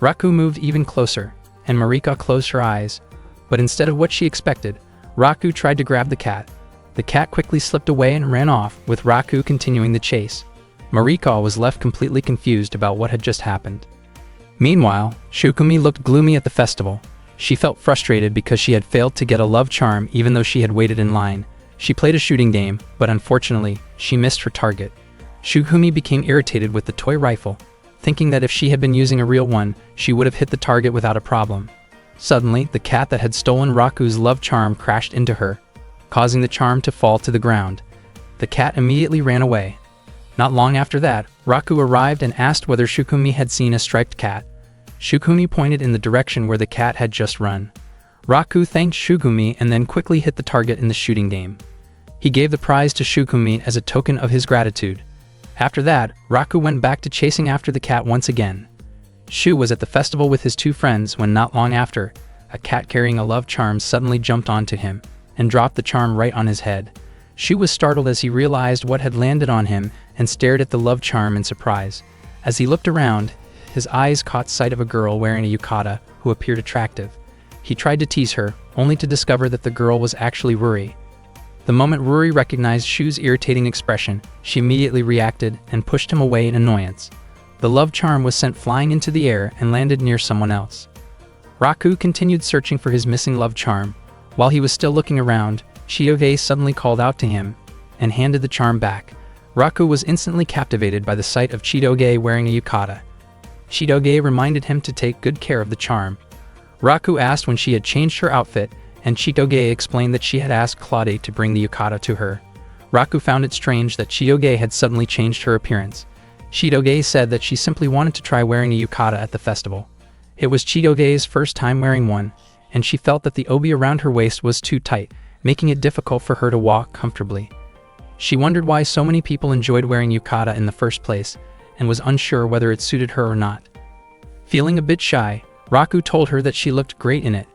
Raku moved even closer, and Marika closed her eyes, but instead of what she expected, Raku tried to grab the cat. The cat quickly slipped away and ran off, with Raku continuing the chase. Marika was left completely confused about what had just happened. Meanwhile, Shukumi looked gloomy at the festival. She felt frustrated because she had failed to get a love charm even though she had waited in line. She played a shooting game, but unfortunately, she missed her target. Shukumi became irritated with the toy rifle, thinking that if she had been using a real one, she would have hit the target without a problem. Suddenly, the cat that had stolen Raku's love charm crashed into her, causing the charm to fall to the ground. The cat immediately ran away. Not long after that, Raku arrived and asked whether Shukumi had seen a striped cat. Shukumi pointed in the direction where the cat had just run. Raku thanked Shukumi and then quickly hit the target in the shooting game. He gave the prize to Shukumi as a token of his gratitude. After that, Raku went back to chasing after the cat once again. Shu was at the festival with his two friends when not long after, a cat carrying a love charm suddenly jumped onto him and dropped the charm right on his head. Shu was startled as he realized what had landed on him and stared at the love charm in surprise. As he looked around, his eyes caught sight of a girl wearing a yukata who appeared attractive. He tried to tease her, only to discover that the girl was actually Ruri. The moment Ruri recognized Shu's irritating expression, she immediately reacted and pushed him away in annoyance. The love charm was sent flying into the air and landed near someone else. Raku continued searching for his missing love charm. While he was still looking around, Chitoge suddenly called out to him and handed the charm back. Raku was instantly captivated by the sight of Chitoge wearing a yukata. Chitoge reminded him to take good care of the charm. Raku asked when she had changed her outfit, and Chitoge explained that she had asked Claude to bring the yukata to her. Raku found it strange that Chitoge had suddenly changed her appearance. Chitoge said that she simply wanted to try wearing a yukata at the festival. It was Chidoge's first time wearing one, and she felt that the obi around her waist was too tight, making it difficult for her to walk comfortably. She wondered why so many people enjoyed wearing yukata in the first place, and was unsure whether it suited her or not. Feeling a bit shy, Raku told her that she looked great in it.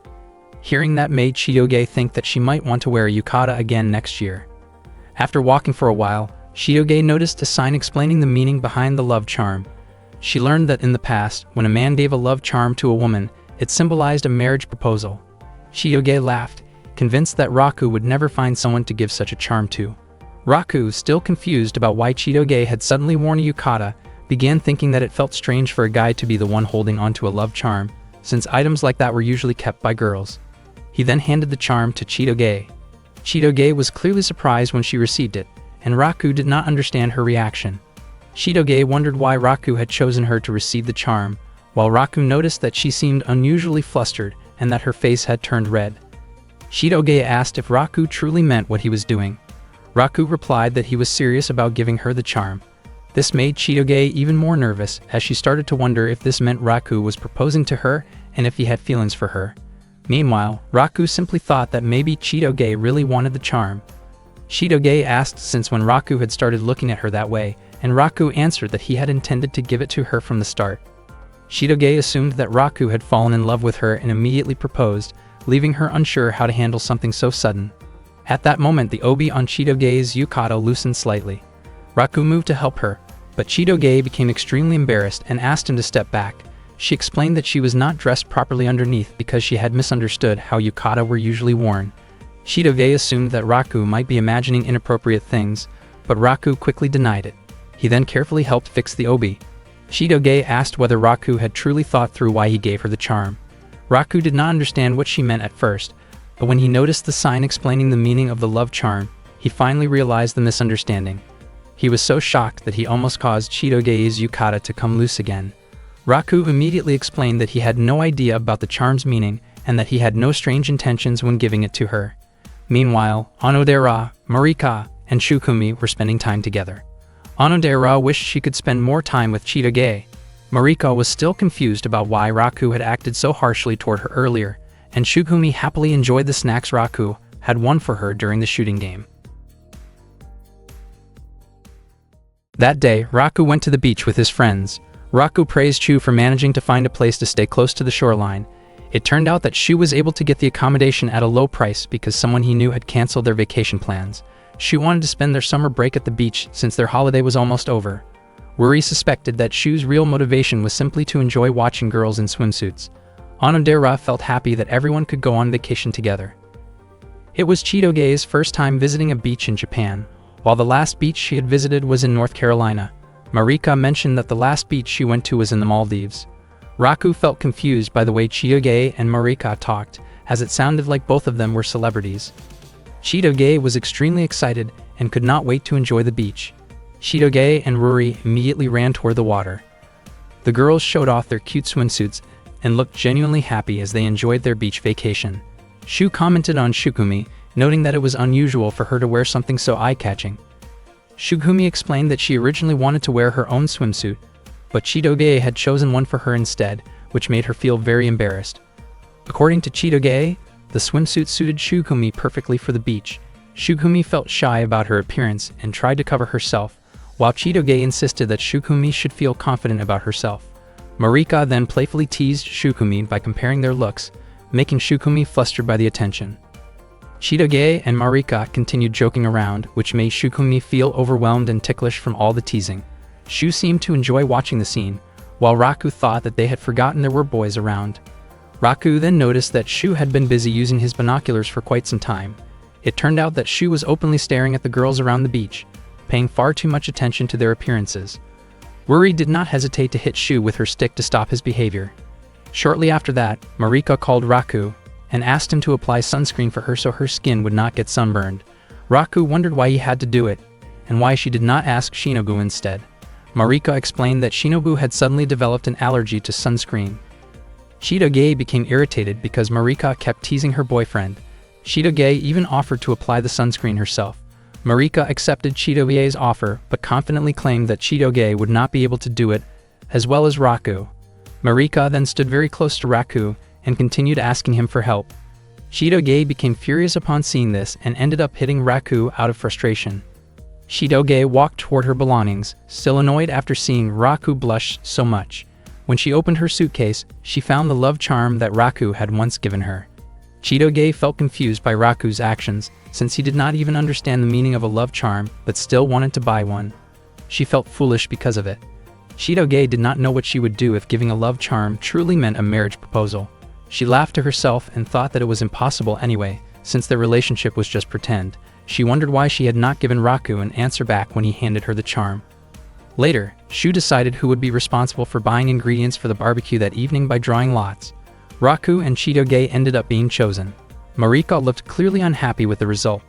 Hearing that made Chidoge think that she might want to wear a yukata again next year. After walking for a while, Chidoge noticed a sign explaining the meaning behind the love charm. She learned that in the past, when a man gave a love charm to a woman, it symbolized a marriage proposal. Chidoge laughed, convinced that Raku would never find someone to give such a charm to. Raku, still confused about why Chidoge had suddenly worn a yukata, began thinking that it felt strange for a guy to be the one holding onto a love charm, since items like that were usually kept by girls. He then handed the charm to Chidoge. Chidoge was clearly surprised when she received it, and Raku did not understand her reaction. Chidoge wondered why Raku had chosen her to receive the charm, while Raku noticed that she seemed unusually flustered and that her face had turned red. Chidoge asked if Raku truly meant what he was doing. Raku replied that he was serious about giving her the charm. This made Chidoge even more nervous, as she started to wonder if this meant Raku was proposing to her and if he had feelings for her. Meanwhile, Raku simply thought that maybe Chidoge really wanted the charm. Chidoge asked since when Raku had started looking at her that way, and Raku answered that he had intended to give it to her from the start. Chidoge assumed that Raku had fallen in love with her and immediately proposed, leaving her unsure how to handle something so sudden. At that moment, the obi on Chidoge's yukata loosened slightly. Raku moved to help her, but Chidoge became extremely embarrassed and asked him to step back. She explained that she was not dressed properly underneath because she had misunderstood how yukata were usually worn. Chidoge assumed that Raku might be imagining inappropriate things, but Raku quickly denied it. He then carefully helped fix the obi. Chidoge asked whether Raku had truly thought through why he gave her the charm. Raku did not understand what she meant at first, but when he noticed the sign explaining the meaning of the love charm, he finally realized the misunderstanding. He was so shocked that he almost caused Chidoge's yukata to come loose again. Raku immediately explained that he had no idea about the charm's meaning and that he had no strange intentions when giving it to her. Meanwhile, Onodera, Marika, and Shukumi were spending time together. Onodera wished she could spend more time with Chidoge. Marika was still confused about why Raku had acted so harshly toward her earlier, and Shukumi happily enjoyed the snacks Raku had won for her during the shooting game. That day, Raku went to the beach with his friends. Raku praised Shu for managing to find a place to stay close to the shoreline. It turned out that Shu was able to get the accommodation at a low price because someone he knew had canceled their vacation plans. Shu wanted to spend their summer break at the beach since their holiday was almost over. Ruri suspected that Shu's real motivation was simply to enjoy watching girls in swimsuits. Onodera felt happy that everyone could go on vacation together. It was Chidoge's first time visiting a beach in Japan, while the last beach she had visited was in North Carolina. Marika mentioned that the last beach she went to was in the Maldives. Raku felt confused by the way Chidoge and Marika talked, as it sounded like both of them were celebrities. Chidoge was extremely excited and could not wait to enjoy the beach. Chidoge and Ruri immediately ran toward the water. The girls showed off their cute swimsuits and looked genuinely happy as they enjoyed their beach vacation. Shu commented on Shukumi, noting that it was unusual for her to wear something so eye-catching. Shukumi explained that she originally wanted to wear her own swimsuit, but Chidoge had chosen one for her instead, which made her feel very embarrassed. According to Chidoge, the swimsuit suited Shukumi perfectly for the beach. Shukumi felt shy about her appearance and tried to cover herself, while Chidoge insisted that Shukumi should feel confident about herself. Marika then playfully teased Shukumi by comparing their looks, making Shukumi flustered by the attention. Chidoge and Marika continued joking around, which made Shukumi feel overwhelmed and ticklish from all the teasing. Shu seemed to enjoy watching the scene, while Raku thought that they had forgotten there were boys around. Raku then noticed that Shu had been busy using his binoculars for quite some time. It turned out that Shu was openly staring at the girls around the beach, paying far too much attention to their appearances. Ruri did not hesitate to hit Shu with her stick to stop his behavior. Shortly after that, Marika called Raku and asked him to apply sunscreen for her so her skin would not get sunburned. Raku wondered why he had to do it, and why she did not ask Shinobu instead. Marika explained that Shinobu had suddenly developed an allergy to sunscreen. Chidoge became irritated because Marika kept teasing her boyfriend. Chidoge even offered to apply the sunscreen herself. Marika accepted Chidoge's offer, but confidently claimed that Chidoge would not be able to do it, as well as Raku. Marika then stood very close to Raku and continued asking him for help. Chitoge became furious upon seeing this and ended up hitting Raku out of frustration. Chitoge walked toward her belongings, still annoyed after seeing Raku blush so much. When she opened her suitcase, she found the love charm that Raku had once given her. Chitoge felt confused by Raku's actions, since he did not even understand the meaning of a love charm but still wanted to buy one. She felt foolish because of it. Chitoge did not know what she would do if giving a love charm truly meant a marriage proposal. She laughed to herself and thought that it was impossible anyway, since their relationship was just pretend. She wondered why she had not given Raku an answer back when he handed her the charm. Later, Shu decided who would be responsible for buying ingredients for the barbecue that evening by drawing lots. Raku and Chitoge ended up being chosen. Marika looked clearly unhappy with the result.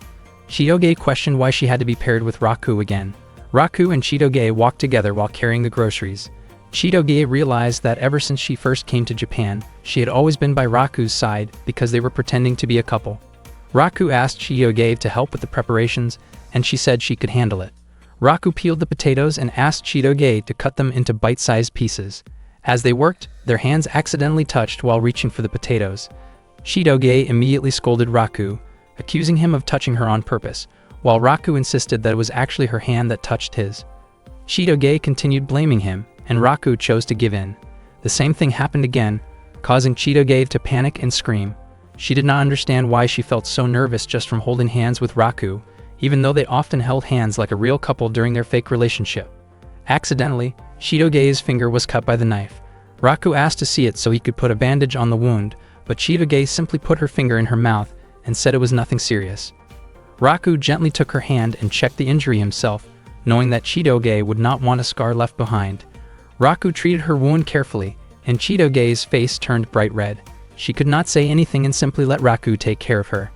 Chitoge questioned why she had to be paired with Raku again. Raku and Chitoge walked together while carrying the groceries. Chitoge realized that ever since she first came to Japan, she had always been by Raku's side because they were pretending to be a couple. Raku asked Chitoge to help with the preparations, and she said she could handle it. Raku peeled the potatoes and asked Chitoge to cut them into bite-sized pieces. As they worked, their hands accidentally touched while reaching for the potatoes. Chitoge immediately scolded Raku, accusing him of touching her on purpose, while Raku insisted that it was actually her hand that touched his. Chitoge continued blaming him, and Raku chose to give in. The same thing happened again, causing Chitoge to panic and scream. She did not understand why she felt so nervous just from holding hands with Raku, even though they often held hands like a real couple during their fake relationship. Accidentally, Chitoge's finger was cut by the knife. Raku asked to see it so he could put a bandage on the wound, but Chitoge simply put her finger in her mouth and said it was nothing serious. Raku gently took her hand and checked the injury himself, knowing that Chitoge would not want a scar left behind. Raku treated her wound carefully, and Chitoge's face turned bright red. She could not say anything and simply let Raku take care of her.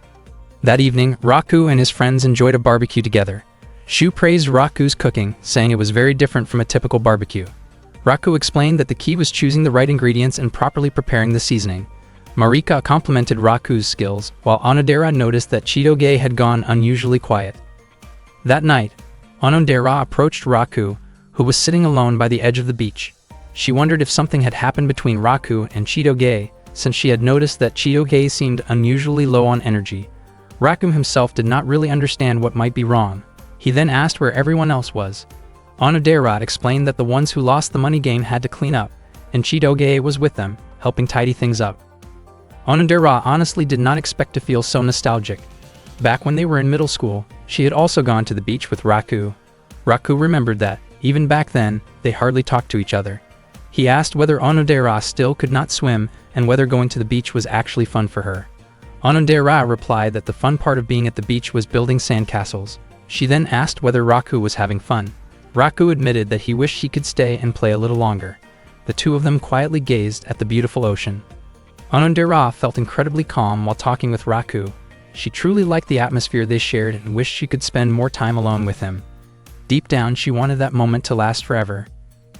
That evening, Raku and his friends enjoyed a barbecue together. Shu praised Raku's cooking, saying it was very different from a typical barbecue. Raku explained that the key was choosing the right ingredients and properly preparing the seasoning. Marika complimented Raku's skills, while Onodera noticed that Chitoge had gone unusually quiet. That night, Onodera approached Raku, who was sitting alone by the edge of the beach. She wondered if something had happened between Raku and Chitoge, since she had noticed that Chitoge seemed unusually low on energy. Raku himself did not really understand what might be wrong. He then asked where everyone else was. Onodera explained that the ones who lost the money game had to clean up, and Chitoge was with them, helping tidy things up. Onodera honestly did not expect to feel so nostalgic. Back when they were in middle school, she had also gone to the beach with Raku. Raku remembered that, even back then, they hardly talked to each other. He asked whether Onodera still could not swim and whether going to the beach was actually fun for her. Onodera replied that the fun part of being at the beach was building sandcastles. She then asked whether Raku was having fun. Raku admitted that he wished he could stay and play a little longer. The two of them quietly gazed at the beautiful ocean. Onodera felt incredibly calm while talking with Raku. She truly liked the atmosphere they shared and wished she could spend more time alone with him. Deep down, she wanted that moment to last forever.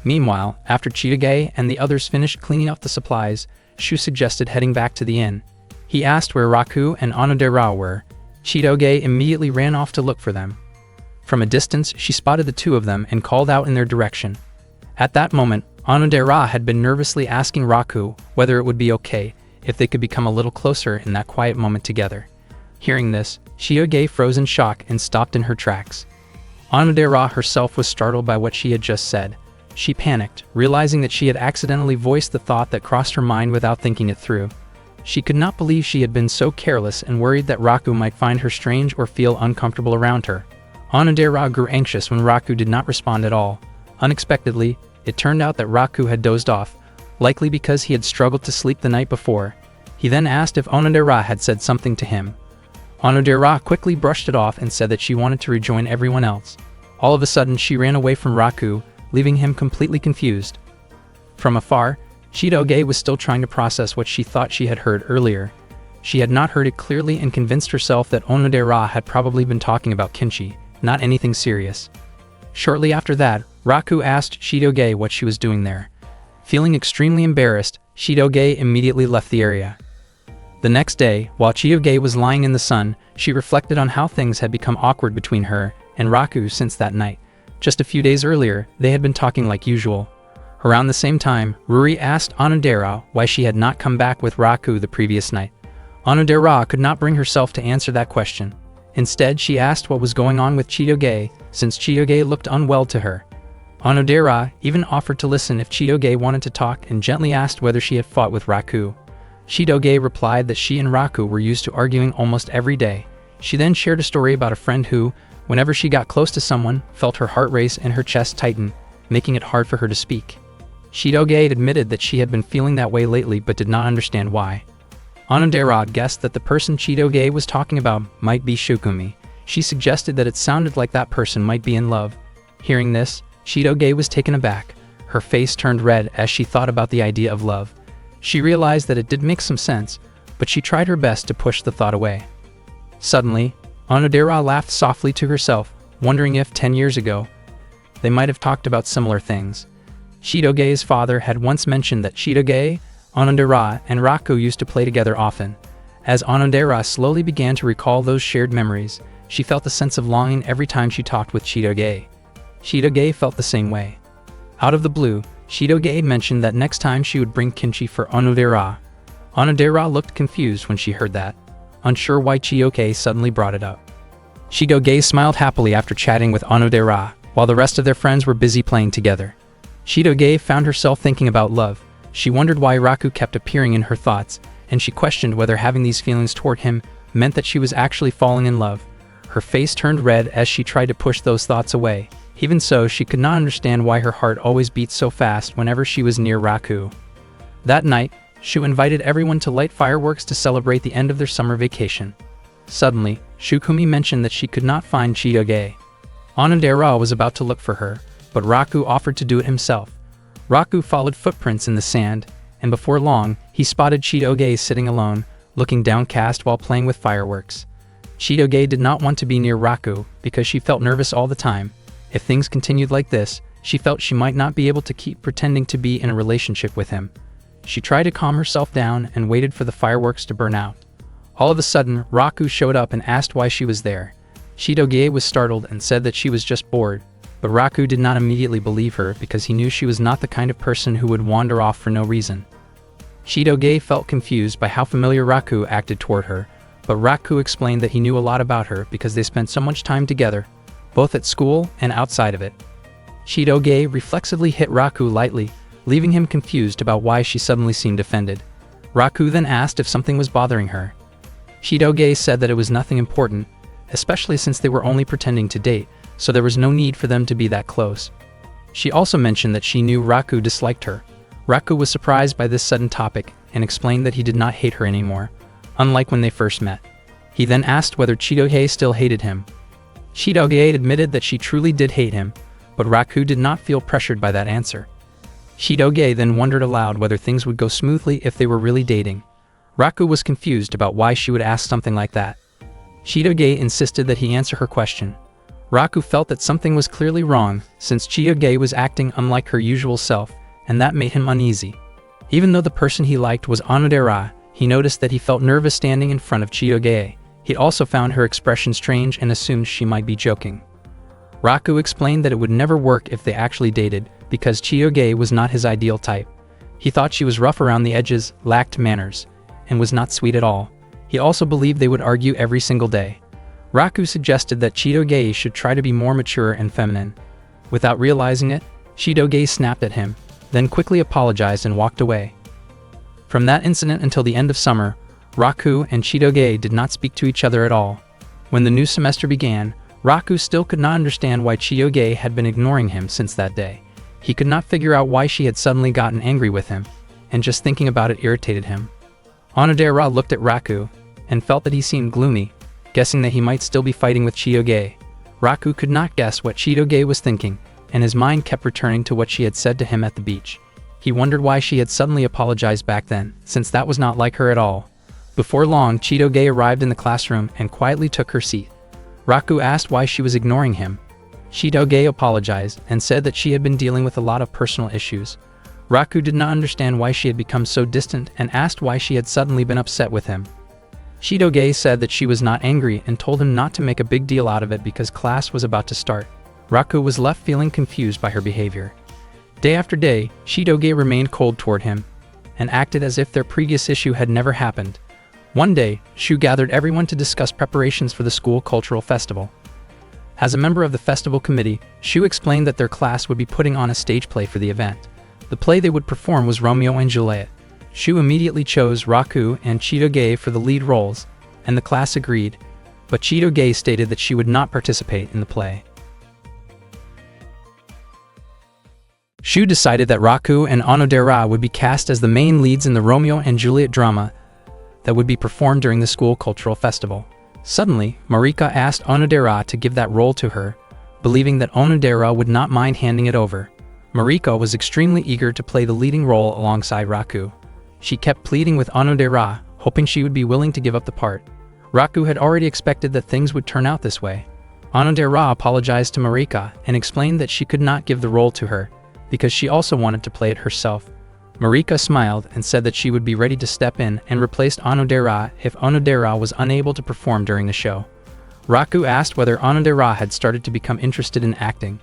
Meanwhile, after Chitoge and the others finished cleaning up the supplies, Shu suggested heading back to the inn. He asked where Raku and Onodera were. Chitoge immediately ran off to look for them. From a distance, she spotted the two of them and called out in their direction. At that moment, Onodera had been nervously asking Raku whether it would be okay if they could become a little closer in that quiet moment together. Hearing this, Chitoge froze in shock and stopped in her tracks. Onodera herself was startled by what she had just said. She panicked, realizing that she had accidentally voiced the thought that crossed her mind without thinking it through. She could not believe she had been so careless and worried that Raku might find her strange or feel uncomfortable around her. Onodera grew anxious when Raku did not respond at all. Unexpectedly, it turned out that Raku had dozed off, likely because he had struggled to sleep the night before. He then asked if Onodera had said something to him. Onodera quickly brushed it off and said that she wanted to rejoin everyone else. All of a sudden, she ran away from Raku, leaving him completely confused. From afar, Chitoge was still trying to process what she thought she had heard earlier. She had not heard it clearly and convinced herself that Onodera had probably been talking about kimchi, not anything serious. Shortly after that, Raku asked Chitoge what she was doing there. Feeling extremely embarrassed, Chitoge immediately left the area. The next day, while Chitoge was lying in the sun, she reflected on how things had become awkward between her and Raku since that night. Just a few days earlier, they had been talking like usual. Around the same time, Ruri asked Onodera why she had not come back with Raku the previous night. Onodera could not bring herself to answer that question. Instead, she asked what was going on with Chitoge, since Chitoge looked unwell to her. Onodera even offered to listen if Chitoge wanted to talk and gently asked whether she had fought with Raku. Chitoge replied that she and Raku were used to arguing almost every day. She then shared a story about a friend who, whenever she got close to someone, felt her heart race and her chest tighten, making it hard for her to speak. Chitoge admitted that she had been feeling that way lately but did not understand why. Onodera guessed that the person Chitoge was talking about might be Shukumi. She suggested that it sounded like that person might be in love. Hearing this, Chitoge was taken aback. Her face turned red as she thought about the idea of love. She realized that it did make some sense, but she tried her best to push the thought away. Suddenly, Onodera laughed softly to herself, wondering if 10 years ago, they might have talked about similar things. Chitoge's father had once mentioned that Chitoge, Onodera, and Raku used to play together often. As Onodera slowly began to recall those shared memories, she felt a sense of longing every time she talked with Chitoge. Chitoge felt the same way. Out of the blue, Chitoge mentioned that next time she would bring kimchi for Onodera. Onodera looked confused when she heard that, unsure why Chitoge suddenly brought it up. Chitoge smiled happily after chatting with Onodera, while the rest of their friends were busy playing together. Chitoge found herself thinking about love. She wondered why Raku kept appearing in her thoughts, and she questioned whether having these feelings toward him meant that she was actually falling in love. Her face turned red as she tried to push those thoughts away. Even so, she could not understand why her heart always beat so fast whenever she was near Raku. That night, Shu invited everyone to light fireworks to celebrate the end of their summer vacation. Suddenly, Shukumi mentioned that she could not find Chitoge. Onodera was about to look for her, but Raku offered to do it himself. Raku followed footprints in the sand, and before long, he spotted Chitoge sitting alone, looking downcast while playing with fireworks. Chitoge did not want to be near Raku because she felt nervous all the time. If things continued like this, she felt she might not be able to keep pretending to be in a relationship with him. She tried to calm herself down and waited for the fireworks to burn out. All of a sudden, Raku showed up and asked why she was there. Chitoge was startled and said that she was just bored, but Raku did not immediately believe her because he knew she was not the kind of person who would wander off for no reason. Chitoge felt confused by how familiar Raku acted toward her, but Raku explained that he knew a lot about her because they spent so much time together, both at school and outside of it. Chitoge reflexively hit Raku lightly, leaving him confused about why she suddenly seemed offended. Raku then asked if something was bothering her. Chitoge said that it was nothing important, especially since they were only pretending to date, so there was no need for them to be that close. She also mentioned that she knew Raku disliked her. Raku was surprised by this sudden topic and explained that he did not hate her anymore, unlike when they first met. He then asked whether Chitoge still hated him. Chitoge admitted that she truly did hate him, but Raku did not feel pressured by that answer. Chitoge then wondered aloud whether things would go smoothly if they were really dating. Raku was confused about why she would ask something like that. Chitoge insisted that he answer her question. Raku felt that something was clearly wrong, since Chitoge was acting unlike her usual self, and that made him uneasy. Even though the person he liked was Onodera, he noticed that he felt nervous standing in front of Chitoge. He also found her expression strange and assumed she might be joking. Raku explained that it would never work if they actually dated, because Chitoge was not his ideal type. He thought she was rough around the edges, lacked manners, and was not sweet at all. He also believed they would argue every single day. Raku suggested that Chitoge should try to be more mature and feminine. Without realizing it, Chitoge snapped at him, then quickly apologized and walked away. From that incident until the end of summer, Raku and Chitoge did not speak to each other at all. When the new semester began, Raku still could not understand why Chitoge had been ignoring him since that day. He could not figure out why she had suddenly gotten angry with him, and just thinking about it irritated him. Onodera looked at Raku, and felt that he seemed gloomy, guessing that he might still be fighting with Chitoge. Raku could not guess what Chitoge was thinking, and his mind kept returning to what she had said to him at the beach. He wondered why she had suddenly apologized back then, since that was not like her at all. Before long, Chitoge arrived in the classroom and quietly took her seat. Raku asked why she was ignoring him. Chitoge apologized and said that she had been dealing with a lot of personal issues. Raku did not understand why she had become so distant and asked why she had suddenly been upset with him. Chitoge said that she was not angry and told him not to make a big deal out of it because class was about to start. Raku was left feeling confused by her behavior. Day after day, Chitoge remained cold toward him and acted as if their previous issue had never happened. One day, Shu gathered everyone to discuss preparations for the school cultural festival. As a member of the festival committee, Shu explained that their class would be putting on a stage play for the event. The play they would perform was Romeo and Juliet. Shu immediately chose Raku and Chitoge for the lead roles, and the class agreed, but Chitoge stated that she would not participate in the play. Shu decided that Raku and Onodera would be cast as the main leads in the Romeo and Juliet drama that would be performed during the school cultural festival. Suddenly, Marika asked Onodera to give that role to her, believing that Onodera would not mind handing it over. Marika was extremely eager to play the leading role alongside Raku. She kept pleading with Onodera, hoping she would be willing to give up the part. Raku had already expected that things would turn out this way. Onodera apologized to Marika and explained that she could not give the role to her, because she also wanted to play it herself. Marika smiled and said that she would be ready to step in and replace Onodera if Onodera was unable to perform during the show. Raku asked whether Onodera had started to become interested in acting.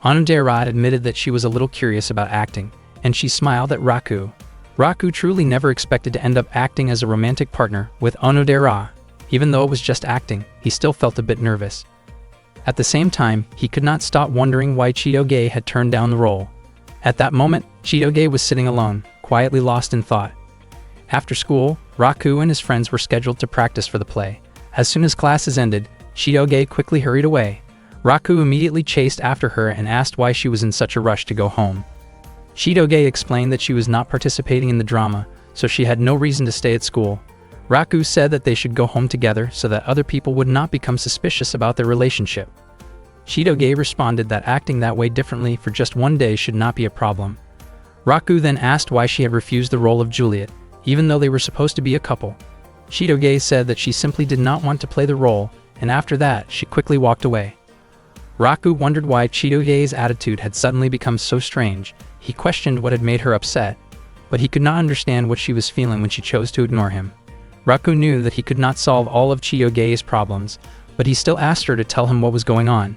Onodera admitted that she was a little curious about acting, and she smiled at Raku. Raku truly never expected to end up acting as a romantic partner with Onodera. Even though it was just acting, he still felt a bit nervous. At the same time, he could not stop wondering why Chitoge had turned down the role. At that moment, Chitoge was sitting alone, quietly lost in thought. After school, Raku and his friends were scheduled to practice for the play. As soon as classes ended, Chitoge quickly hurried away. Raku immediately chased after her and asked why she was in such a rush to go home. Chitoge explained that she was not participating in the drama, so she had no reason to stay at school. Raku said that they should go home together so that other people would not become suspicious about their relationship. Chitoge responded that acting that way differently for just one day should not be a problem. Raku then asked why she had refused the role of Juliet, even though they were supposed to be a couple. Chitoge said that she simply did not want to play the role, and after that, she quickly walked away. Raku wondered why Chitoge's attitude had suddenly become so strange. He questioned what had made her upset, but he could not understand what she was feeling when she chose to ignore him. Raku knew that he could not solve all of Chitoge's problems, but he still asked her to tell him what was going on.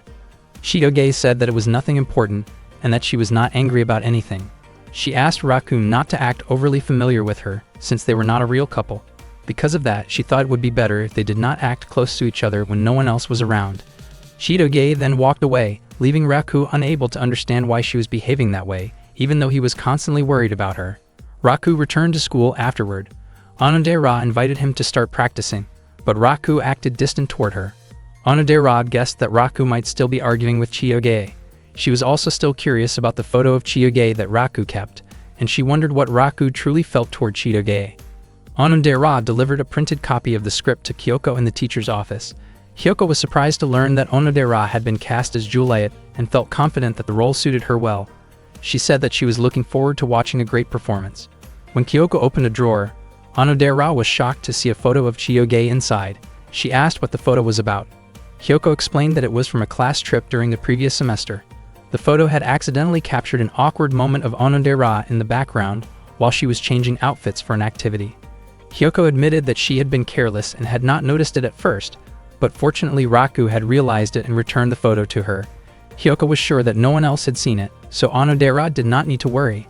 Chitoge said that it was nothing important and that she was not angry about anything. She asked Raku not to act overly familiar with her, since they were not a real couple. Because of that, she thought it would be better if they did not act close to each other when no one else was around. Chitoge then walked away, leaving Raku unable to understand why she was behaving that way, even though he was constantly worried about her. Raku returned to school afterward. Onodera invited him to start practicing, but Raku acted distant toward her. Onodera guessed that Raku might still be arguing with Chitoge. She was also still curious about the photo of Chitoge that Raku kept, and she wondered what Raku truly felt toward Chitoge. Onodera delivered a printed copy of the script to Kyoko in the teacher's office. Kyoko was surprised to learn that Onodera had been cast as Juliet and felt confident that the role suited her well. She said that she was looking forward to watching a great performance. When Kyoko opened a drawer, Onodera was shocked to see a photo of Chitoge inside. She asked what the photo was about. Kyoko explained that it was from a class trip during the previous semester. The photo had accidentally captured an awkward moment of Onodera in the background while she was changing outfits for an activity. Kyoko admitted that she had been careless and had not noticed it at first, but fortunately Raku had realized it and returned the photo to her. Kyoko was sure that no one else had seen it, so Onodera did not need to worry.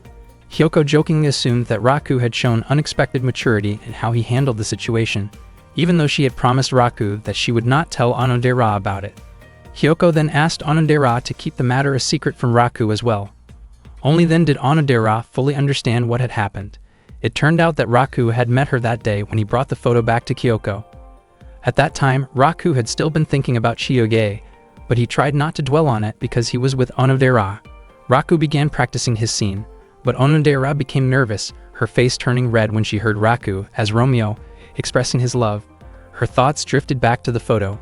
Kyoko jokingly assumed that Raku had shown unexpected maturity in how he handled the situation, even though she had promised Raku that she would not tell Onodera about it. Kyoko then asked Onodera to keep the matter a secret from Raku as well. Only then did Onodera fully understand what had happened. It turned out that Raku had met her that day when he brought the photo back to Kyoko. At that time, Raku had still been thinking about Chitoge, but he tried not to dwell on it because he was with Onodera. Raku began practicing his scene, but Onodera became nervous, her face turning red when she heard Raku, as Romeo, expressing his love. Her thoughts drifted back to the photo,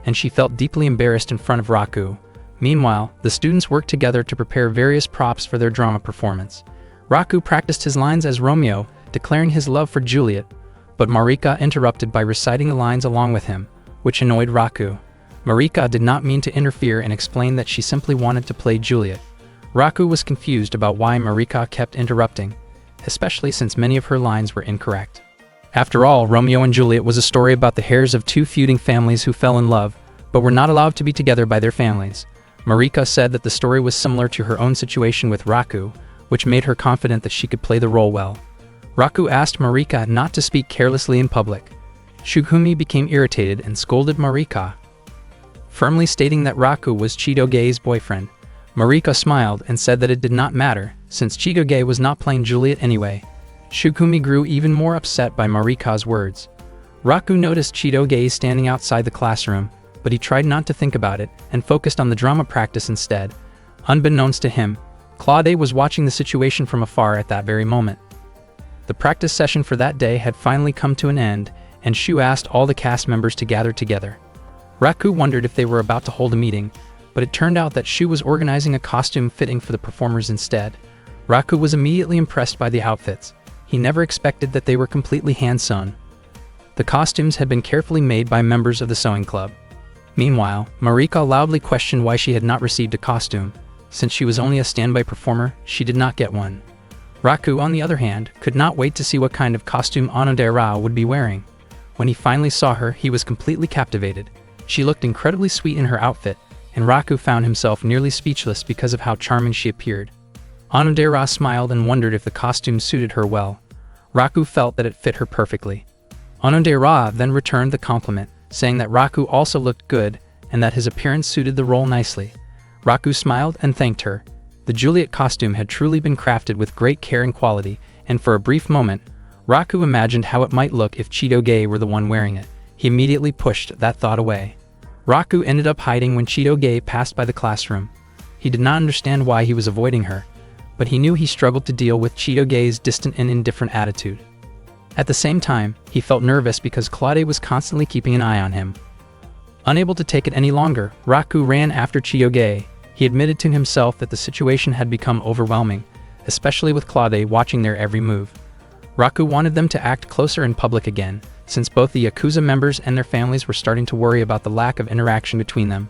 and she felt deeply embarrassed in front of Raku. Meanwhile, the students worked together to prepare various props for their drama performance. Raku practiced his lines as Romeo, declaring his love for Juliet, but Marika interrupted by reciting the lines along with him, which annoyed Raku. Marika did not mean to interfere and explained that she simply wanted to play Juliet. Raku was confused about why Marika kept interrupting, especially since many of her lines were incorrect. After all, Romeo and Juliet was a story about the heirs of two feuding families who fell in love, but were not allowed to be together by their families. Marika said that the story was similar to her own situation with Raku, which made her confident that she could play the role well. Raku asked Marika not to speak carelessly in public. Shugumi became irritated and scolded Marika, firmly stating that Raku was Chitoge's boyfriend. Marika smiled and said that it did not matter, since Chitoge was not playing Juliet anyway. Shugumi grew even more upset by Marika's words. Raku noticed Chitoge standing outside the classroom, but he tried not to think about it and focused on the drama practice instead. Unbeknownst to him, Claude was watching the situation from afar at that very moment. The practice session for that day had finally come to an end, and Shu asked all the cast members to gather together. Raku wondered if they were about to hold a meeting, but it turned out that Shu was organizing a costume fitting for the performers instead. Raku was immediately impressed by the outfits. He never expected that they were completely hand-sewn. The costumes had been carefully made by members of the sewing club. Meanwhile, Marika loudly questioned why she had not received a costume. Since she was only a standby performer, she did not get one. Raku, on the other hand, could not wait to see what kind of costume Onodera would be wearing. When he finally saw her, he was completely captivated. She looked incredibly sweet in her outfit, and Raku found himself nearly speechless because of how charming she appeared. Onodera smiled and wondered if the costume suited her well. Raku felt that it fit her perfectly. Onodera then returned the compliment, saying that Raku also looked good and that his appearance suited the role nicely. Raku smiled and thanked her. The Juliet costume had truly been crafted with great care and quality, and for a brief moment, Raku imagined how it might look if Chitoge were the one wearing it. He immediately pushed that thought away. Raku ended up hiding when Chitoge passed by the classroom. He did not understand why he was avoiding her, but he knew he struggled to deal with Chitoge's distant and indifferent attitude. At the same time, he felt nervous because Claude was constantly keeping an eye on him. Unable to take it any longer, Raku ran after Chitoge. He admitted to himself that the situation had become overwhelming, especially with Claude watching their every move. Raku wanted them to act closer in public again, since both the Yakuza members and their families were starting to worry about the lack of interaction between them.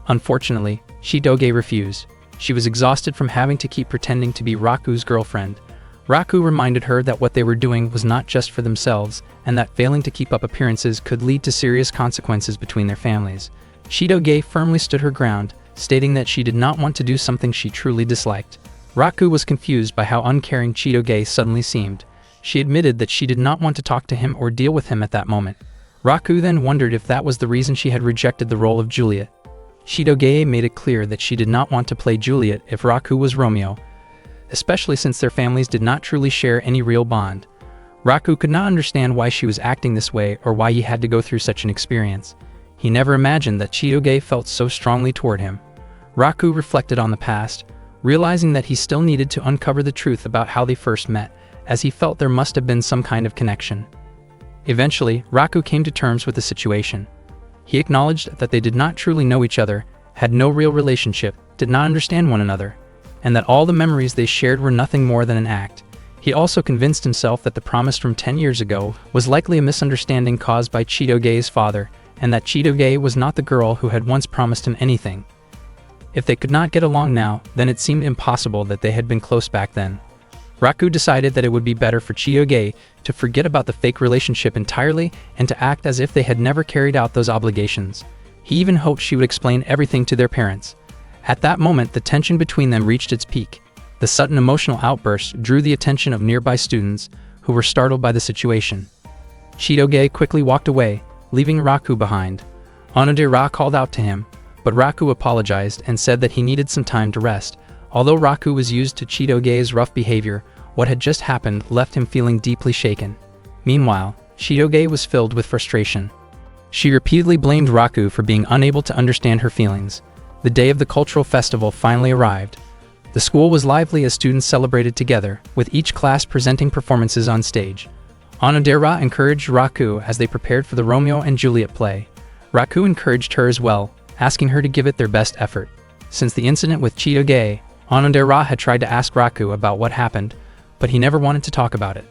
Unfortunately, Chitoge refused. She was exhausted from having to keep pretending to be Raku's girlfriend. Raku reminded her that what they were doing was not just for themselves, and that failing to keep up appearances could lead to serious consequences between their families. Chitoge firmly stood her ground, stating that she did not want to do something she truly disliked. Raku was confused by how uncaring Chitoge suddenly seemed. She admitted that she did not want to talk to him or deal with him at that moment. Raku then wondered if that was the reason she had rejected the role of Juliet. Chitoge made it clear that she did not want to play Juliet if Raku was Romeo, especially since their families did not truly share any real bond. Raku could not understand why she was acting this way or why he had to go through such an experience. He never imagined that Chitoge felt so strongly toward him. Raku reflected on the past, realizing that he still needed to uncover the truth about how they first met, as he felt there must have been some kind of connection. Eventually, Raku came to terms with the situation. He acknowledged that they did not truly know each other, had no real relationship, did not understand one another, and that all the memories they shared were nothing more than an act. He also convinced himself that the promise from 10 years ago was likely a misunderstanding caused by Chitoge's father, and that Chitoge was not the girl who had once promised him anything. If they could not get along now, then it seemed impossible that they had been close back then. Raku decided that it would be better for Chitoge to forget about the fake relationship entirely and to act as if they had never carried out those obligations. He even hoped she would explain everything to their parents. At that moment, the tension between them reached its peak. The sudden emotional outburst drew the attention of nearby students, who were startled by the situation. Chitoge quickly walked away, leaving Raku behind. Onodera called out to him, but Raku apologized and said that he needed some time to rest. Although Raku was used to Chitoge's rough behavior, what had just happened left him feeling deeply shaken. Meanwhile, Chitoge was filled with frustration. She repeatedly blamed Raku for being unable to understand her feelings. The day of the cultural festival finally arrived. The school was lively as students celebrated together, with each class presenting performances on stage. Onodera encouraged Raku as they prepared for the Romeo and Juliet play. Raku encouraged her as well, asking her to give it their best effort. Since the incident with Chitoge, Onodera had tried to ask Raku about what happened, but he never wanted to talk about it.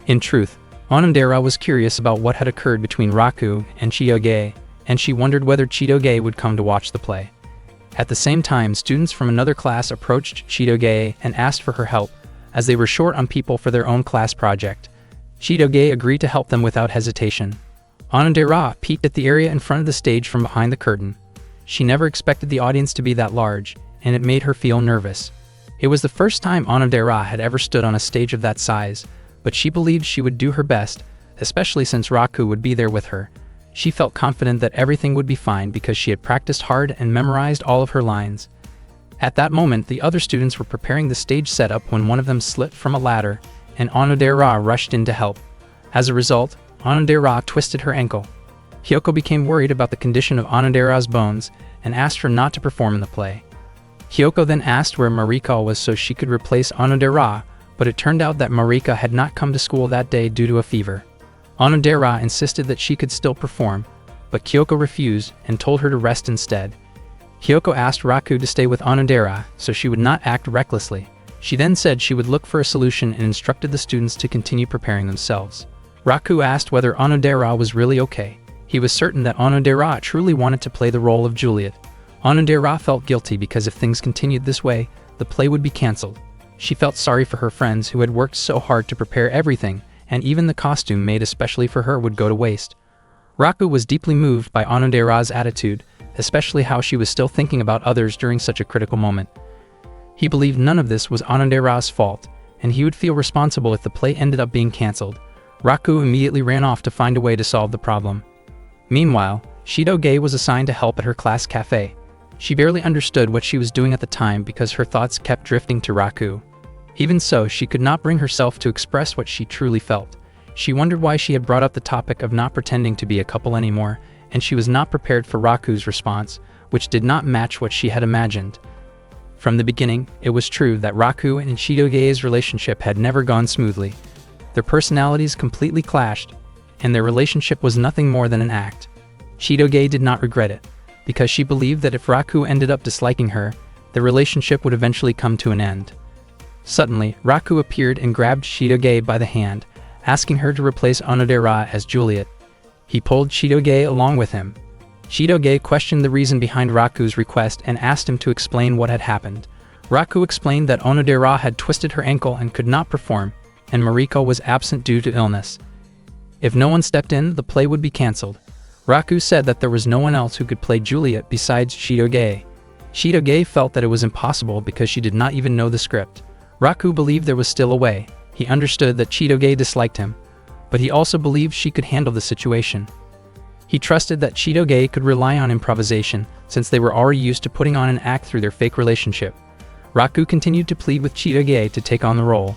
In truth, Onodera was curious about what had occurred between Raku and Chitoge, and she wondered whether Chitoge would come to watch the play. At the same time, students from another class approached Chitoge and asked for her help, as they were short on people for their own class project. Chitoge agreed to help them without hesitation. Onodera peeked at the area in front of the stage from behind the curtain. She never expected the audience to be that large, and it made her feel nervous. It was the first time Onodera had ever stood on a stage of that size, but she believed she would do her best, especially since Raku would be there with her. She felt confident that everything would be fine because she had practiced hard and memorized all of her lines. At that moment, the other students were preparing the stage setup when one of them slipped from a ladder, and Onodera rushed in to help. As a result, Onodera twisted her ankle. Hyoko became worried about the condition of Onodera's bones and asked her not to perform in the play. Hyoko then asked where Marika was so she could replace Onodera, but it turned out that Marika had not come to school that day due to a fever. Onodera insisted that she could still perform, but Kyoko refused and told her to rest instead. Hyoko asked Raku to stay with Onodera so she would not act recklessly. She then said she would look for a solution and instructed the students to continue preparing themselves. Raku asked whether Onodera was really okay. He was certain that Onodera truly wanted to play the role of Juliet. Onodera felt guilty because if things continued this way, the play would be cancelled. She felt sorry for her friends who had worked so hard to prepare everything, and even the costume made especially for her would go to waste. Raku was deeply moved by Onodera's attitude, especially how she was still thinking about others during such a critical moment. He believed none of this was Onodera's fault, and he would feel responsible if the play ended up being cancelled. Raku immediately ran off to find a way to solve the problem. Meanwhile, Shido-ge was assigned to help at her class cafe. She barely understood what she was doing at the time because her thoughts kept drifting to Raku. Even so, she could not bring herself to express what she truly felt. She wondered why she had brought up the topic of not pretending to be a couple anymore, and she was not prepared for Raku's response, which did not match what she had imagined. From the beginning, it was true that Raku and Shido-ge's relationship had never gone smoothly. Their personalities completely clashed, and their relationship was nothing more than an act. Shido-ge did not regret it, because she believed that if Raku ended up disliking her, the relationship would eventually come to an end. Suddenly, Raku appeared and grabbed Shido-ge by the hand, asking her to replace Onodera as Juliet. He pulled Shido-ge along with him. Shido-ge questioned the reason behind Raku's request and asked him to explain what had happened. Raku explained that Onodera had twisted her ankle and could not perform, and Mariko was absent due to illness. If no one stepped in, the play would be cancelled. Raku said that there was no one else who could play Juliet besides Shido-ge. Shido-ge felt that it was impossible because she did not even know the script. Raku believed there was still a way. He understood that Shido-ge disliked him, but he also believed she could handle the situation. He trusted that Shido-ge could rely on improvisation, since they were already used to putting on an act through their fake relationship. Raku continued to plead with Shido-ge to take on the role.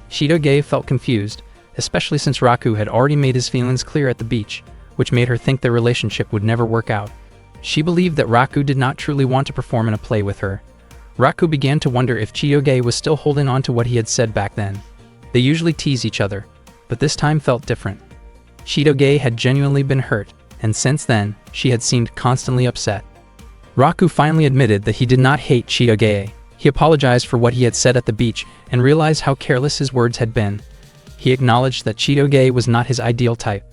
Shido-ge felt confused, especially since Raku had already made his feelings clear at the beach, which made her think their relationship would never work out. She believed that Raku did not truly want to perform in a play with her. Raku began to wonder if Shido-ge was still holding on to what he had said back then. They usually tease each other, but this time felt different. Shido-ge had genuinely been hurt, and since then, she had seemed constantly upset. Raku finally admitted that he did not hate Shido-ge. He apologized for what he had said at the beach and realized how careless his words had been. He acknowledged that Shido-ge was not his ideal type,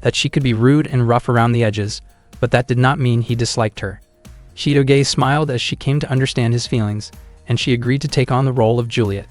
that she could be rude and rough around the edges, but that did not mean he disliked her. Shido-ge smiled as she came to understand his feelings, and she agreed to take on the role of Juliet.